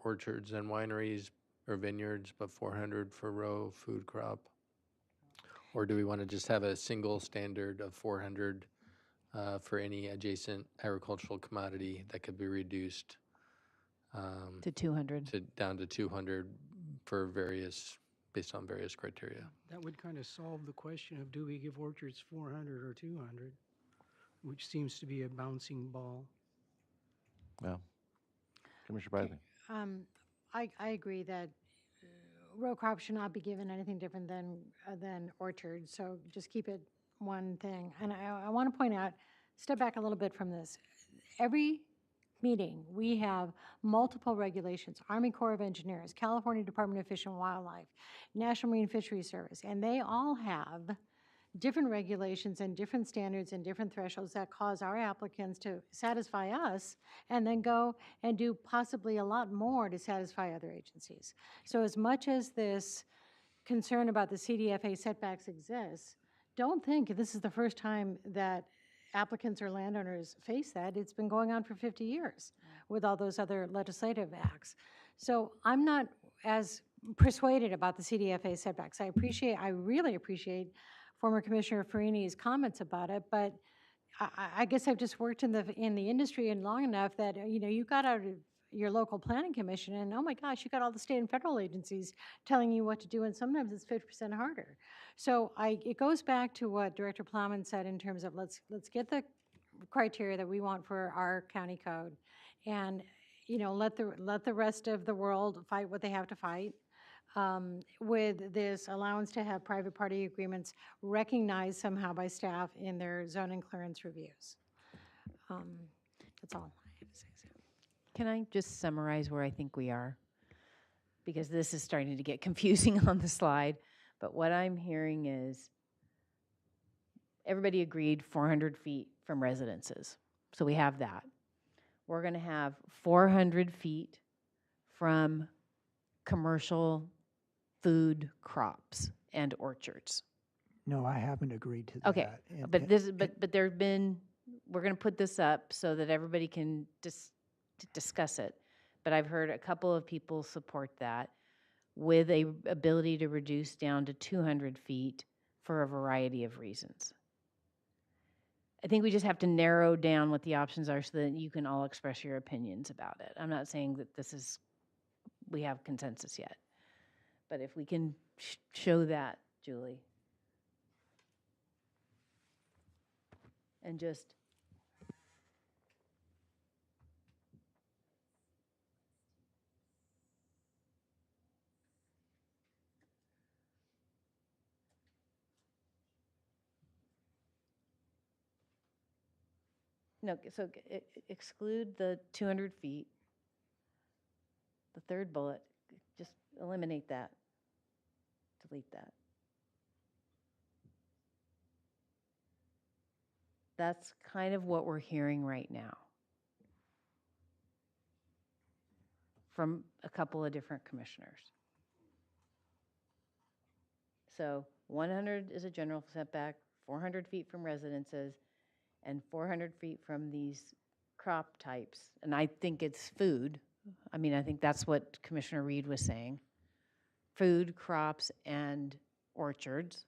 Speaker 4: orchards and wineries or vineyards, but 400 for row food crop? Or do we want to just have a single standard of 400 for any adjacent agricultural commodity that could be reduced
Speaker 10: to 200.
Speaker 4: Down to 200 based on various criteria?
Speaker 8: That would kind of solve the question of, do we give orchards 400 or 200, which seems to be a bouncing ball.
Speaker 1: Yeah. Commissioner Bradley.
Speaker 11: I agree that row crops should not be given anything different than orchards, so just keep it one thing. And I want to point out, step back a little bit from this. Every meeting, we have multiple regulations, Army Corps of Engineers, California Department of Fish and Wildlife, National Marine Fisheries Service, and they all have different regulations and different standards and different thresholds that cause our applicants to satisfy us and then go and do possibly a lot more to satisfy other agencies. So as much as this concern about the CDFA setbacks exists, don't think this is the first time that applicants or landowners face that. It's been going on for 50 years with all those other legislative acts. So I'm not as persuaded about the CDFA setbacks. I really appreciate former Commissioner Farini's comments about it, but I guess I've just worked in the industry and long enough that, you got out of your local planning commission and, oh my gosh, you got all the state and federal agencies telling you what to do, and sometimes it's 50% harder. So it goes back to what Director Plowman said in terms of let's get the criteria that we want for our county code, and let the rest of the world fight what they have to fight. With this allowance to have private party agreements recognized somehow by staff in their zoning clearance reviews. That's all I have to say.
Speaker 10: Can I just summarize where I think we are? Because this is starting to get confusing on the slide. But what I'm hearing is everybody agreed 400 feet from residences. So we have that. We're going to have 400 feet from commercial food crops and orchards.
Speaker 5: No, I haven't agreed to that.
Speaker 10: Okay, but there've been, we're going to put this up so that everybody can discuss it. But I've heard a couple of people support that with a ability to reduce down to 200 feet for a variety of reasons. I think we just have to narrow down what the options are so that you can all express your opinions about it. I'm not saying that we have consensus yet. But if we can show that, Julie. And just. No, so exclude the 200 feet. The third bullet, just eliminate that. Delete that. That's kind of what we're hearing right now from a couple of different commissioners. So 100 is a general setback, 400 feet from residences, and 400 feet from these crop types. And I think it's food. I mean, I think that's what Commissioner Reed was saying. Food, crops, and orchards,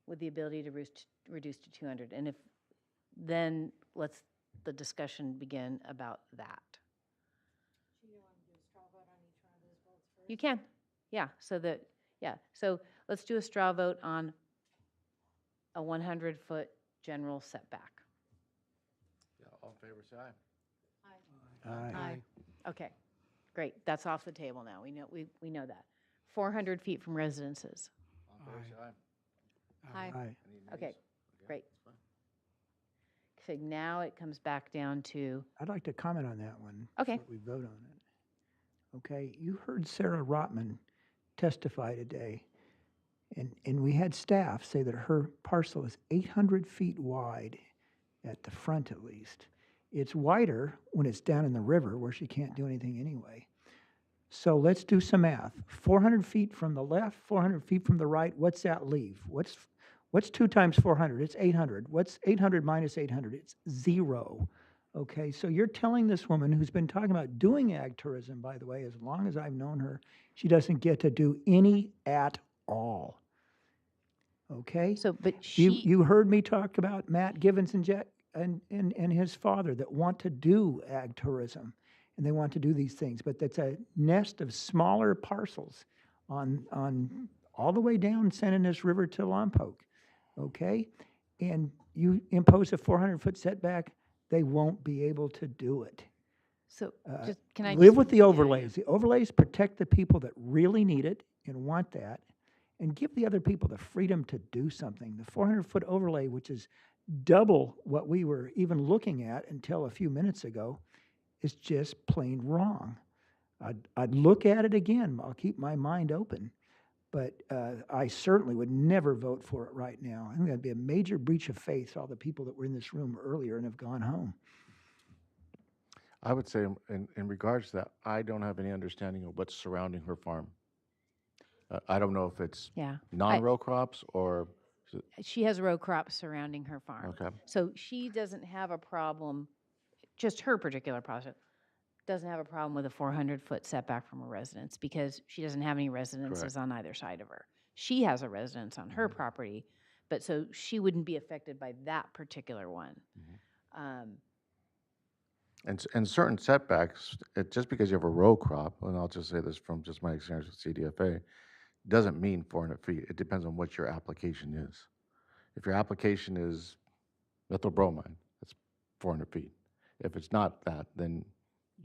Speaker 10: with the ability to reduce to 200. And then let's the discussion begin about that. You can, yeah. So let's do a straw vote on a 100-foot general setback.
Speaker 1: Yeah, all in favor, say aye.
Speaker 3: Aye.
Speaker 10: Okay, great. That's off the table now. We know that. 400 feet from residences.
Speaker 1: All in favor, say aye.
Speaker 11: Aye.
Speaker 3: Aye.
Speaker 1: Any nays?
Speaker 10: Okay, great.
Speaker 1: that's fine.
Speaker 10: So now it comes back down to,
Speaker 5: I'd like to comment on that one.
Speaker 10: Okay.
Speaker 5: before we vote on it. Okay, you heard Sarah Rotman testify today, and we had staff say that her parcel is 800 feet wide at the front at least. It's wider when it's down in the river where she can't do anything anyway. So let's do some math. 400 feet from the left, 400 feet from the right, what's that leave? What's 2 times 400? It's 800. What's 800 minus 800? It's 0. Okay, so you're telling this woman who's been talking about doing ag tourism, by the way, as long as I've known her, she doesn't get to do any at all. Okay?
Speaker 10: so, but
Speaker 5: You heard me talk about Matt Givens and his father that want to do ag tourism, and they want to do these things, but that's a nest of smaller parcels on all the way down San Ynez River to Lompoc, okay? And you impose a 400-foot setback, they won't be able to do it.
Speaker 10: so just, can I
Speaker 5: Live
Speaker 10: just-
Speaker 5: with the overlays. The overlays protect the people that really need it and want that, and give the other people the freedom to do something. The 400-foot overlay, which is double what we were even looking at until a few minutes ago, is just plain wrong. I'd look at it again. I'll keep my mind open. But I certainly would never vote for it right now. I think that'd be a major breach of faith to all the people that were in this room earlier and have gone home.
Speaker 1: I would say in regards to that, I don't have any understanding of what's surrounding her farm. I don't know if it's
Speaker 10: Yeah.
Speaker 1: non-row crops or,
Speaker 10: She has row crops surrounding her farm.
Speaker 1: okay.
Speaker 10: So she doesn't have a problem, just her particular project, doesn't have a problem with a 400-foot setback from a residence because she doesn't have any residences on either side of her. She has a residence on her property, but so she wouldn't be affected by that particular one.
Speaker 1: And certain setbacks, just because you have a row crop, and I'll just say this from just my experience with CDFA, doesn't mean 400 feet. It depends on what your application is. If your application is methyl bromide, that's 400 feet. If it's not that, then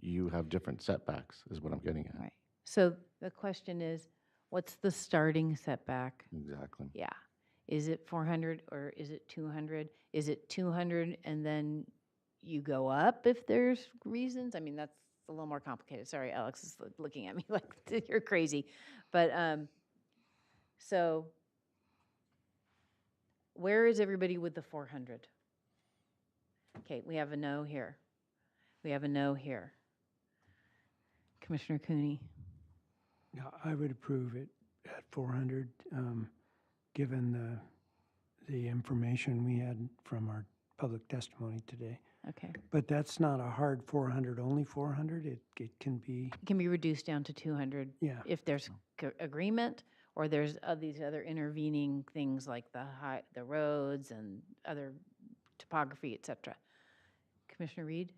Speaker 1: you have different setbacks, is what I'm getting at.
Speaker 10: Right. So the question is, what's the starting setback?
Speaker 1: Exactly.
Speaker 10: Yeah. Is it 400 or is it 200? Is it 200 and then you go up if there's reasons? I mean, that's a little more complicated. Sorry, Alex is looking at me like you're crazy. But so where is everybody with the 400? Okay, we have a no here. We have a no here. Commissioner Cooney.
Speaker 3: Yeah, I would approve it at 400, given the information we had from our public testimony today.
Speaker 10: Okay.
Speaker 3: But that's not a hard 400, only 400. It can be.
Speaker 10: It can be reduced down to 200
Speaker 3: Yeah.
Speaker 10: if there's agreement, or there's these other intervening things like the roads and other topography, et cetera. Commissioner Reed?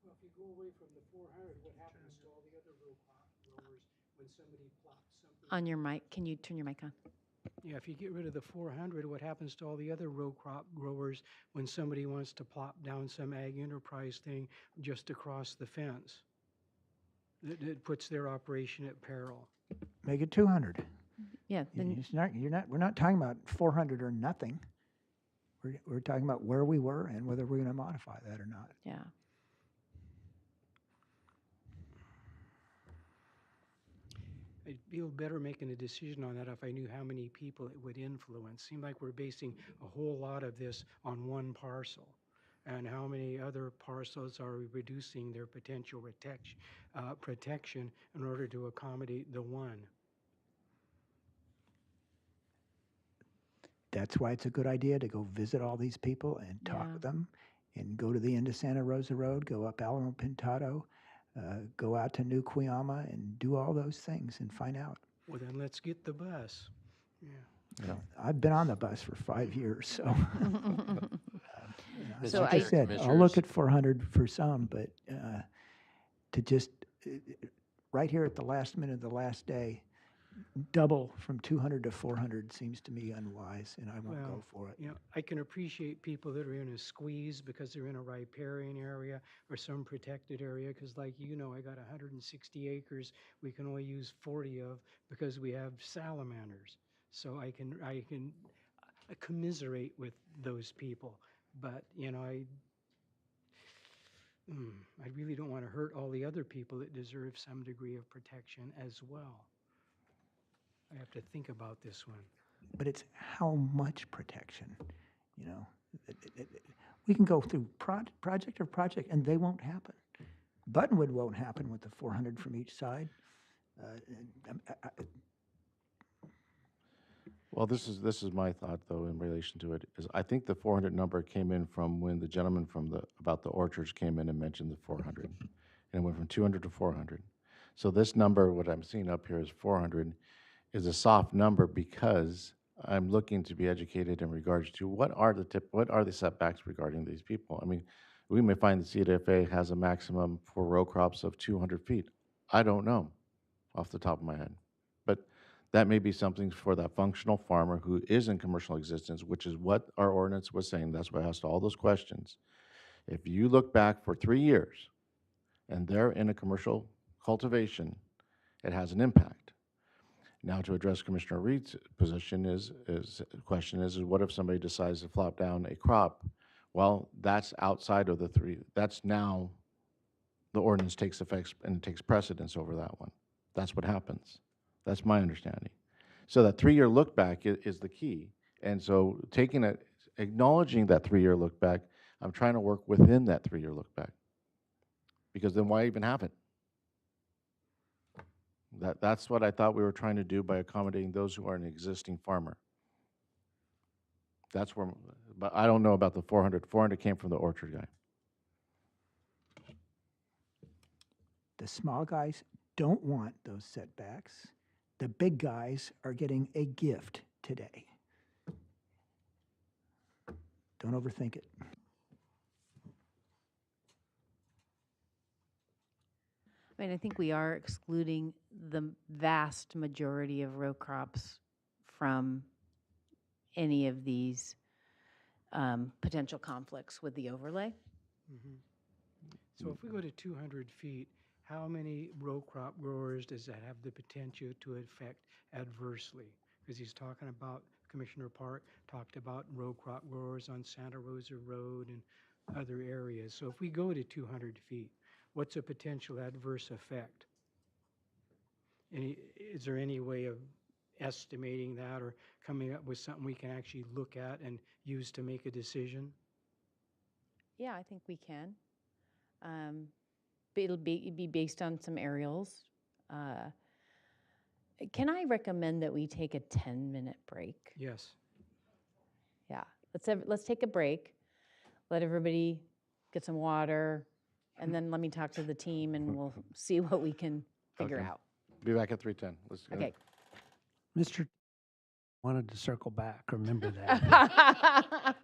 Speaker 8: Well, if you go away from the 400, what happens to all the other row crop growers when somebody plops something?
Speaker 10: On your mic, can you turn your mic on?
Speaker 8: Yeah, if you get rid of the 400, what happens to all the other row crop growers when somebody wants to plop down some ag enterprise thing just across the fence? It puts their operation at peril.
Speaker 5: Make it 200.
Speaker 10: Yeah, then
Speaker 5: We're not talking about 400 or nothing. We're talking about where we were and whether we're going to modify that or not.
Speaker 10: yeah.
Speaker 8: I'd feel better making a decision on that if I knew how many people it would influence. Seems like we're basing a whole lot of this on one parcel. And how many other parcels are we reducing their potential protection in order to accommodate the one?
Speaker 5: That's why it's a good idea to go visit all these people and talk with them, and go to the end of Santa Rosa Road, go up Alamo Pintado, go out to New Cuyama, and do all those things and find out.
Speaker 8: Well, then let's get the bus. Yeah.
Speaker 5: I've been on the bus for 5 years, so.
Speaker 10: So
Speaker 5: like I said, I'll look at 400 for some, but to just, right here at the last minute of the last day, double from 200 to 400 seems to me unwise, and I won't go for it.
Speaker 8: You know, I can appreciate people that are in a squeeze because they're in a riparian area or some protected area, because like, you know, I got 160 acres we can only use 40 of because we have salamanders. So I can commiserate with those people. But, you know, I really don't want to hurt all the other people that deserve some degree of protection as well. I have to think about this one.
Speaker 5: But it's how much protection, you know. We can go through project or project, and they won't happen. Buttonwood won't happen with the 400 from each side.
Speaker 1: Well, this is my thought, though, in relation to it, is I think the 400 number came in from when the gentleman from about the orchards came in and mentioned the 400. And it went from 200 to 400. So this number, what I'm seeing up here is 400, is a soft number because I'm looking to be educated in regards to what are the setbacks regarding these people. I mean, we may find the CDFA has a maximum for row crops of 200 feet. I don't know off the top of my head. But that may be something for that functional farmer who is in commercial existence, which is what our ordinance was saying. That's why I asked all those questions. If you look back for 3 years and they're in a commercial cultivation, it has an impact. Now, to address Commissioner Reed's position question is what if somebody decides to flop down a crop? Well, that's outside of the 3. That's now the ordinance takes effect and takes precedence over that one. That's what happens. That's my understanding. So that 3-year look back is the key. And so acknowledging that 3-year look back, I'm trying to work within that 3-year look back. Because then why even have it? That's what I thought we were trying to do by accommodating those who are an existing farmer. That's where, but I don't know about the 400. 400 came from the orchard guy.
Speaker 5: The small guys don't want those setbacks. The big guys are getting a gift today. Don't overthink it.
Speaker 10: I mean, I think we are excluding the vast majority of row crops from any of these potential conflicts with the overlay.
Speaker 8: So if we go to 200 feet, how many row crop growers does that have the potential to affect adversely? Because he's talking about, Commissioner Park talked about row crop growers on Santa Rosa Road and other areas. So if we go to 200 feet, what's a potential adverse effect? Is there any way of estimating that or coming up with something we can actually look at and use to make a decision?
Speaker 10: Yeah, I think we can. But it'll be based on some aerials. Can I recommend that we take a 10-minute break?
Speaker 8: Yes.
Speaker 10: Yeah, let's take a break. Let everybody get some water, and then let me talk to the team, and we'll see what we can figure out.
Speaker 1: Be back at 3:10.
Speaker 10: Okay.
Speaker 3: Mr. wanted to circle back, remember that.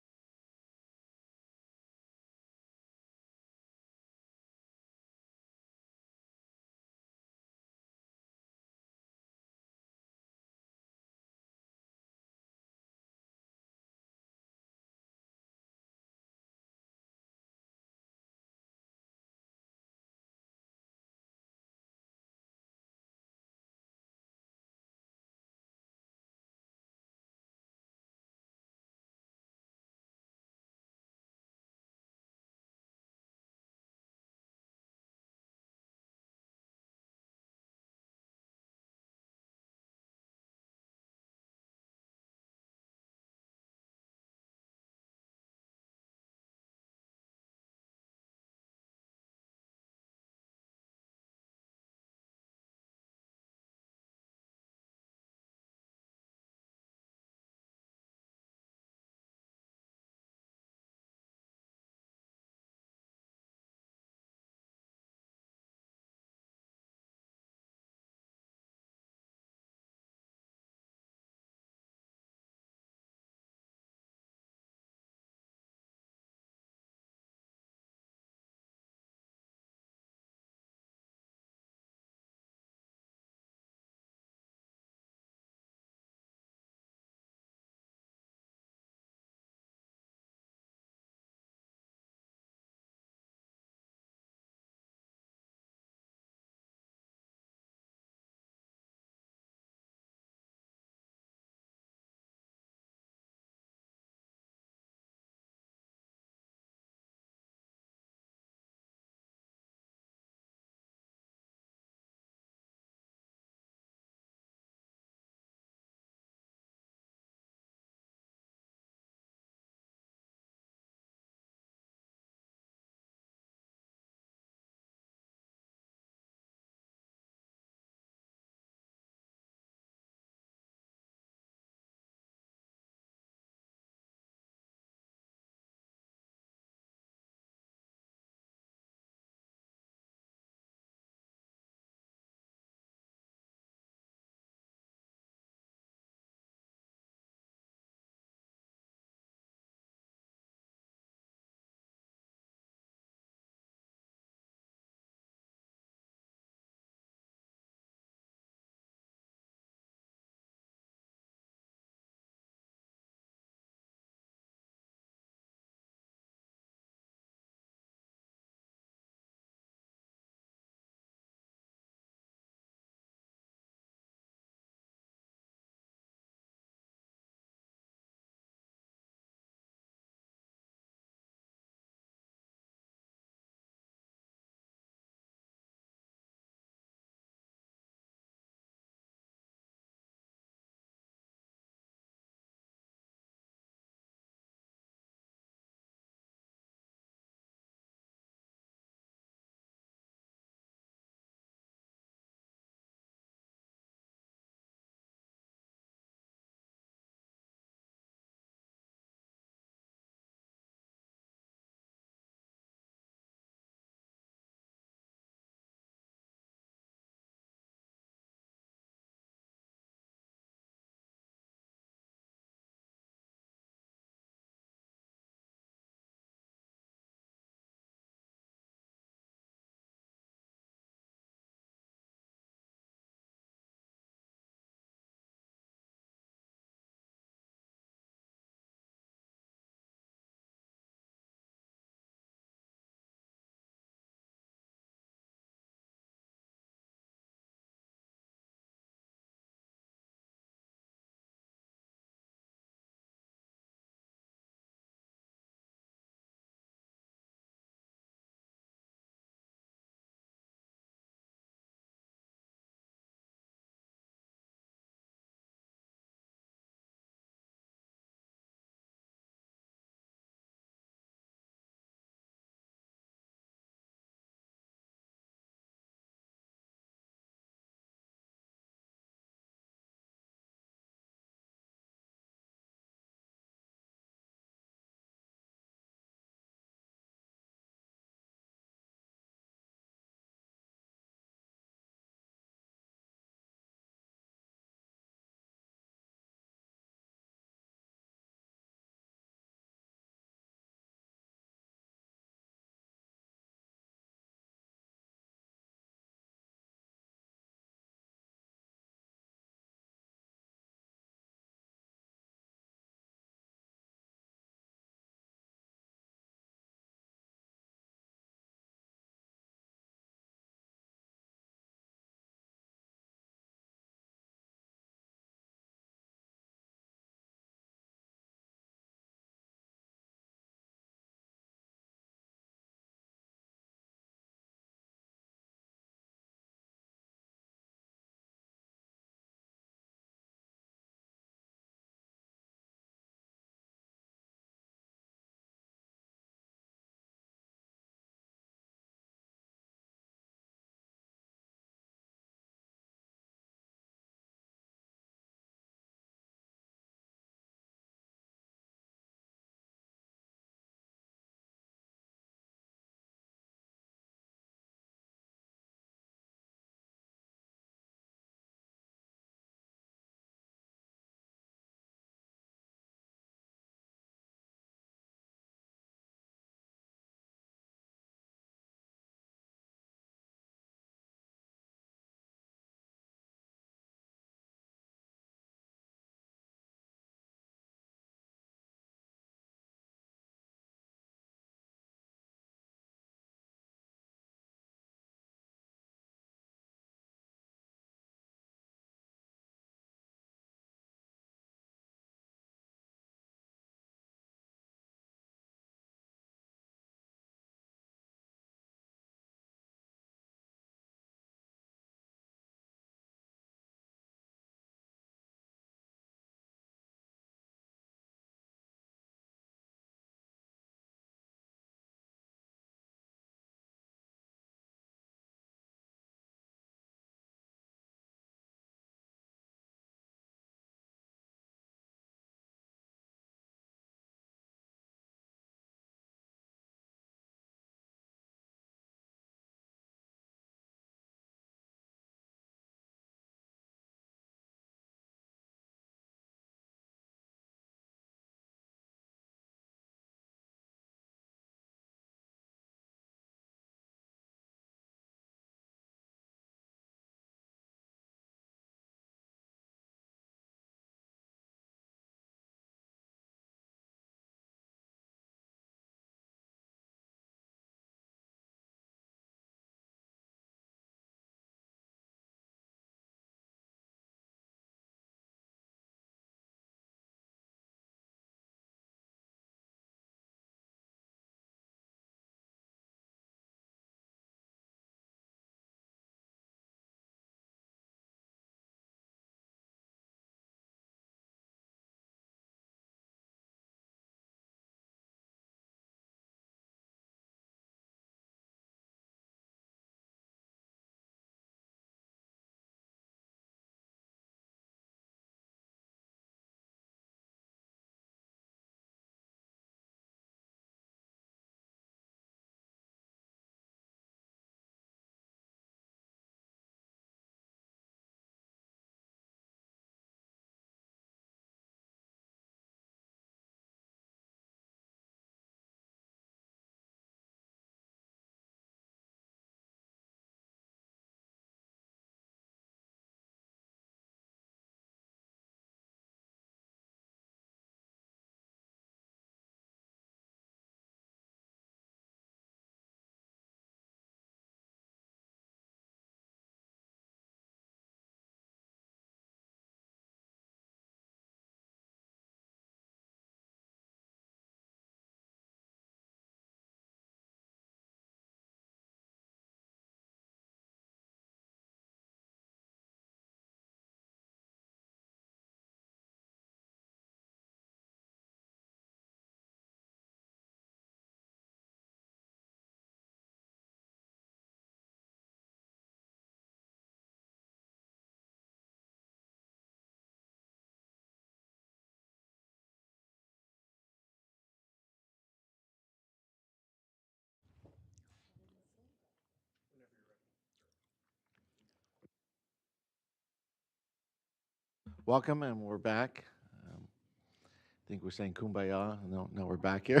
Speaker 1: Welcome, and we're back. I think we're saying kumbaya. No, we're back here.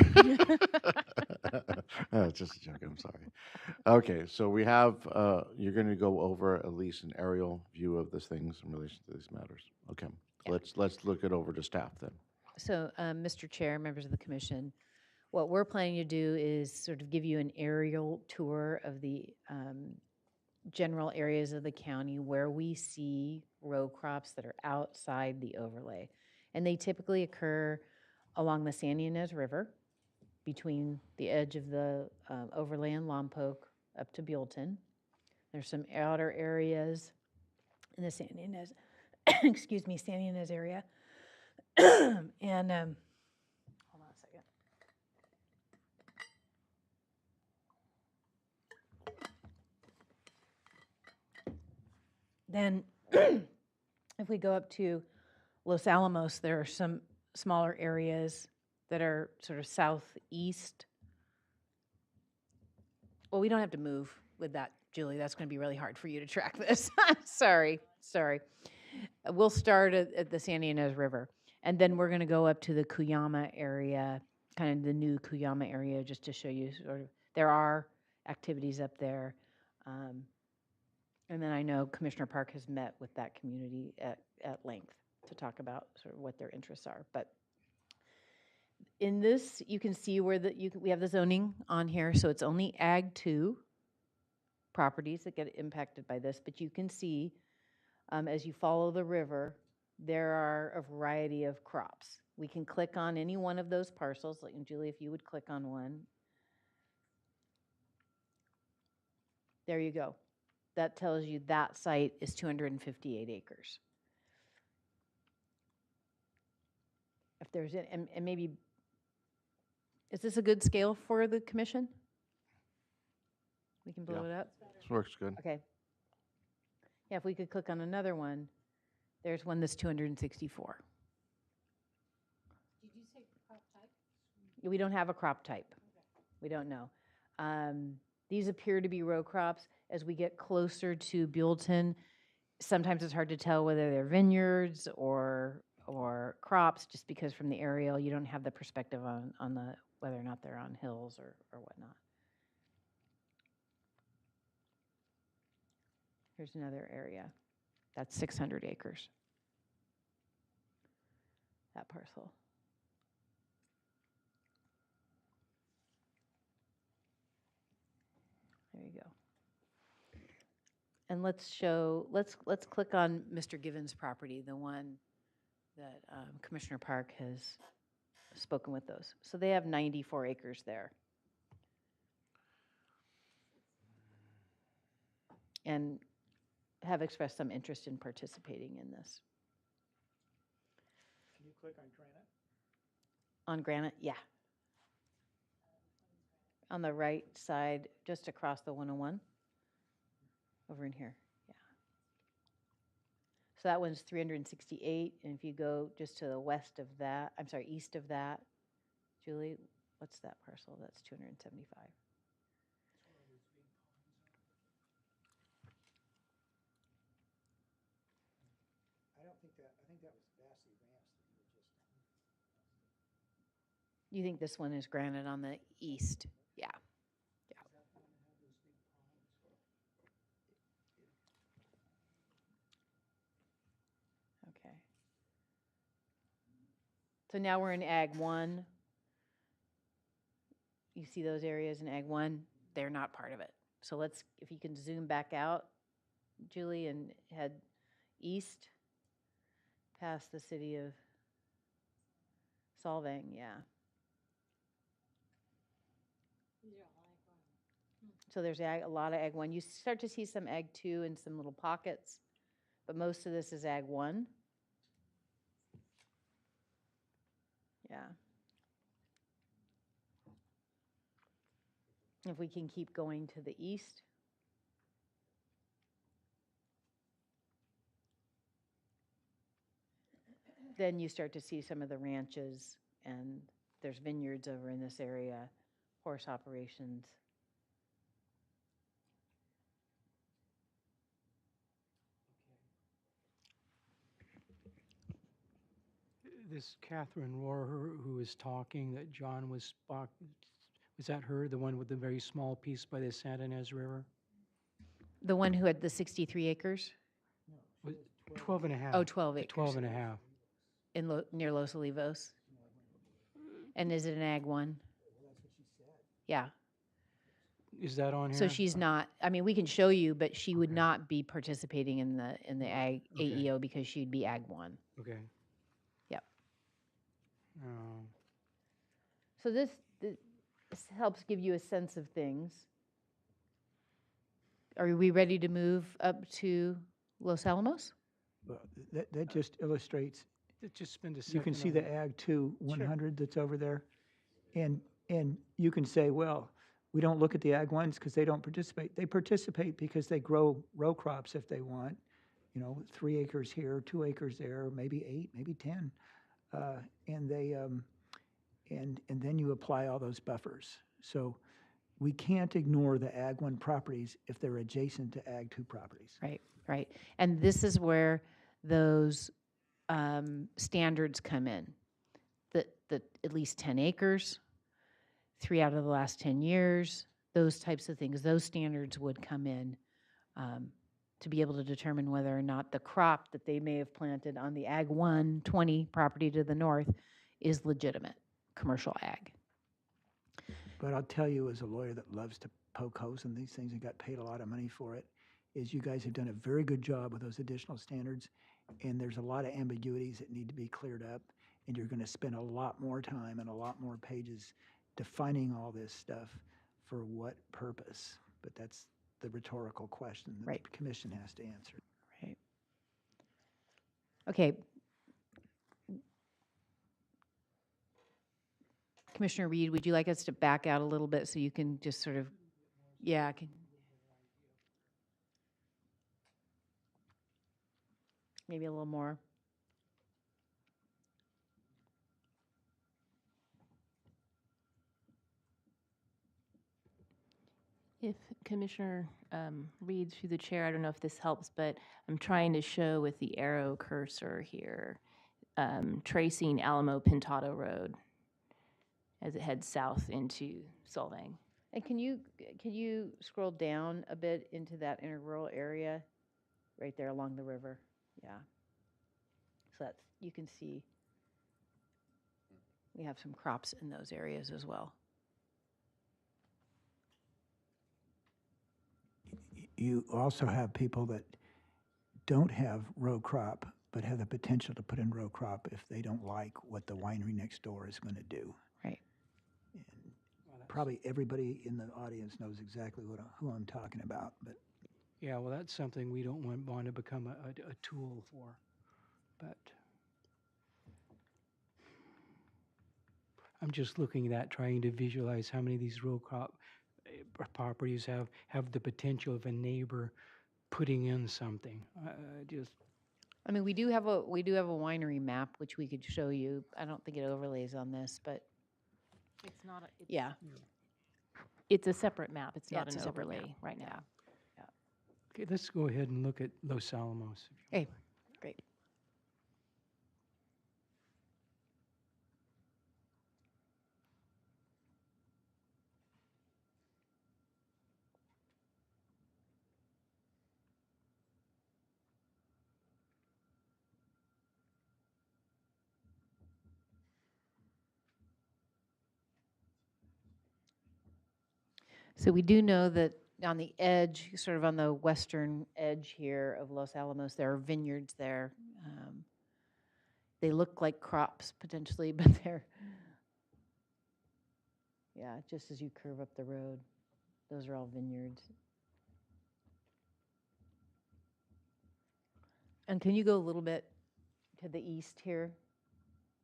Speaker 1: It's just a joke. I'm sorry. Okay, so we have, you're going to go over at least an aerial view of these things in relation to these matters. Okay, let's look it over to staff then.
Speaker 10: So, Mr. Chair, members of the commission, what we're planning to do is sort of give you an aerial tour of the general areas of the county where we see row crops that are outside the overlay. And they typically occur along the San Ynez River between the edge of the overlay and Lompoc up to Buellton. There's some outer areas in the San Ynez, excuse me, San Ynez area. And hold on a second. Then if we go up to Los Alamos, there are some smaller areas that are sort of southeast. Well, we don't have to move with that, Julie. That's going to be really hard for you to track this. Sorry. We'll start at the San Ynez River, and then we're going to go up to the Cuyama area, kind of the new Cuyama area, just to show you sort of there are activities up there. And then I know Commissioner Park has met with that community at length to talk about sort of what their interests are. But in this, you can see where we have the zoning on here, so it's only Ag 2 properties that get impacted by this. But you can see, as you follow the river, there are a variety of crops. We can click on any one of those parcels. Like, Julie, if you would click on one. There you go. That tells you that site is 258 acres. If there's, and maybe, is this a good scale for the commission? We can blow it up?
Speaker 1: This works good.
Speaker 10: Okay. Yeah, if we could click on another one, there's one that's 264.
Speaker 11: Did you say crop type?
Speaker 10: We don't have a crop type. We don't know. These appear to be row crops. As we get closer to Buellton, sometimes it's hard to tell whether they're vineyards or crops, just because from the aerial you don't have the perspective on the whether or not they're on hills or whatnot. Here's another area. That's 600 acres. That parcel. There you go. And let's click on Mr. Givens' property, the one that Commissioner Park has spoken with those. So they have 94 acres there. And have expressed some interest in participating in this.
Speaker 3: Can you click on Granite?
Speaker 10: On Granite, yeah. On the right side, just across the 101. Over in here, yeah. So that one's 368, and if you go just to the west of that, I'm sorry, east of that, Julie, what's that parcel? That's 275.
Speaker 3: I think that was Vassy Ranch that you were just.
Speaker 10: You think this one is Granite on the east? Yeah. Okay. So now we're in Ag 1. You see those areas in Ag 1? They're not part of it. So let's, if you can zoom back out, Julie, and head east past the city of Solvang, yeah. So there's a lot of Ag 1. You start to see some Ag 2 and some little pockets, but most of this is Ag 1. Yeah. If we can keep going to the east. Then you start to see some of the ranches, and there's vineyards over in this area, horse operations.
Speaker 8: This Catherine Rohr who was talking that John was, was that her, the one with the very small piece by the Santa Ynez River?
Speaker 10: The one who had the 63 acres?
Speaker 8: Was 12 and a half.
Speaker 10: Oh, 12 acres.
Speaker 8: 12 and a half.
Speaker 10: Near Los Olivos? And is it an Ag 1? Yeah.
Speaker 8: Is that on here?
Speaker 10: So she's not, I mean, we can show you, but she would not be participating in the Ag AEO because she'd be Ag 1.
Speaker 8: Okay.
Speaker 10: Yep.
Speaker 8: Oh.
Speaker 10: So this helps give you a sense of things. Are we ready to move up to Los Alamos?
Speaker 5: Well, that just illustrates,
Speaker 8: Just spend a second.
Speaker 5: you can see
Speaker 8: on
Speaker 5: the
Speaker 8: that.
Speaker 5: Ag 2 100 that's over there. And you can say, well, we don't look at the Ag 1s because they don't participate. They participate because they grow row crops if they want, 3 acres here, 2 acres there, maybe 8, maybe 10. And they, and then you apply all those buffers. So we can't ignore the Ag 1 properties if they're adjacent to Ag 2 properties.
Speaker 10: Right, right. And this is where those standards come in. That at least 10 acres, 3 out of the last 10 years, those types of things, those standards would come in to be able to determine whether or not the crop that they may have planted on the Ag 120 property to the north is legitimate, commercial ag.
Speaker 5: But I'll tell you, as a lawyer that loves to poke holes in these things and got paid a lot of money for it, is you guys have done a very good job with those additional standards, and there's a lot of ambiguities that need to be cleared up, and you're going to spend a lot more time and a lot more pages defining all this stuff for what purpose. But that's the rhetorical question that the commission has to answer.
Speaker 10: Right. Okay. Commissioner Reed, would you like us to back out a little bit so you can just sort of, yeah, maybe a little more.
Speaker 12: If Commissioner Reed, through the chair, I don't know if this helps, but I'm trying to show with the arrow cursor here, tracing Alamo Pintado Road as it heads south into Solvang.
Speaker 10: And can you scroll down a bit into that interrural area, right there along the river? Yeah. So that's, you can see we have some crops in those areas as well.
Speaker 5: You also have people that don't have row crop, but have the potential to put in row crop if they don't like what the winery next door is going to do.
Speaker 10: Right.
Speaker 5: And probably everybody in the audience knows exactly who I'm talking about. But
Speaker 8: Yeah, well, that's something we don't want to become a tool for. But I'm just looking at that, trying to visualize how many of these row crop properties have the potential of a neighbor putting in something.
Speaker 10: I mean, we do have a winery map which we could show you. I don't think it overlays on this, but
Speaker 12: It's not,
Speaker 10: yeah.
Speaker 12: It's a separate map. It's
Speaker 10: Yeah,
Speaker 12: not
Speaker 10: it's a
Speaker 12: an
Speaker 10: separate
Speaker 12: overlay
Speaker 10: map.
Speaker 12: right now.
Speaker 8: Okay, let's go ahead and look at Los Alamos.
Speaker 10: Okay, great. So we do know that on the edge, sort of on the western edge here of Los Alamos, there are vineyards there. They look like crops potentially, but they're, yeah, just as you curve up the road, those are all vineyards. And can you go a little bit to the east here,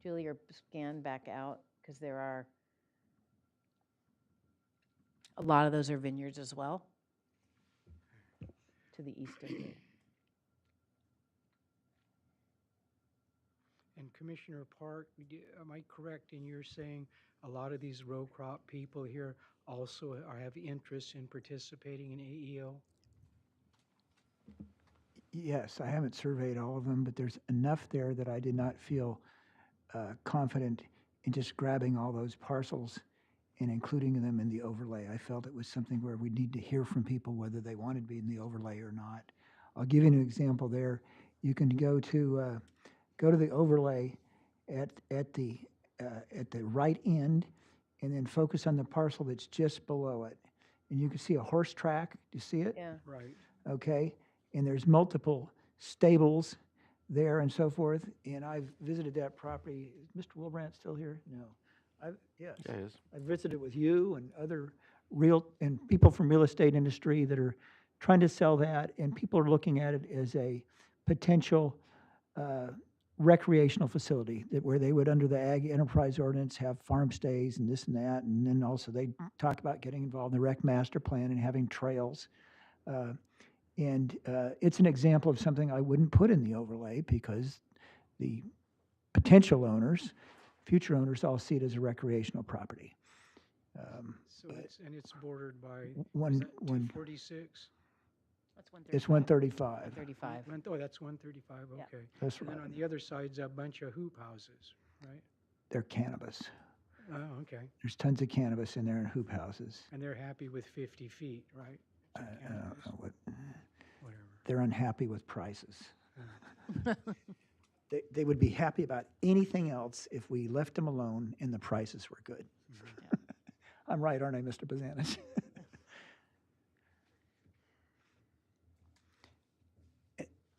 Speaker 10: Julie, or scan back out? Because there are, a lot of those are vineyards as well, to the east of you.
Speaker 8: And Commissioner Park, am I correct in your saying a lot of these row crop people here also have interest in participating in AEO?
Speaker 5: yes, I haven't surveyed all of them, but there's enough there that I did not feel confident in just grabbing all those parcels and including them in the overlay. I felt it was something where we need to hear from people whether they wanted to be in the overlay or not. I'll give you an example there. You can go to the overlay at the right end, and then focus on the parcel that's just below it. And you can see a horse track. Do you see it?
Speaker 10: Yeah.
Speaker 3: Right.
Speaker 5: Okay, and there's multiple stables there and so forth. And I've visited that property. Is Mr. Wilbrandt still here? No. Yes.
Speaker 2: Yeah, he is.
Speaker 5: I visited with you and other people from real estate industry that are trying to sell that, and people are looking at it as a potential recreational facility where they would, under the Ag Enterprise Ordinance, have farm stays and this and that, and then also they talk about getting involved in the rec master plan and having trails. It's an example of something I wouldn't put in the overlay because the potential owners, future owners, all see it as a recreational property.
Speaker 8: So it's bordered by,
Speaker 5: One-
Speaker 8: is that
Speaker 5: one-
Speaker 8: 246?
Speaker 5: It's 135.
Speaker 10: 135.
Speaker 8: Oh, that's 135,
Speaker 10: Yeah.
Speaker 8: okay.
Speaker 5: That's
Speaker 8: And then
Speaker 5: right.
Speaker 8: on the other side's a bunch of hoop houses, right?
Speaker 5: They're cannabis.
Speaker 8: Oh, okay.
Speaker 5: There's tons of cannabis in there and hoop houses.
Speaker 8: And they're happy with 50 feet, right?
Speaker 5: I don't know what,
Speaker 8: Whatever.
Speaker 5: they're unhappy with prices. They would be happy about anything else if we left them alone and the prices were good. I'm right, aren't I, Mr. Bazanis?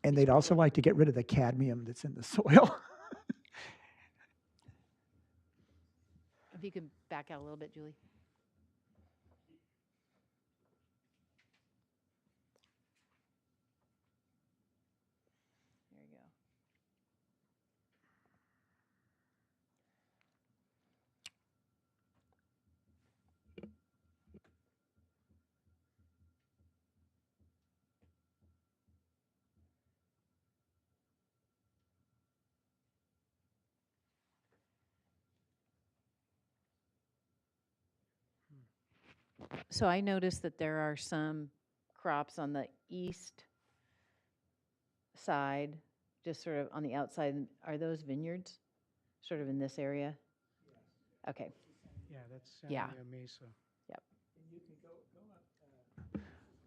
Speaker 5: And they'd also like to get rid of the cadmium that's in the soil.
Speaker 10: If you could back out a little bit, Julie. There you go. So I noticed that there are some crops on the east side, just sort of on the outside. Are those vineyards, sort of in this area? Okay.
Speaker 8: Yeah, that's
Speaker 10: Yeah.
Speaker 8: Santa Mesa.
Speaker 10: Yep.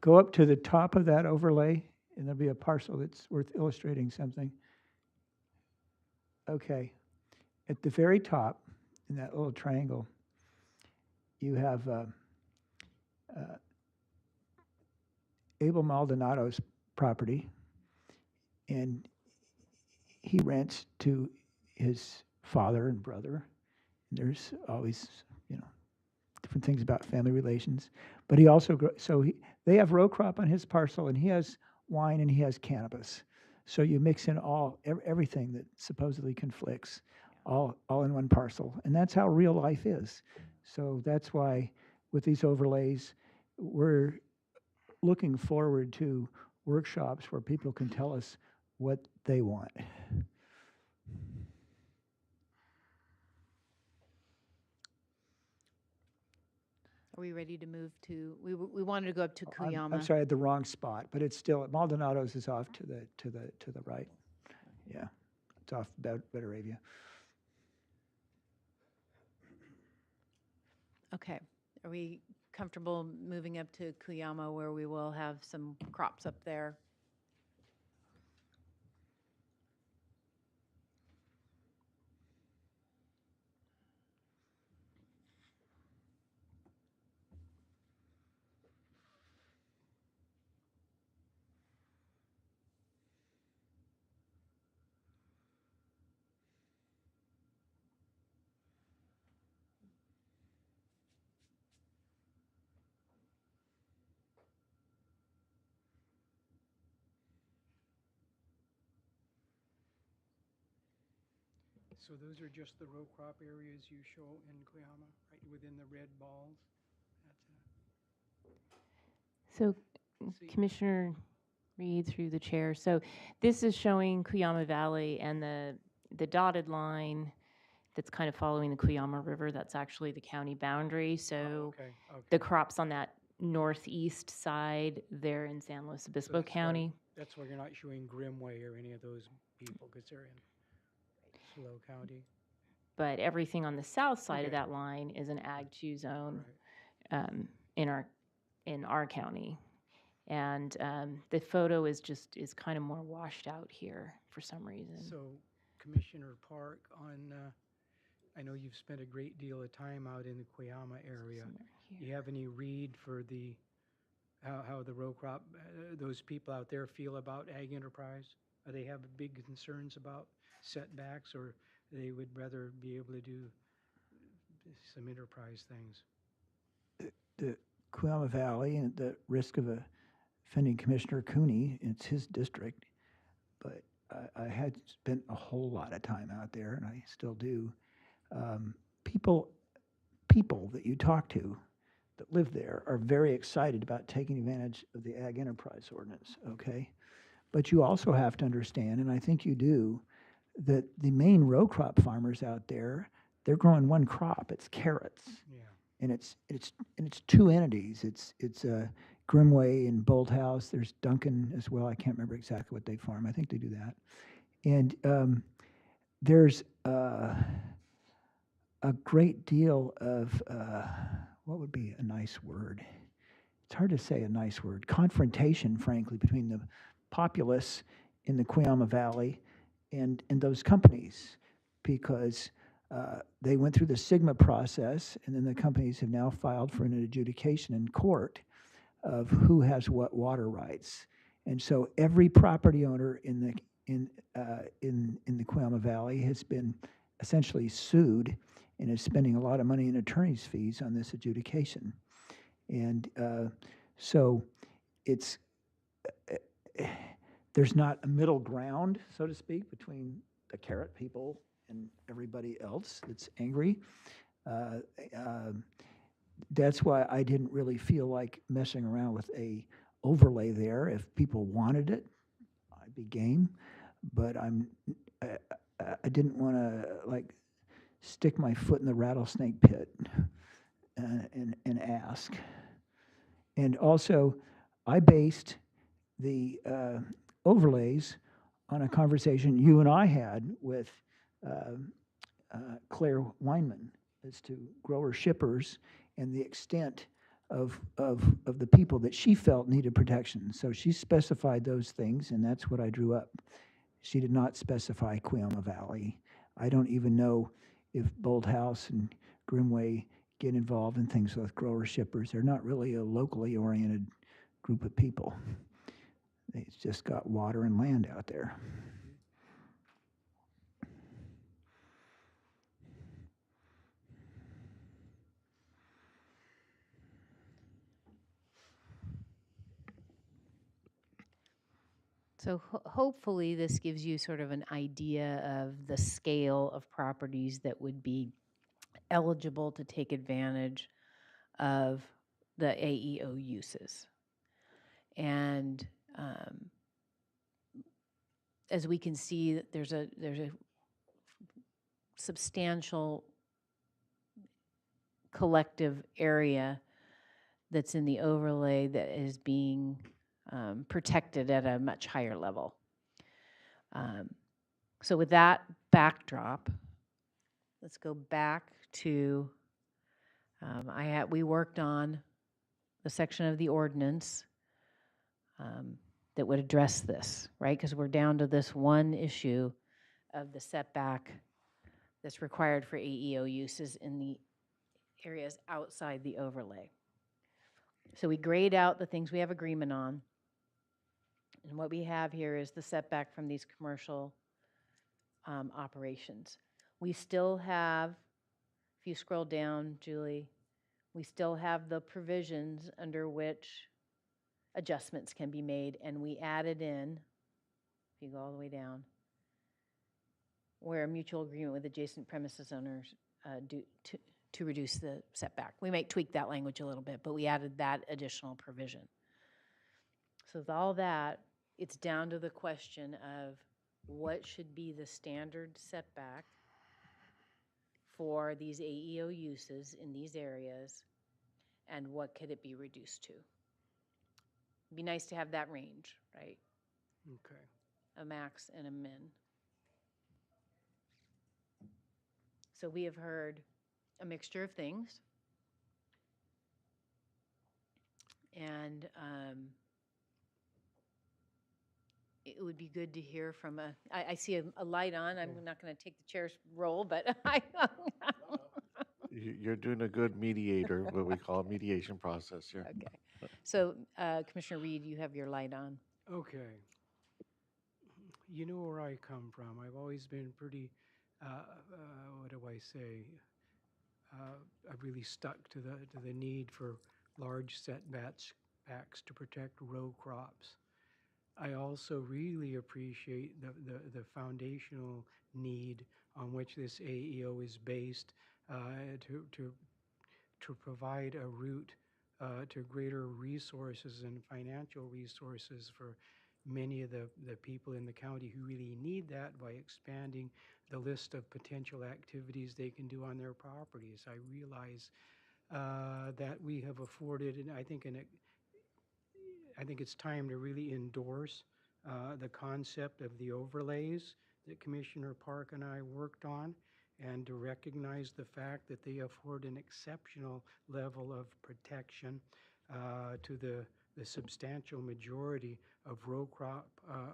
Speaker 5: Go up to the top of that overlay, and there'll be a parcel that's worth illustrating something. Okay. At the very top, in that little triangle, you have Abel Maldonado's property, and he rents to his father and brother. There's always, different things about family relations. But he also, they have row crop on his parcel, and he has wine and he has cannabis. So you mix in everything that supposedly conflicts, all in one parcel. And that's how real life is. So that's why with these overlays, we're looking forward to workshops where people can tell us what they want.
Speaker 10: Are we ready to move to, we wanted to go up to Cuyama.
Speaker 5: I'm sorry, I had the wrong spot, but it's still, Maldonado's is off to the right. Yeah, it's off Betaravia.
Speaker 10: Okay. Are we comfortable moving up to Cuyama where we will have some crops up there?
Speaker 8: So those are just the row crop areas you show in Cuyama, right within the red balls?
Speaker 12: So Commissioner Reed, through the chair, so this is showing Cuyama Valley, and the dotted line that's kind of following the Cuyama River, that's actually the county boundary. So
Speaker 8: okay.
Speaker 12: the crops on that northeast side, they're in San Luis Obispo County.
Speaker 8: That's why you're not showing Grimway or any of those people, because they're in SLO County.
Speaker 12: but everything on the south side of
Speaker 3: Okay.
Speaker 12: that line is an Ag 2 zone in our county. And the photo is kind of more washed out here for some reason.
Speaker 8: So Commissioner Park, I know you've spent a great deal of time out in the Cuyama area. Do you have any read for how the row crop, those people out there feel about ag enterprise? Are they have big concerns about setbacks, or they would rather be able to do some enterprise things?
Speaker 5: The Cuyama Valley, and the risk of offending Commissioner Cooney, it's his district, but I had spent a whole lot of time out there, and I still do. People that you talk to that live there are very excited about taking advantage of the Ag Enterprise Ordinance, okay? But you also have to understand, and I think you do, that the main row crop farmers out there, they're growing one crop, it's carrots.
Speaker 8: Yeah.
Speaker 5: And it's two entities. It's Grimway and Bolthouse. There's Duncan as well. I can't remember exactly what they farm. I think they do that. And there's a great deal of what would be a nice word? It's hard to say a nice word. Confrontation, frankly, between the populace in the Cuyama Valley and those companies, because they went through the SGMA process, and then the companies have now filed for an adjudication in court of who has what water rights. And so every property owner in the Cuyama Valley has been essentially sued and is spending a lot of money in attorney's fees on this adjudication. And so it's there's not a middle ground, so to speak, between the carrot people and everybody else that's angry. That's why I didn't really feel like messing around with a overlay there. If people wanted it, I'd be game. But I didn't want to like stick my foot in the rattlesnake pit and ask. And also, I based the overlays on a conversation you and I had with Claire Weinman as to grower shippers and the extent of the people that she felt needed protection. So she specified those things, and that's what I drew up. She did not specify Cuyama Valley. I don't even know if Bolthouse and Grimway get involved in things with grower shippers. They're not really a locally oriented group of people. They've just got water and land out there.
Speaker 10: So hopefully this gives you sort of an idea of the scale of properties that would be eligible to take advantage of the AEO uses. And as we can see, there's a substantial collective area that's in the overlay that is being protected at a much higher level. So with that backdrop, let's go back to, we worked on the section of the ordinance that would address this, right? Because we're down to this one issue of the setback that's required for AEO uses in the areas outside the overlay. So we grayed out the things we have agreement on. And what we have here is the setback from these commercial operations. We still have, if you scroll down, Julie, we still have the provisions under which adjustments can be made, and we added in, if you go all the way down, where a mutual agreement with adjacent premises owners to reduce the setback. We might tweak that language a little bit, but we added that additional provision. So with all that, it's down to the question of what should be the standard setback for these AEO uses in these areas, and what could it be reduced to? It'd be nice to have that range, right? A max and a min. So we have heard a mixture of things. And it would be good to hear from I see a light on. I'm not going to take the chair's role, but
Speaker 1: You're doing a good mediator, what we call a mediation process here.
Speaker 10: Okay. So Commissioner Reed, you have your light on.
Speaker 8: Okay. You know where I come from. I've always been pretty, what do I say? I've really stuck to the need for large setbacks to protect row crops. I also really appreciate the foundational need on which this AEO is based to provide a route to greater resources and financial resources for many of the people in the county who really need that by expanding the list of potential activities they can do on their properties. I realize that we have afforded, and I think it's time to really endorse the concept of the overlays that Commissioner Park and I worked on, and to recognize the fact that they afford an exceptional level of protection to the substantial majority of row crop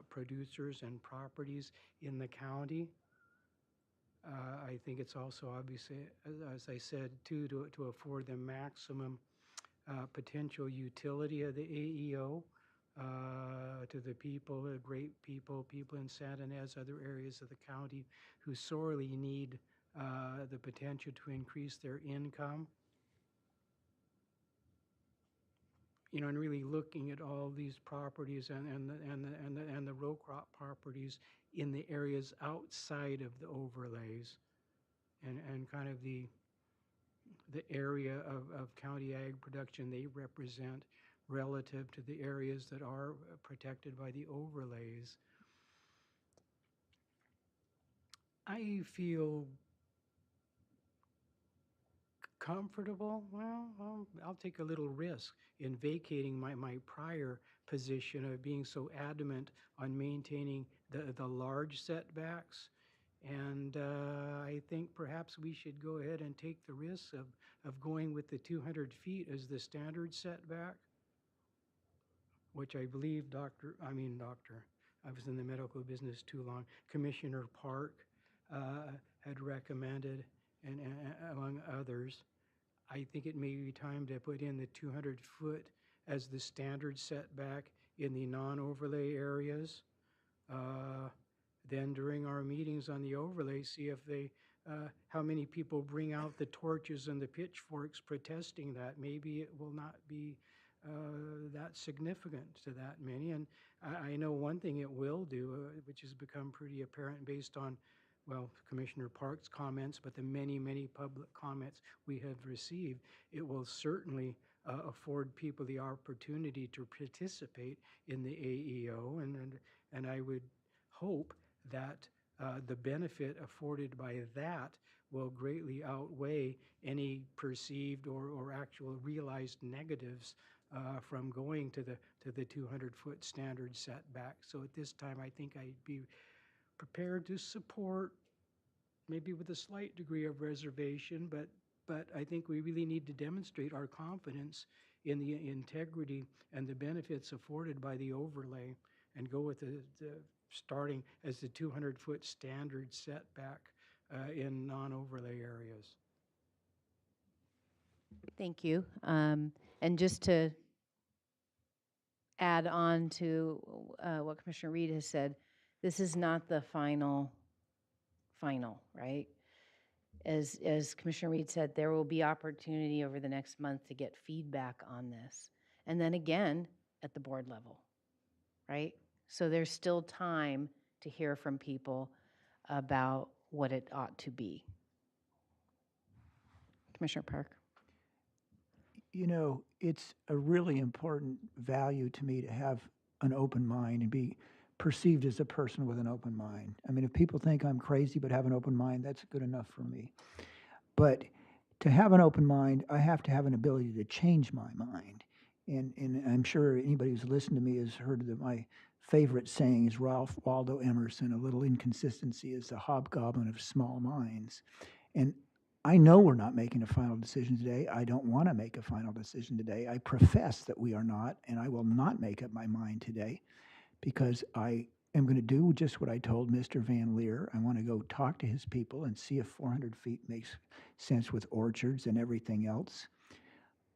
Speaker 8: producers and properties in the county. I think it's also obviously, as I said, too, to afford the maximum potential utility of the AEO to the people, the great people in Santa Ynez, other areas of the county who sorely need the potential to increase their income. You know, and really looking at all these properties and the row crop properties in the areas outside of the overlays, and kind of the area of county ag production they represent relative to the areas that are protected by the overlays. I feel comfortable. Well, I'll take a little risk in vacating my prior position of being so adamant on maintaining the large setbacks. And I think perhaps we should go ahead and take the risk of going with the 200 feet as the standard setback, which I believe I was in the medical business too long, Commissioner Park had recommended, and among others. I think it may be time to put in the 200 foot as the standard setback in the non-overlay areas. Then during our meetings on the overlay, see if how many people bring out the torches and the pitchforks protesting that. Maybe it will not be that significant to that many. And I know one thing it will do, which has become pretty apparent based on, well, Commissioner Park's comments, but the many, many public comments we have received, it will certainly afford people the opportunity to participate in the AEO. And I would hope that the benefit afforded by that will greatly outweigh any perceived or actual realized negatives from going to the 200-foot standard setback. So at this time, I think I'd be prepared to support, maybe with a slight degree of reservation, but I think we really need to demonstrate our confidence in the integrity and the benefits afforded by the overlay, and go with the starting as the 200-foot standard setback in non-overlay areas.
Speaker 10: Thank you. And just to add on to what Commissioner Reed has said, this is not the final, right? As Commissioner Reed said, there will be opportunity over the next month to get feedback on this. And then again, at the board level, right? So there's still time to hear from people about what it ought to be. Commissioner Park.
Speaker 5: You know, it's a really important value to me to have an open mind and be perceived as a person with an open mind. I mean, if people think I'm crazy but have an open mind, that's good enough for me. But to have an open mind, I have to have an ability to change my mind. And I'm sure anybody who's listened to me has heard that my favorite saying is Ralph Waldo Emerson, a little inconsistency is the hobgoblin of small minds. And I know we're not making a final decision today. I don't want to make a final decision today. I profess that we are not, and I will not make up my mind today because I am going to do just what I told Mr. Van Leer. I want to go talk to his people and see if 400 feet makes sense with orchards and everything else.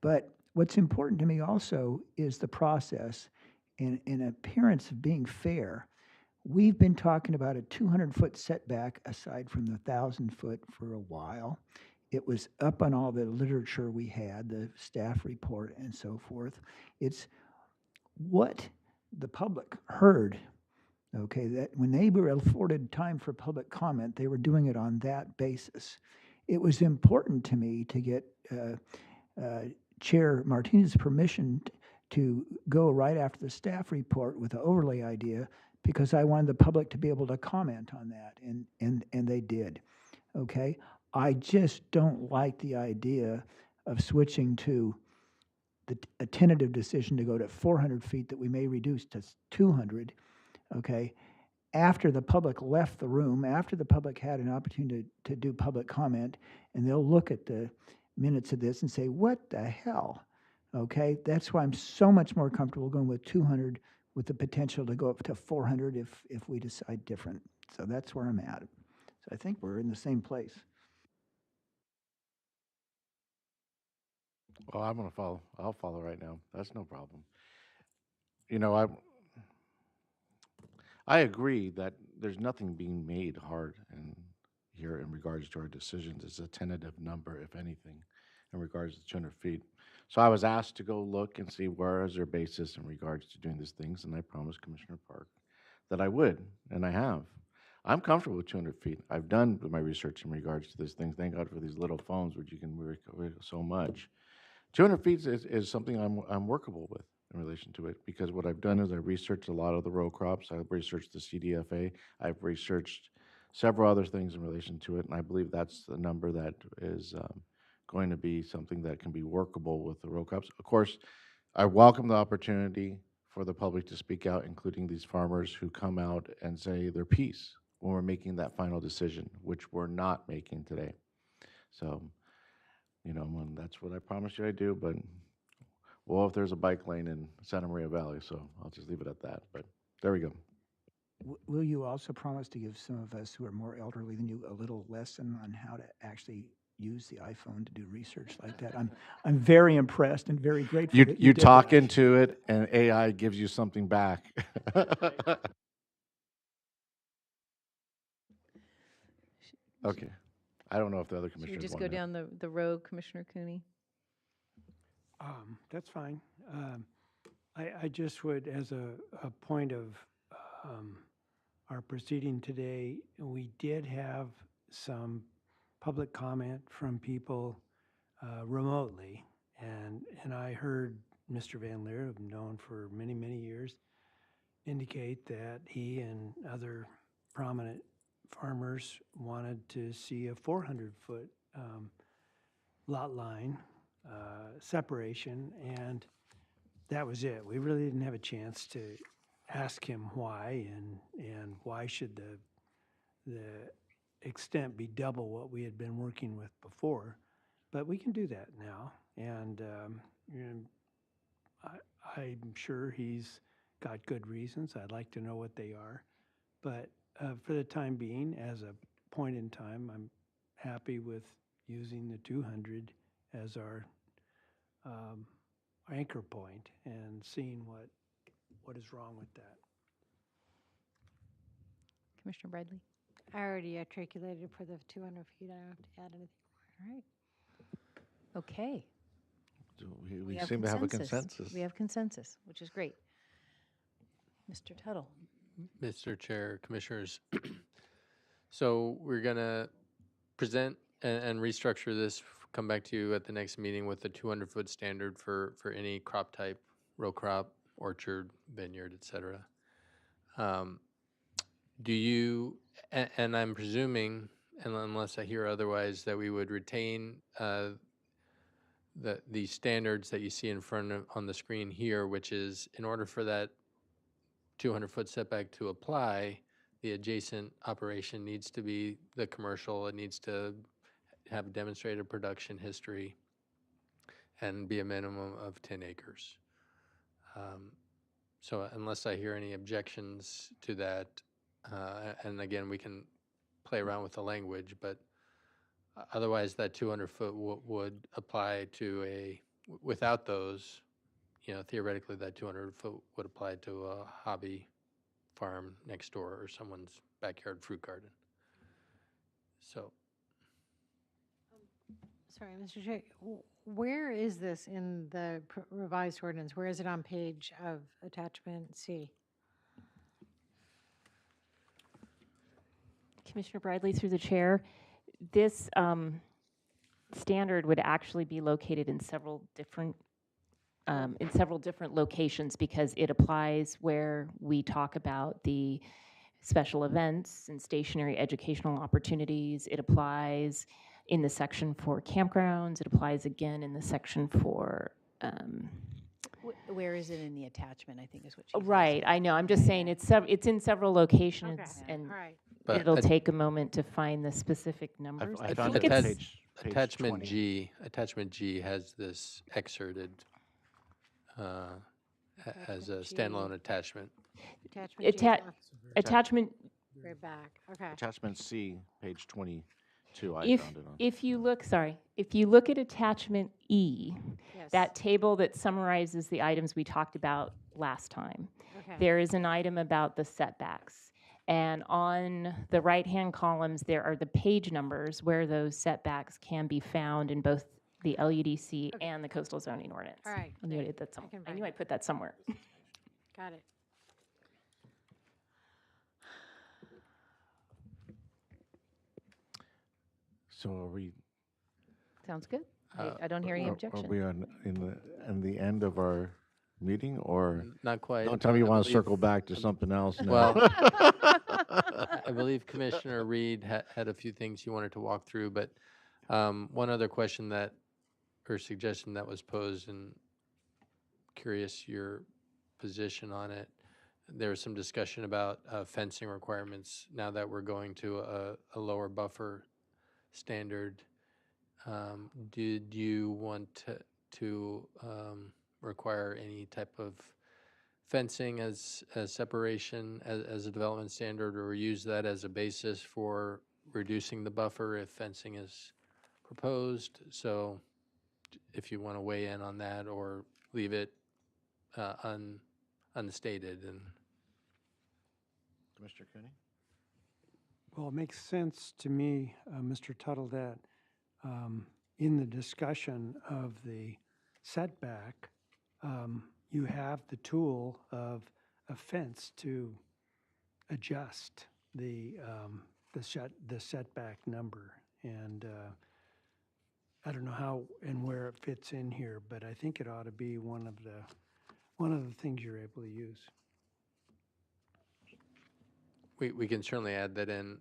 Speaker 5: But what's important to me also is the process and an appearance of being fair. We've been talking about a 200-foot setback aside from the 1,000-foot for a while. It was up on all the literature we had, the staff report and so forth. It's what the public heard, okay, that when they were afforded time for public comment, they were doing it on that basis. It was important to me to get Chair Martinez's permission to go right after the staff report with the overlay idea because I wanted the public to be able to comment on that, and they did, okay? I just don't like the idea of switching to a tentative decision to go to 400 feet that we may reduce to 200, okay? After the public left the room, after the public had an opportunity to do public comment, and they'll look at the minutes of this and say, what the hell? Okay, that's why I'm so much more comfortable going with 200 with the potential to go up to 400 if we decide different. So that's where I'm at. So I think we're in the same place.
Speaker 1: Well, I'm going to follow. I'll follow right now. That's no problem. You know, I agree that there's nothing being made hard here in regards to our decisions. It's a tentative number, if anything, in regards to 200 feet. So I was asked to go look and see where is their basis in regards to doing these things, and I promised Commissioner Park that I would, and I have. I'm comfortable with 200 feet. I've done my research in regards to this thing. Thank God for these little phones, which you can record so much. 200 feet is something I'm workable with in relation to it, because what I've done is I've researched a lot of the row crops. I've researched the CDFA. I've researched several other things in relation to it, and I believe that's the number that is going to be something that can be workable with the row crops. Of course, I welcome the opportunity for the public to speak out, including these farmers who come out and say their piece when we're making that final decision, which we're not making today. So, you know, that's what I promised you I'd do, but well, if there's a bike lane in Santa Maria Valley, so I'll just leave it at that, but there we go.
Speaker 5: Will you also promise to give some of us who are more elderly than you a little lesson on how to actually use the iPhone to do research like that? I'm very impressed and very grateful.
Speaker 1: You
Speaker 5: that
Speaker 1: you
Speaker 5: did
Speaker 1: talk
Speaker 5: that.
Speaker 1: into it, and AI gives you something back. Okay. I don't know if the other
Speaker 10: Should we
Speaker 1: commissioners
Speaker 10: just
Speaker 1: want
Speaker 10: go
Speaker 1: to.
Speaker 10: down the row, Commissioner Cooney?
Speaker 3: That's fine. I just would, as a point of our proceeding today, we did have some public comment from people remotely, and I heard Mr. Van Leer, who I've known for many, many years, indicate that he and other prominent farmers wanted to see a 400-foot lot line separation, and that was it. We really didn't have a chance to ask him why, and why should the extent be double what we had been working with before. But we can do that now, and I'm sure he's got good reasons. I'd like to know what they are. But for the time being, as a point in time, I'm happy with using the 200 as our anchor point and seeing what is wrong with that.
Speaker 10: Commissioner Bradley?
Speaker 11: I already articulated for the 200 feet. I don't have to add anything more.
Speaker 10: All right. Okay.
Speaker 1: So we seem to have a consensus.
Speaker 10: We have consensus, which is great. Mr. Tuttle?
Speaker 4: Mr. Chair, Commissioners, so we're going to present and restructure this, come back to you at the next meeting with the 200-foot standard for any crop type, row crop, orchard, vineyard, et cetera. Do you, and I'm presuming, and unless I hear otherwise, that we would retain the standards that you see in front of on the screen here, which is in order for that 200-foot setback to apply, the adjacent operation needs to be the commercial. It needs to have demonstrated production history and be a minimum of 10 acres. So unless I hear any objections to that, and again, we can play around with the language, but otherwise that 200-foot would apply to without those, theoretically that 200-foot would apply to a hobby farm next door or someone's backyard fruit garden. So.
Speaker 11: Sorry, Mr. Chair, where is this in the revised ordinance? Where is it on page of attachment C?
Speaker 12: Commissioner Bradley, through the chair, this standard would actually be located in several different locations because it applies where we talk about the special events and stationary educational opportunities. It applies in the section for campgrounds. It applies again in the section for.
Speaker 10: Where is it in the attachment, I think is what she's
Speaker 12: Right, I know. I'm just saying it's in several locations, and
Speaker 4: But
Speaker 12: it'll take a moment to find the specific numbers.
Speaker 1: I
Speaker 12: I
Speaker 1: found
Speaker 12: think
Speaker 1: it on
Speaker 12: it's
Speaker 1: page
Speaker 4: Attachment
Speaker 1: 20.
Speaker 4: G, attachment G has this excerpted as a standalone attachment.
Speaker 11: Attachment G is
Speaker 12: attachment.
Speaker 11: Right back, okay.
Speaker 1: Attachment C, page 22, I
Speaker 12: If
Speaker 1: found it on.
Speaker 12: if you look at attachment E,
Speaker 11: Yes.
Speaker 12: that table that summarizes the items we talked about last time,
Speaker 11: Okay.
Speaker 12: there is an item about the setbacks. And on the right-hand columns, there are the page numbers where those setbacks can be found in both the LUDC and the coastal zoning ordinance.
Speaker 11: All right,
Speaker 12: I knew I
Speaker 11: great.
Speaker 12: did that
Speaker 11: I can
Speaker 12: I knew
Speaker 11: find
Speaker 12: I put that somewhere.
Speaker 11: Got it.
Speaker 1: So are we?
Speaker 10: Sounds good. I don't hear any
Speaker 1: Are
Speaker 10: objection.
Speaker 1: we in the end of our meeting, or?
Speaker 4: Not quite.
Speaker 1: Don't tell me you
Speaker 4: I
Speaker 1: want to
Speaker 4: believe-
Speaker 1: circle back to something else now.
Speaker 4: Well, I believe Commissioner Reed had a few things he wanted to walk through, but one other question or suggestion that was posed, and curious your position on it. There was some discussion about fencing requirements now that we're going to a lower buffer standard. Did you want to require any type of fencing as separation as a development standard, or use that as a basis for reducing the buffer if fencing is proposed? So if you want to weigh in on that or leave it unstated. And
Speaker 1: Commissioner Cooney?
Speaker 3: Well, it makes sense to me, Mr. Tuttle, that in the discussion of the setback, you have the tool of a fence to adjust the setback number. And I don't know how and where it fits in here, but I think it ought to be one of the things you're able to use.
Speaker 4: we can certainly add that in.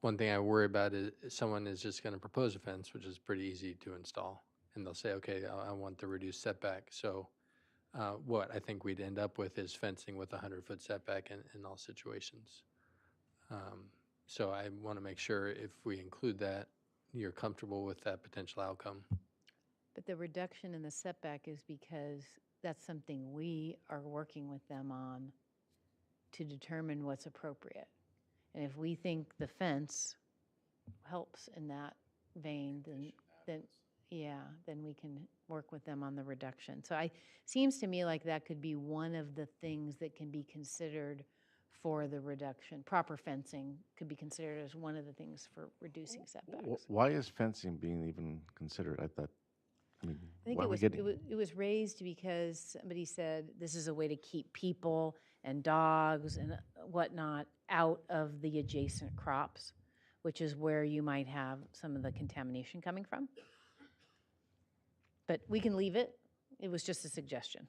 Speaker 4: One thing I worry about is someone is just going to propose a fence, which is pretty easy to install, and they'll say, okay, I want the reduced setback. So what I think we'd end up with is fencing with a 100-foot setback in all situations. So I want to make sure if we include that, you're comfortable with that potential outcome.
Speaker 10: But the reduction in the setback is because that's something we are working with them on to determine what's appropriate. And if we think the fence helps in that vein, then we can work with them on the reduction. So seems to me like that could be one of the things that can be considered for the reduction. Proper fencing could be considered as one of the things for reducing setbacks.
Speaker 1: Why is fencing being even considered? I thought, I mean,
Speaker 10: I think
Speaker 1: why
Speaker 10: it
Speaker 1: are we
Speaker 10: was,
Speaker 1: getting?
Speaker 10: it was raised because somebody said this is a way to keep people and dogs and whatnot out of the adjacent crops, which is where you might have some of the contamination coming from. But we can leave it. It was just a suggestion.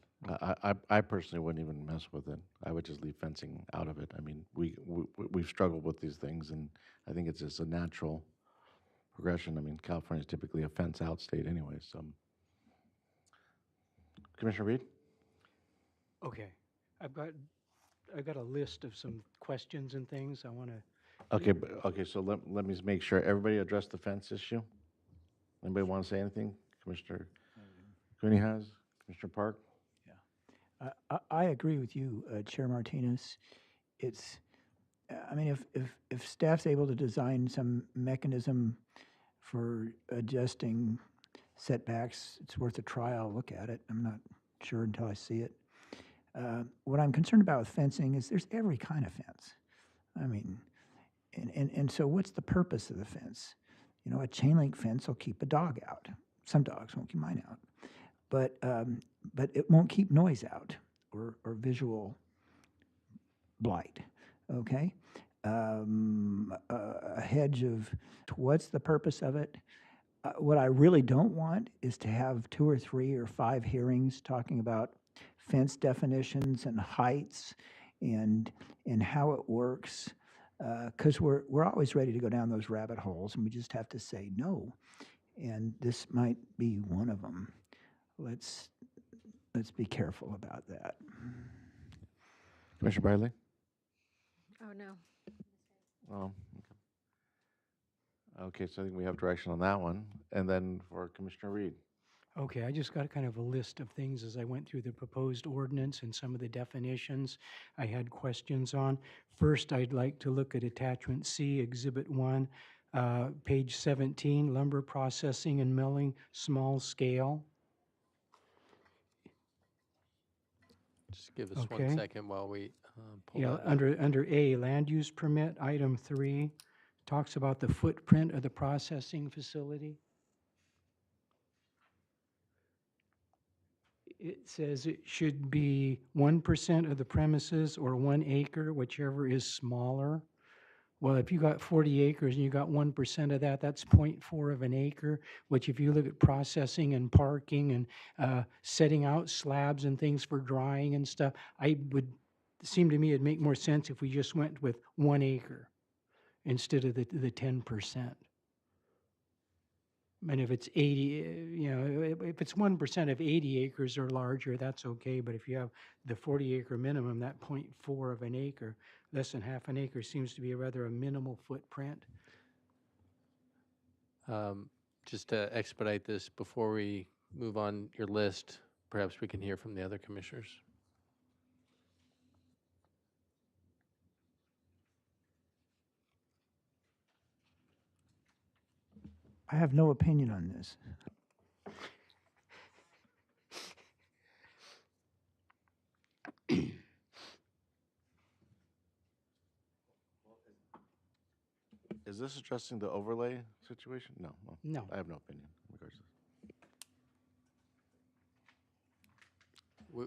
Speaker 1: I personally wouldn't even mess with it. I would just leave fencing out of it. I mean, we've struggled with these things, and I think it's just a natural progression. I mean, California is typically a fence-out state anyway, so. Commissioner Reed?
Speaker 8: Okay, I've got a list of some questions and things I want to
Speaker 1: Okay, okay, so let me make sure, everybody address the fence issue? Anybody want to say anything? Commissioner Cooney has, Commissioner Park?
Speaker 5: I agree with you, Chair Martinez. It's, I mean, if staff's able to design some mechanism for adjusting setbacks, it's worth a try. I'll look at it. I'm not sure until I see it. What I'm concerned about with fencing is there's every kind of fence. I mean, and so what's the purpose of the fence? You know, a chain link fence will keep a dog out. Some dogs won't keep mine out. But it won't keep noise out or visual blight, okay? A hedge of, what's the purpose of it? What I really don't want is to have 2 or 3 or 5 hearings talking about fence definitions and heights and how it works, because we're always ready to go down those rabbit holes, and we just have to say no. And this might be one of them. Let's be careful about that.
Speaker 1: Commissioner Bradley?
Speaker 11: Oh, no.
Speaker 1: Oh, okay, so I think we have direction on that one. And then for Commissioner Reed.
Speaker 8: Okay, I just got kind of a list of things as I went through the proposed ordinance and some of the definitions I had questions on. First, I'd like to look at Attachment C, Exhibit 1, page 17, lumber processing and milling, small scale.
Speaker 4: Just give us
Speaker 8: Okay.
Speaker 4: 1 second while we pull
Speaker 8: Yeah,
Speaker 4: that up.
Speaker 8: under A, land use permit, item 3, talks about the footprint of the processing facility. It says it should be 1% of the premises or 1 acre, whichever is smaller. Well, if you got 40 acres and you got 1% of that, that's 0.4 of an acre, which if you look at processing and parking and setting out slabs and things for drying and stuff, seem to me it'd make more sense if we just went with 1 acre instead of the 10%. And if it's 80, you know, if it's 1% of 80 acres or larger, that's okay. But if you have the 40 acre minimum, that 0.4 of an acre, less than half an acre seems to be a minimal footprint.
Speaker 4: Just to expedite this, before we move on your list, perhaps we can hear from the other commissioners.
Speaker 5: I have no opinion on this.
Speaker 1: Is this addressing the overlay situation? No.
Speaker 8: No.
Speaker 1: I have no opinion in regards to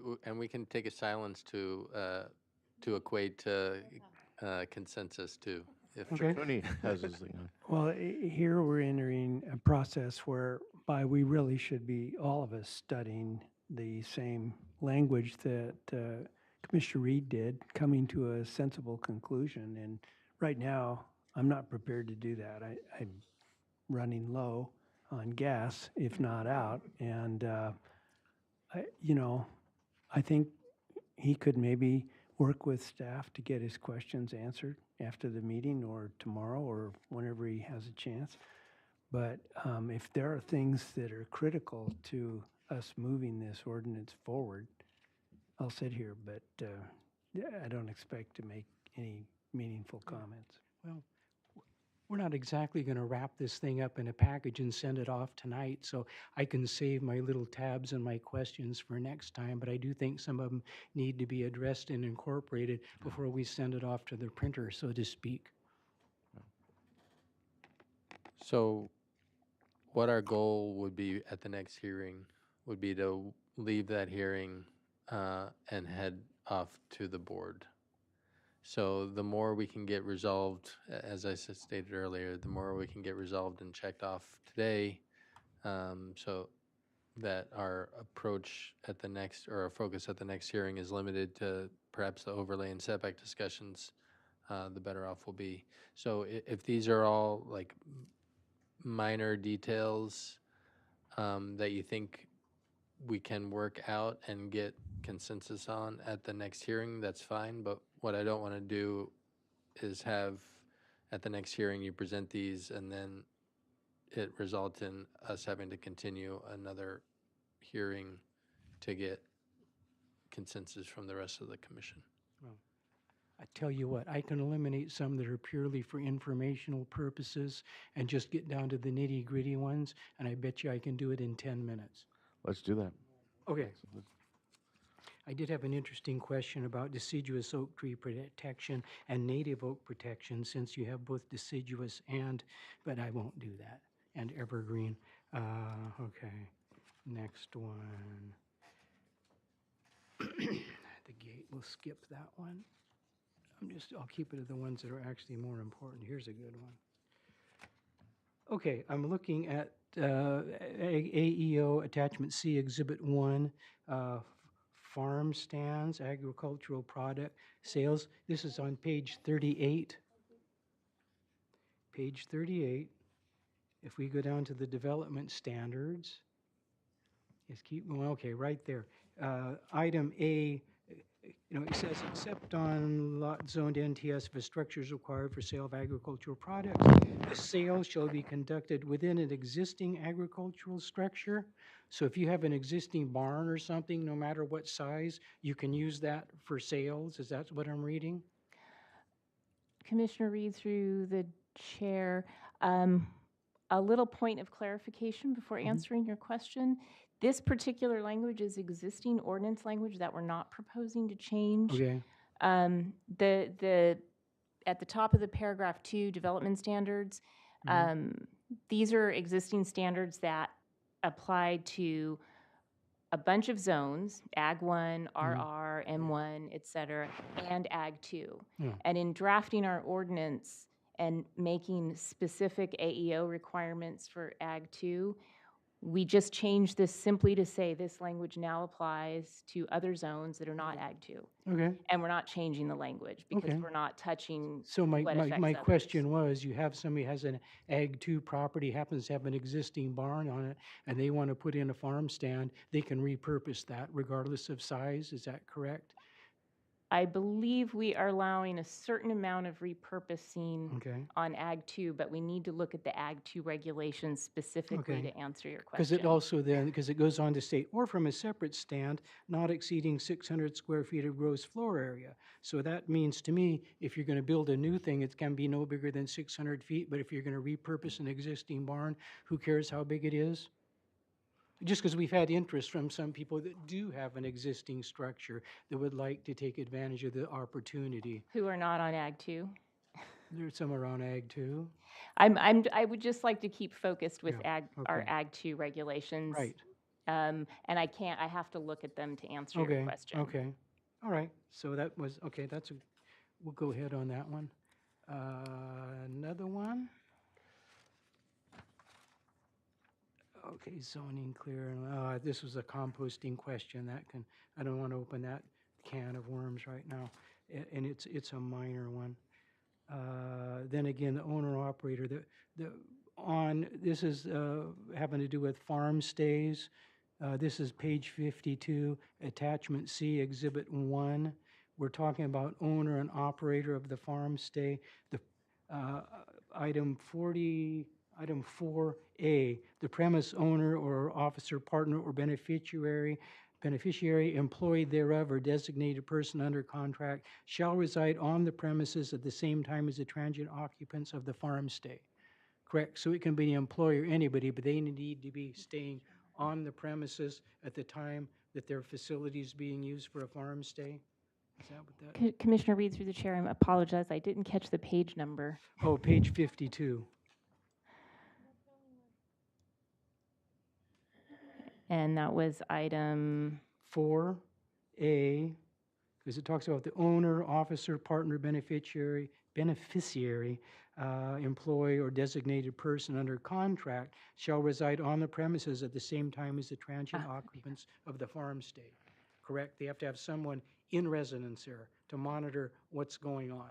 Speaker 1: this.
Speaker 4: And we can take a silence to equate to consensus too. If
Speaker 8: Okay.
Speaker 1: Cooney has his thing on.
Speaker 3: Well, here we're entering a process whereby we really should be, all of us, studying the same language that Commissioner Reed did, coming to a sensible conclusion. And right now, I'm not prepared to do that. I'm running low on gas, if not out. And, I think he could maybe work with staff to get his questions answered after the meeting or tomorrow or whenever he has a chance. But if there are things that are critical to us moving this ordinance forward, I'll sit here, but I don't expect to make any meaningful comments.
Speaker 8: Well, we're not exactly going to wrap this thing up in a package and send it off tonight, so I can save my little tabs and my questions for next time, but I do think some of them need to be addressed and incorporated before we send it off to the printer, so to speak.
Speaker 4: So what our goal would be at the next hearing would be to leave that hearing and head off to the board. So the more we can get resolved, as I stated earlier, the more we can get resolved and checked off today, so that our approach at the next, or our focus at the next hearing is limited to perhaps the overlay and setback discussions, the better off we'll be. So if these are all like minor details that you think we can work out and get consensus on at the next hearing, that's fine. But what I don't want to do is have at the next hearing, you present these, and then it results in us having to continue another hearing to get consensus from the rest of the commission.
Speaker 8: Well, I tell you what, I can eliminate some that are purely for informational purposes and just get down to the nitty-gritty ones, and I bet you I can do it in 10 minutes.
Speaker 1: Let's do that.
Speaker 8: Okay. I did have an interesting question about deciduous oak tree protection and native oak protection, since you have both deciduous but I won't do that, and evergreen. Okay, next one. The gate, we'll skip that one. I'll keep it to the ones that are actually more important. Here's a good one. Okay, I'm looking at AEO Attachment C, Exhibit 1, farm stands, agricultural product sales. This is on page 38. Page 38. If we go down to the development standards, just keep going. Okay, right there. Item A, it says, except on lot zoned NTS if a structure is required for sale of agricultural products, the sale shall be conducted within an existing agricultural structure. So if you have an existing barn or something, no matter what size, you can use that for sales. Is that what I'm reading?
Speaker 12: Commissioner Reed, through the chair, a little point of clarification before answering your question. This particular language is existing ordinance language that we're not proposing to change.
Speaker 8: Okay.
Speaker 12: At the top of the paragraph 2, development standards, these are existing standards that apply to a bunch of zones, Ag 1, RR, M1, et cetera, and Ag 2. And in drafting our ordinance and making specific AEO requirements for Ag 2, we just changed this simply to say this language now applies to other zones that are not Ag 2.
Speaker 8: Okay.
Speaker 12: And we're not changing the language because
Speaker 8: Okay.
Speaker 12: we're not touching
Speaker 8: So
Speaker 12: what affects
Speaker 8: my
Speaker 12: others.
Speaker 8: question was, you have somebody has an Ag 2 property, happens to have an existing barn on it, and they want to put in a farm stand, they can repurpose that regardless of size, is that correct?
Speaker 12: I believe we are allowing a certain amount of repurposing
Speaker 8: Okay.
Speaker 12: on Ag 2, but we need to look at the Ag 2 regulations specifically
Speaker 8: Okay.
Speaker 12: to answer your question.
Speaker 8: Because it also then, because it goes on to say, or from a separate stand, not exceeding 600 square feet of gross floor area. So that means to me, if you're going to build a new thing, it can be no bigger than 600 feet, but if you're going to repurpose an existing barn, who cares how big it is? Just because we've had interest from some people that do have an existing structure that would like to take advantage of the opportunity.
Speaker 12: Who are not on Ag 2?
Speaker 8: There's some around Ag 2.
Speaker 12: I would just like to keep focused with
Speaker 8: Yeah,
Speaker 12: our
Speaker 8: okay.
Speaker 12: Ag 2 regulations.
Speaker 8: Right.
Speaker 12: And I have to look at them to answer your
Speaker 8: Okay,
Speaker 12: question.
Speaker 8: okay. All right, so that was, okay, we'll go ahead on that one. Another one. Okay, zoning clear, this was a composting question, I don't want to open that can of worms right now, and it's a minor one. Then again, the owner-operator, this is having to do with farm stays. This is page 52, attachment C, exhibit 1. We're talking about owner and operator of the farm stay. The item 4A, the premise owner or officer, partner, or beneficiary, employee thereof, or designated person under contract shall reside on the premises at the same time as the transient occupants of the farm stay. Correct? So it can be the employee or anybody, but they need to be staying on the premises at the time that their facility is being used for a farm stay. Is that what that?
Speaker 12: Commissioner Reed, through the chair, I apologize. I didn't catch the page number.
Speaker 8: Oh, page 52.
Speaker 12: And that was item
Speaker 8: 4A, because it talks about the owner, officer, partner, beneficiary, employee, or designated person under contract shall reside on the premises at the same time as the transient occupants of the farm stay. Correct? They have to have someone in residence there to monitor what's going on.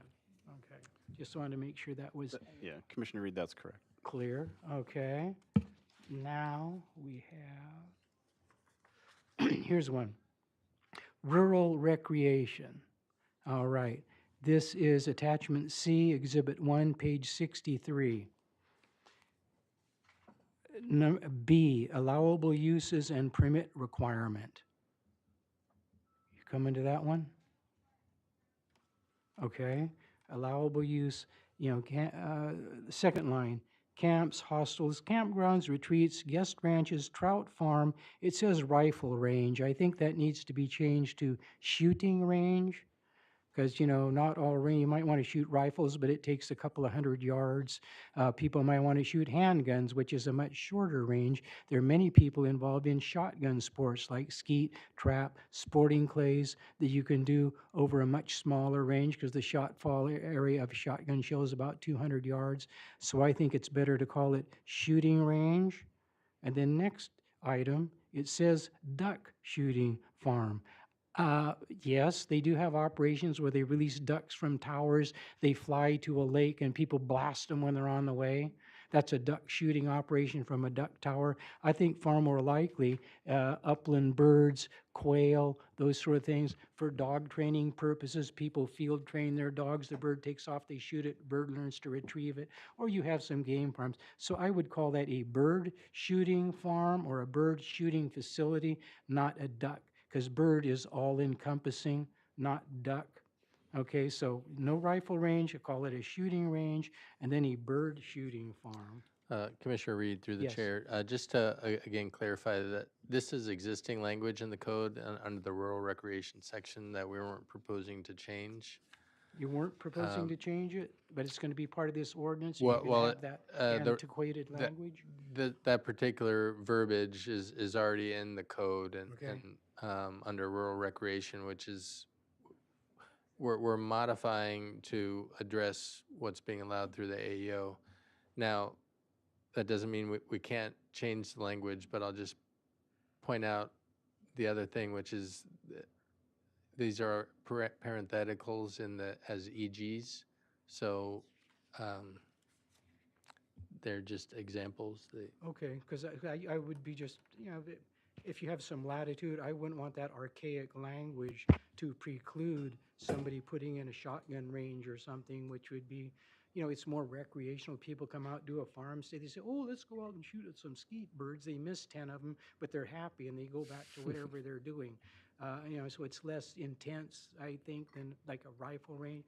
Speaker 8: Okay. Just wanted to make sure that was
Speaker 9: Yeah, Commissioner Reed, that's correct.
Speaker 8: clear. Okay. Now we have, here's one. Rural recreation. All right. This is attachment C, Exhibit 1, page 63. B, allowable uses and permit requirement. You coming to that one? Okay, allowable use, the second line, camps, hostels, campgrounds, retreats, guest ranches, trout farm. It says rifle range. I think that needs to be changed to shooting range. Because, not all range, you might want to shoot rifles, but it takes a couple of 100 yards. People might want to shoot handguns, which is a much shorter range. There are many people involved in shotgun sports like skeet, trap, sporting clays that you can do over a much smaller range because the shot fall area of a shotgun shell is about 200 yards. So I think it's better to call it shooting range. And then next item, it says duck shooting farm. Yes, they do have operations where they release ducks from towers. They fly to a lake and people blast them when they're on the way. That's a duck shooting operation from a duck tower. I think far more likely upland birds, quail, those sort of things. For dog training purposes, people field train their dogs. The bird takes off, they shoot it, bird learns to retrieve it. Or you have some game farms. So I would call that a bird shooting farm or a bird shooting facility, not a duck. Because bird is all encompassing, not duck. Okay, so no rifle range, I call it a shooting range, and then a bird shooting farm.
Speaker 4: Commissioner Reed, through the
Speaker 8: Yes.
Speaker 4: chair, just to again clarify that this is existing language in the code under the rural recreation section that we weren't proposing to change.
Speaker 8: You weren't proposing to change it, but it's going to be part of this ordinance?
Speaker 4: Well-
Speaker 8: You can
Speaker 4: well,
Speaker 8: have that
Speaker 4: the-
Speaker 8: antiquated language?
Speaker 4: That particular verbiage is already in the code
Speaker 8: Okay.
Speaker 4: and under rural recreation, which is, we're modifying to address what's being allowed through the AEO. Now, that doesn't mean we can't change the language, but I'll just point out the other thing, which is these are parentheticals as EGs. So they're just examples.
Speaker 8: Okay, because I would be just, if you have some latitude, I wouldn't want that archaic language to preclude somebody putting in a shotgun range or something, which would be, it's more recreational. People come out, do a farm stay. They say, oh, let's go out and shoot at some skeet birds. They miss 10 of them, but they're happy and they go back to whatever they're doing. So it's less intense, I think, than like a rifle range,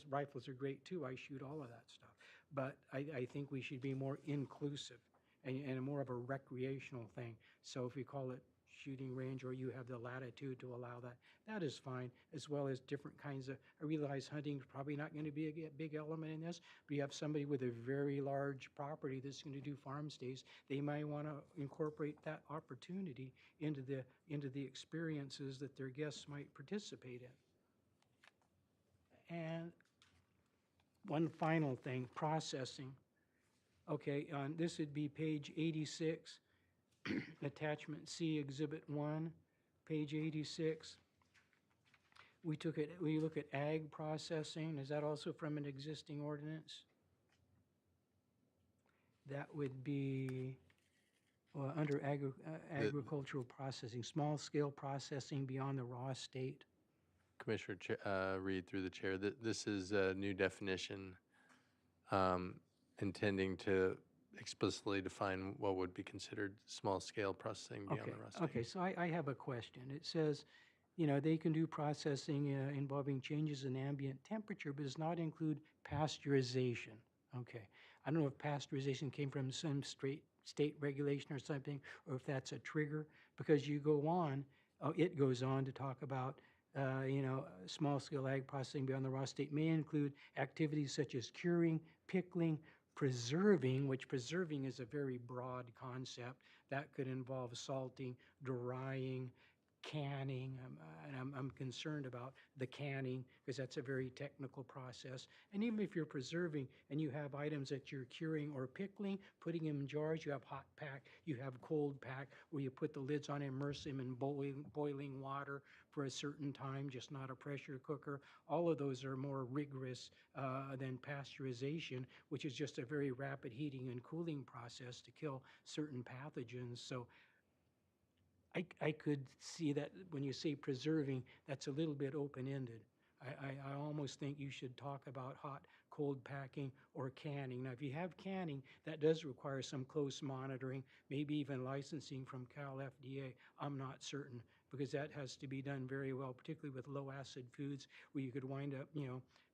Speaker 8: rifles are great too. I shoot all of that stuff. But I think we should be more inclusive and more of a recreational thing. So if you call it shooting range or you have the latitude to allow that, that is fine, as well as different kinds of, I realize hunting is probably not going to be a big element in this, but you have somebody with a very large property that's going to do farm stays, they might want to incorporate that opportunity into the experiences that their guests might participate in. And one final thing, processing. Okay, this would be page 86, attachment C, exhibit 1, page 86. We look at ag processing. Is that also from an existing ordinance? That would be under agricultural processing, small scale processing beyond the raw state.
Speaker 4: Commissioner Reed, through the chair, this is a new definition intending to explicitly define what would be considered small-scale processing beyond the raw state.
Speaker 8: Okay, so I have a question. It says, they can do processing involving changes in ambient temperature, but does not include pasteurization. Okay, I don't know if pasteurization came from some state regulation or something, or if that's a trigger, because you go on, it goes on to talk about small-scale ag processing beyond the raw state may include activities such as curing, pickling, preserving, which preserving is a very broad concept. That could involve salting, drying, canning, and I'm concerned about the canning because that's a very technical process. And even if you're preserving and you have items that you're curing or pickling, putting them in jars, you have hot pack, you have cold pack, where you put the lids on, immerse them in boiling water for a certain time, just not a pressure cooker. All of those are more rigorous than pasteurization, which is just a very rapid heating and cooling process to kill certain pathogens. So I could see that when you say preserving, that's a little bit open-ended. I almost think you should talk about hot, cold packing or canning. Now, if you have canning, that does require some close monitoring, maybe even licensing from Cal FDA. I'm not certain, because that has to be done very well, particularly with low acid foods, where you could wind up,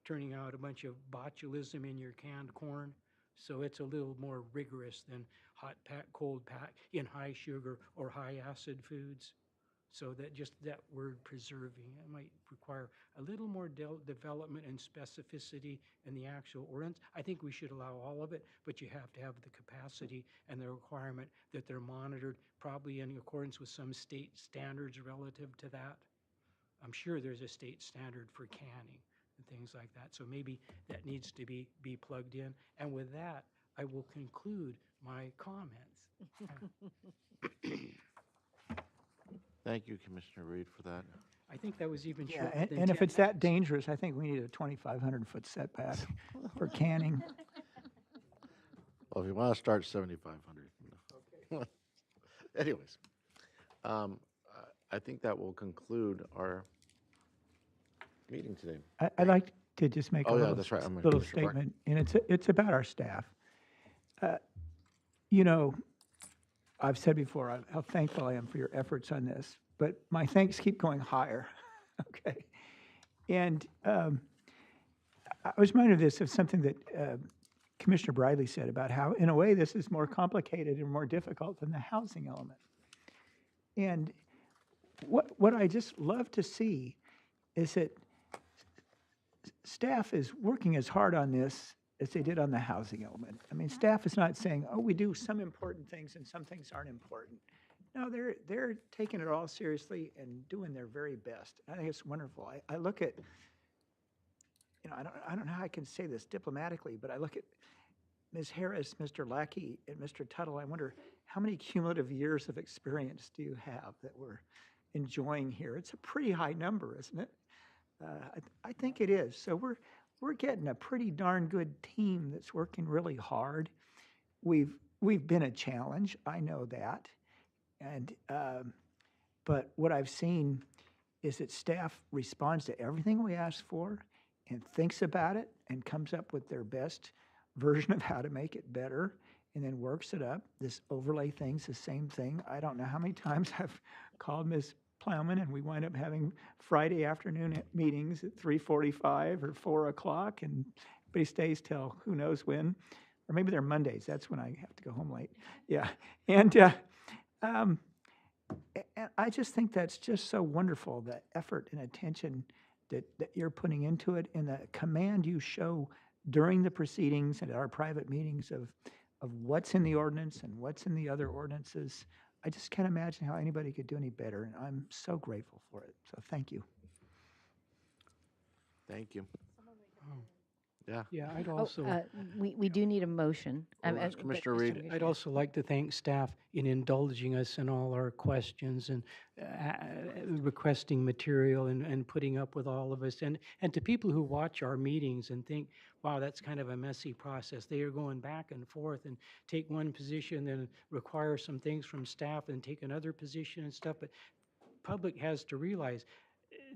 Speaker 8: turning out a bunch of botulism in your canned corn. So it's a little more rigorous than hot pack, cold pack in high sugar or high acid foods. So that just that word preserving, it might require a little more development and specificity in the actual ordinance. I think we should allow all of it, but you have to have the capacity and the requirement that they're monitored, probably in accordance with some state standards relative to that. I'm sure there's a state standard for canning and things like that. So maybe that needs to be plugged in. And with that, I will conclude my comments.
Speaker 1: Thank you, Commissioner Reed, for that.
Speaker 8: I think that was even
Speaker 5: Yeah,
Speaker 8: shorter
Speaker 5: and,
Speaker 8: than
Speaker 5: and if
Speaker 8: 10
Speaker 5: it's that
Speaker 8: minutes.
Speaker 5: dangerous, I think we need a 2,500-foot setback for canning.
Speaker 1: Well, if you want to start 7,500. Anyways, I think that will conclude our meeting today.
Speaker 5: I'd like to just make a
Speaker 1: Oh, yeah,
Speaker 5: little,
Speaker 1: that's right. I'm a
Speaker 5: little
Speaker 1: Commissioner Clark.
Speaker 5: statement, and it's about our staff. You know, I've said before how thankful I am for your efforts on this, but my thanks keep going higher, okay? And I was reminded of this, of something that Commissioner Briley said about how, in a way, this is more complicated and more difficult than the housing element. And what I just love to see is that staff is working as hard on this as they did on the housing element. I mean, staff is not saying, oh, we do some important things and some things aren't important. No, they're taking it all seriously and doing their very best. I think it's wonderful. I look at, I don't know how I can say this diplomatically, but I look at Ms. Harris, Mr. Lackey, and Mr. Tuttle. I wonder, how many cumulative years of experience do you have that we're enjoying here? It's a pretty high number, isn't it? I think it is. So we're getting a pretty darn good team that's working really hard. We've been a challenge, I know that, and but what I've seen is that staff responds to everything we ask for and thinks about it and comes up with their best version of how to make it better and then works it up. This overlay thing's the same thing. I don't know how many times I've called Ms. Plowman and we wind up having Friday afternoon meetings at 3:45 or 4 o'clock, and everybody stays till who knows when, or maybe they're Mondays. That's when I have to go home late. Yeah, and I just think that's just so wonderful, the effort and attention that you're putting into it, and the command you show during the proceedings and at our private meetings of what's in the ordinance and what's in the other ordinances. I just can't imagine how anybody could do any better, and I'm so grateful for it. So thank you.
Speaker 1: Thank you. Yeah.
Speaker 8: Yeah, I'd also.
Speaker 10: We do need a motion.
Speaker 1: We'll ask Commissioner Reed.
Speaker 8: I'd also like to thank staff in indulging us in all our questions and requesting material and putting up with all of us. And to people who watch our meetings and think, wow, that's kind of a messy process. They are going back and forth and take one position, then require some things from staff and take another position and stuff. But public has to realize,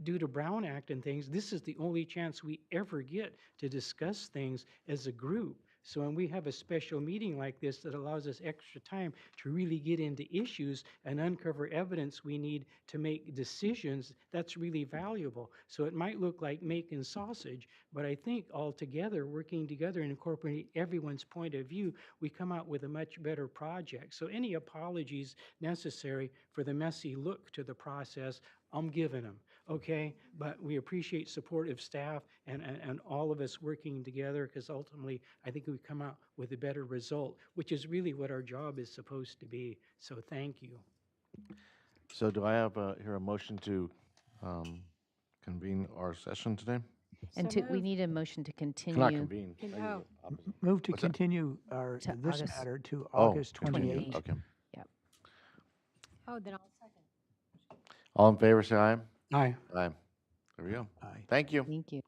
Speaker 8: due to Brown Act and things, this is the only chance we ever get to discuss things as a group. So when we have a special meeting like this that allows us extra time to really get into issues and uncover evidence we need to make decisions, that's really valuable. So it might look like making sausage, but I think all together, working together and incorporating everyone's point of view, we come out with a much better project. So any apologies necessary for the messy look to the process, I'm giving them. Okay, but we appreciate supportive staff and all of us working together, because ultimately I think we come out with a better result, which is really what our job is supposed to be. So thank you.
Speaker 1: So do I have here a motion to convene our session today?
Speaker 10: And we need a motion to continue.
Speaker 1: Not convene.
Speaker 5: Move to
Speaker 1: What's that?
Speaker 5: continue
Speaker 10: To
Speaker 5: this
Speaker 10: August-
Speaker 5: matter to
Speaker 1: Oh,
Speaker 5: August 28th.
Speaker 1: Okay.
Speaker 10: Yep.
Speaker 11: Oh, then I'll second.
Speaker 1: All in favor, say aye.
Speaker 8: Aye.
Speaker 1: Aye. There we go.
Speaker 5: Aye.
Speaker 1: Thank you.
Speaker 10: Thank you.